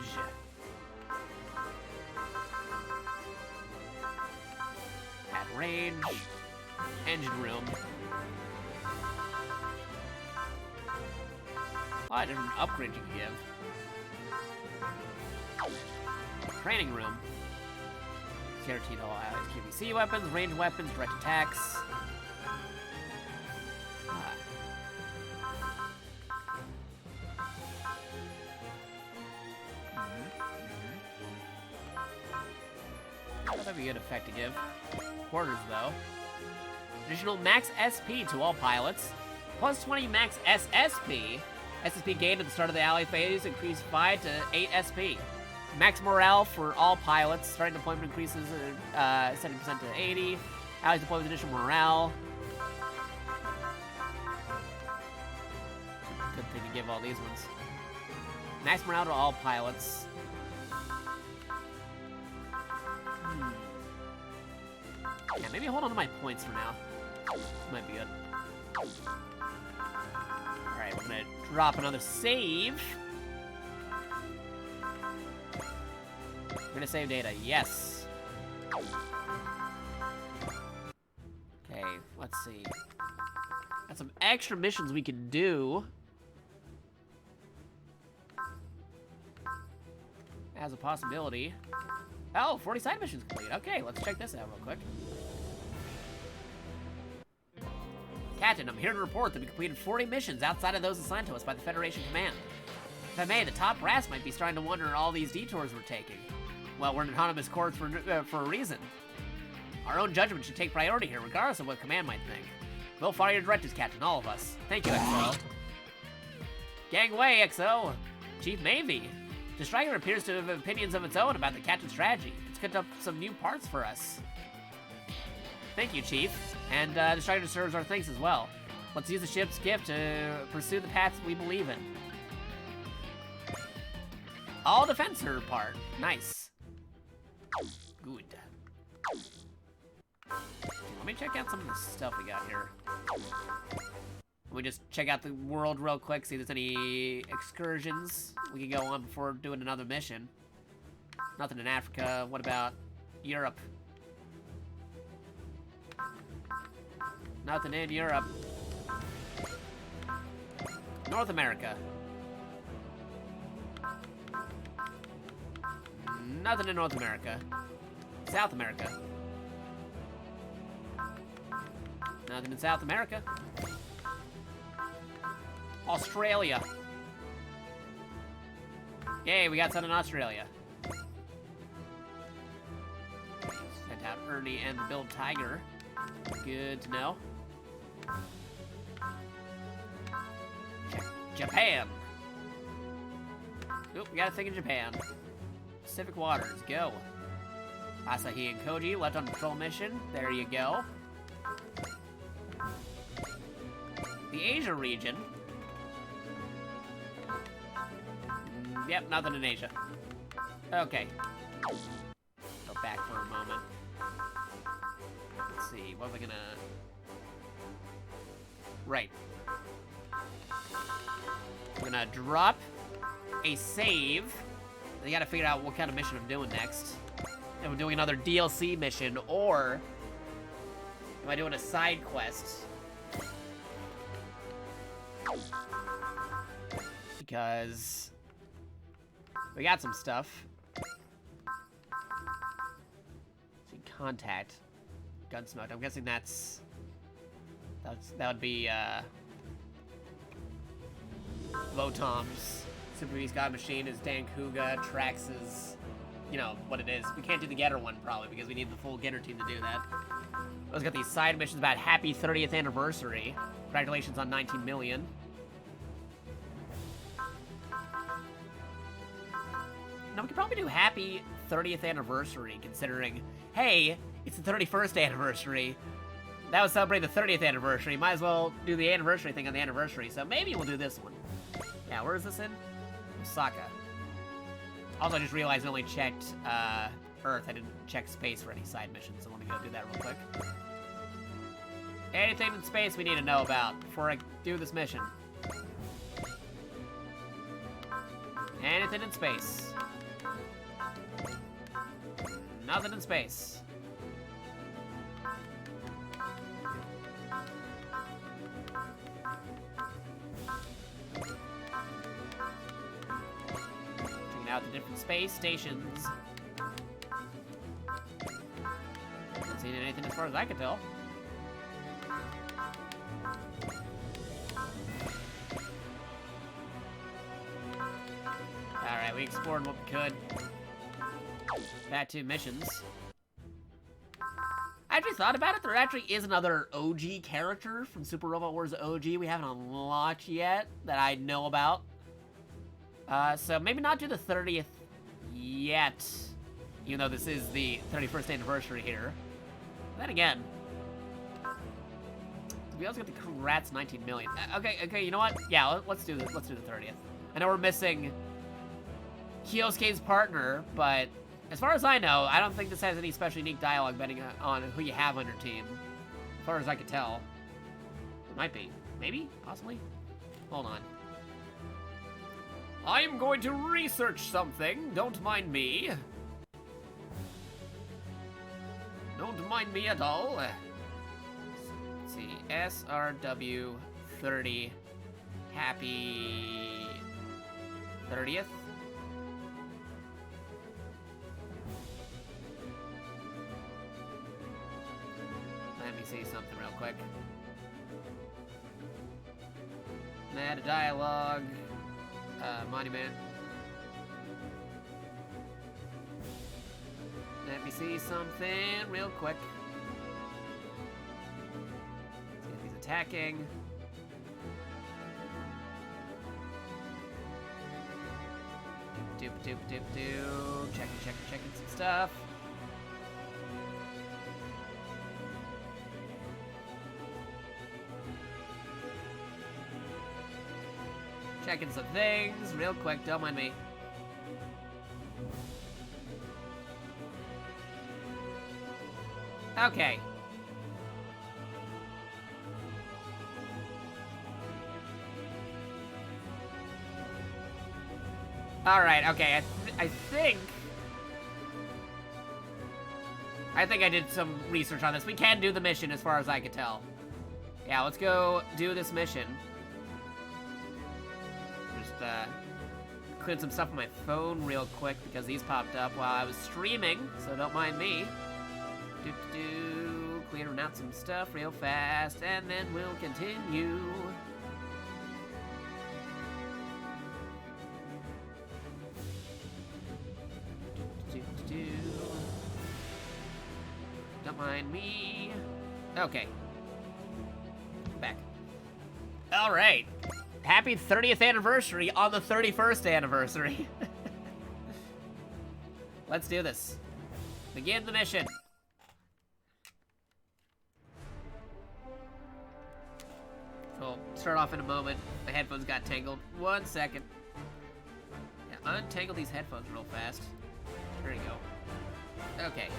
At range. Engine room. A lot of different upgrades you can give. Training room. Guaranteed all allies. QVC weapons, ranged weapons, direct attacks. That'd be a good effect to give. Quarters, though. Additional max SP to all pilots. Plus 20 max SSP. SSP gained at the start of the ally phase increased 5 to 8 SP. Max morale for all pilots. Starting deployment increases 70% to 80. Allies deploy with additional morale. Good thing to give all these ones. Max morale to all pilots. Yeah, maybe hold on to my points for now. Might be good. Alright, we're gonna drop another save. We're gonna save data, yes. Okay, let's see. Got some extra missions we can do. As a possibility. Oh, 40 side missions complete. Okay, let's check this out real quick. Captain, I'm here to report that we completed 40 missions outside of those assigned to us by the Federation Command. If I may, the top brass might be starting to wonder all these detours we're taking. Well, we're an autonomous corps for a reason. Our own judgment should take priority here, regardless of what Command might think. We'll follow your directives, Captain, all of us. Thank you, XO. Gangway, XO. Chief Mavie. The Striker appears to have opinions of its own about the Captain's strategy. It's cooked up some new parts for us. Thank you, Chief. And the Striker deserves our thanks as well. Let's use the ship's gift to pursue the paths we believe in. All defensor part. Nice. Good. Let me check out some of the stuff we got here. Let me just check out the world real quick, see if there's any excursions we can go on before doing another mission. Nothing in Africa. What about Europe? Nothing in Europe. North America. Nothing in North America. South America. Nothing in South America. Australia. Yay, we got something in Australia. Sent out Ernie and the Build Tiger. Good to know. Japan. Oop, we got a thing in Japan. Pacific Waters, go. Asahi and Koji left on patrol mission. There you go. The Asia region. Yep, nothing in Asia. Okay. Go back for a moment. Let's see, what are we gonna... Right. We're gonna drop a save. I gotta figure out what kind of mission I'm doing next. If I'm doing another DLC mission, or am I doing a side quest? Because We got some stuff. See, contact. Gunsmoke. I'm guessing that would be Votom's Super Beast God Machine is Dan Kuga, Trax's, you know, what it is. We can't do the Getter one, probably, because we need the full Getter team to do that. Let's get these side missions about happy 30th anniversary. Congratulations on 19 million. Now, we could probably do happy 30th anniversary, considering, hey, it's the 31st anniversary. That would celebrate the 30th anniversary. Might as well do the anniversary thing on the anniversary, so maybe we'll do this one. Yeah, where is this in? Osaka. Also, I just realized I only checked Earth. I didn't check space for any side missions, so let me go do that real quick. Anything in space we need to know about before I do this mission? Anything in space? Nothing in space. Checking out the different space stations. Haven't seen anything as far as I can tell. Alright, we explored what we could. Back to missions. I actually thought about it. There actually is another OG character from Super Robot Wars OG we haven't unlocked yet that I know about. So maybe not do the 30th yet, even though this is the 31st anniversary here. But then again, we also got the congrats 19 million. Okay, you know what? Yeah, let's do this. Let's do the 30th. I know we're missing Kyosuke's partner, but as far as I know, I don't think this has any special unique dialogue depending on who you have on your team. As far as I can tell. It might be. Maybe? Possibly? Hold on. I'm going to research something. Don't mind me. Don't mind me at all. Let's see. SRW 30. Happy 30th. Let me see something real quick. Meta dialogue. Monument. Let me see something real quick. See if he's attacking. Checking some stuff. Checking some things real quick, don't mind me. Okay. Alright, okay, I think I did some research on this. We can do the mission as far as I could tell. Yeah, let's go do this mission. Cleared some stuff on my phone real quick because these popped up while I was streaming, so don't mind me. Clearing out some stuff real fast, and then we'll continue. Don't mind me. Okay. Back. All right. Happy 30th anniversary on the 31st anniversary. Let's do this. Begin the mission. We'll start off in a moment. The headphones got tangled. 1 second. Yeah, untangle these headphones real fast. There you go. Okay.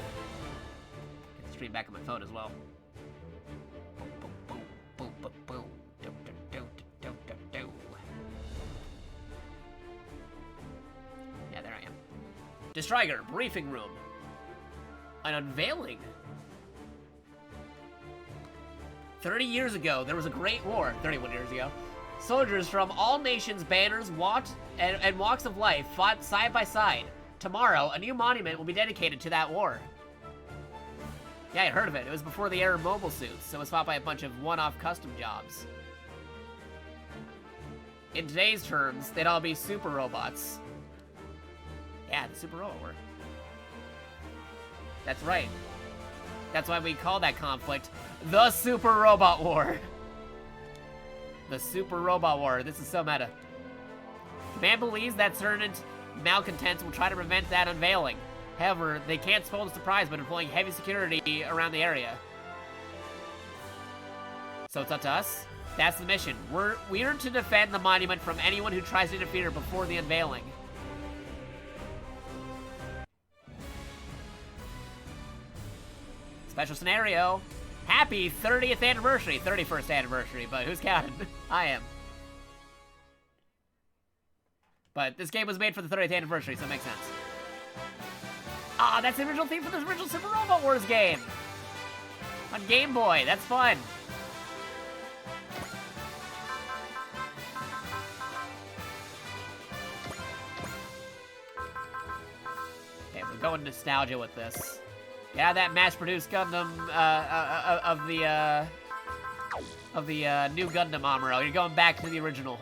Get the stream back on my phone as well. Yeah, there I am. Destriger, briefing room. An unveiling. 30 years ago, there was a great war. 31 years ago. Soldiers from all nations, banners, and walks of life fought side by side. Tomorrow, a new monument will be dedicated to that war. Yeah, I heard of it. It was before the era of mobile suits, so it was fought by a bunch of one-off custom jobs. In today's terms, they'd all be super robots. Yeah, the Super Robot War. That's right. That's why we call that conflict the Super Robot War. The Super Robot War. This is so meta. Command believes that certain malcontents will try to prevent that unveiling. However, they can't spoil the surprise by deploying heavy security around the area. So it's up to us? That's the mission. We're to defend the monument from anyone who tries to interfere before the unveiling. Special scenario. Happy 30th anniversary. 31st anniversary, but who's counting? I am. But this game was made for the 30th anniversary, so it makes sense. Ah, that's the original theme for the original Super Robot Wars game. On Game Boy, that's fun. Okay, we're going nostalgia with this. Yeah, that mass-produced Gundam of the new Gundam Amuro. You're going back to the original.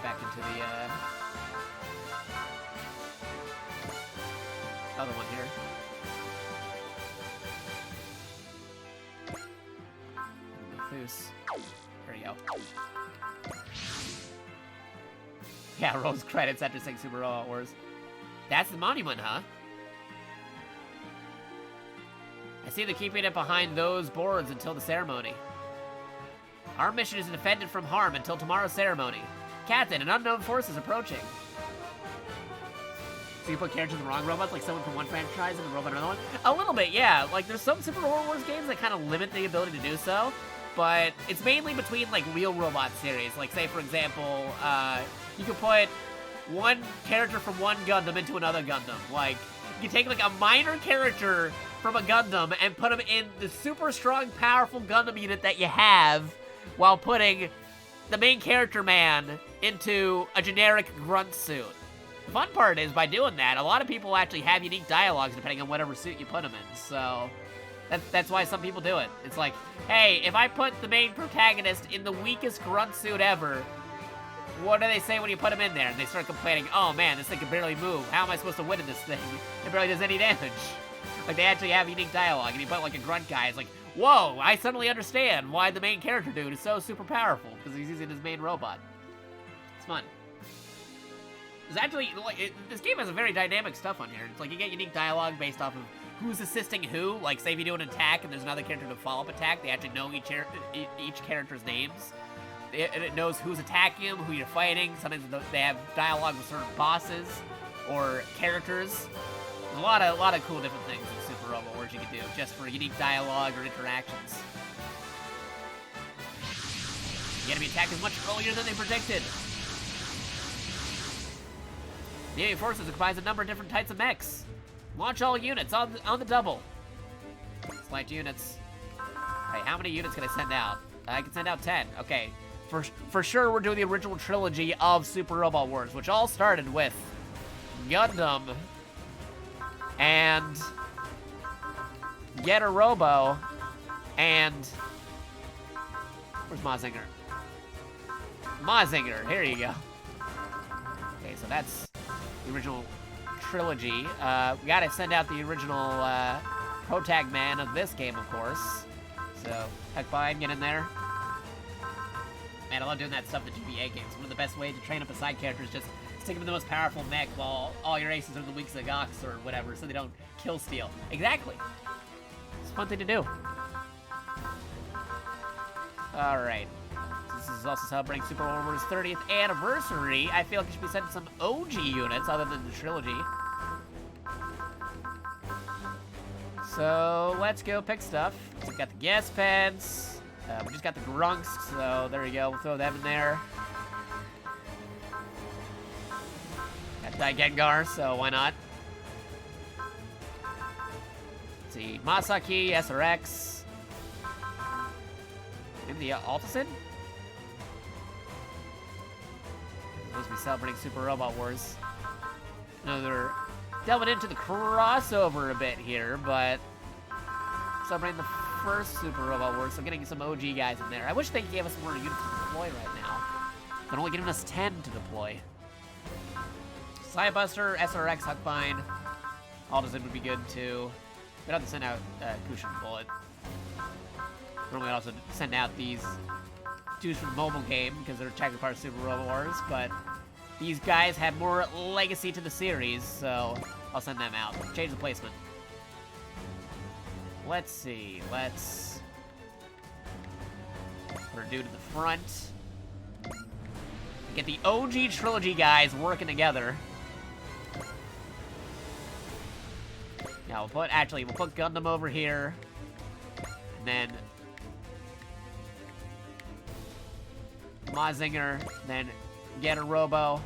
Back into the other one here. Foos. There you go. Yeah, rolls credits after saying Super Robot Wars. That's the monument, huh? I see they're keeping it behind those boards until the ceremony. Our mission is to defend it from harm until tomorrow's ceremony. Captain, an unknown force is approaching. So you put characters in the wrong robots, like someone from one franchise and a robot in another one? A little bit, yeah. Like, there's some Super Robot Wars games that kind of limit the ability to do so, but it's mainly between, like, real robot series. Like, say, for example, you could put one character from one Gundam into another Gundam. Like, you can take, like, a minor character from a Gundam and put him in the super strong, powerful Gundam unit that you have, while putting the main character man into a generic grunt suit. The fun part is, by doing that, a lot of people actually have unique dialogues depending on whatever suit you put them in, so that's why some people do it. It's like, hey, if I put the main protagonist in the weakest grunt suit ever, what do they say when you put him in there? And they start complaining, oh man, this thing can barely move. How am I supposed to win in this thing? It barely does any damage. Like, they actually have unique dialogue, and you put, like, a grunt guy, it's like, whoa, I suddenly understand why the main character dude is so super powerful, because he's using his main robot. It's fun. There's actually, like, this game has a very dynamic stuff on here. It's like, you get unique dialogue based off of who's assisting who. Like, say if you do an attack and there's another character to follow-up attack, they actually know each character's names. It knows who's attacking them, who you're fighting. Sometimes they have dialogue with certain bosses or characters. There's a lot of cool different things in Super Robot Wars you can do, just for unique dialogue or interactions. The enemy attack is much earlier than they predicted. The enemy forces comprise a number of different types of mechs. Launch all units on the double. Select units. Hey, how many units can I send out? I can send out 10. Okay. For sure, we're doing the original trilogy of Super Robot Wars, which all started with Gundam and Getter Robo and where's Mazinger? Mazinger, here you go. Okay, so that's the original trilogy. We gotta send out the original protag man of this game, of course. So, heck by, get in there. Man, I love doing that stuff in the GBA games. One of the best ways to train up a side character is just stick them in the most powerful mech while all your aces are the weak Zagax or whatever, so they don't kill steal. Exactly. It's a fun thing to do. Alright. This is also celebrating Super Robot Wars 30th anniversary. I feel like it should be sending some OG units other than the trilogy. So, let's go pick stuff. So we've got the gas pads. We just got the grunks, so there you go. We'll throw them in there. Got Gengar, so why not? Let's see, Masaki, SRX. Maybe the Altasid? Supposed to be celebrating Super Robot Wars. No, they're delving into the crossover a bit here, but celebrating the first Super Robot Wars, so getting some OG guys in there. I wish they gave us more units to deploy right now. They're only giving us 10 to deploy. Psybuster, SRX, Huckbind. Aldazin would be good too. We'd have to send out Cushion Bullet. Normally we'd also send out these dudes from the mobile game because they're technically part of Super Robot Wars, but these guys have more legacy to the series, so I'll send them out. Change the placement. Let's see, let's put a dude in the front. Get the OG Trilogy guys working together. Now we'll put Gundam over here. And then Mazinger, then get a Robo.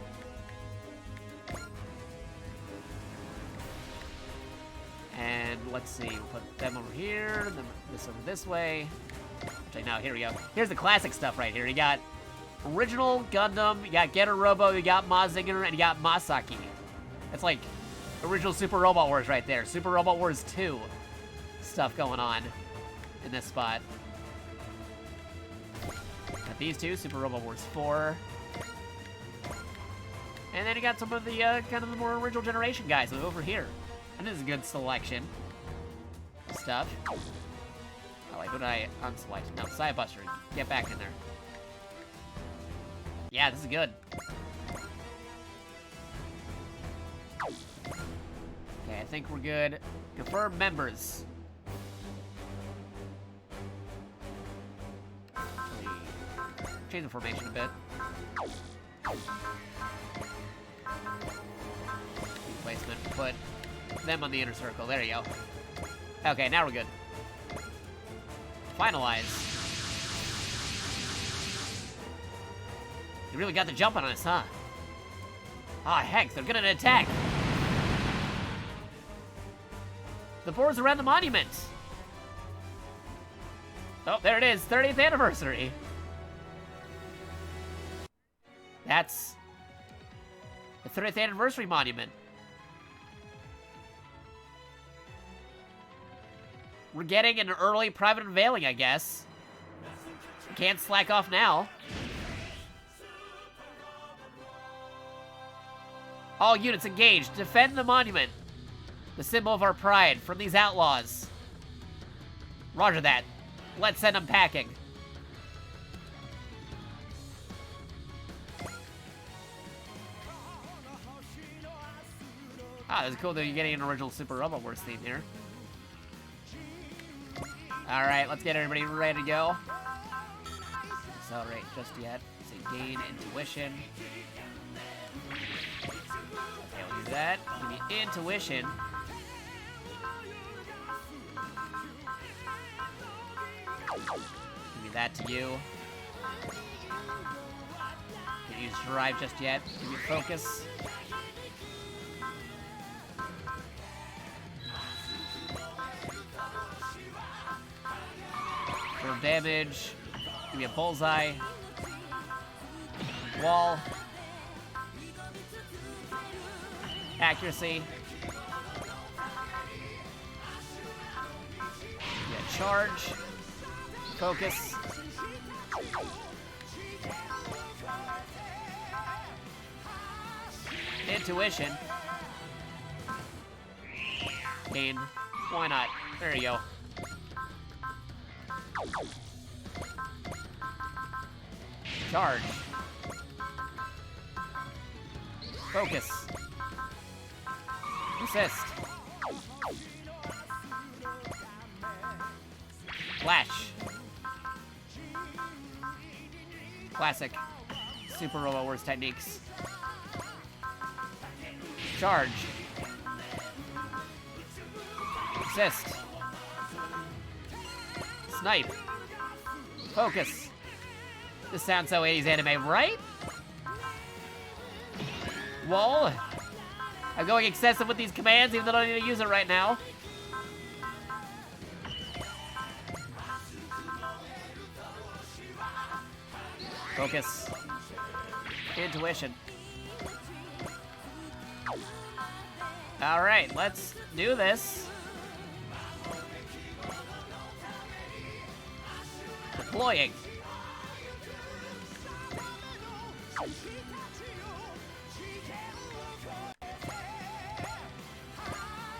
And let's see, we'll put them over here, then this over this way. Actually, no, here we go. Here's the classic stuff right here. You got original Gundam, you got Getter Robo, you got Mazinger, and you got Masaki. That's like original Super Robot Wars right there. Super Robot Wars 2 stuff going on in this spot. Got these two, Super Robot Wars 4. And then you got some of the kind of the more original generation guys over here. And this is a good selection. Stuff. Oh wait, who did I unselect? No, Psybuster. Get back in there. Yeah, this is good. Okay, I think we're good. Confirm members. Change the formation a bit. Placement. Put them on the inner circle. There you go. Okay, now we're good. Finalize. You really got the jump on us, huh? Ah, heck, they're gonna attack. The board's around the monument. Oh, there it is, 30th anniversary. That's the 30th anniversary monument. We're getting an early private unveiling, I guess. Can't slack off now. All units engaged. Defend the monument. The symbol of our pride from these outlaws. Roger that. Let's send them packing. Ah, it's cool that you're getting an original Super Robot Wars theme here. Alright, let's get everybody ready to go. Accelerate just yet. Say gain intuition. Okay, we'll do that. Give me intuition. Give me that to you. Can't use drive just yet. Give me focus. For damage, give me a bullseye. Wall. Accuracy. Yeah, charge. Focus. Intuition. Gain. Why not? There you go. Charge. Focus. Resist. Flash. Classic Super Robot Wars techniques. Charge. Resist. Snipe. Focus. This sounds so 80s anime, right? Wall. I'm going excessive with these commands, even though I don't need to use it right now. Focus. Intuition. Alright, let's do this. Deploying.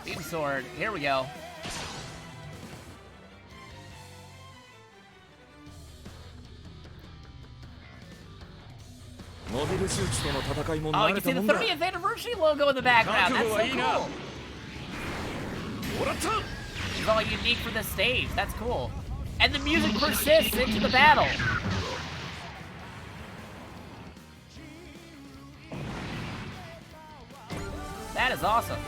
Beam sword, here we go. Oh, you can see the 30th anniversary logo in the background. That's so cool. It's all unique for this stage. That's cool. And the music persists into the battle. That is awesome.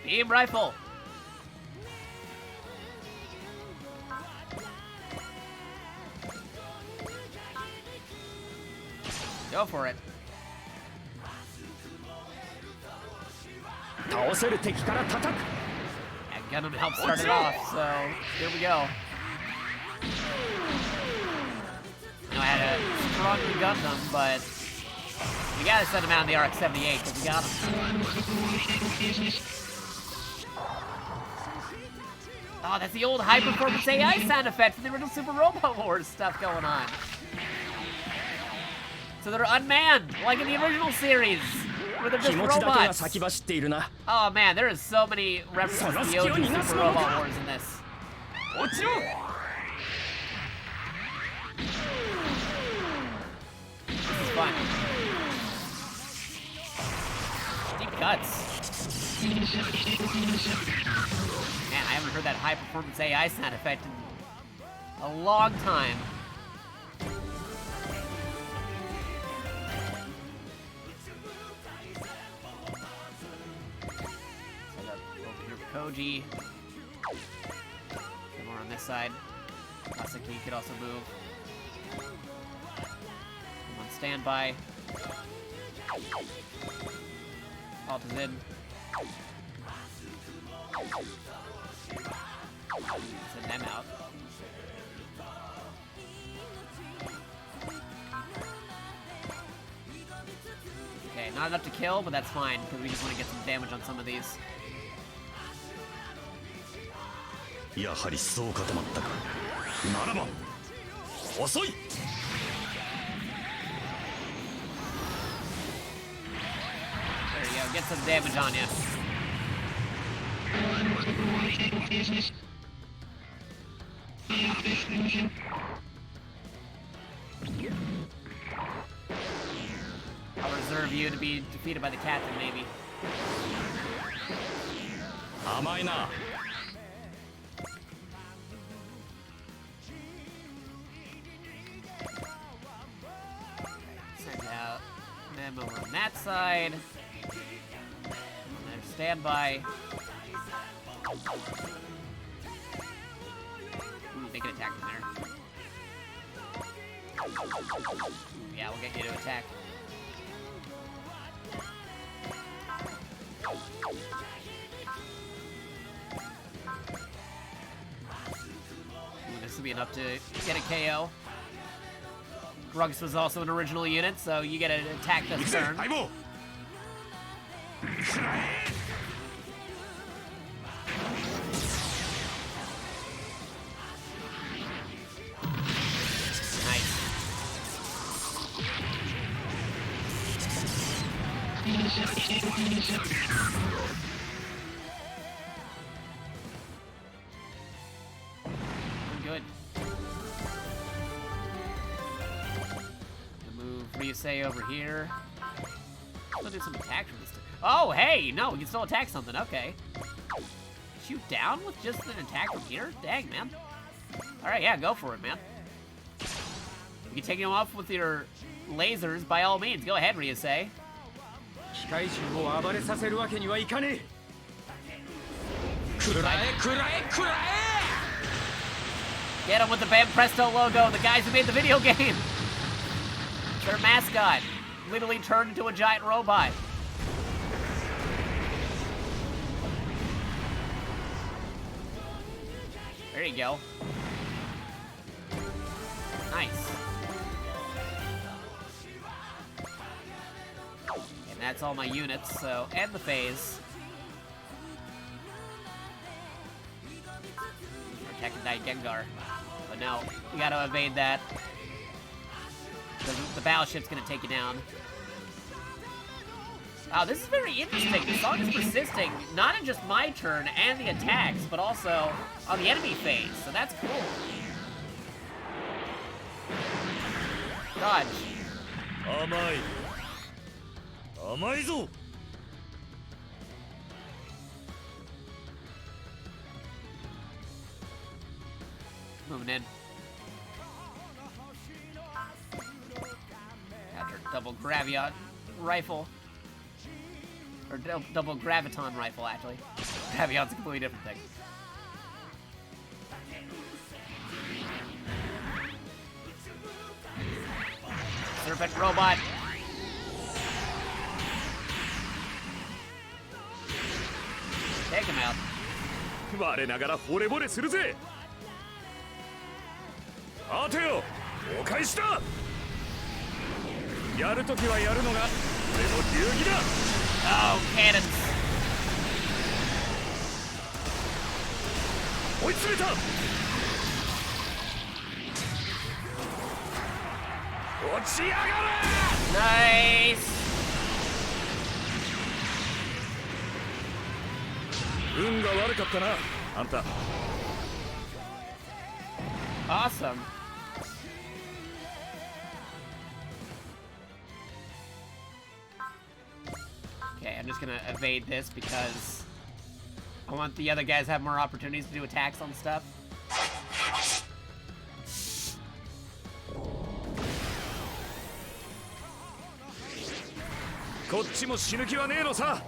Beam rifle. Go for it. Yeah, Gundam helped start it off, so here we go. You know, I had a strong Gundam, but we gotta send him out in the RX-78 because we got him. Oh, that's the old high-performance AI sound effect from the original Super Robot Wars stuff going on. So they're unmanned, like in the original series, where they're just robots. Oh man, there is so many references to the OG Super Robot Wars in this. This is fun. Deep cuts. Man, I haven't heard that high-performance AI sound effect in a long time. Koji. Get more on this side. Masaki could also move. I'm on standby. Alt is in. Send them out. Okay, not enough to kill, but that's fine, because we just want to get some damage on some of these. やはりそう固まったか。ならば遅い。There you go. Get some damage on you. I'll reserve you to be defeated by the captain, maybe. 甘いな。 Over on that side. There's standby. Ooh, they can attack from there. Ooh, yeah, we'll get you to attack. Ooh, this will be enough to get a KO. Rugs was also an original unit, so you get to attack this turn. Nice. Good. Ryusei over here. Still do some attacks from this. Oh, hey! No, we can still attack something. Okay. Shoot down with just an attack from here? Dang, man. Alright, yeah, go for it, man. You can take him off with your lasers, by all means. Go ahead, Ryusei. Get him with the Bam Presto logo, the guys who made the video game. Their mascot literally turned into a giant robot. There you go. Nice. And that's all my units, so, and the phase. Protected by Gengar. But no, you gotta evade that. The battleship's gonna take you down. Wow, this is very interesting. The song is persisting, not in just my turn and the attacks, but also on the enemy phase, so that's cool. Dodge. 甘い甘いぞ Moving in. After double graviton rifle. Or double graviton rifle, actually. Gravion's a completely different thing. Serpent robot. Take him out. 我ながら惚れ惚れするぜ待てよお返しだやるときはやるのが俺の流儀だ Oh, cannons. 追い詰めた落ちやがれ Nice. 運が悪かったなあんた Awesome. Okay, I'm just gonna evade this because I want the other guys to have more opportunities to do attacks on stuff.こっちも死ぬ気はねえのさ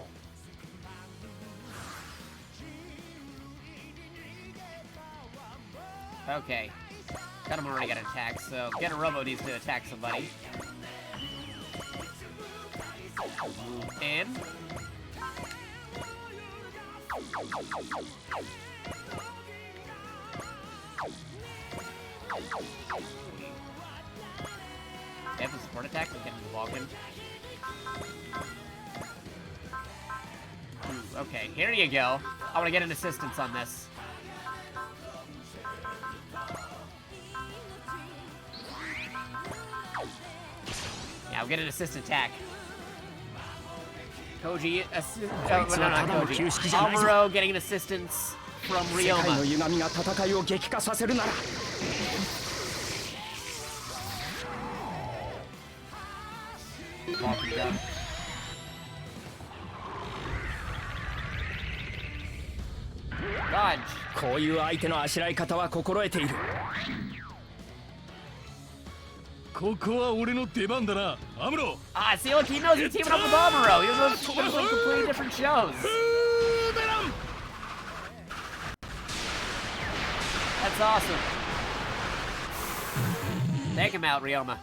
Okay. Got him already got an attack, so get a Robo needs to attack somebody. Move in. They have a support attack, we can walk in. Ooh, okay, here you go. I want to get an assistance on this. Yeah, I'll get an assist attack. Koji, no, not Koji. Amuro getting an assistance from Ryoma. Walking down. Dodge. こういう相手のあしらい方は心得ているここは俺の出番だなアムロ Ah, see, look, he knows he's teaming up with Amuro. He was from completely different shows. That's awesome. Take him out, Ryoma.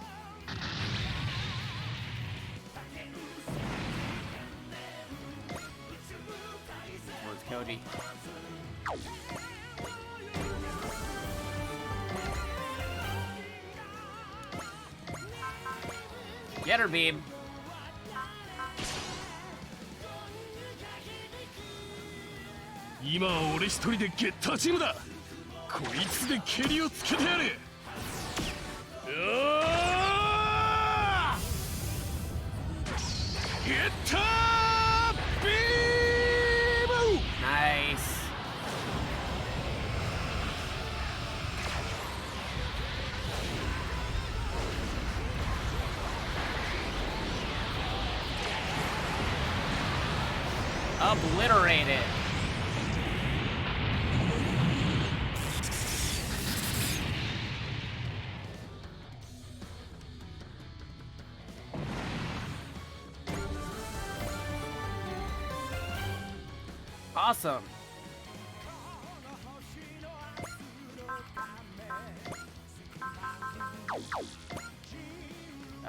Where's Koji? Get her, beam. Now は俺一人でゲッターチームだこいつで蹴りをつけてやれゲッタービーム Nice. Obliterated. Awesome.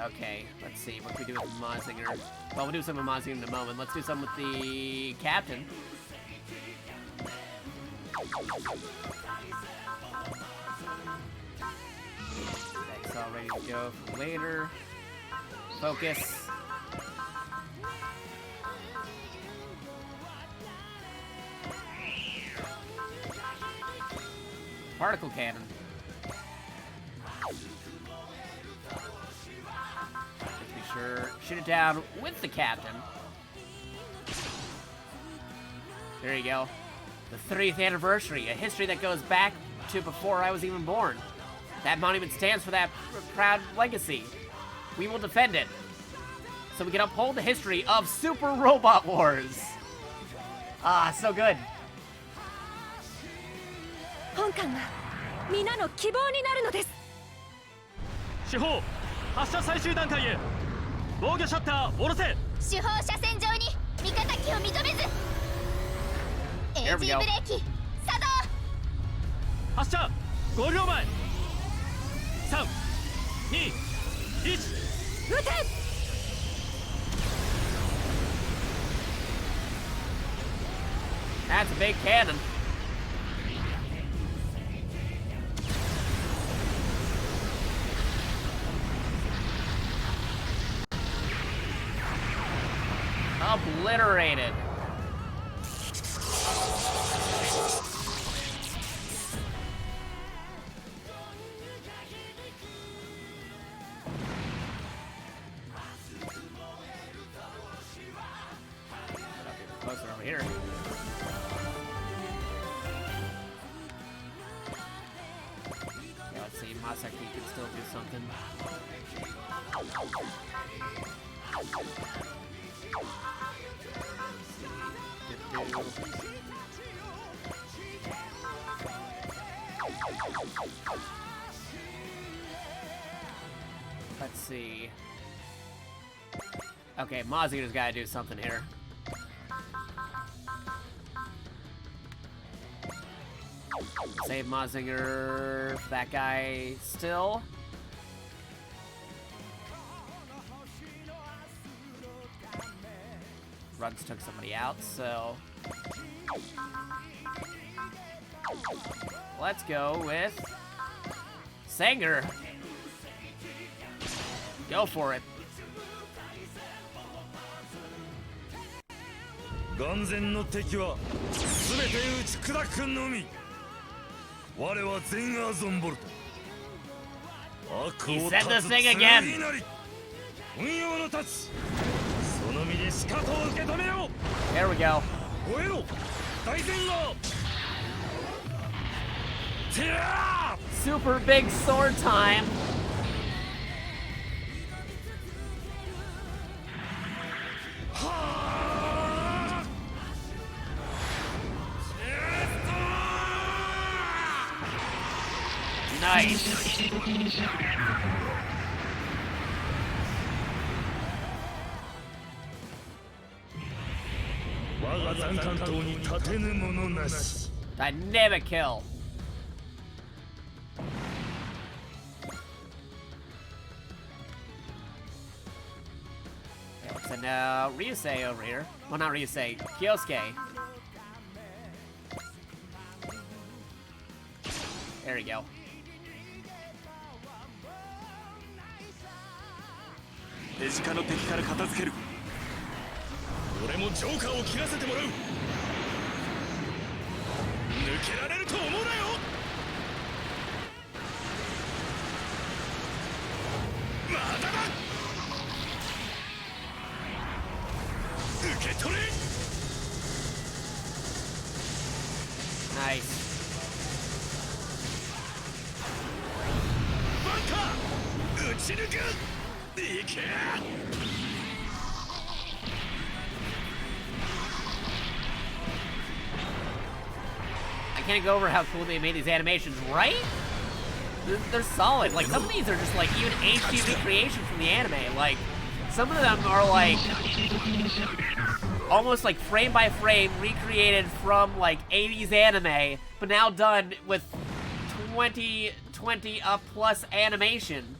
Okay, let's see. What can we do with Mazinger? Well, we'll do something with Mazinger in a moment. Let's do something with the captain. That's all ready to go for later. Focus. Particle cannon. Just be sure, shoot it down with the captain. There you go. The 30th anniversary, a history that goes back to before I was even born. That monument stands for that proud legacy. We will defend it, so we can uphold the history of Super Robot Wars. Ah, so good. 本艦が皆の希望になるのです。主砲発射最終段階へ。防御シャッター下ろせ。主砲車線上に味方機を認めず There we AG go. ブレーキ作動発射5秒前。3、2、1。撃て。 That's a big cannon. Obliterated. Closer over here. Yeah, let's see. Masaki can still do something. Let's see. Okay, Mazinger's gotta do something here. Save Mazinger. That guy still. Runs took somebody out, so let's go with Sanger. Go for it. 眼前の敵は全て打ち砕くのみ。我は全アーゾンボルト。悪を He 断 said つ this thing again. 剣なり。運用の太刀。その身でしかと受け止めよう。 There we go. 燃えろ。大戦が。てやー。 Super big sword time. Nice. 我が残関東に立てぬ者なし。 Dynamic kill. So now Ryusei over here. Well, not Ryusei, Kyosuke. There you go. 手近の敵から片付ける。俺もジョーカーを切らせてもらう。抜けられると思うなよ。まだだ。受け取れ。 Nice. バカ。撃ち抜く。いけ。 I can't go over how cool they made these animations, right? They're solid. Like, some of these are just like even HD recreations from the anime. Like, some of them are like almost like frame by frame recreated from like 80s anime, but now done with 2020 plus animation.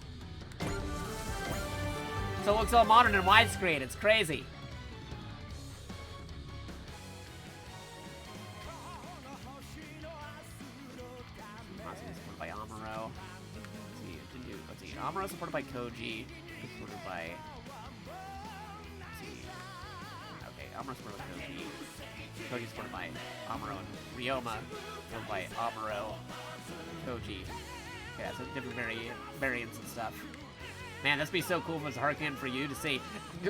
So it looks all modern and widescreen. It's crazy. Supported by Amuro. Let's see. Amuro supported by Koji. Supported by. Let's see. Okay, Amuro supported by Koji. Koji supported by Amuro and Ryoma. Supported by Amuro, Koji. Okay, so different variants and stuff. Man, this would be so cool if it was Harkan for you to see.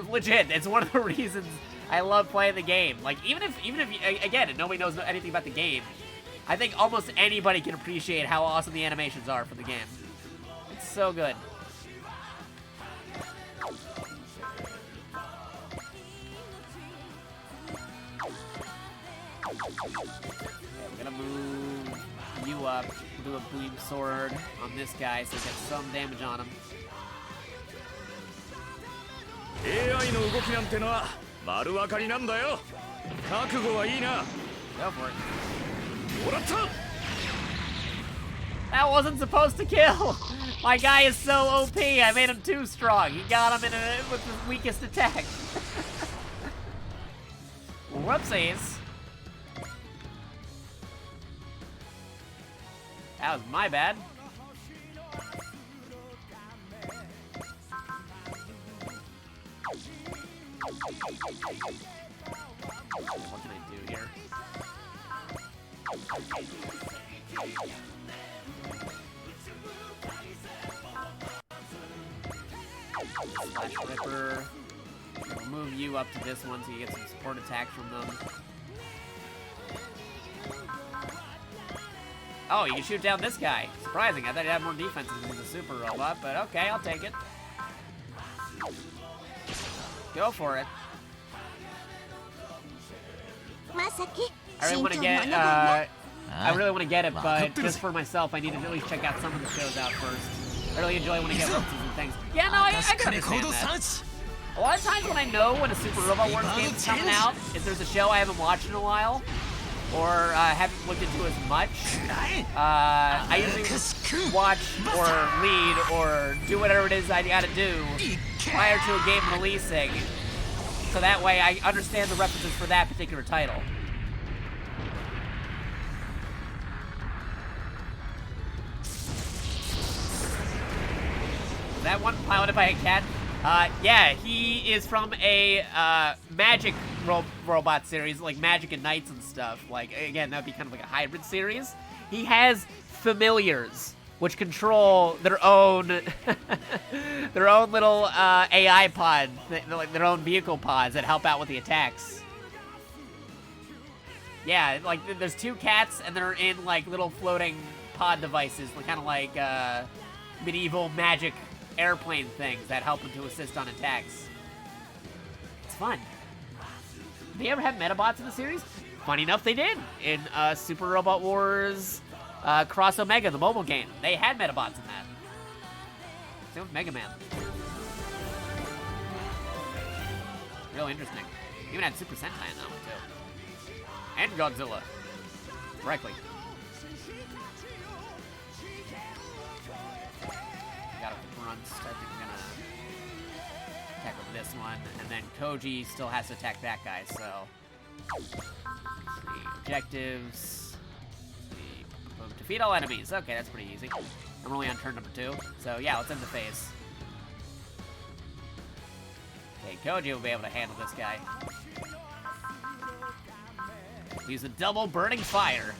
Legit, it's one of the reasons I love playing the game. Like, even if again, nobody knows anything about the game, I think almost anybody can appreciate how awesome the animations are for the game. It's so good. Okay, we're gonna move you up. We'll do a beam sword on this guy so he gets some damage on him. AI の動きなんてのは丸分かりなんだよ。覚悟はいいな。 Go for it. もらった。 That wasn't supposed to kill. My guy is so OP. I made him too strong. He got him with the weakest attack. Whoopsies. That was my bad. What can I do here? Slash Ripper. We'll move you up to this one so you get some support attacks from them. Oh, you can shoot down this guy. Surprising, I thought he'd have more defense since he's a super robot, but okay, I'll take it. Go for it. I really want to get, I really want to get it, but just for myself, I need to at least check out some of the shows out first. I really enjoy when I get references and things. Yeah, no, I can understand that. A lot of times when I know when a Super Robot Wars game is coming out, if there's a show I haven't watched in a while, or haven't looked into as much, I usually watch or read or do whatever it is I gotta do prior to a game releasing, so that way I understand the references for that particular title. Is that one piloted by a cat? Yeah, he is from a magic robot series, like Magic and Knights and stuff. Like, again, that would be kind of like a hybrid series. He has familiars, which control their own their own little AI pod, like their own vehicle pods that help out with the attacks. Yeah, like there's two cats and they're in like little floating pod devices, kind of like medieval magic airplane things that help them to assist on attacks. It's fun. Did they ever have Metabots in the series? Funny enough, they did. In Super Robot Wars Cross Omega, the mobile game. They had Metabots in that. Same with Mega Man. Real interesting. Even had Super Sentai in that one, too. And Godzilla. Directly. Got a front. I think we're gonna tackle this one, and then Koji still has to attack that guy. So, objectives. Defeat all enemies. Okay, that's pretty easy. I'm only on turn number 2, so yeah, let's end the phase. Okay, Koji will be able to handle this guy. Use a double burning fire.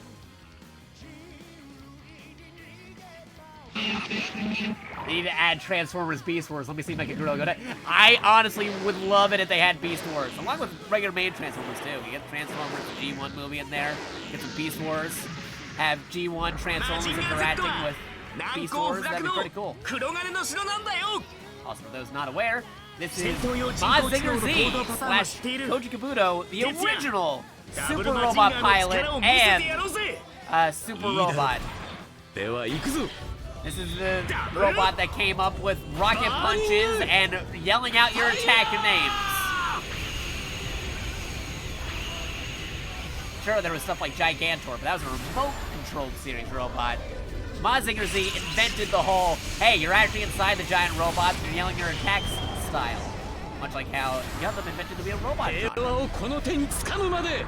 They need to add Transformers Beast Wars. Let me see if I can really go down. I honestly would love it if they had Beast Wars, along with regular main Transformers too. You get Transformers, the G1 movie in there. Get some Beast Wars. Have G1 Transformers interacting with Beast Wars. That'd be pretty cool. Also, for those not aware, this is Mazinger Z / Koji Kabuto, the original Super Robot pilot and Super Robot. This is the robot that came up with rocket punches and yelling out your attack names. Sure, there was stuff like Gigantor, but that was a remote-controlled series robot. Mazinger Z invented the whole, hey, you're actually inside the giant robot, you're yelling your attacks style. Much like how Gundam invented to be a robot 平 genre. 和をこの手に掴むまで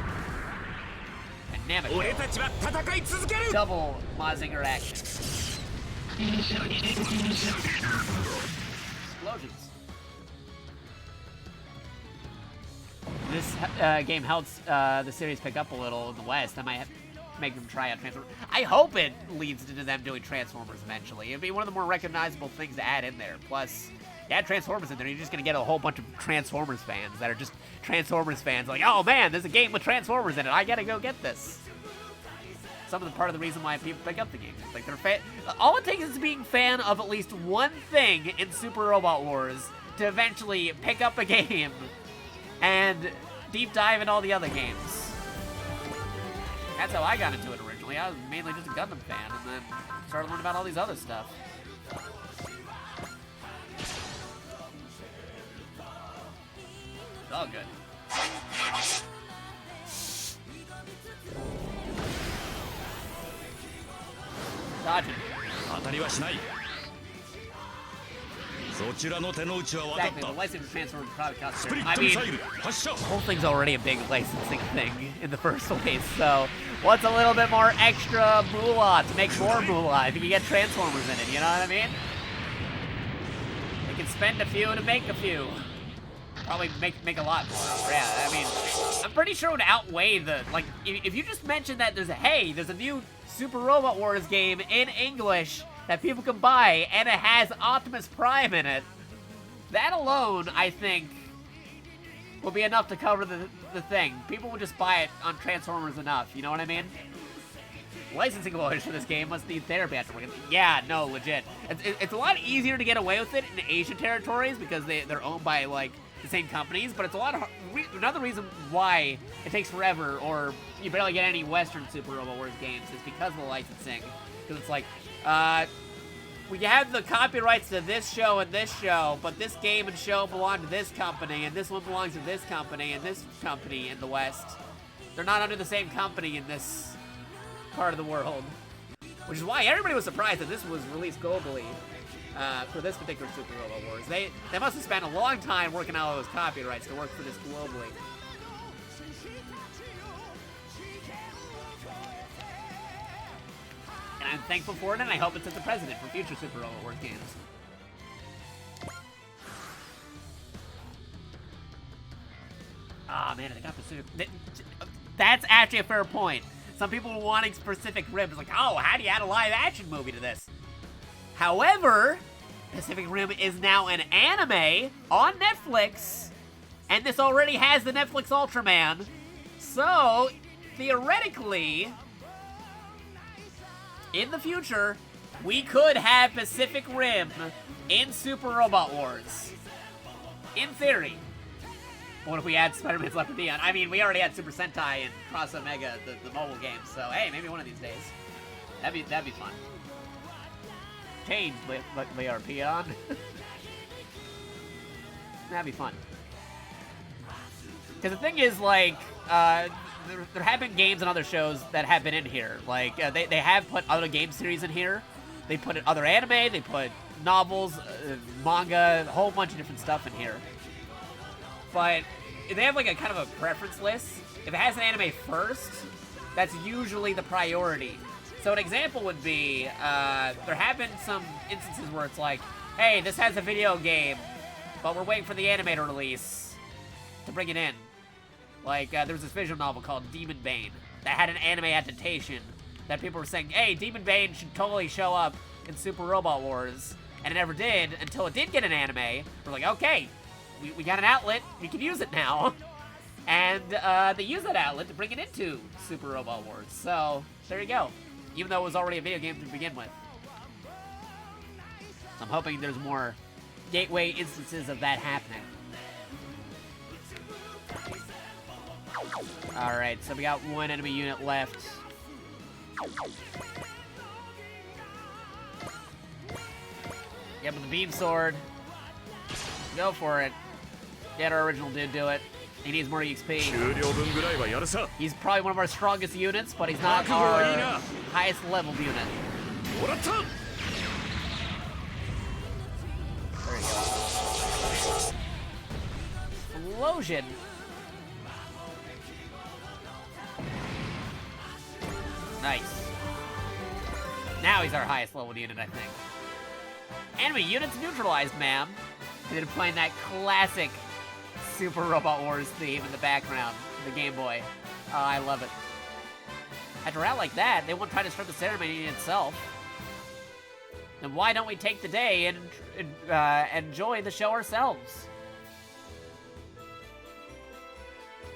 Dynamic 俺たちは戦い続ける double Mazinger action. Explosions. This game helps the series pick up a little in the West. That might make them try out Transformers. I hope it leads into them doing Transformers eventually. It'd be one of the more recognizable things to add in there. Plus, you add Transformers in there, you're just gonna get a whole bunch of Transformers fans that are just Transformers fans. Like, oh man, there's a game with Transformers in it. I gotta go get this. Some of the part of the reason why people pick up the game. Like they're fan. All it takes is being fan of at least one thing in Super Robot Wars to eventually pick up a game and deep dive in all the other games. That's how I got into it originally. I was mainly just a Gundam fan, and then started learning about all these other stuff. It's all good. Dodge it. 当たりはしないそちらの手の内は分かっ Exactly, た the licensing transfer would probably cost スプリ her. ッ I トミ mean, サイル発射 the whole thing's already a big licensing thing in the first place, so what's a little bit more extra moolah to make more moolah if you can get Transformers in it, you know what I mean? They can spend a few to make a few. Probably make a lot more. Yeah, I mean, I'm pretty sure it would outweigh the, like, if you just mentioned that there's a new Super Robot Wars game in English that people can buy, and it has Optimus Prime in it, that alone, I think, will be enough to cover the thing. People will just buy it on Transformers enough, you know what I mean? Licensing lawyers for this game must need therapy afterwards. Yeah, no, legit. It's a lot easier to get away with it in Asian territories because they're owned by, like, the same companies, but it's a lot of another reason why it takes forever or you barely get any Western Super Robot Wars games is because of the licensing. Because it's like, we have the copyrights to this show and this show, but this game and show belong to this company, and this one belongs to this company and this company in the West. They're not under the same company in this part of the world. Which is why everybody was surprised that this was released globally. For this particular Super Robot Wars. They must have spent a long time working out all those copyrights to work for this globally. And I'm thankful for it, and I hope it sets a precedent for future Super Robot Wars games. Ah, man, they got Pacific... That's actually a fair point. Some people were wanting Pacific Rim. It's like, oh, how do you add a live-action movie to this? However, Pacific Rim is now an anime on Netflix, and this already has the Netflix Ultraman. So, theoretically, in the future, we could have Pacific Rim in Super Robot Wars. In theory. What if we add Spider-Man's Left Beyond? I mean, we already had Super Sentai and Cross Omega, the mobile game, so hey, maybe one of these days. That'd be fun. Change Learpion. That'd be fun. Because the thing is, like, there have been games and other shows that have been in here. Like, they have put other game series in here. They put other anime, they put novels, manga, a whole bunch of different stuff in here. But they have, like, a kind of a preference list. If it has an anime first, that's usually the priority. So an example would be, there have been some instances where it's like, hey, this has a video game, but we're waiting for the anime to release to bring it in. Like, there was this visual novel called Demon Bane that had an anime adaptation that people were saying, hey, Demon Bane should totally show up in Super Robot Wars, and it never did until it did get an anime. We're like, okay, we got an outlet, we can use it now. And they used that outlet to bring it into Super Robot Wars, so there you go. Even though it was already a video game to begin with. So I'm hoping there's more gateway instances of that happening. Alright, so we got one enemy unit left. Get with the beam sword. Go for it. Get our original dude do it. He needs more XP. He's probably one of our strongest units, but he's not our highest leveled unit. There you go. explosion. Nice. Now he's our highest level unit, I think. Enemy units neutralized, ma'am. And then playing that classic Super Robot Wars theme in the background, the Game Boy. Oh, I love it. At a route like that, they won't try to start the ceremony itself. Then why don't we take the day and enjoy the show ourselves?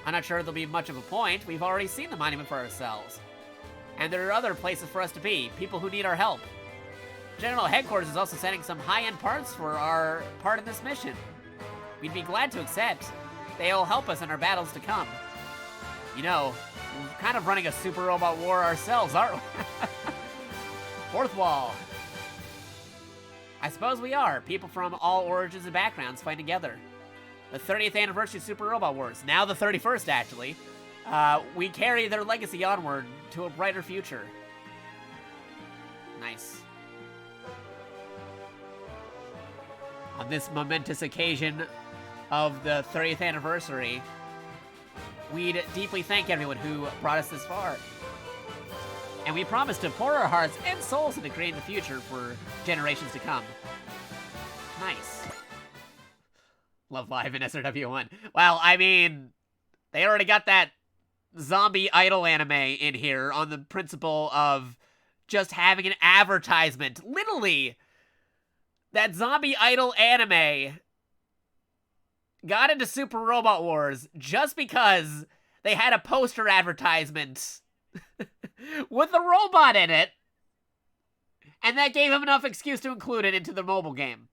I'm not sure there'll be much of a point. We've already seen the monument for ourselves. And there are other places for us to be, people who need our help. General Headquarters is also sending some high-end parts for our part in this mission. We'd be glad to accept. They'll help us in our battles to come. You know, we're kind of running a Super Robot War ourselves, aren't we? Fourth wall. I suppose we are. People from all origins and backgrounds fighting together. The 30th anniversary of Super Robot Wars. Now the 31st, actually. We carry their legacy onward to a brighter future. Nice. On this momentous occasion of the 30th anniversary, we'd deeply thank everyone who brought us this far. And we promise to pour our hearts and souls into creating the future for generations to come. Nice. Love Live in SRW1. Well, I mean, they already got that zombie idol anime in here on the principle of just having an advertisement. Literally, that zombie idol anime got into Super Robot Wars just because they had a poster advertisement with a robot in it, and that gave him enough excuse to include it into the mobile game.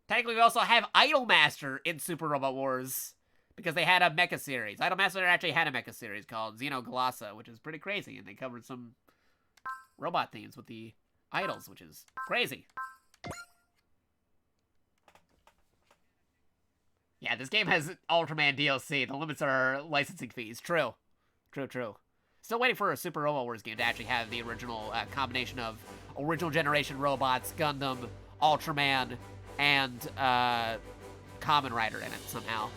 Technically, we also have Idolmaster in Super Robot Wars because they had a mecha series. Idolmaster actually had a mecha series called Xenoglossa, which is pretty crazy, and they covered some robot themes with the idols, which is crazy. Yeah, this game has Ultraman DLC. The limits are licensing fees. True. True. Still waiting for a Super Robot Wars game to actually have the original combination of original generation robots, Gundam, Ultraman, and Kamen Rider in it somehow.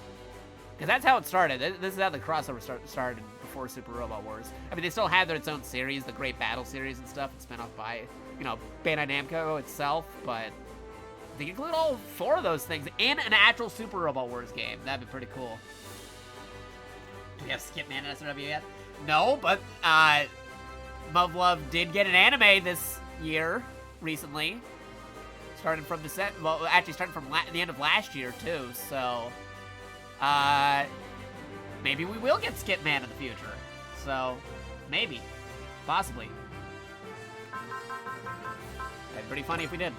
Because that's how it started. This is how the crossover started before Super Robot Wars. I mean, they still had its own series, the Great Battle series and stuff. It's spun off by, you know, Bandai Namco itself, but they include all 4 of those things in an actual Super Robot Wars game. That'd be pretty cool. Do we have Skipman in SRW yet? No, but Muv-Luv did get an anime this year, recently. Starting from starting from the end of last year, too, so maybe we will get Skipman in the future. So, maybe. Possibly. That'd be pretty funny if we did.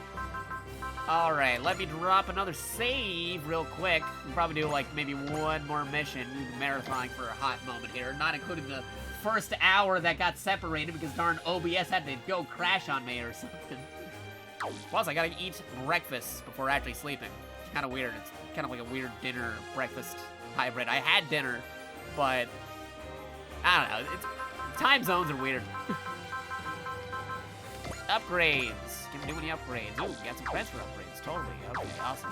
Alright, let me drop another save real quick. We'll probably do, like, maybe one more mission. We've been marathoning for a hot moment here, not including the first hour that got separated because darn OBS had to go crash on me or something. Plus, I gotta eat breakfast before actually sleeping. It's kind of weird. It's kind of like a weird dinner-breakfast hybrid. I had dinner, but I don't know. Time zones are weird. Upgrades. Can we do any upgrades? Ooh, we got some transfer upgrades. Totally. Okay, awesome.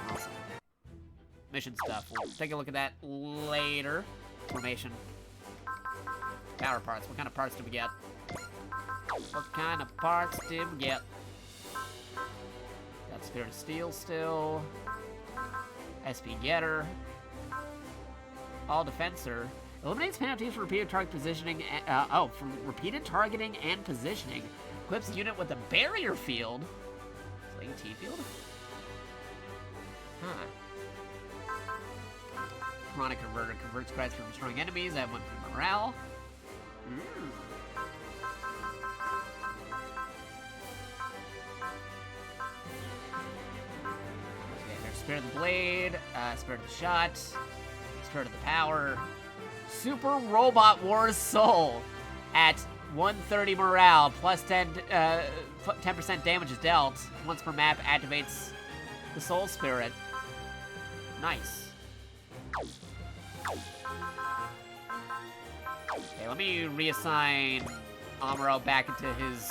Mission stuff. We'll take a look at that later. Formation. Power parts. What kind of parts did we get? What kind of parts did we get? Got Spirit of Steel still. SP Getter. All Defensor. Eliminates penalties for repeated target positioning. From repeated targeting and positioning. Equips the unit with a barrier field. It's like a T-field? Huh. Chronic Converter converts credits from destroying enemies. Add 1 for morale. Okay, there's Spirit of the Blade, Spirit of the Shot, Spirit of the Power, Super Robot Wars Soul at 130 morale, plus 10% damage is dealt. Once per map, activates the Soul Spirit. Nice. Okay, let me reassign Amuro back into his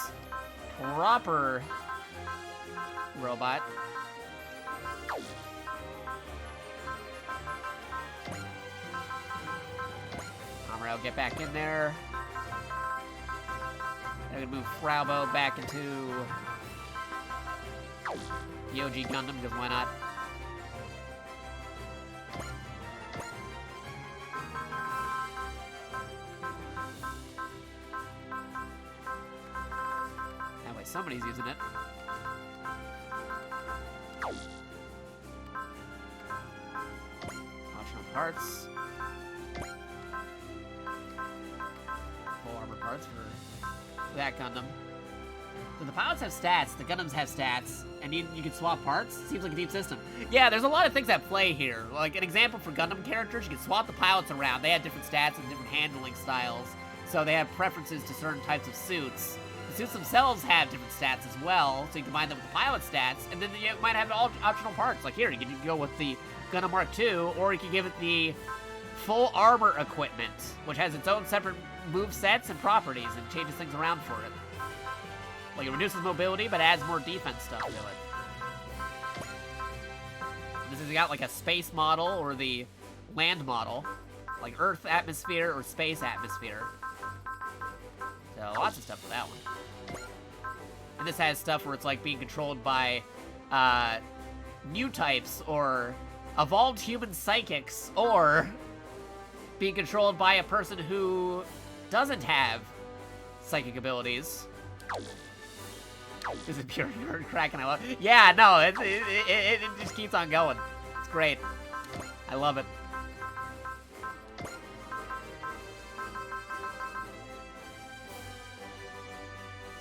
proper robot. Amaro, get back in there. I'm gonna move Fraubo back into the OG Gundam, because why not? That way somebody's using it. Optional parts. Full armor parts for that Gundam. So the pilots have stats, the Gundams have stats, and you can swap parts? Seems like a deep system. Yeah, there's a lot of things at play here. Like, an example for Gundam characters, you can swap the pilots around. They have different stats and different handling styles, so they have preferences to certain types of suits. The suits themselves have different stats as well, so you combine them with the pilot stats, and then you might have all optional parts. Like here, you can go with the Gundam Mark II, or you can give it the full armor equipment, which has its own separate move sets and properties, and changes things around for it. Like, it reduces mobility, but adds more defense stuff to it. This has got, like, a space model, or the land model. Like, Earth atmosphere, or space atmosphere. So, lots of stuff for that one. And this has stuff where it's, like, being controlled by, new types, or evolved human psychics, or being controlled by a person who doesn't have psychic abilities. This is pure nerd crack, and I love it. Yeah, no, it just keeps on going. It's great. I love it. Let's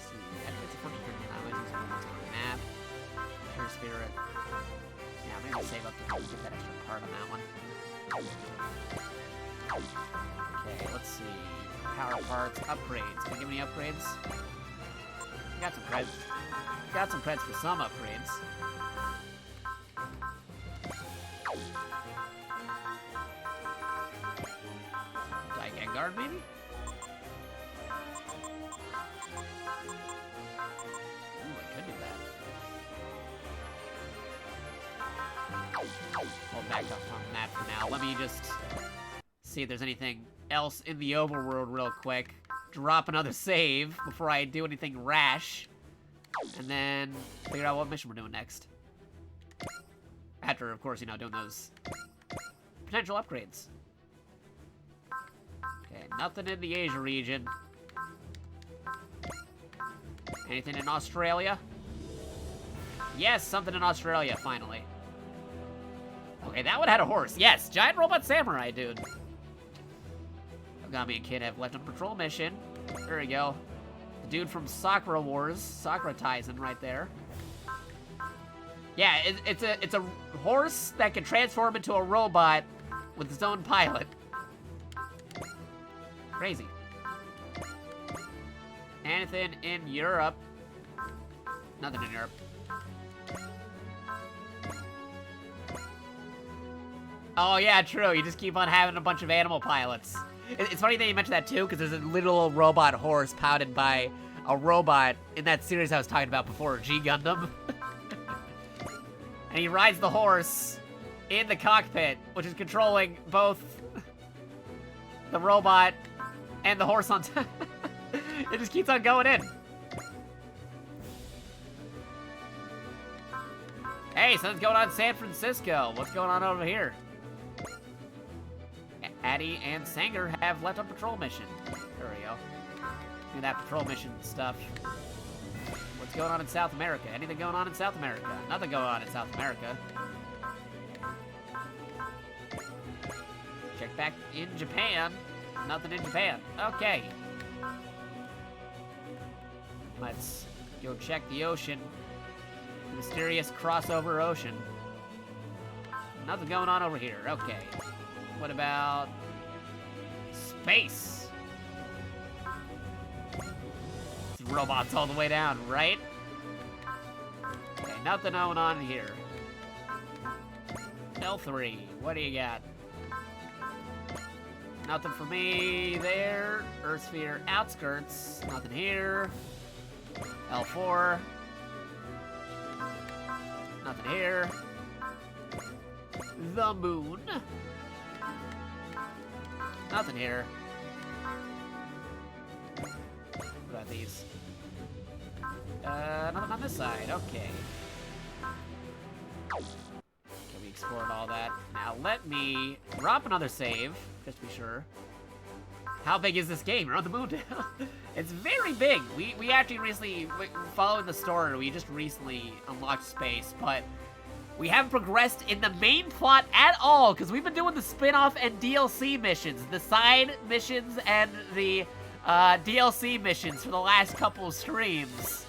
see, I think it's a funny thing now. I just want to map. Pure spirit. Yeah, maybe save up to get that extra part on that one. Okay, let's see. Power parts, upgrades. Can I give me upgrades? Got some creds. Got some creds for some upgrades. Gigan Guard, maybe? Ooh, I could do that. Hold back up on that for now. Let me just see if there's anything else in the overworld real quick. Drop another save before I do anything rash. And then figure out what mission we're doing next. After, of course, you know, doing those potential upgrades. Okay, nothing in the Asia region. Anything in Australia? Yes, something in Australia, finally. Okay, that one had a horse. Yes, giant robot samurai, dude. Ogami and Kid have left on a patrol mission. There we go. The dude from Sakura Wars. Sakura Taisen right there. Yeah, it's a horse that can transform into a robot with its own pilot. Crazy. Anything in Europe? Nothing in Europe. Oh yeah, true. You just keep on having a bunch of animal pilots. It's funny that you mentioned that too, because there's a little robot horse piloted by a robot in that series I was talking about before, G Gundam. And he rides the horse in the cockpit, which is controlling both the robot and the horse on top. It just keeps on going in. Hey, something's going on in San Francisco. What's going on over here? Addie and Sanger have left on patrol mission. There we go. Do that patrol mission stuff. What's going on in South America? Anything going on in South America? Nothing going on in South America. Check back in Japan. Nothing in Japan. Okay. Let's go check the ocean. The mysterious crossover ocean. Nothing going on over here. Okay. What about space? It's robots all the way down, right? Okay, nothing going on here. L3, what do you got? Nothing for me there. Earth sphere outskirts. Nothing here. L4. Nothing here. The moon. Nothing here. these. Nothing on this side. Okay. Okay, we explored all that. Now let me drop another save, just to be sure. How big is this game? We're on the moon now. It's very big. We actually recently, following the story, we just recently unlocked space, but we haven't progressed in the main plot at all, because we've been doing the spin-off and DLC missions, the side missions and the DLC missions for the last couple of streams.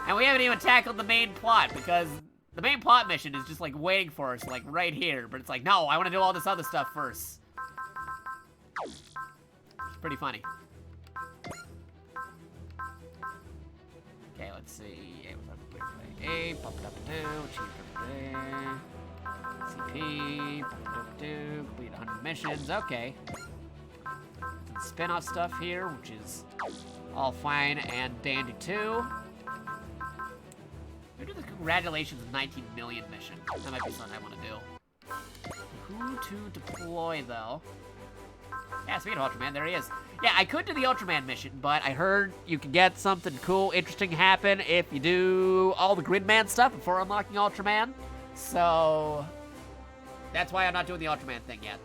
And we haven't even tackled the main plot, because the main plot mission is just, like, waiting for us, like, right here. But it's like, no, I want to do all this other stuff first. It's pretty funny. Okay, let's see. A, pop it up a CP, pop it up a complete 100 missions. Okay. Some spin-off stuff here, which is all fine and dandy too. Maybe do the congratulations 19 million mission. That might be something I want to do. Who to deploy though? Yeah, speaking of Ultraman, there he is. Yeah, I could do the Ultraman mission, but I heard you can get something cool, interesting happen if you do all the Gridman stuff before unlocking Ultraman. So that's why I'm not doing the Ultraman thing yet.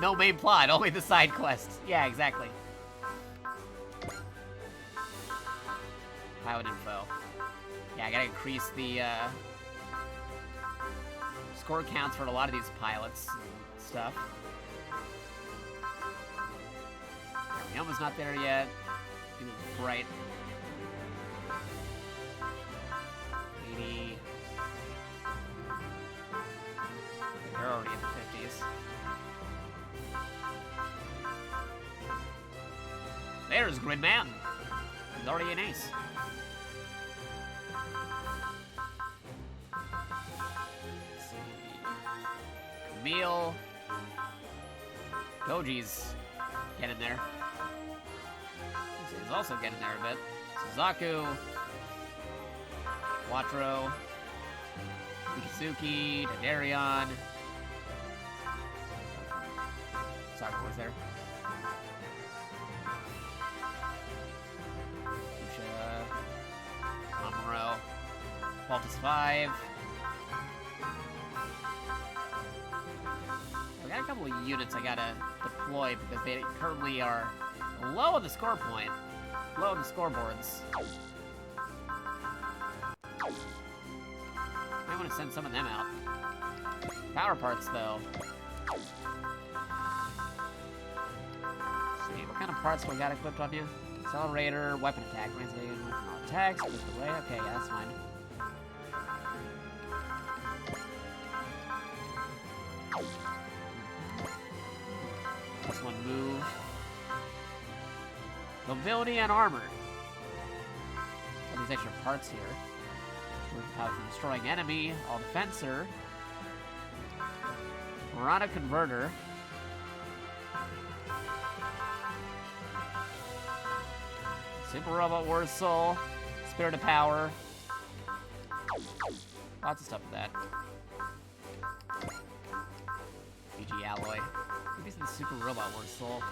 No main plot, only the side quests. Yeah, exactly. Pilot info. Yeah, I gotta increase the score counts for a lot of these pilots and stuff. Yoma's not there yet. He was bright. 80. They're already in the 50s. There's Gridman. He's already an ace. Let's see. Camille. Goji's getting there. He's also getting there a bit. Suzaku. Quattro. Mikazuki. Dadarion. Sorry, was there? Amuro. Baltus 5. We got a couple of units I gotta deploy because they currently are low on the score point. Low on the scoreboards. I want to send some of them out. Power parts, though. Let's see, what kind of parts we got equipped on you? Accelerator, weapon attack, attacks, push away. Okay, yeah, that's fine. Plus one move. Mobility and armor. All these extra parts here. Move power from destroying enemy. All defensor. Piranha converter. Super Robot War Soul, Spirit of Power. Lots of stuff with that. PG Alloy. Maybe some Super Robot War Soul.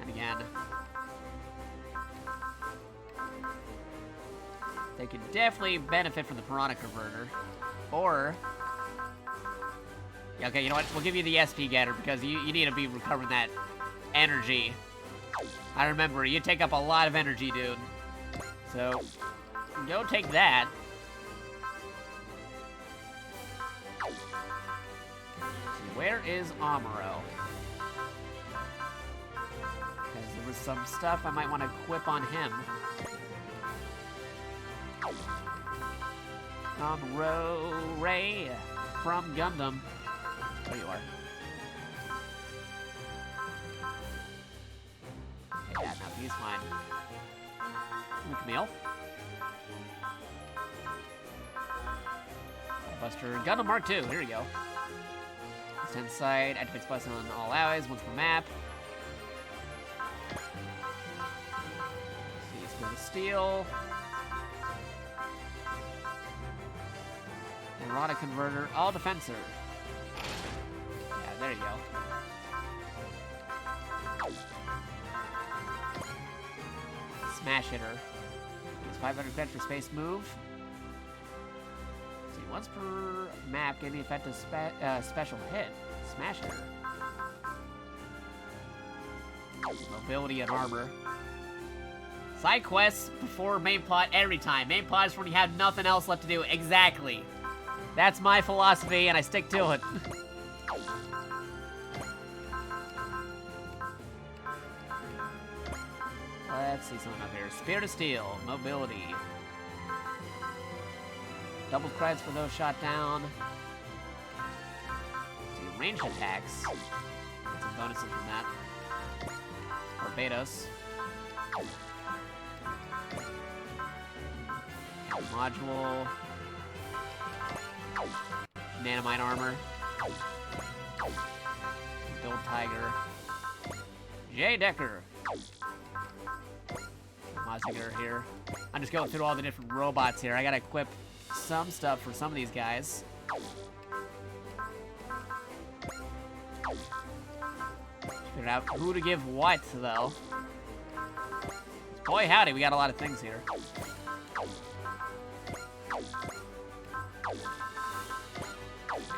And again, they could definitely benefit from the Piranha Converter. Or, okay, you know what? We'll give you the SP getter because you need to be recovering that energy. I remember, you take up a lot of energy, dude. So, go take that. So where is Amuro? Because there was some stuff I might want to equip on him. Amuro Ray from Gundam. There you are. Okay, yeah, now he's fine. Camille. Buster Gundam Mark II. Here we go. Extend sight. Activates plus on all allies. Once per map. See, Spirit of Steel. Piranha Converter. All defensor. there you go. Smash hitter. Use 500 credits for space move. Let's see, once per map, gain the effective special hit. Smash hitter. Mobility and armor. Side quests before main plot every time. Main plot is when you have nothing else left to do. Exactly. That's my philosophy, and I stick to it. Let's see something up here. Spirit of Steel, mobility. Double credits for those shot down. Let's see, ranged attacks. Get some bonuses from that. Barbados. Module. Nanomite armor. Build Tiger. J. Decker. Mazinger here. I'm just going through all the different robots here. I gotta equip some stuff for some of these guys. Figure out who to give what, though. Boy, howdy, we got a lot of things here.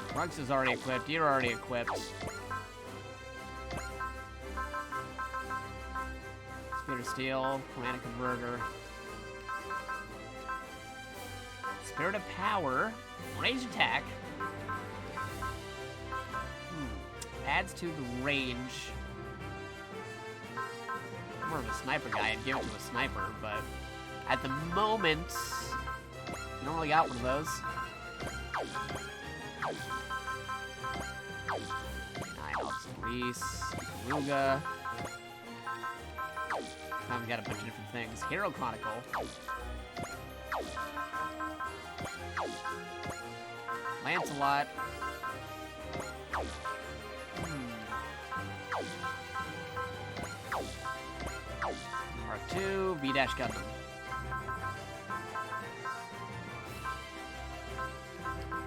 Trunks is already equipped. You're already equipped. Spirit of Steel, Chromatic Converter. Spirit of Power, range attack. Adds to the range. I'm more of a sniper guy. I'd give it to a sniper, but at the moment, you don't really got one of those. Ninox, Reese, Ruga. Now we got a bunch of different things. Hero Chronicle. Lancelot. Mark II, V-Dash Gundam.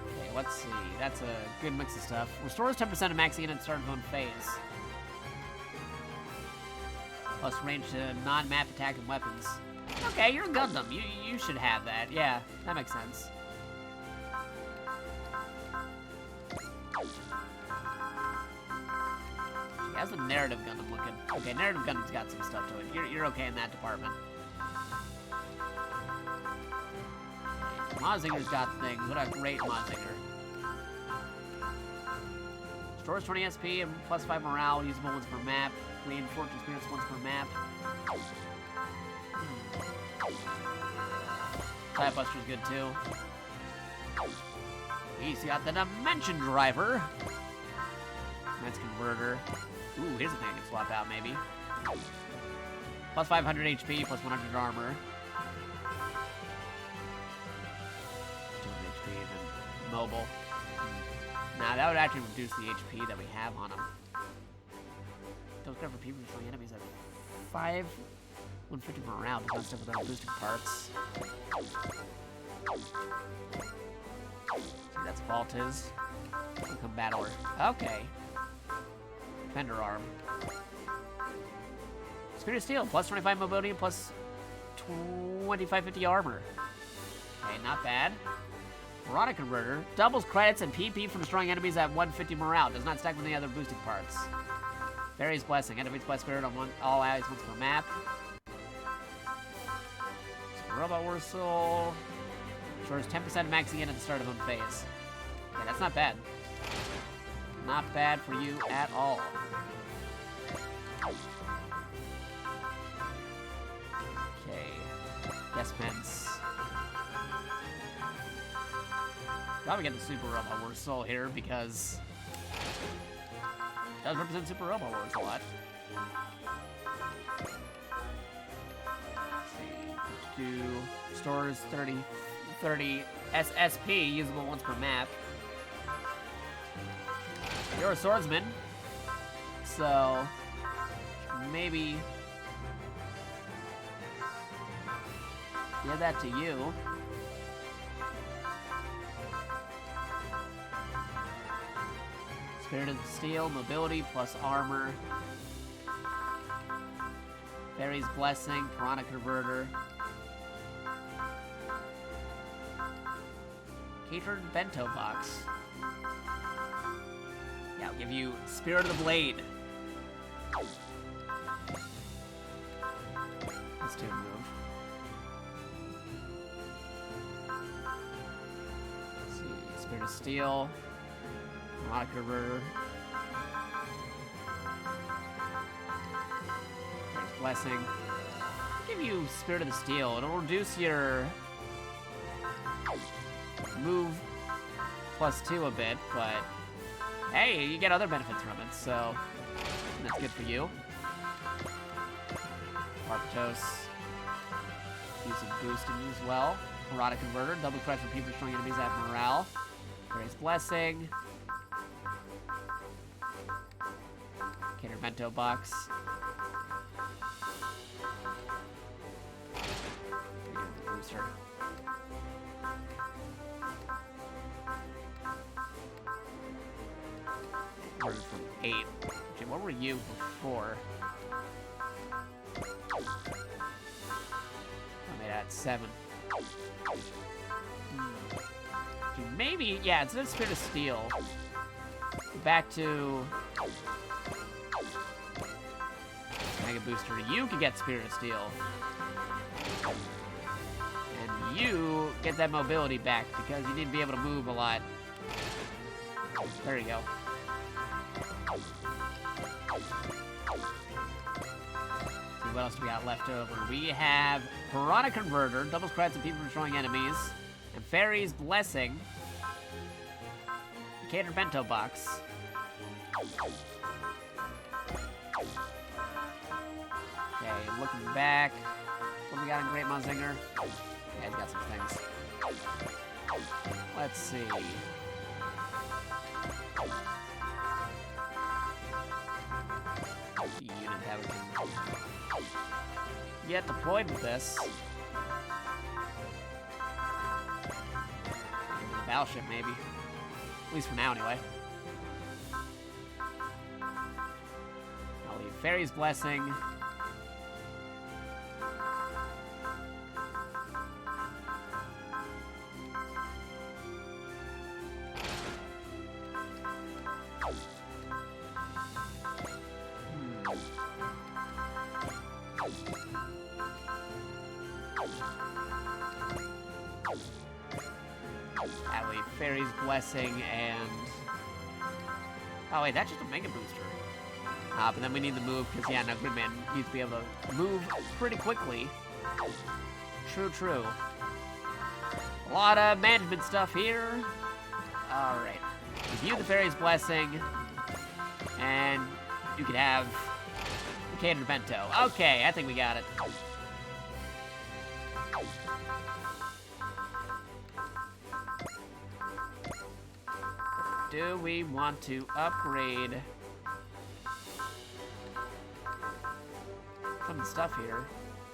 Okay, let's see. That's a good mix of stuff. Restores 10% of maxing in at the start of own phase. Plus range to non-map attack and weapons. Okay, you're a Gundam. You should have that. Yeah, that makes sense. How's the narrative Gundam looking? Okay, narrative Gundam's got some stuff to it. You're okay in that department. Mazinger's got things. What a great Mazinger. Stores 20 SP and plus 5 morale, usable once per map. Reinforced experience once per map. Tie Buster's good too. He's got the Dimension Driver. That's Converter. Ooh, here's a thing I can swap out maybe. Plus 500 HP, plus 100 armor. 200 HP, then mobile. Nah, that would actually reduce the HP that we have on him. Those cover people destroying enemies at 5, 150 per round. Does not stick without boosting parts. See, that's Voltiz. Combator. Okay. Defender arm. Spirit of Steel, plus 25 mobility and plus 2550 armor. Okay, not bad. Piranha Converter. Doubles credits and PP from destroying enemies at 150 morale. Does not stack with any other boosting parts. Fairy's Blessing. Enemies by Spirit on all allies once per map. Robot War Soul. Stores 10% maxing in at the start of one phase. Yeah, that's not bad. Not bad for you at all. Okay. Guest Pence. Probably get the Super Robot War Soul here because it does represent Super Robot Wars a lot. Let's see. Do stores 30 SSP, usable once per map. You're a swordsman, so maybe give that to you. Spirit of Steel, mobility plus armor. Fairy's Blessing, Piranha Converter. Catered Bento Box. Yeah, I'll give you Spirit of the Blade. Let's do a move. Let's see, Spirit of Steel. Piranha Converter. Fairy's Blessing. I'll give you Spirit of the Steel. It'll reduce your move +2 a bit, but hey, you get other benefits from it, so that's good for you. Arctos. Use some boosting as well. Piranha Converter, double crush for people destroying enemies at morale. Fairy's Blessing. Cater Bento Box. Booster. From 8. Okay, what were you before? I made at 7. Okay, maybe, yeah, instead of Spirit of Steel, back to Mega Booster. You can get Spirit of Steel. And you get that mobility back because you need to be able to move a lot. There you go. See, what else do we got left over? We have Piranha Converter, doubles credits of people destroying enemies, and Fairy's Blessing, Cater Bento Box. Okay, looking back, what do we got in Great Mazinger? Yeah, he's got some things. Let's see. The unit that we can get deployed with this. Battleship, maybe. At least for now, anyway. I'll leave Fairy's Blessing. I'll leave Fairy's Blessing and... Oh wait, that's just a Mega Booster. But then we need the move, because yeah, no, Gridman needs to be able to move pretty quickly. True, true. A lot of management stuff here. Alright. Review the Fairy's Blessing, and you can have the Catered Bento. Okay, I think we got it. Do we want to upgrade some of the stuff here?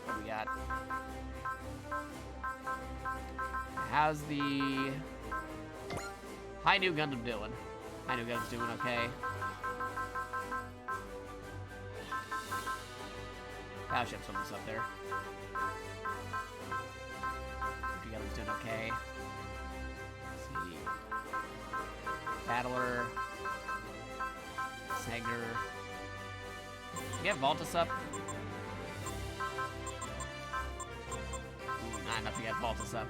What do we got? How's the High New Gundam doing? High New Gundam's doing okay. Battleship's almost up there. Gundam's doing okay. Let's see. Battler. Sager. We have Voltus up. Ooh, not enough to get Voltus up.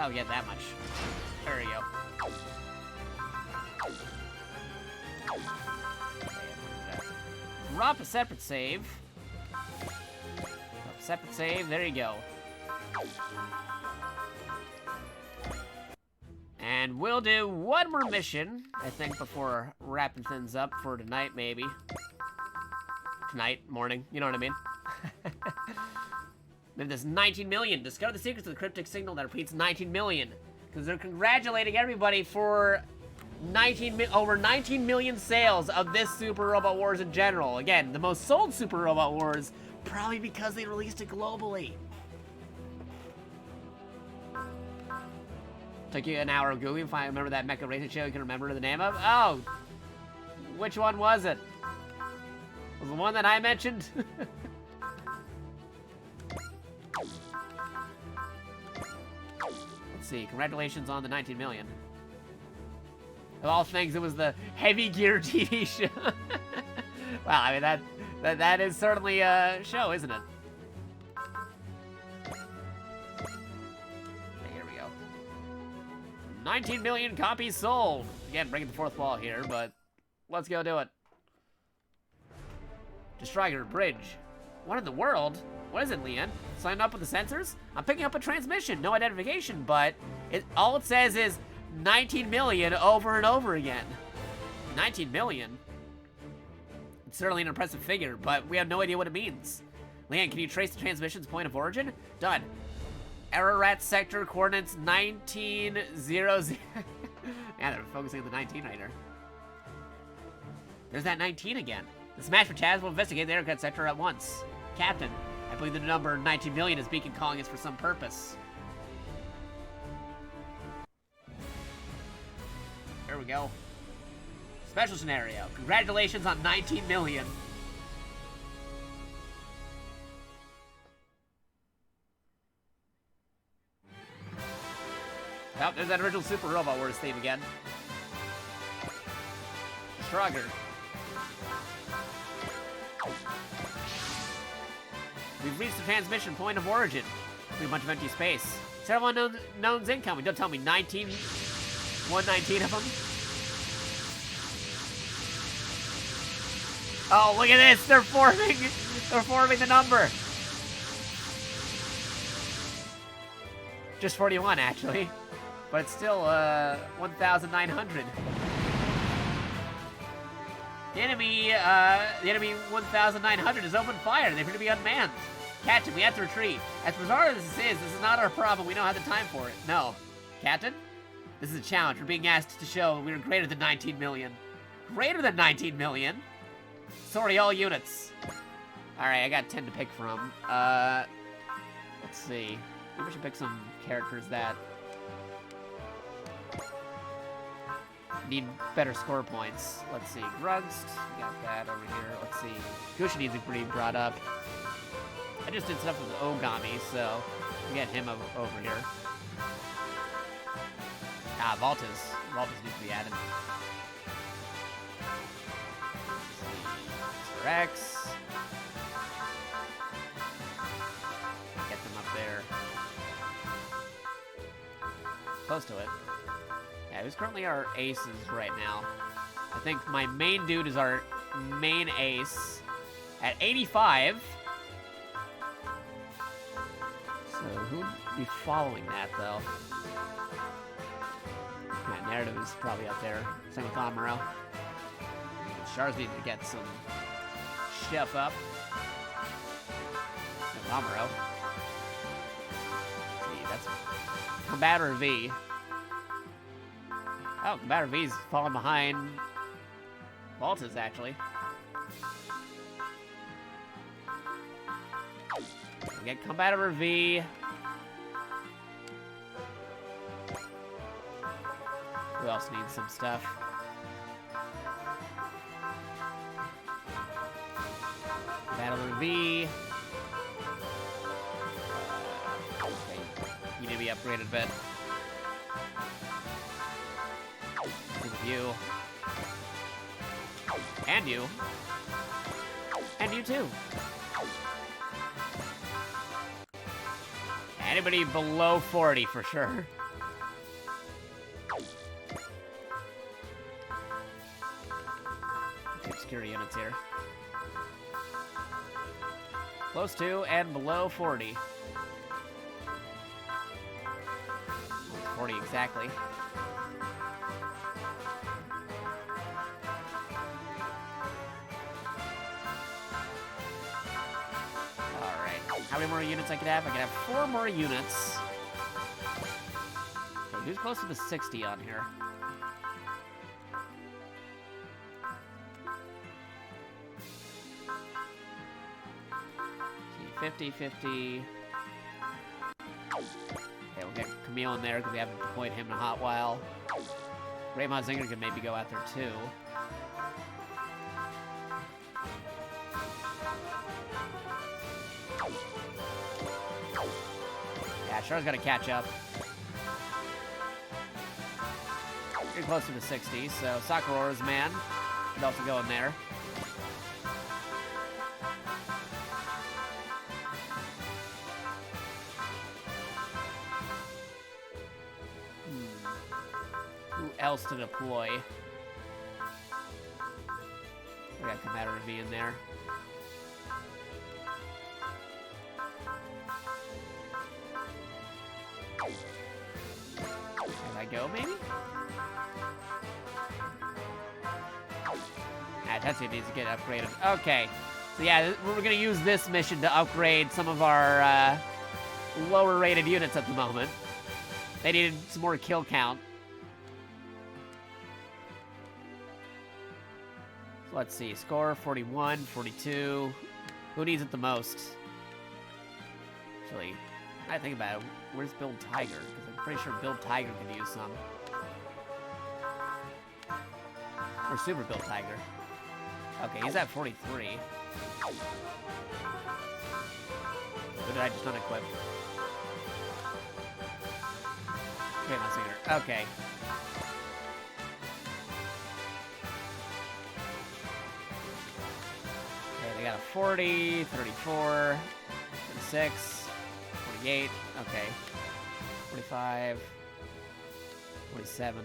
Oh, yeah, that much. There we go. Drop a separate save. Drop a separate save, there you go. And we'll do one more mission, I think, before wrapping things up for tonight, maybe. Tonight, morning, you know what I mean? Maybe there's 19 million. Discover the secrets of the cryptic signal that repeats 19 million. Because they're congratulating everybody for over 19 million sales of this Super Robot Wars in general. Again, the most sold Super Robot Wars, probably because they released it globally. Took you an hour of Googling if I remember that mecha racing show you can remember the name of. Oh, which one was it? Was it the one that I mentioned? Let's see. Congratulations on the 19 million. Of all things, it was the Heavy Gear TV show. Wow, I mean that is certainly a show, isn't it? Okay, here we go. 19 million copies sold. Again, breaking the fourth wall here, but let's go do it. Striker Bridge. What in the world? What is it, Leon? Sign up with the sensors? I'm picking up a transmission, no identification, but all it says is 19 million over and over again. 19 million? It's certainly an impressive figure, but we have no idea what it means. Leon, can you trace the transmission's point of origin? Done. Ararat sector coordinates 1900. Yeah, they're focusing on the 19 right here. There's that 19 again. The Smash for Chaz will investigate the Ararat sector at once. Captain, I believe the number 19 million is beacon calling us for some purpose. There we go. Special scenario. Congratulations on 19 million. Oh, there's that original Super Robot Wars theme again. Stronger. We've reached the transmission point of origin. We have a bunch of empty space. Several unknowns incoming. Don't tell me 119 of them. Oh, look at this! They're forming the number. Just 41 actually, but it's still 1,900. The enemy 1,900 is open fire. They appear to be unmanned. Captain, we have to retreat. As bizarre as this is not our problem. We don't have the time for it. No. Captain? This is a challenge. We're being asked to show we are greater than 19 million. Greater than 19 million? Sorry, all units. Alright, I got 10 to pick from. Let's see. Maybe we should pick some characters that need better score points. Let's see. Grugst. We got that over here. Let's see. Gushi needs to be brought up. I just did stuff with Ogami, so we get him over here. Ah, Voltas. Voltas needs to be added. X. Get them up there. Close to it. Yeah, who's currently our aces right now? I think my main dude is our main ace at 85. So who'd be following that, though? Yeah, Narrative is probably up there. Same with Amuro. Stars need to get some stuff up. And Amuro. See, that's Combator V. Oh, Combator V's falling behind Voltas, actually. We get Combator V. Who else needs some stuff? Battler V. Okay. You need to be upgraded a bit. You. And you. And you too. Anybody below 40 for sure. Security units here. Close to and below 40. 40 exactly. How many more units I could have? I could have 4 more units. Okay, who's close to the 60 on here? See, 50, 50. Okay, we'll get Camille in there because we haven't deployed him in a hot while. Great Mazinger could maybe go out there too. Yeah, Char's got to catch up. Getting closer to 60, so Sakura's man could also go in there. Who else to deploy? We got Commander V in there. Can I go, maybe? Tetsuya needs to get upgraded. Okay. So yeah, we're gonna use this mission to upgrade some of our lower rated units at the moment. They needed some more kill count. So let's see, score 41, 42. Who needs it the most? Actually, I think about it. Where's Build Tiger? Because I'm pretty sure Build Tiger can use some. Or Super Build Tiger. Okay, he's at 43. Who did I just unequip? Okay, my singer. Okay. Okay, they got a 40, 34, 36, 48. Okay. 45, 47.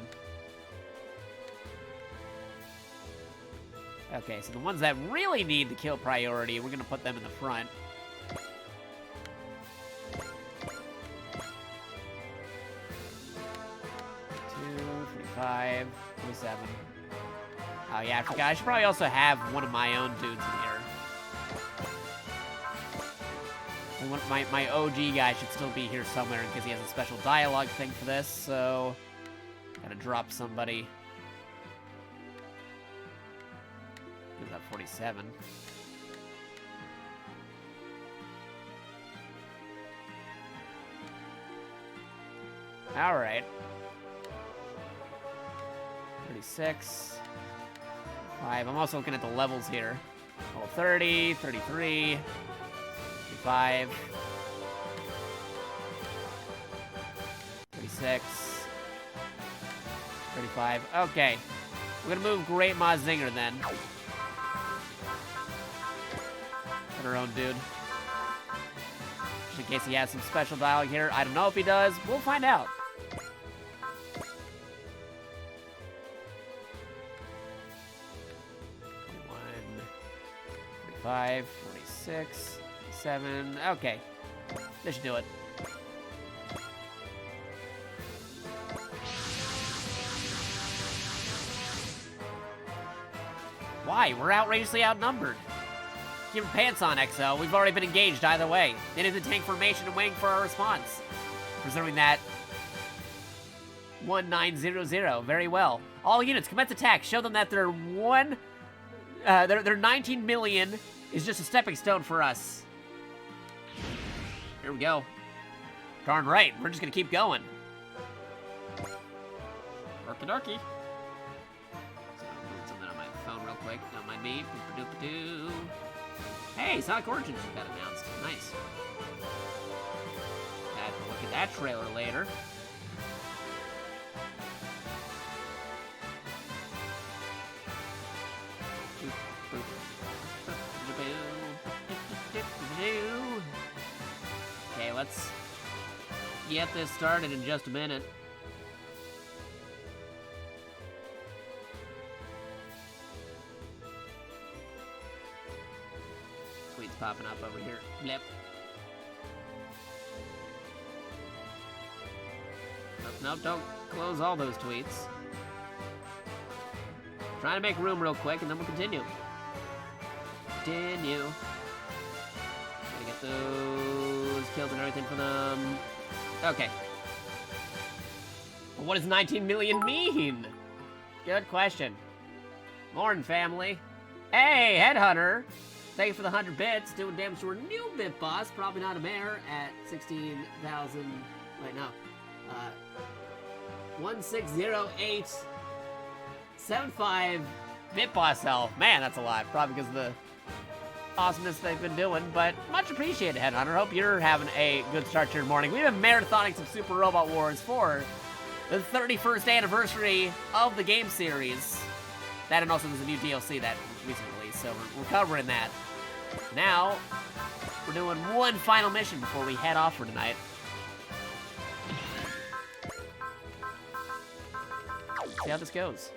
Okay, so the ones that really need the kill priority, we're gonna put them in the front. 45, 47. Oh yeah, I forgot. I should probably also have one of my own dudes in here. And my OG guy should still be here somewhere because he has a special dialogue thing for this, so... Gotta drop somebody. Who's at 47? Alright. 36. 5. I'm also looking at the levels here. Level 30, 33, 35, 36, 35. Okay. We're gonna move Great Mazinger then. Put our own dude. Just in case he has some special dialogue here. I don't know if he does. We'll find out. 45, 46, 47. Okay. This should do it. Why? We're outrageously outnumbered. Keep your pants on, XO. We've already been engaged either way. Native the tank formation and waiting for our response. Preserving that 1900. Very well. All units, commence attack. Show them that their 19 million is just a stepping stone for us. Here we go. Darn right. We're just gonna keep going. Okie dokie. So I'm doing something on my phone real quick. Don't mind me. Boop-a-doop-a-doo. Hey, Sonic Origins got announced. Nice. I have to look at that trailer later. Okay, let's get this started in just a minute. Tweets popping up over here. Blip. Nope, don't close all those tweets. Trying to make room real quick, and then we'll continue. Continue. Gotta get those kills and everything for them. Okay. Well, what does 19 million mean? Good question. Morning, family. Hey, Headhunter. Thank you for the 100 bits. Doing damage to our new bit boss. Probably not a mare at 16,000. Wait, no. 160875 Bitboss L. Man, that's a lot. Probably because of the awesomeness they've been doing, but much appreciated, Headhunter. Hope you're having a good start to your morning. We've been marathoning some Super Robot Wars for the 31st anniversary of the game series. That, and also there's a new DLC that was recently released, so we're covering that. Now, we're doing one final mission before we head off for tonight. See how this goes.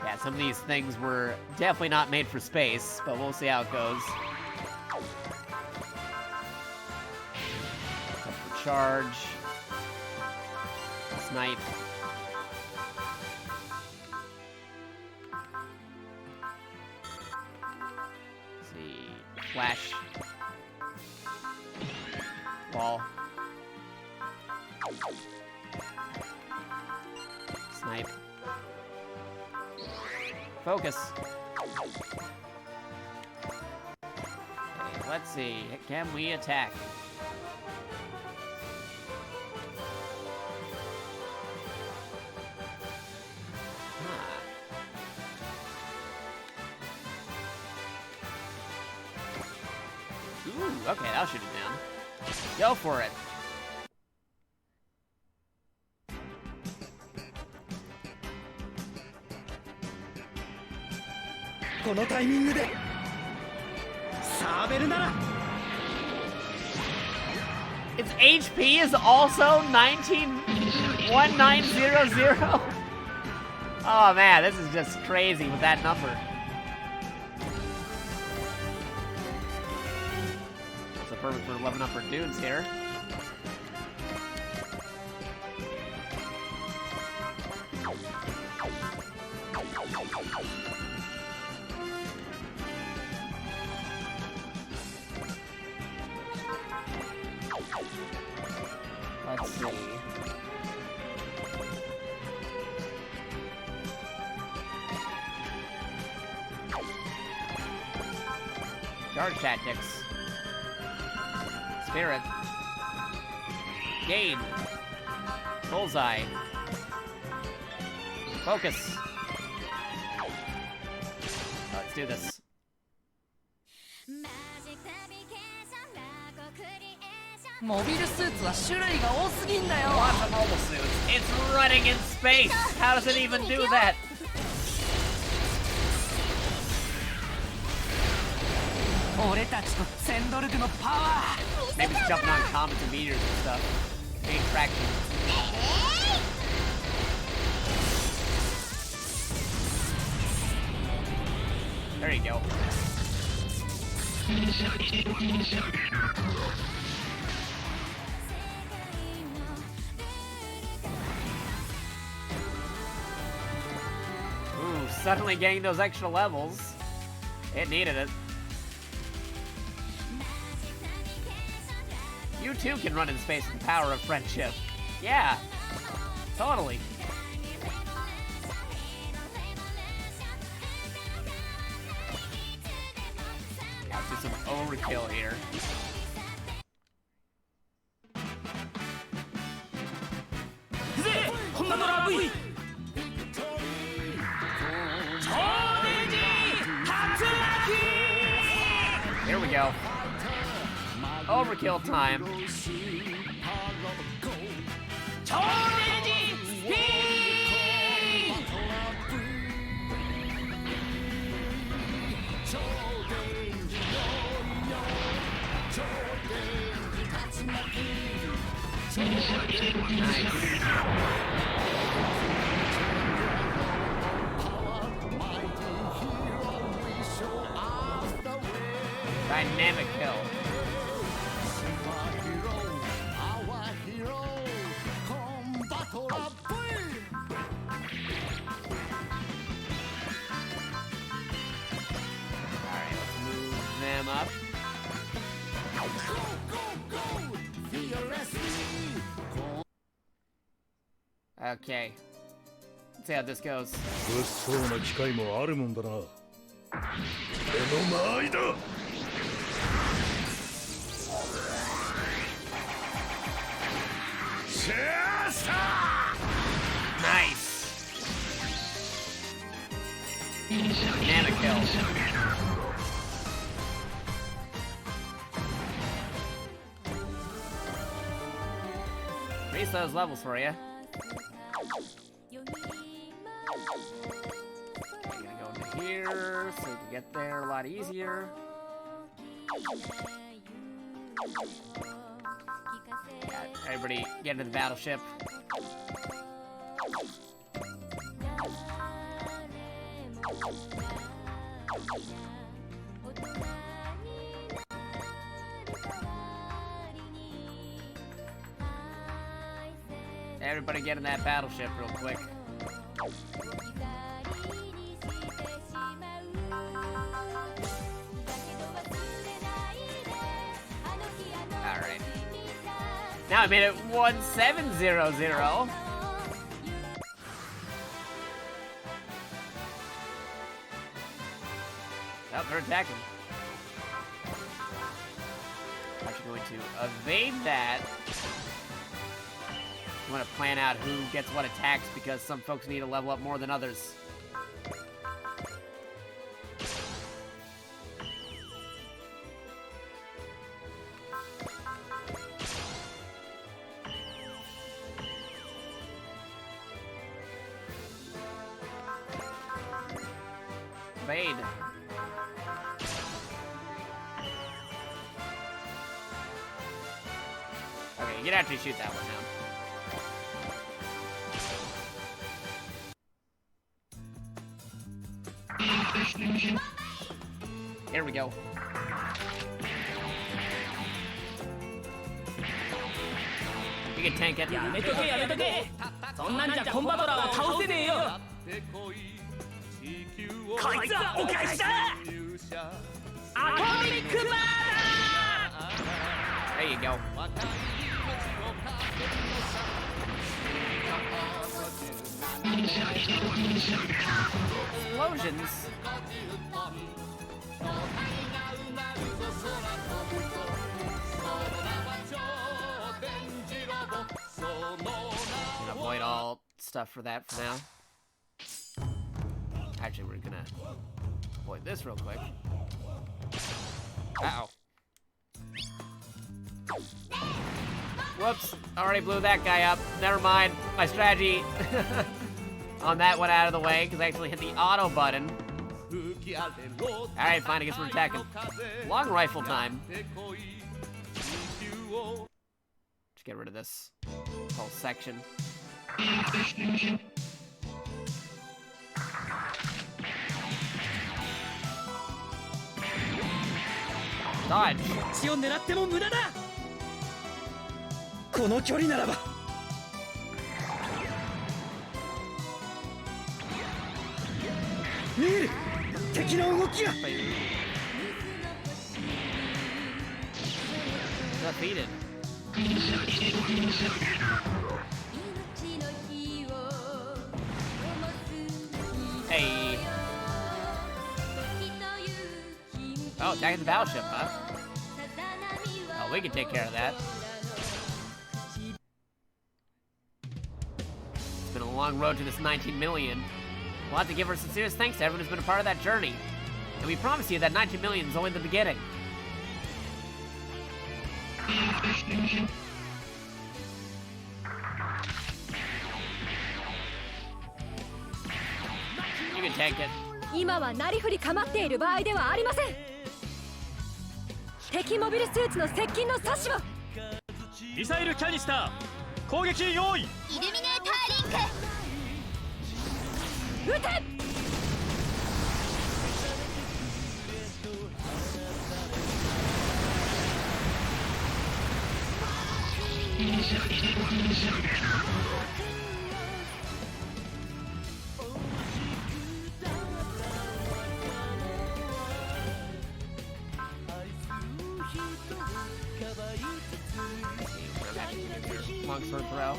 Yeah, some of these things were definitely not made for space, but we'll see how it goes. Up for charge. Snipe. Let's see. Flash. Ball. Snipe. Focus. Okay, let's see. Can we attack? Ooh, okay, I'll shoot it down. Go for it. Its HP is also 19,1900. Oh man, this is just crazy with that number. That's the perfect for leveling up our dudes here. Let's see. Charge tactics. Spirit. Gain. Bullseye. Focus. Let's do this. モビルスーツは種類が多すぎんだよ。 Lots of mobile suits. It's running in space. How does it even do that? 俺たちとセンドルグのパワー Maybe it's jumping on comets and meteors and stuff. Gain traction. There you go. Ooh, suddenly getting those extra levels. It needed it. You too can run in space with the power of friendship. Yeah, totally. Let's do some overkill here. Here we go. Overkill time. Dynamic kill. Alright, let's move them up. Okay. see how this goes. 物騒な機会もあるもんだな。俺の間合いだ。シャーサー Nice. Banana kill. Raise those levels for you. I'm gonna go into here so you can get there a lot easier. Yeah, everybody get into the battleship. Everybody get in that battleship real quick. Alright. Now I made it 1700. Oh, they're attacking. Actually going to evade that. You want to plan out who gets what attacks because some folks need to level up more than others. Evade. Okay, you can actually shoot that one now. Here we go. You can tank it. やめとけやめとけ。そんなんじゃコンバトラーを倒せねえよ。こいつはお返しだ。アトミックバーラー。 There you go. Explosions. Gonna avoid all stuff for that for now. Actually, we're gonna avoid this real quick. Uh-oh. Whoops, already blew that guy up. Never mind, my strategy on that went out of the way because I actually hit the auto button. Alright, fine, I guess we're attacking. Long rifle time. Just get rid of this whole section. Dodge. 血を狙っても無駄だ。この距離ならば。見える。敵の動きが。Defeated. Hey. Oh, attacking the battleship, huh? Oh, we can take care of that. It's been a long road to this 19 million. We'll have to give our sincerest thanks to everyone who's been a part of that journey. And we promise you that 19 million is only the beginning. You can tank it. 今はなりふり構っている場合ではありません。敵モビルスーツの接近の阻止を。ミサイルキャニスター攻撃用意。イルミネーターリンク。撃て。Longsword throw.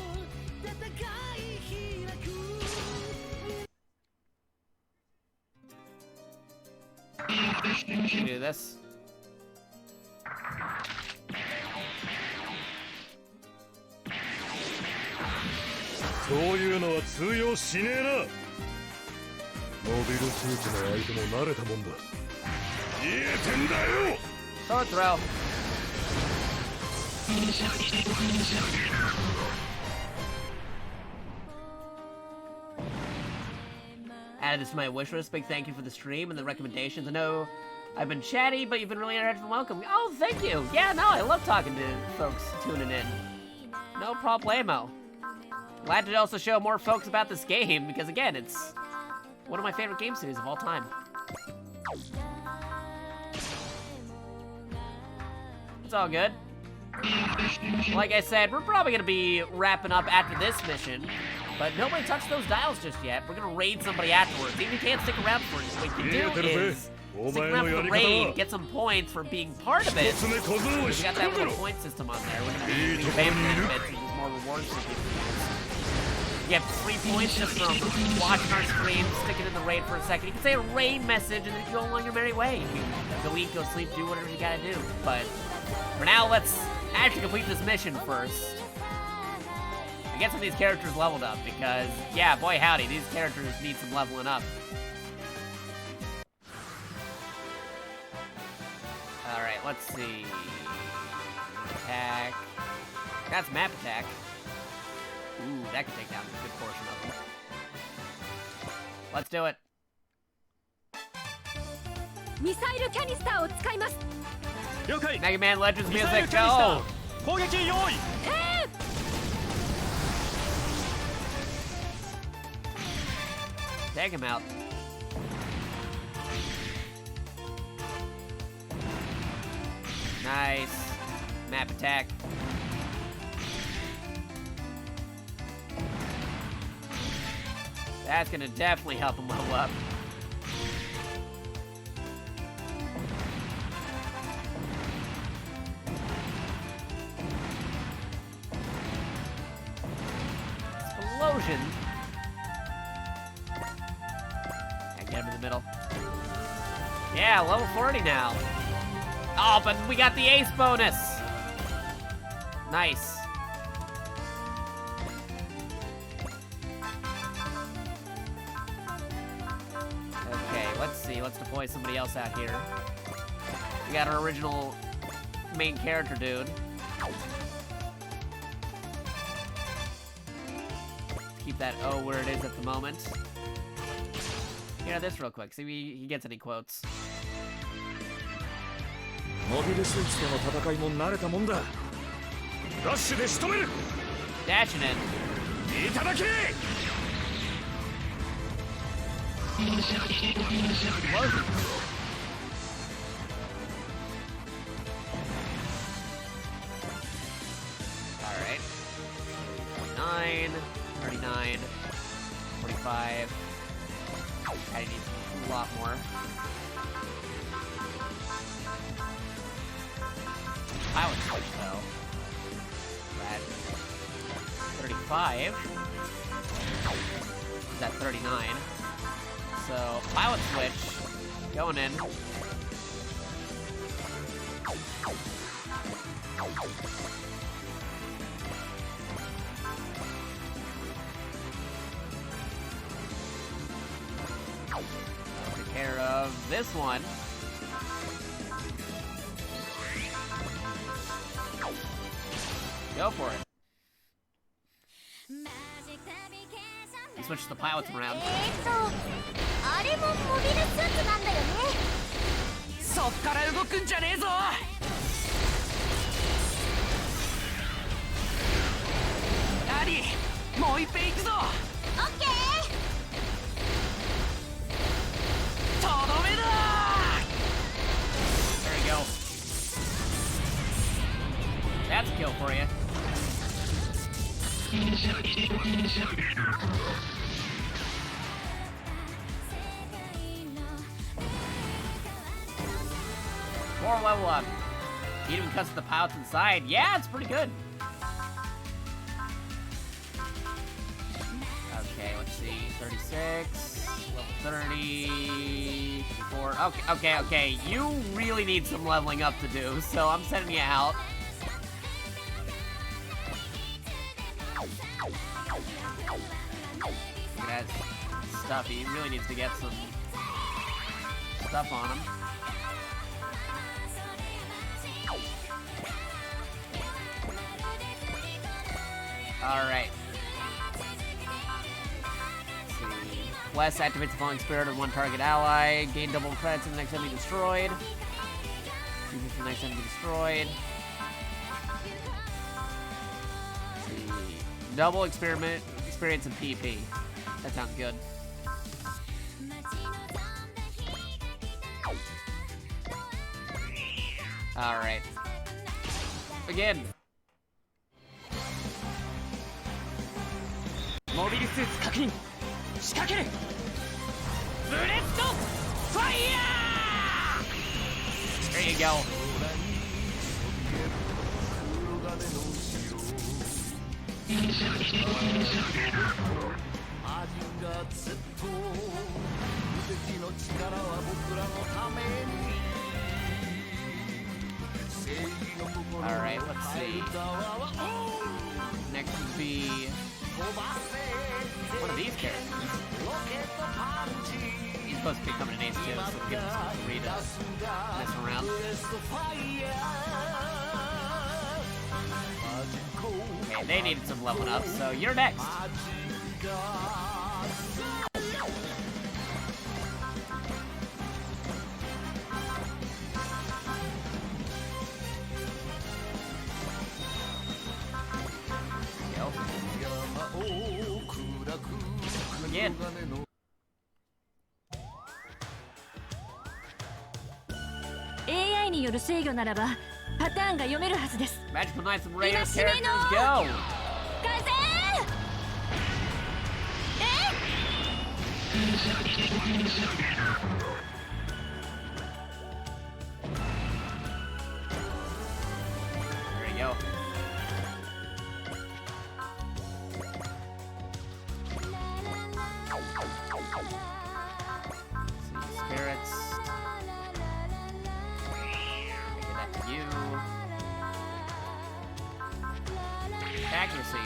Do this.そういうのは通用しねえな。モビルスーツの相手も慣れたもんだ。言えてんだよ。Sword throw. Added this to my wish list. Big thank you for the stream and the recommendations. I know I've been chatty, but you've been really interactive and welcome. Oh, thank you. Yeah, no, I love talking to folks tuning in. No problemo. Glad to also show more folks about this game because, again, it's one of my favorite game series of all time. It's all good. Like I said, we're probably gonna be wrapping up after this mission, but nobody touched those dials just yet. We're gonna raid somebody afterwards. Even if you can't stick around for it, what you can do is stick around for the raid, get some points for being part of it. We got that little point system on there. We're gonna be revamping that a bit, so there's more rewards for people. You have 3 points just from watching our stream, sticking in the raid for a second. You can say a raid message, and then you go along your merry way. You go eat, go sleep, do whatever you gotta do. But for now, let's actually complete this mission first. I get some of these characters leveled up because, yeah, boy howdy, these characters need some leveling up. Alright, let's see. Attack. That's map attack. Ooh, that could take down a good portion of them. Let's do it. Mega Man Legends music, go! Take him out. Nice. Map attack. That's gonna definitely help him level up. Explosion. I get him in the middle. Yeah, level 40 now. Oh, but we got the ace bonus. Nice. Okay, let's see. Let's deploy somebody else out here. We got our original main character dude. Keep that O where it is at the moment. Hear this real quick. See if he gets any quotes. モビルスーツとの戦いも慣れたもんだ。ラッシュで仕留める。Dashing it. いただけ。Alright. 29, 39, 45. I need a lot more. Pilot switch though. At 35. Is at 39. So pilot switch going in. Take care of this one. Go for it. He switched the pilots around. あれもモビルスーツなんだよね。そっから動くんじゃねえぞ。ダディ、もう一遍行くぞ。オッケー。とどめだ。 There you go. That's a kill for you. More level up. He even cuts the pilots inside. Yeah, it's pretty good. Okay, let's see. 36, level 30, 54. Okay. You really need some leveling up to do, so I'm sending you out. Look at that stuff. He really needs to get some stuff on him. Alright. Bless activates the falling spirit of one target ally. Gain double credits in the next enemy destroyed. Use it for the next enemy destroyed. Let's see. Double experience in PP. That sounds good. Alright. Again. Mobile suits 確認仕掛けるブレッドファイヤー There you go. Alright, let's see. Next would be one of these characters. He's supposed to be coming in Ace 2, so we'll give him some free to mess around. Okay, they needed some leveling up, so you're next. Again. AI による制御ならばパターンが読めるはずです。 Magical Knights and Raiders characters go! 完成！There you go. Spirits. Give that to you. Accuracy.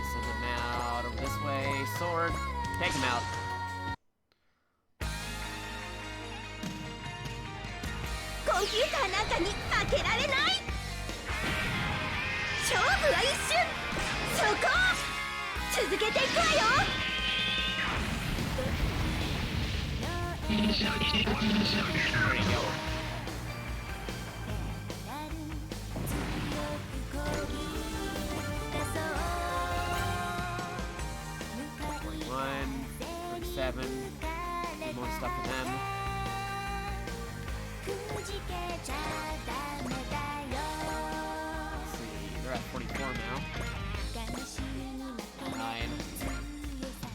Send them out over this way. Sword. Take him out. Computer なんかに負けられない。勝負は一瞬。そこ。続けていくわよ。There you go. One, 37. More stuff for them. Let's see, they're at 44 now. 9.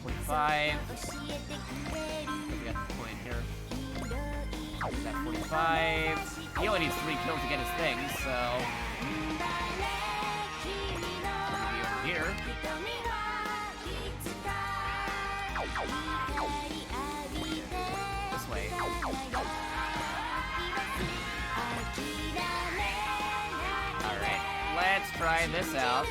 45. We got the point here. He's at 45. He only needs 3 kills to get his thing, so. Maybe over here. This way. Alright, let's try this out.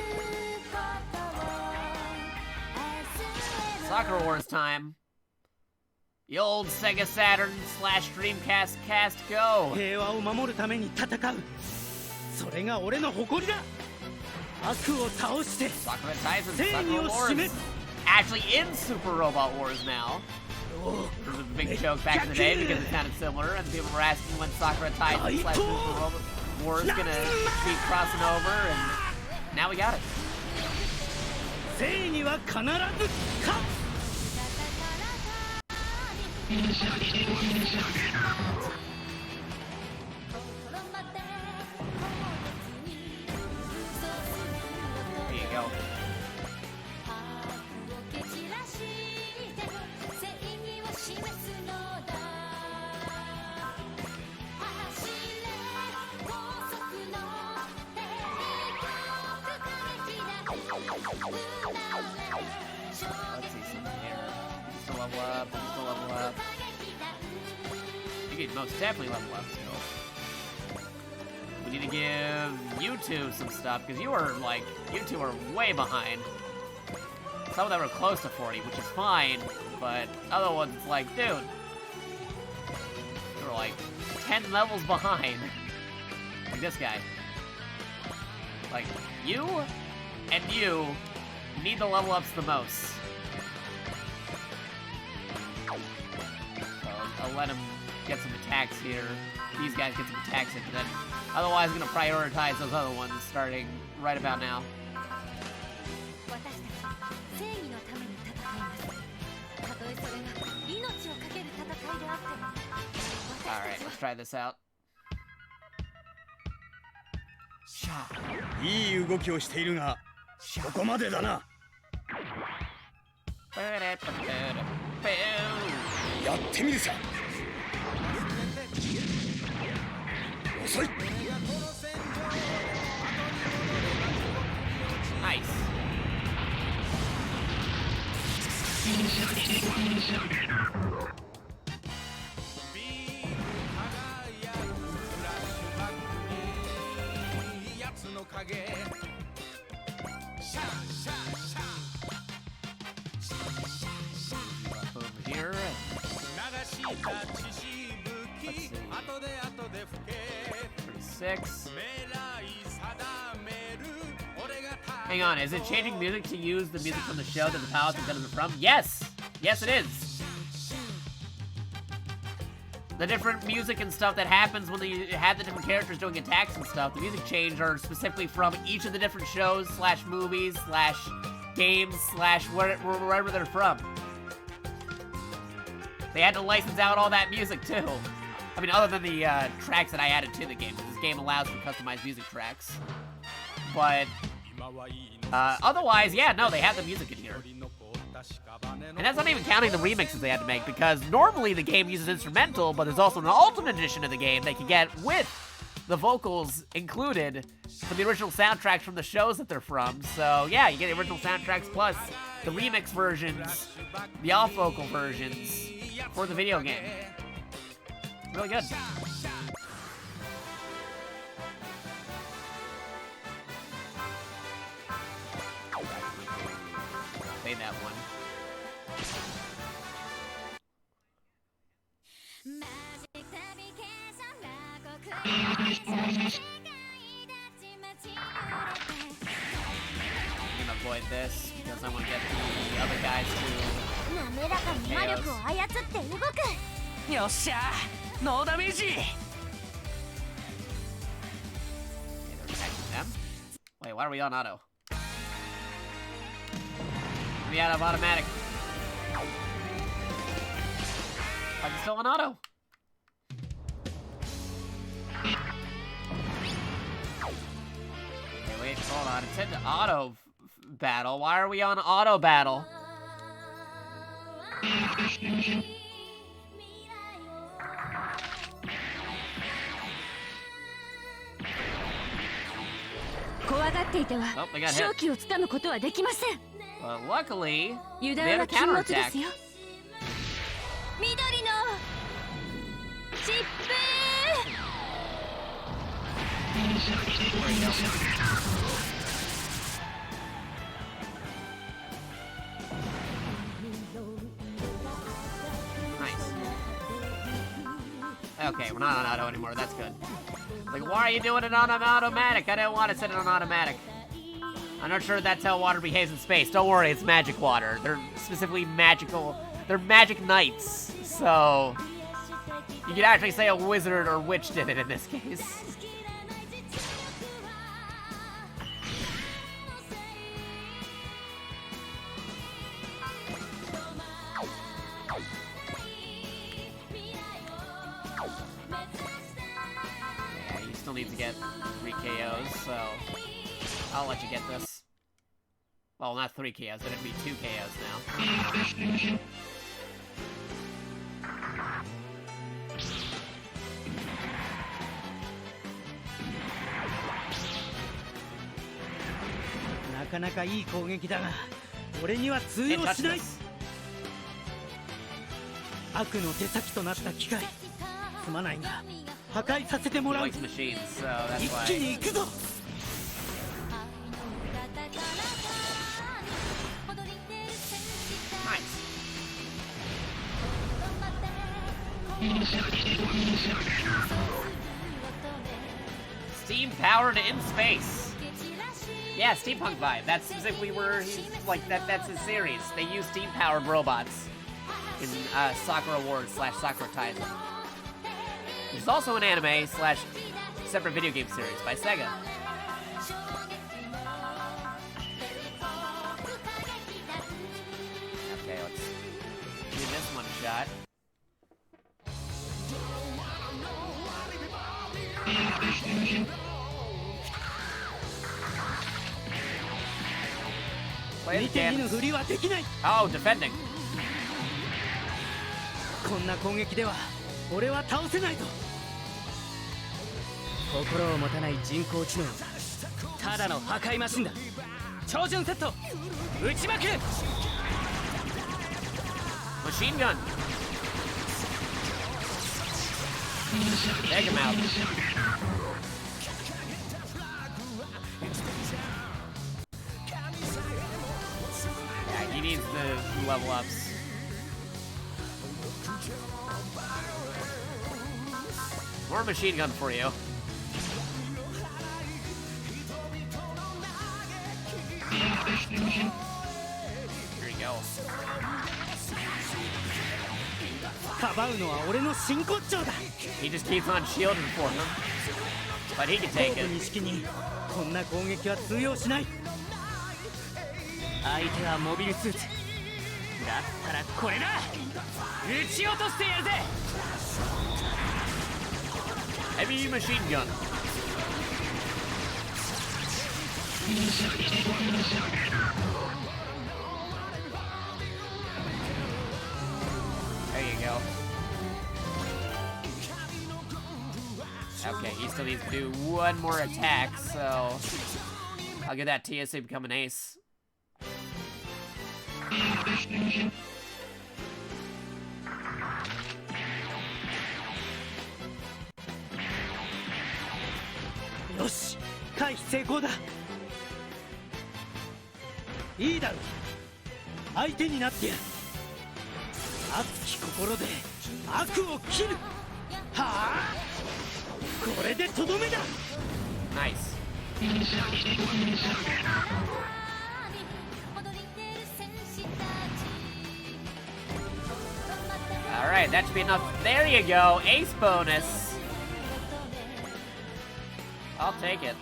Soccer Wars time. The old Sega Saturn / Dreamcast cast go. 平和を守るために戦う。それが俺の誇りだ。悪を倒して Sakura Ties and 正義 Sakura を示 Wars. す。 Actually in Super Robot Wars now. This was a big joke back in the day because it sounded similar, and people were asking when Sakura Ties / Super Robot Wars gonna be crossing over, and now we got it. 正義は必ず勝つ。There you go. Let's see some here. level up. You can still level up. You can most definitely level up still. We need to give you two some stuff, because you are way behind. Some of them are close to 40, which is fine, but other ones, it's like, dude, you're like 10 levels behind. Like this guy. Like, you and you need the level ups the most. So I'll let him get some attacks here. These guys get some attacks in, but then otherwise I'm gonna prioritize those other ones starting right about now. Alright, let's try this out. いい動きをしているが、ここまでだな。やってみるさ。遅い。Nice. Over here. Let's see. 36. Hang on, is it changing music to use the music from the show that the pilots are benefited from? Yes! Yes, it is! The different music and stuff that happens when you have the different characters doing attacks and stuff, the music change are specifically from each of the different shows, slash movies, slash games, slash wherever they're from. They had to license out all that music, too. I mean, other than the tracks that I added to the game, because this game allows for customized music tracks. But otherwise, yeah, no, they have the music in here. And that's not even counting the remixes they had to make, because normally the game uses instrumental, but there's also an ultimate edition of the game they can get with the vocals included for the original soundtracks from the shows that they're from. So yeah, you get the original soundtracks plus the remix versions, the off-vocal versions for the video game. Really good. Say that one. I'm gonna avoid this because I want to get the other guys toよっしゃ、ノーダメージ。 Okay, they're attacking them. Wait, why are we on auto? We out of automatic. I'm still on auto. Wait, hold on. It said auto battle. Why are we on auto battle? Oh, they got hit. Well, luckily, they have a counterattack. Nice. Okay, we're not on auto anymore. That's good. Like, why are you doing it on automatic? I didn't want to set it on automatic. I'm not sure that's how water behaves in space. Don't worry, it's magic water. They're specifically magical. They're magic knights. So, you could actually say a wizard or witch did it in this case. Yeah, you still need to get 3 KOs, so I'll let you get this. Well, not 3 KOs, it'd be 2 KOs now. 悪の手先となった機械すまないが破壊させても He らう likes machines, so that's 一 why. 気に行くぞ Nice. Steam powered in space. Yeah, steampunk vibe. That's specifically where he's like that. That's his series. They use steam powered robots in Sakura Wars / Sakura Taisen. There's also an anime / separate video game series by Sega. Okay, let's give this one a shot. Play 見 the て見ぬ game. ふりはできない Oh, defending. こんな攻撃では俺は倒せないぞ心を持たない人工知能ただの破壊マシンだ超準セット撃ちまく Machine gun. Take him out. Yeah, he needs the level ups. More machine gun for you. Here you go. かばうのは俺の真骨頂だ He just keeps on shielding for him. But he can 後 take 部 it. 錦にこんな攻撃は通用しない相手はモビルスーツだったらこれだ撃ち落としてやるぜ Heavy machine gun. There you go. Okay, he still needs to do one more attack, so I'll give that TSA become an ace.よし回避成功だいいだろう相手になってやる熱き心で悪を切るはあこれでとどめだ Nice. Alright, that should be enough. There you go, ace bonus. I'll take it.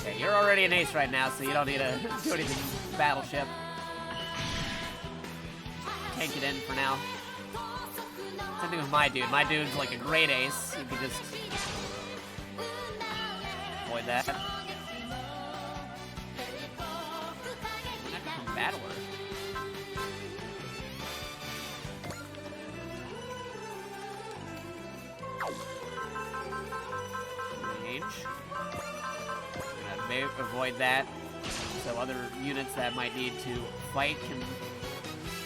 Okay, you're already an ace right now, so you don't need to do anything battleship. Tank it in for now. Same thing with my dude. My dude's like a great ace. You can just avoid that. Battler. Range. May avoid that, so other units that might need to fight can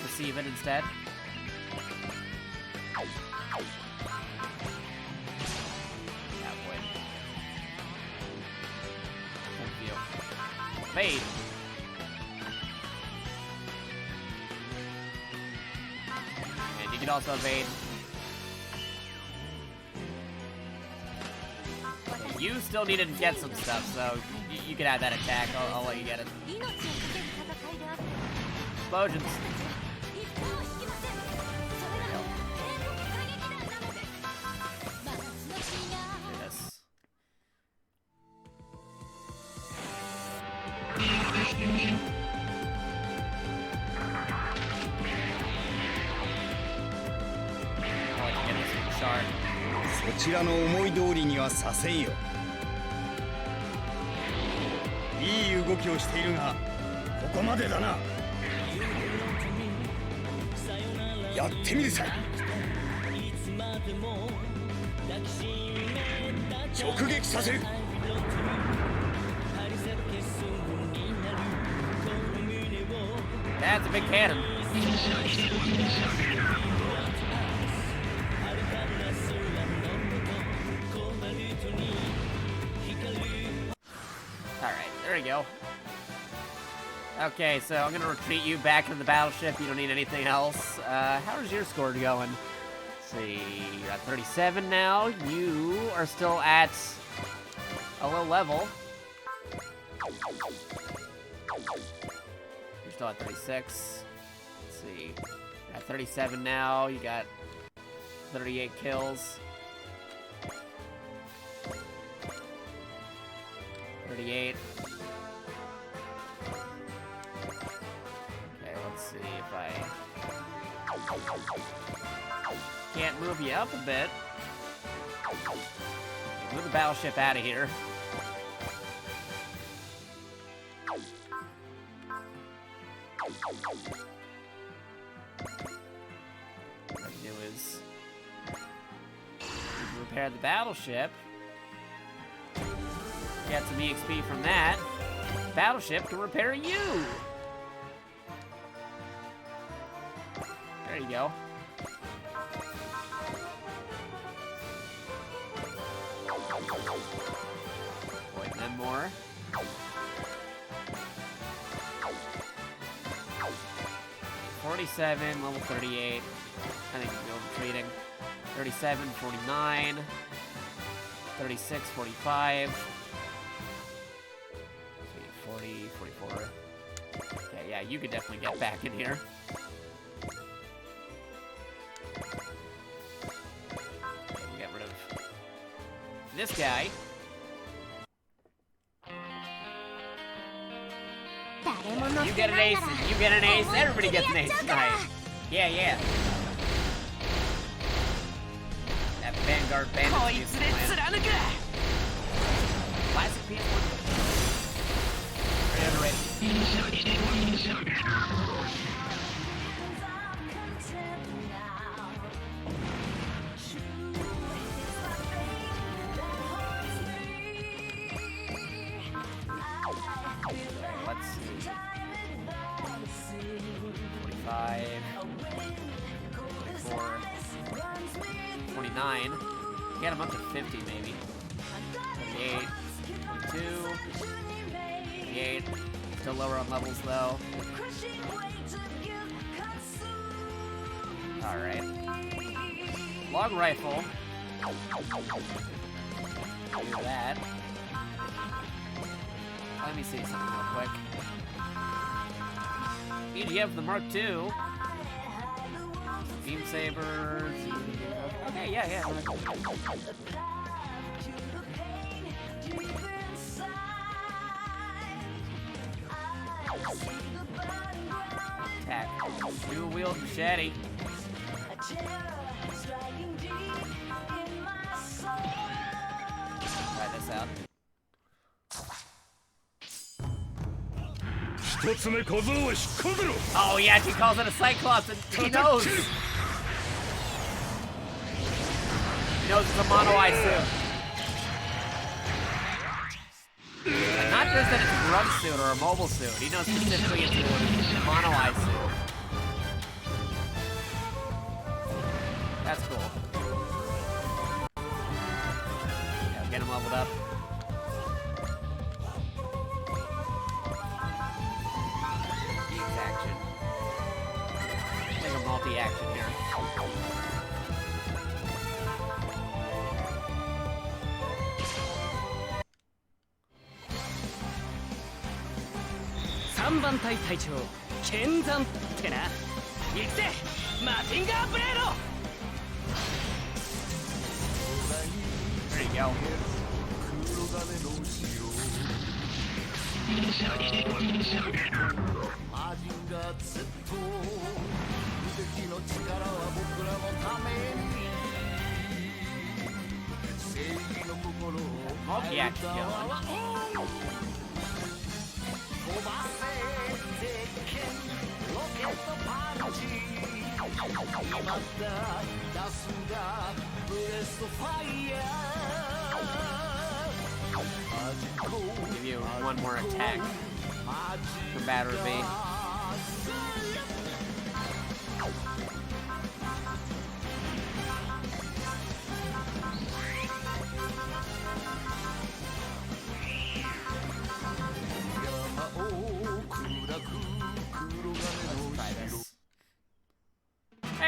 receive it instead. Fade. And you can also evade. Okay, you still need to get some stuff, so you can have that attack. I'll let you get it. Explosions. Do this. Shard. そちらの思い通りにはさせんよ。いい動きをしているが、ここまでだな。やってみるさい。直撃させる。That's a big cannon. you go. Okay, so I'm gonna retreat you back into the battleship. You don't need anything else. How's your score going? Let's see, you're at 37 now. You are still at a low level. You're still at 36. Let's see, you're at 37 now. You got 38 kills. 38. Okay, let's see if I can't move you up a bit. Okay, move the battleship out of here. What I can do is repair the battleship. Get some EXP from that. Battleship can repair you. There you go. Wait, then more. $47, level 38. I think we'll go retreating. 37, 49. 36, 45. 40, 44. Okay, yeah, you could definitely get back in here. Okay, we'll get rid of this guy. You get an ace, you get an ace, everybody gets an ace tonight. Yeah, yeah. That Vanguard Bandit is classic PS1. Let's see. 25, 24, 29. Get him up to 50 maybe. 28, 22, 28. Still lower on levels though. Alright. Long rifle. Do that. Let me see something real quick. EDF the Mark II. Beam sabers. Okay, yeah. Attack. Dual wield machete. Try this out. Oh yeah, she calls it a Cyclops and he knows. He knows it's a mono eye suit. Not just that it's a grub suit or a mobile suit. He knows specifically it's a mono eye suit. That's cool. Yeah, get him leveled up. Action. Like a multi-action here. There you go. Multi-action going. Give you one more attack for Battery B.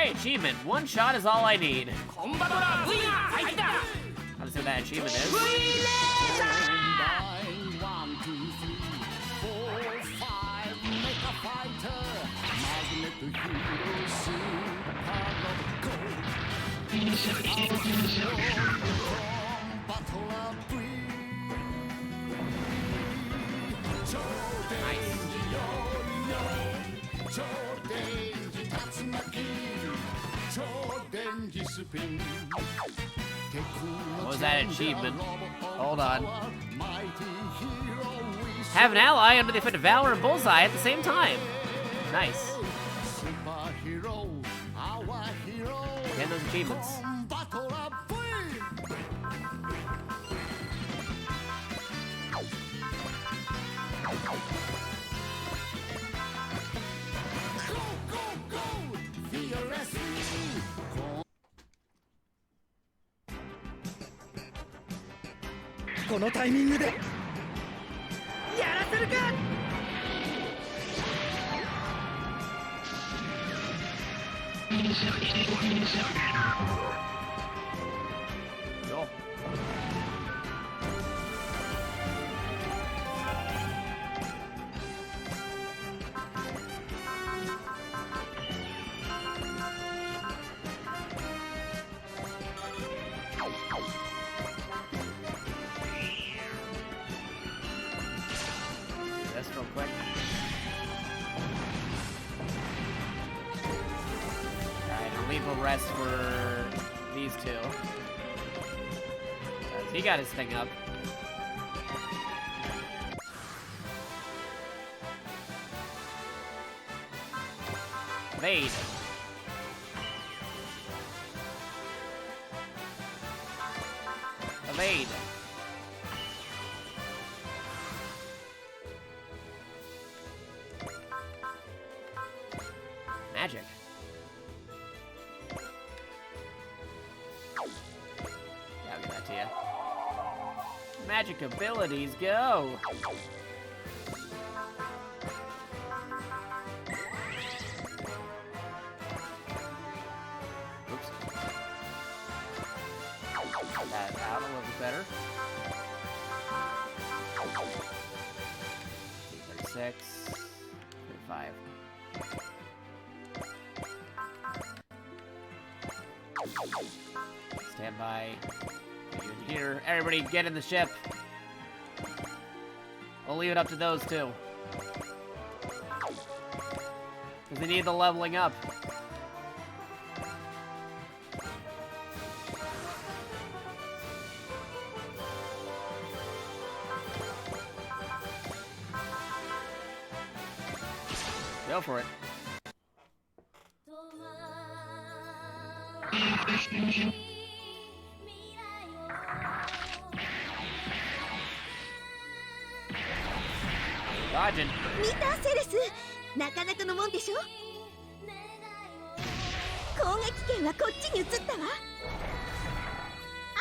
Okay, achievement. One shot is all I need. Let's see what that achievement is. What was that achievement? Hold on. Have an ally under the effect of Valor and Bullseye at the same time. Nice. Get those achievements. Go. This real quick. Leave a rest for these two. He got his thing up. Evade. Evade. Magic. Yeah, I'll give that to you. Magic abilities, go! Oops. That out a little bit better. 36, 35. Stand by. Put you in here. Everybody get in the ship. We'll leave it up to those two. Because they need the leveling up. Go for it. Dodging. 見たセレス、なかなかのもんでしょ。攻撃権はこっちに移ったわ。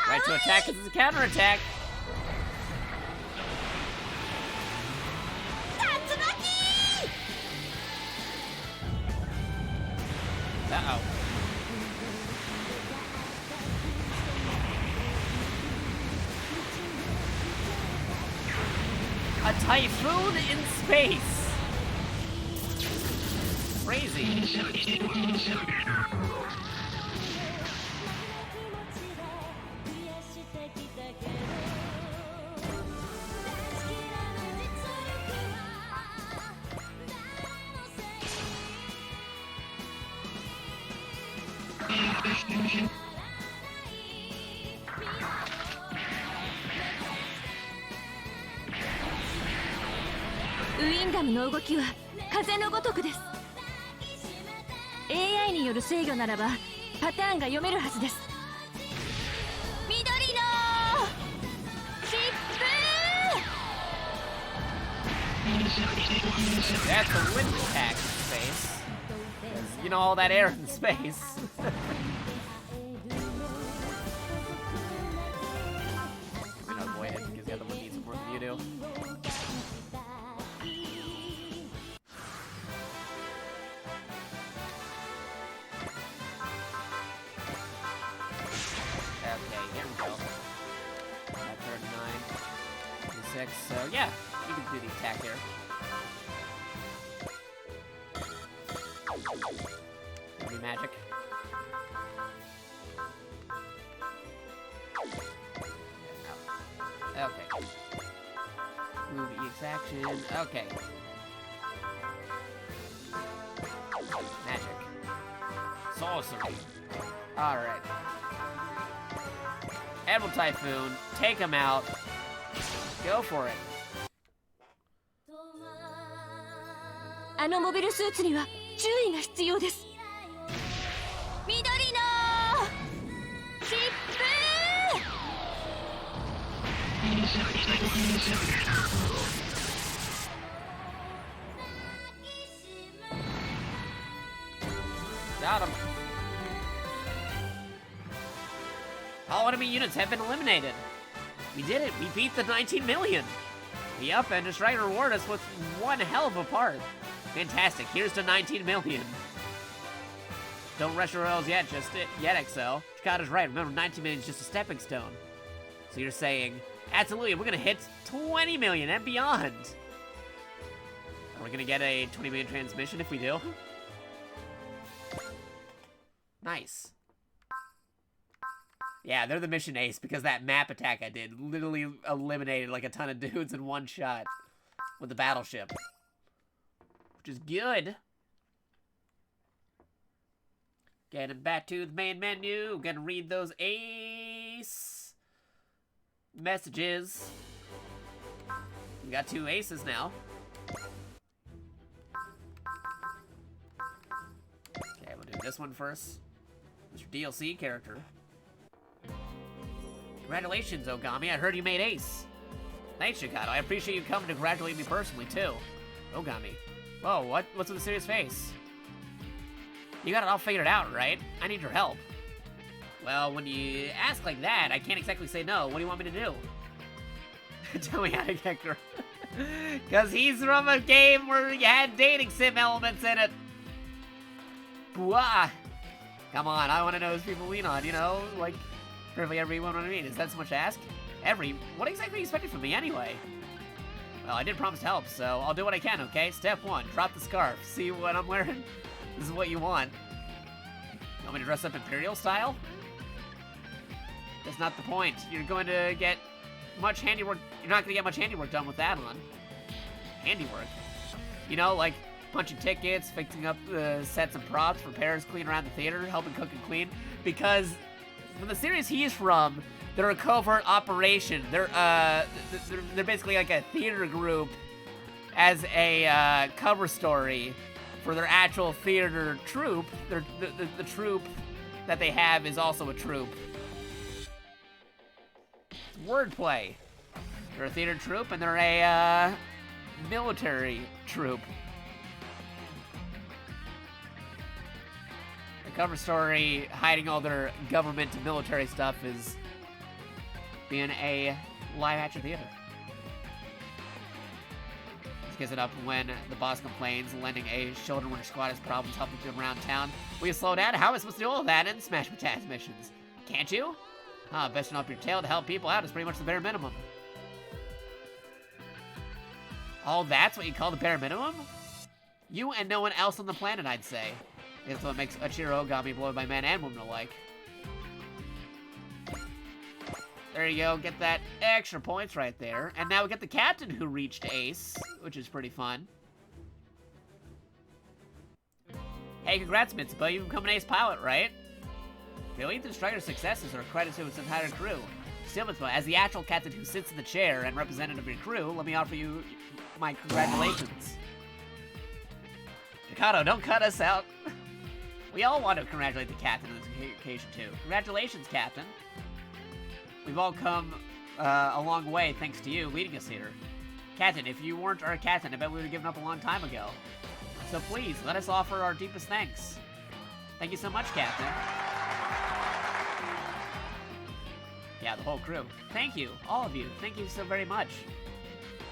Right to attack is a counterattack. 竜巻。Uh-oh. A typhoon in space. Crazy. Wtuber ウィンダムの動きは風のごとくです。 AI による制御ならばパターンが読めるはずです。緑の切符。 That's a wind attack in space. You know, all that air in space. I'm gonna avoid it because the other one needs more than you do. Okay, here we go. 39, 26, so yeah, you can do the attack here. Maybe magic. Okay. Move EX action. Okay. Magic. Sorcery. Alright. Emerald Typhoon. Take him out. Go for it. あのモビルスーツには注意が必要です。緑の切符。 Got him. All enemy units have been eliminated. We did it. We beat the 19 million. The up end is trying to reward us with one hell of a part. Fantastic. Here's to 19 million. Don't rush your royals yet, yet, XL. Jakato's right. Remember, 19 million is just a stepping stone. So you're saying, absolutely, we're gonna hit 20 million and beyond. We're gonna get a 20 million transmission if we do. Nice. Yeah, they're the mission ace because that map attack I did literally eliminated like a ton of dudes in one shot with the battleship. Which is good. Getting back to the main menu. Gonna read those ace messages. We got 2 aces now. Okay, we'll do this one first. Mr. DLC character. Congratulations, Ogami. I heard you made ace. Thanks, Jakato. I appreciate you coming to congratulate me personally, too. Ogami. Whoa, what's with the serious face? You got it all figured out, right? I need your help. Well, when you ask like that, I can't exactly say no. What do you want me to do? Tell me how to get girl. Because he's from a game where you had dating sim elements in it. Bwah. Come on, I want to know who people lean on, you know? Like, probably everyone, what I mean. Is that so much to ask? What exactly are you expecting from me anyway? Well, I did promise to help, so I'll do what I can, okay? Step 1, drop the scarf. See what I'm wearing? This is what you want. You want me to dress up Imperial style? That's not the point. You're going to get much handiwork. You're not going to get much handiwork done with that on. Handiwork? You know, like punching tickets, fixing up sets and props, repairs, clean around the theater, helping cook and clean. Because from the series he's from, they're a covert operation. They're basically like a theater group as a cover story for their actual theater troupe. The troupe that they have is also a troupe. It's wordplay. They're a theater troupe and they're a military troupe. The cover story hiding all their government and military stuff is being a live action theater. This gets it up when the boss complains, lending a shoulder when your squad has problems helping them around town. Will you slow down? How am I supposed to do all that and smash my missions? Can't you? Besting up your tail to help people out is pretty much the bare minimum. Oh, that's what you call the bare minimum? You and no one else on the planet, I'd say. That's what makes Ochiro Ogami beloved by men and women alike. There you go, get that extra points right there. And now we get the captain who reached ace, which is pretty fun. Hey, congrats, Mitsuba, you've become an ace pilot, right? Really? The Striker's successes are a credit to its entire crew. Still, Mitsuba, as the actual captain who sits in the chair and representative of your crew, let me offer you my congratulations. Jakato, don't cut us out. We all want to congratulate the captain on this occasion, too. Congratulations, Captain. We've all come a long way thanks to you leading us here. Captain, if you weren't our captain, I bet we would have given up a long time ago. So please, let us offer our deepest thanks. Thank you so much, Captain. Yeah, the whole crew. Thank you, all of you. Thank you so very much.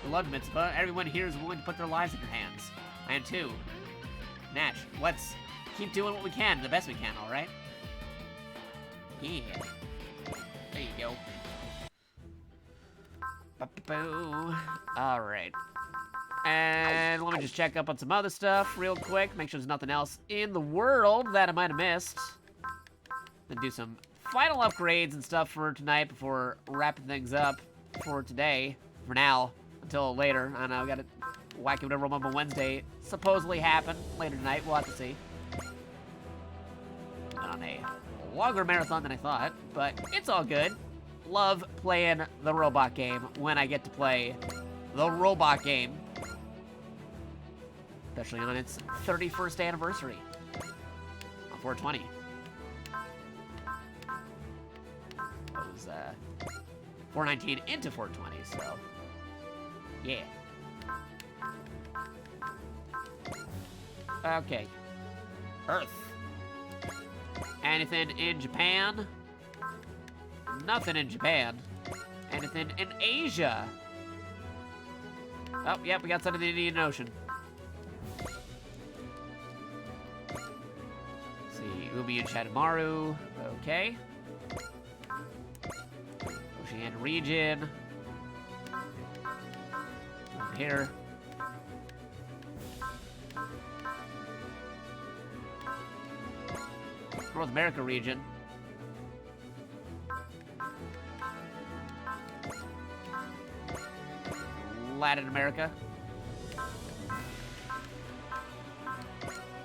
Beloved Mitsuba, everyone here is willing to put their lives in your hands. I am too. Natch, let's keep doing what we can, the best we can, alright? Yeah. There you go. Ba-ba-boo. All right. And let me just check up on some other stuff real quick. Make sure there's nothing else in the world that I might have missed. Then do some final upgrades and stuff for tonight before wrapping things up for today. For now, until later. I don't know, gotta Wacky Whatever Rumble Wednesday supposedly happen later tonight. We'll have to see. On a longer marathon than I thought, but it's all good. Love playing the robot game when I get to play the robot game. Especially on its 31st anniversary. On 420. It was 419 into 420, so yeah. Okay. Earth. Anything in Japan? Nothing in Japan. Anything in Asia? Oh, yep, we got some in the Indian Ocean. Let's see, Umi and Shadamaru. Okay. Oceania region. Over here. North America region. Latin America.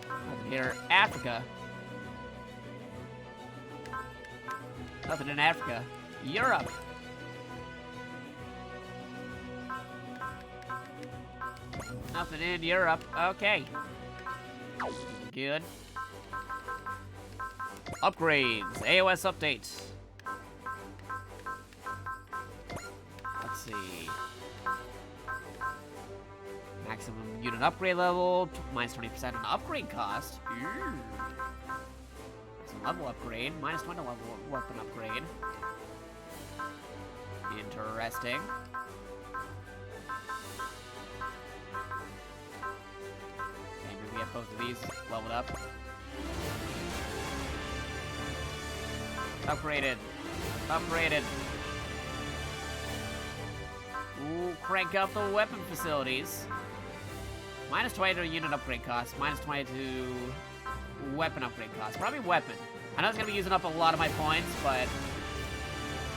Nothing here. Africa. Nothing in Africa. Europe. Nothing in Europe. Okay. Good. Upgrades. AOS updates. Let's see. Maximum unit upgrade level. Minus 20% on upgrade cost. Some level upgrade. Minus 20 level weapon upgrade. Interesting. Maybe we have both of these leveled up. Upgraded. Upgraded. Ooh, crank up the weapon facilities. Minus 20 to unit upgrade cost. Minus 20 to weapon upgrade cost. Probably weapon. I know it's going to be using up a lot of my points, but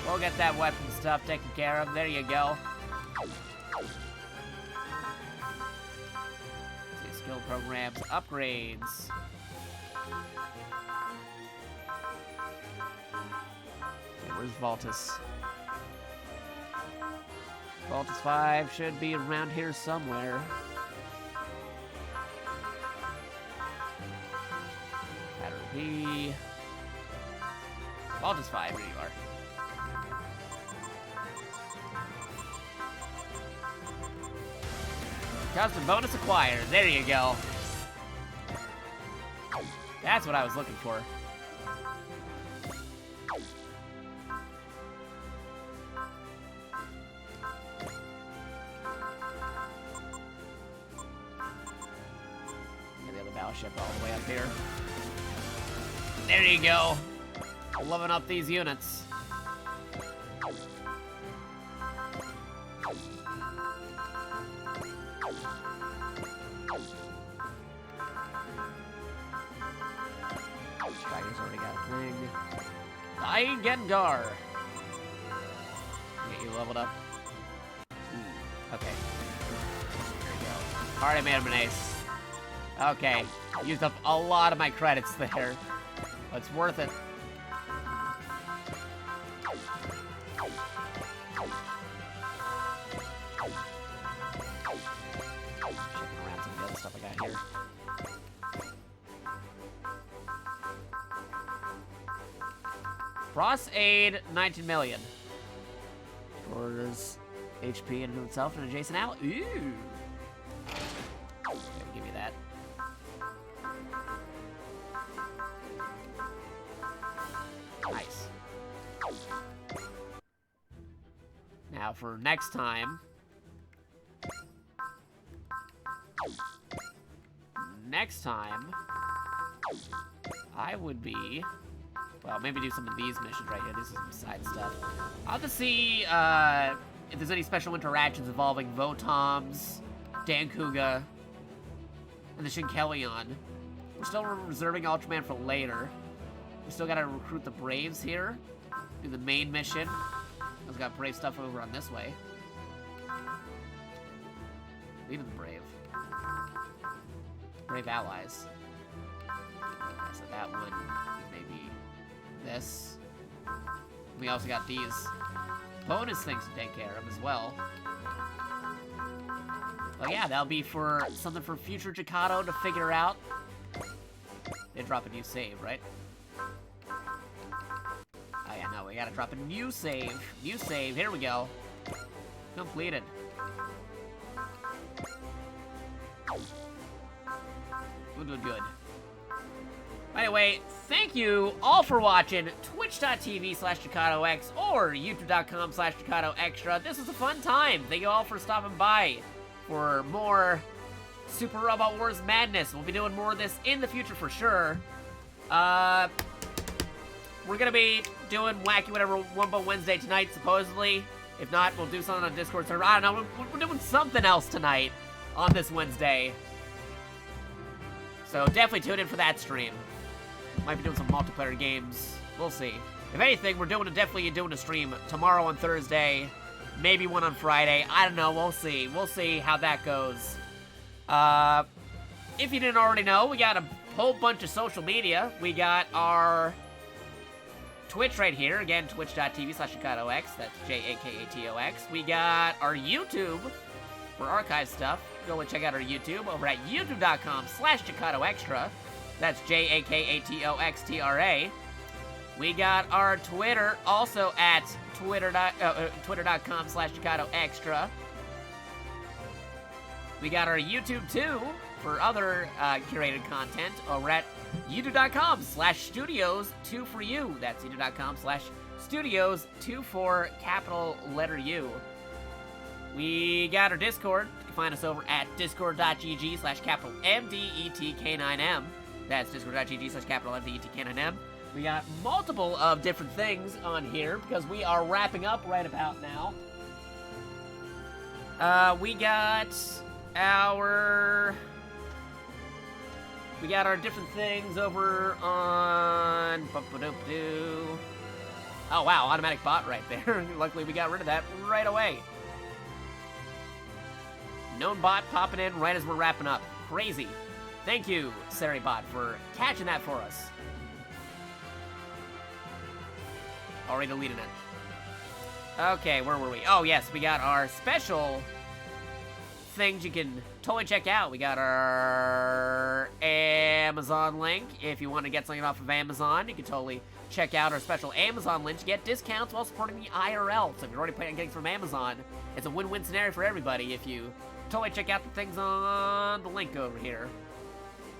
we'll get that weapon stuff taken care of. There you go. Let's see, skill programs. Upgrades. Where's Voltus? Voltus 5 should be around here somewhere. Pattern P. Voltus 5, here you are. Custom bonus acquired. There you go. That's what I was looking for. Battleship all the way up here. There you go. Loving up these units. Striker's already got a thing. Gengar. Get you leveled up. Ooh, okay. There you go. Already made him an ace. Okay, used up a lot of my credits there. But it's worth it. Checking around some of the other stuff I got here. Cross Aid, 19 million. Orders HP into itself and adjacent ally. Ooh. Okay, give me that. Nice. Now for next time. Next time, I would be Well, maybe do some of these missions right here. This is some side stuff. I'll have to see if there's any special interactions involving Votoms, Dan Kuga, and the Shinkelion. We're still reserving Ultraman for later. We still gotta recruit the Braves here. Do the main mission. We've got Brave stuff over on this way. Leaving the Brave. Brave allies. So that one, maybe this. We also got these bonus things to take care of as well. Well, yeah, that'll be for something for future Jakato to figure out. They drop a new save, right? Oh yeah, no, we gotta drop a new save. New save, here we go. Completed. Good, good. Anyway, thank you all for watching twitch.tv/JakatoX or youtube.com/JakatoExtra. This was a fun time. Thank you all for stopping by for more Super Robot Wars madness. We'll be doing more of this in the future for sure. We're gonna be doing Wacky Whatever Wumbo Wednesday tonight, supposedly. If not, we'll do something on Discord server. I don't know, we're doing something else tonight on this Wednesday. So definitely tune in for that stream. Might be doing some multiplayer games. We'll see. If anything, we're definitely doing a stream tomorrow on Thursday. Maybe one on Friday. I don't know. We'll see. We'll see how that goes. If you didn't already know, we got a whole bunch of social media. We got our Twitch right here. Again, twitch.tv/JakatoX. That's JakatoX. We got our YouTube for archive stuff. Go and check out our YouTube over at youtube.com/JakatoExtra. That's JakatoXtra. We got our Twitter also at twitter.com/JakatoExtra. We got our YouTube too for other curated content over at youtube.com/studios2for you. That's youtube.com/studios24 capital letter U. We got our Discord. You can find us over at discord.gg/MDETK9M. That's discord.gg/MDETK9M. We got multiple of different things on here because we are wrapping up right about now. We got our different things over on... Oh, wow, automatic bot right there. Luckily, we got rid of that right away. Known bot popping in right as we're wrapping up. Crazy. Thank you, Seribot, for catching that for us. Already deleting it. Okay, where were we? Oh, yes, we got our special things you can totally check out. We got our Amazon link. If you want to get something off of Amazon, you can totally check out our special Amazon link to get discounts while supporting the IRL. So if you're already planning on getting from Amazon, it's a win-win scenario for everybody if you totally check out the things on the link over here.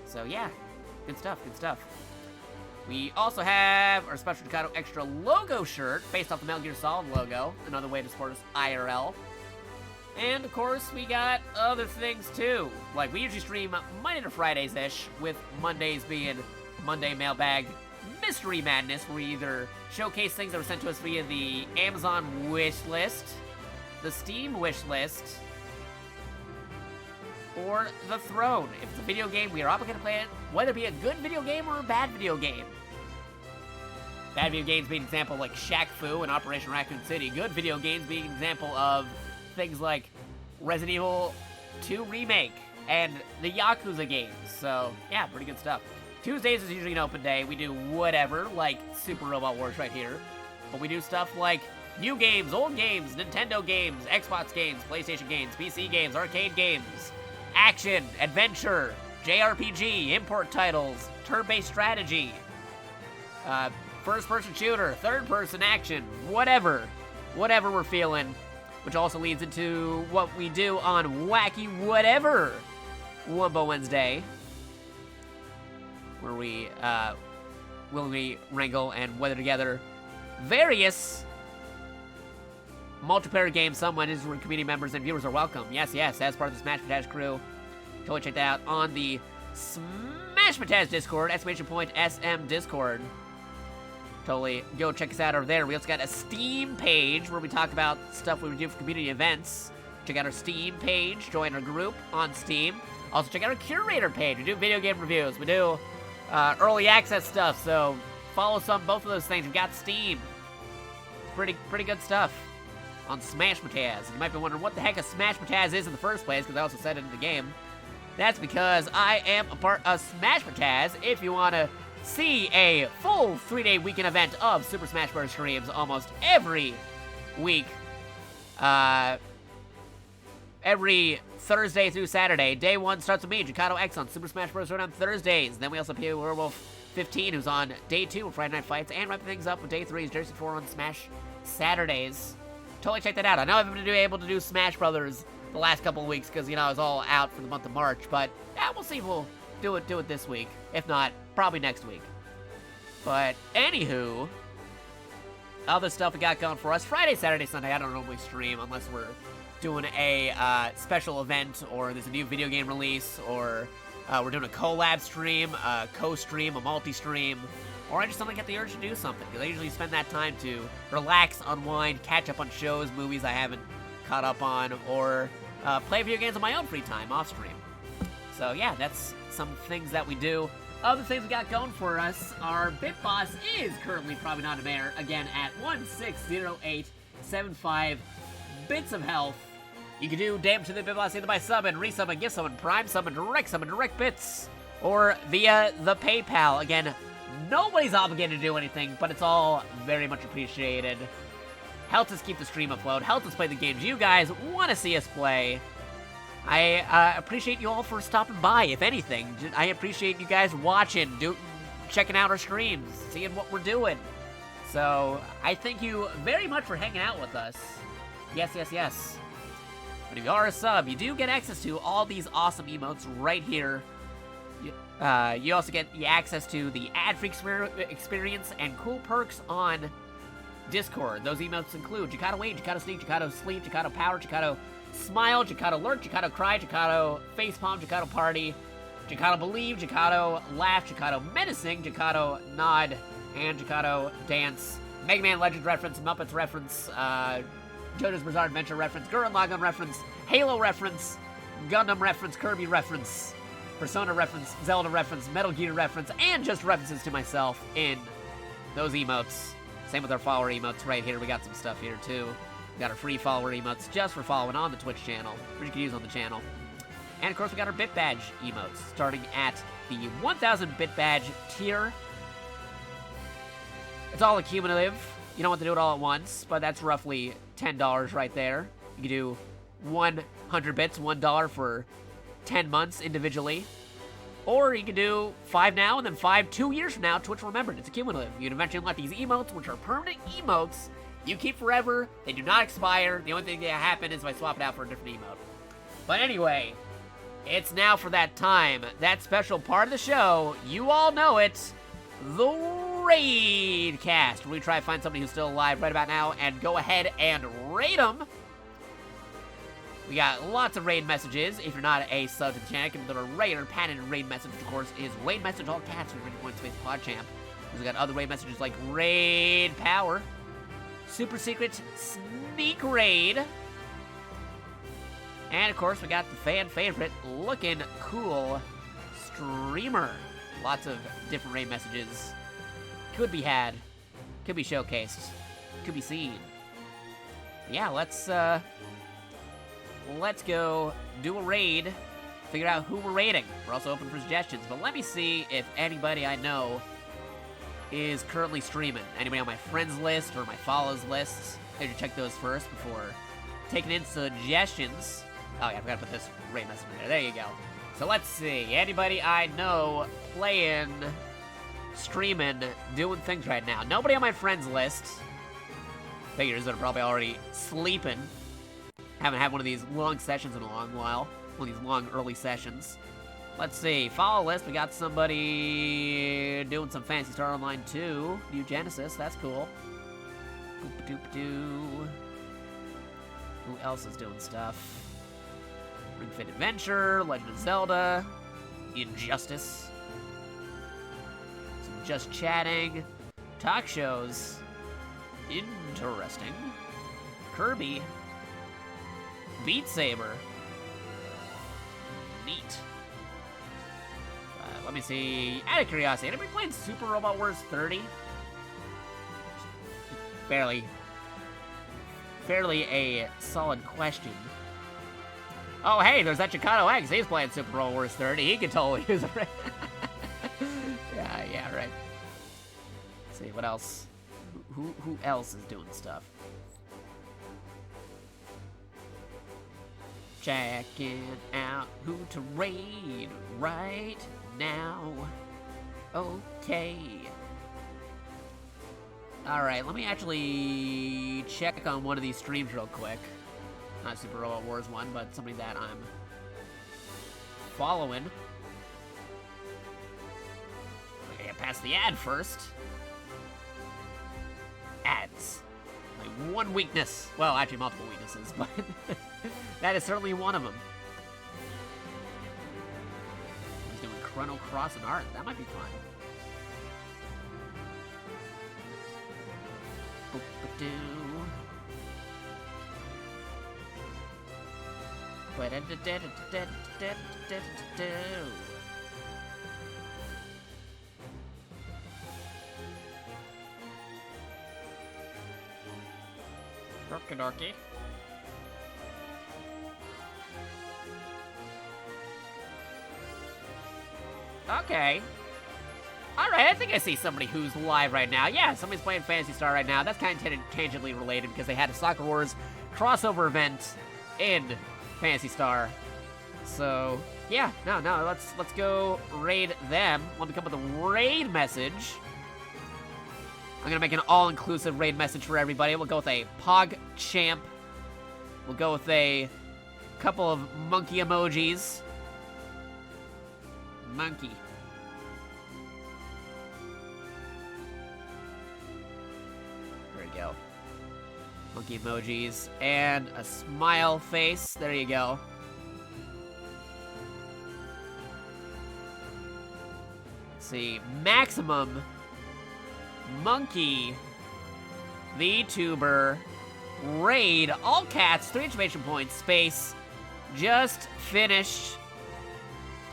So yeah, good stuff, good stuff. We also have our special Jakato Extra logo shirt based off the Metal Gear Solid logo. Another way to support us IRL. And of course, we got other things too. Like we usually stream Monday to Fridays-ish, with Mondays being Monday Mailbag Mystery Madness, where we either showcase things that were sent to us via the Amazon wish list, the Steam wish list, or the Throne. If it's a video game, we are obligated to play it, whether it be a good video game or a bad video game. Bad video games being an example like Shaq Fu and Operation Raccoon City. Good video games being an example of things like Resident Evil 2 Remake and the Yakuza games. So, yeah, pretty good stuff. Tuesdays is usually an open day. We do whatever, like Super Robot Wars right here. But we do stuff like new games, old games, Nintendo games, Xbox games, PlayStation games, PC games, arcade games, action, adventure, JRPG, import titles, turn-based strategy, first-person shooter, third-person action, whatever we're feeling, which also leads into what we do on Wacky Whatever Wumbo Wednesday, where we willingly wrangle and weather together various multiplayer games. Someone is where community members and viewers are welcome. Yes, as part of the Smash Potash crew. Totally check that out on the Smash Potash Discord, !SM Discord. Totally go check us out over there. We also got a Steam page where we talk about stuff we do for community events. Check out our Steam page, join our group on Steam. Also check out our curator page. We do video game reviews. We do early access stuff, so follow us on both of those things. We've got Steam. Pretty good stuff on Smash Mataz. You might be wondering what the heck a Smash Mataz is in the first place, because I also said it in the game. That's because I am a part of Smash Mataz. If you want to see a full 3-day weekend event of Super Smash Bros. Streams almost every week, every Thursday through Saturday. Day 1 starts with me, JakatoX, on Super Smash Bros. on Thursdays. Then we also play Werewolf 15, who's on Day 2 with Friday Night Fights, and wrapping things up with Day 3 is Jersey 4 on Smash Saturdays. Totally check that out. I know I haven't been able to do Smash Brothers the last couple of weeks because, you know, I was all out for the month of March, but yeah, we'll see if we'll do it this week. If not, probably next week. But anywho, other stuff we got going for us. Friday, Saturday, Sunday, I don't normally stream unless we're doing a special event, or there's a new video game release, or we're doing a collab stream, a co-stream, a multi-stream, or I just don't get the urge to do something, because I usually spend that time to relax, unwind, catch up on shows, movies I haven't caught up on, or play video games on my own free time, off-stream. So yeah, that's some things that we do. Other things we got going for us, our BitBoss is currently probably not a air, again, at 160875 bits of health. You can do damage to the BitBoss either by summon, resummon, gift summon, prime summon, direct bits, or via the PayPal. Again, nobody's obligated to do anything, but it's all very much appreciated. Helps us keep the stream afloat, helps us play the games you guys want to see us play. I appreciate you all for stopping by, if anything. I appreciate you guys watching, checking out our streams, seeing what we're doing. So, I thank you very much for hanging out with us. Yes, yes, yes. But if you are a sub, you do get access to all these awesome emotes right here. You also get the access to the ad-free experience and cool perks on Discord. Those emotes include Jakato Wait, Jakato Sneak, Jakato Sleep, Jakato Power, Jakato Smile, Jakato Lurk, Jakato Cry, Jakato Facepalm, Jakato Party, Jakato Believe, Jakato Laugh, Jakato Menacing, Jakato Nod, and Jakato Dance. Mega Man Legends reference, Muppets reference, JoJo's Bizarre Adventure reference, Gurren Lagann reference, Halo reference, Gundam reference, Kirby reference, Persona reference, Zelda reference, Metal Gear reference, and just references to myself in those emotes. Same with our follower emotes right here. We got some stuff here too. We got our free follower emotes just for following on the Twitch channel, which you can use on the channel. And of course we got our Bit Badge emotes, starting at the 1,000 Bit Badge tier. It's all accumulative. You don't want to do it all at once, but that's roughly $10 right there. You can do 100 bits, $1 for 10 months individually. Or you can do 5 now and then 5 2 years from now. Twitch remembered, it's cumulative. You can eventually unlock these emotes, which are permanent emotes. You keep forever. They do not expire. The only thing that happen is if I swap it out for a different emote. But anyway, it's now for that time. That special part of the show. You all know it. The Raid Cast, where we try to find somebody who's still alive right about now and go ahead and raid them. We got lots of raid messages. If you're not a sub to the channel, you can go to Raider, patented raid message, of course, is raid message all cats for Point Space Pod Champ. We got other raid messages like Raid Power, Super Secret Sneak Raid, and of course we got the fan favorite looking cool Streamer. Lots of different raid messages. Could be had, could be showcased, could be seen. Yeah, let's go do a raid, figure out who we're raiding. We're also open for suggestions, but let me see if anybody I know is currently streaming. Anybody on my friends list or my follows list. I should check those first before taking in suggestions. Oh yeah, I forgot to put this raid message in there. There you go. So let's see. Anybody I know playing, streaming, doing things right now. Nobody on my friends list. Figures that are probably already sleeping. Haven't had one of these long sessions in a long while. One of these long early sessions. Let's see. Follow list. We got somebody doing some Phantasy Star Online 2. New Genesis. That's cool. Boop-a-doop-a-doo. Who else is doing stuff? Ring Fit Adventure. Legend of Zelda. Injustice. Some Just Chatting. Talk shows. Interesting. Kirby. Beat Saber. Neat. Let me see. Out of curiosity, anybody playing Super Robot Wars 30? Fairly a solid question. Oh, hey, there's that JakatoX. He's playing Super Robot Wars 30. He can totally use it. yeah, right. Let's see, what else? Who else is doing stuff? Checking out who to raid right now. Okay. Alright, let me actually check on one of these streams real quick. Not Super Robot Wars 1, but somebody that I'm following. I gotta past the ad first. Ads. My one weakness. Well, actually multiple weaknesses, but that is certainly one of them. He's doing Chrono Cross and art. That might be fun. Boop-a-doo. Dorky dorky. Okay. Alright, I think I see somebody who's live right now. Yeah, somebody's playing Phantasy Star right now. That's kind of tangentially related because they had a Soccer Wars crossover event in Phantasy Star. So, yeah, no, let's go raid them. Let me come up with a raid message. I'm gonna make an all-inclusive raid message for everybody. We'll go with a Pog Champ. We'll go with a couple of monkey emojis. Monkey. There we go. Monkey emojis. And a smile face. There you go. Let's see. Maximum Monkey Vtuber raid. All cats. 3 exclamation points. Space. Just finished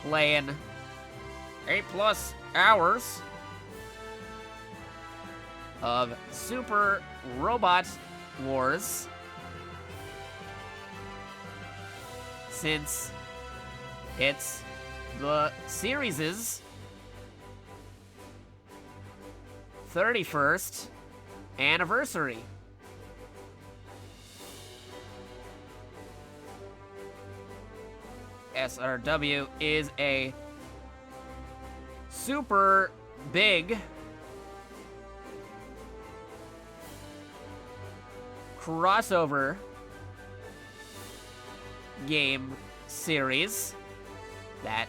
playing 8+ hours of Super Robot Wars since it's the series' 31st anniversary. SRW is a super big crossover game series that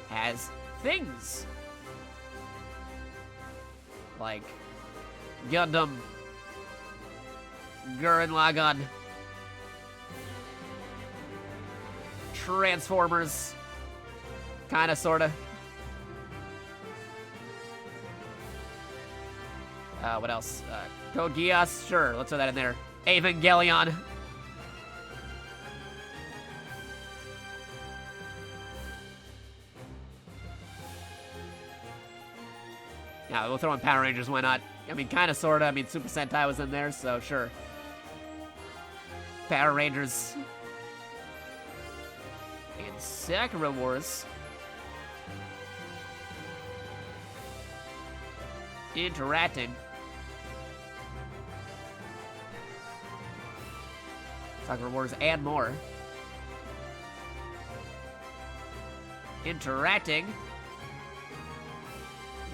has things like Gundam, Gurren Lagann, Transformers, kinda, sorta. What else? Code Geass, sure, let's throw that in there. Evangelion. Yeah, we'll throw in Power Rangers, why not? I mean, kinda, sorta. I mean, Super Sentai was in there, so sure. Power Rangers. And Sakura Wars. Interacting. Sakura Wars and more. Interacting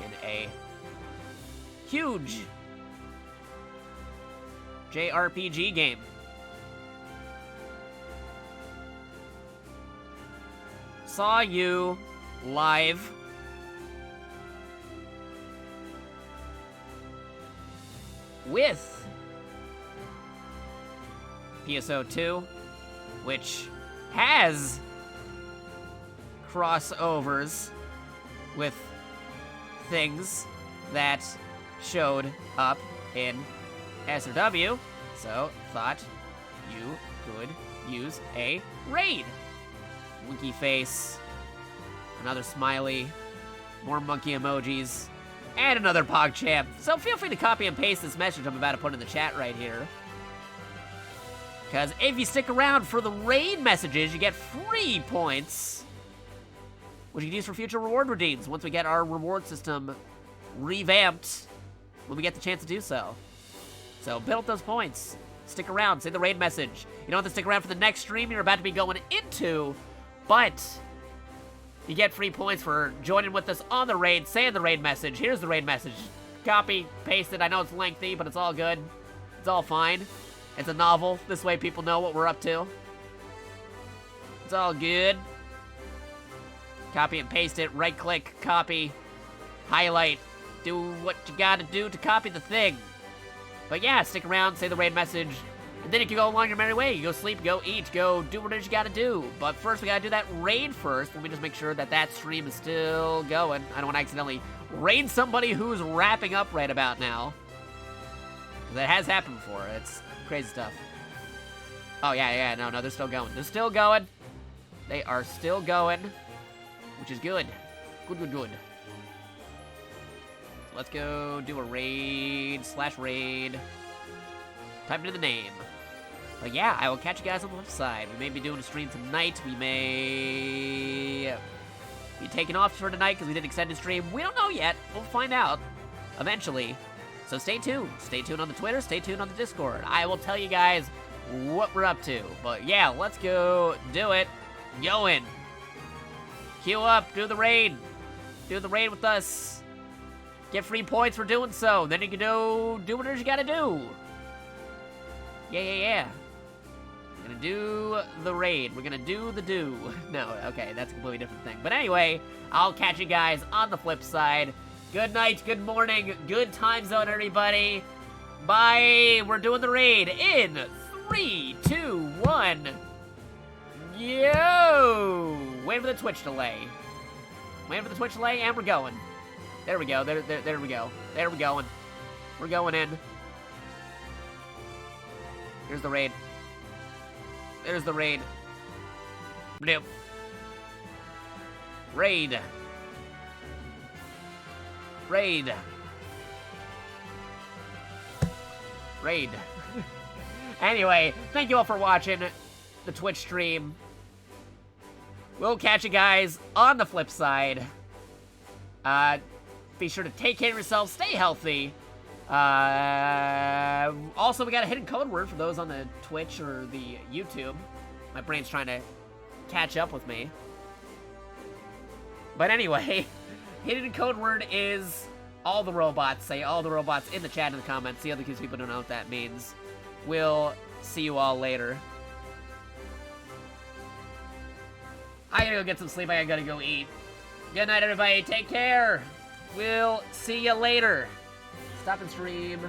in a huge JRPG game. Saw you live with PSO2, which has crossovers with things that showed up in SRW, so thought you could use a raid. Winky face, another smiley, more monkey emojis, and another PogChamp. So feel free to copy and paste this message I'm about to put in the chat right here. Because if you stick around for the raid messages, you get free points, which you can use for future reward redeems once we get our reward system revamped, when we get the chance to do so. So build up those points. Stick around, say the raid message. You don't have to stick around for the next stream you're about to be going into, but you get free points for joining with us on the raid, saying the raid message. Here's the raid message. Copy, paste it. I know it's lengthy, but it's all good. It's all fine. It's a novel. This way people know what we're up to. It's all good. Copy and paste it. Right click, copy, highlight. Do what you gotta do to copy the thing. But yeah, stick around, say the raid message, and then you can go along your merry way. You go sleep, go eat, go do what it is you gotta do. But first, we gotta do that raid first. Let me just make sure that that stream is still going. I don't want to accidentally raid somebody who's wrapping up right about now. That has happened before. It's crazy stuff. Oh, yeah, no, they're still going. They're still going. They are still going, which is good. Good. Let's go do a raid / raid. Type it in the name. But yeah, I will catch you guys on the left side. We may be doing a stream tonight. We may be taking off for tonight because we did extended stream. We don't know yet. We'll find out eventually. So stay tuned. Stay tuned on the Twitter. Stay tuned on the Discord. I will tell you guys what we're up to. But yeah, let's go do it. Going. Queue up. Do the raid. Do the raid with us. Get free points for doing so. Then you can do what it is you gotta do. Yeah. We're gonna do the raid. We're gonna do the do. No, okay, that's a completely different thing. But anyway, I'll catch you guys on the flip side. Good night, good morning, good time zone, everybody. Bye. We're doing the raid in 3, 2, 1. Yo! Wait for the Twitch delay. Wait for the Twitch delay, and we're going. There we go. There we go. There we going. We're going in. Here's the raid. There's the raid. Nope. Raid. Raid. Raid. Anyway, thank you all for watching the Twitch stream. We'll catch you guys on the flip side. Be sure to take care of yourselves, stay healthy. Also, we got a hidden code word for those on the Twitch or the YouTube. My brain's trying to catch up with me. But anyway, hidden code word is all the robots. Say all the robots in the chat in the comments. The other people don't know what that means. We'll see you all later. I gotta go get some sleep. I gotta go eat. Good night, everybody. Take care. We'll see you later. Stop and stream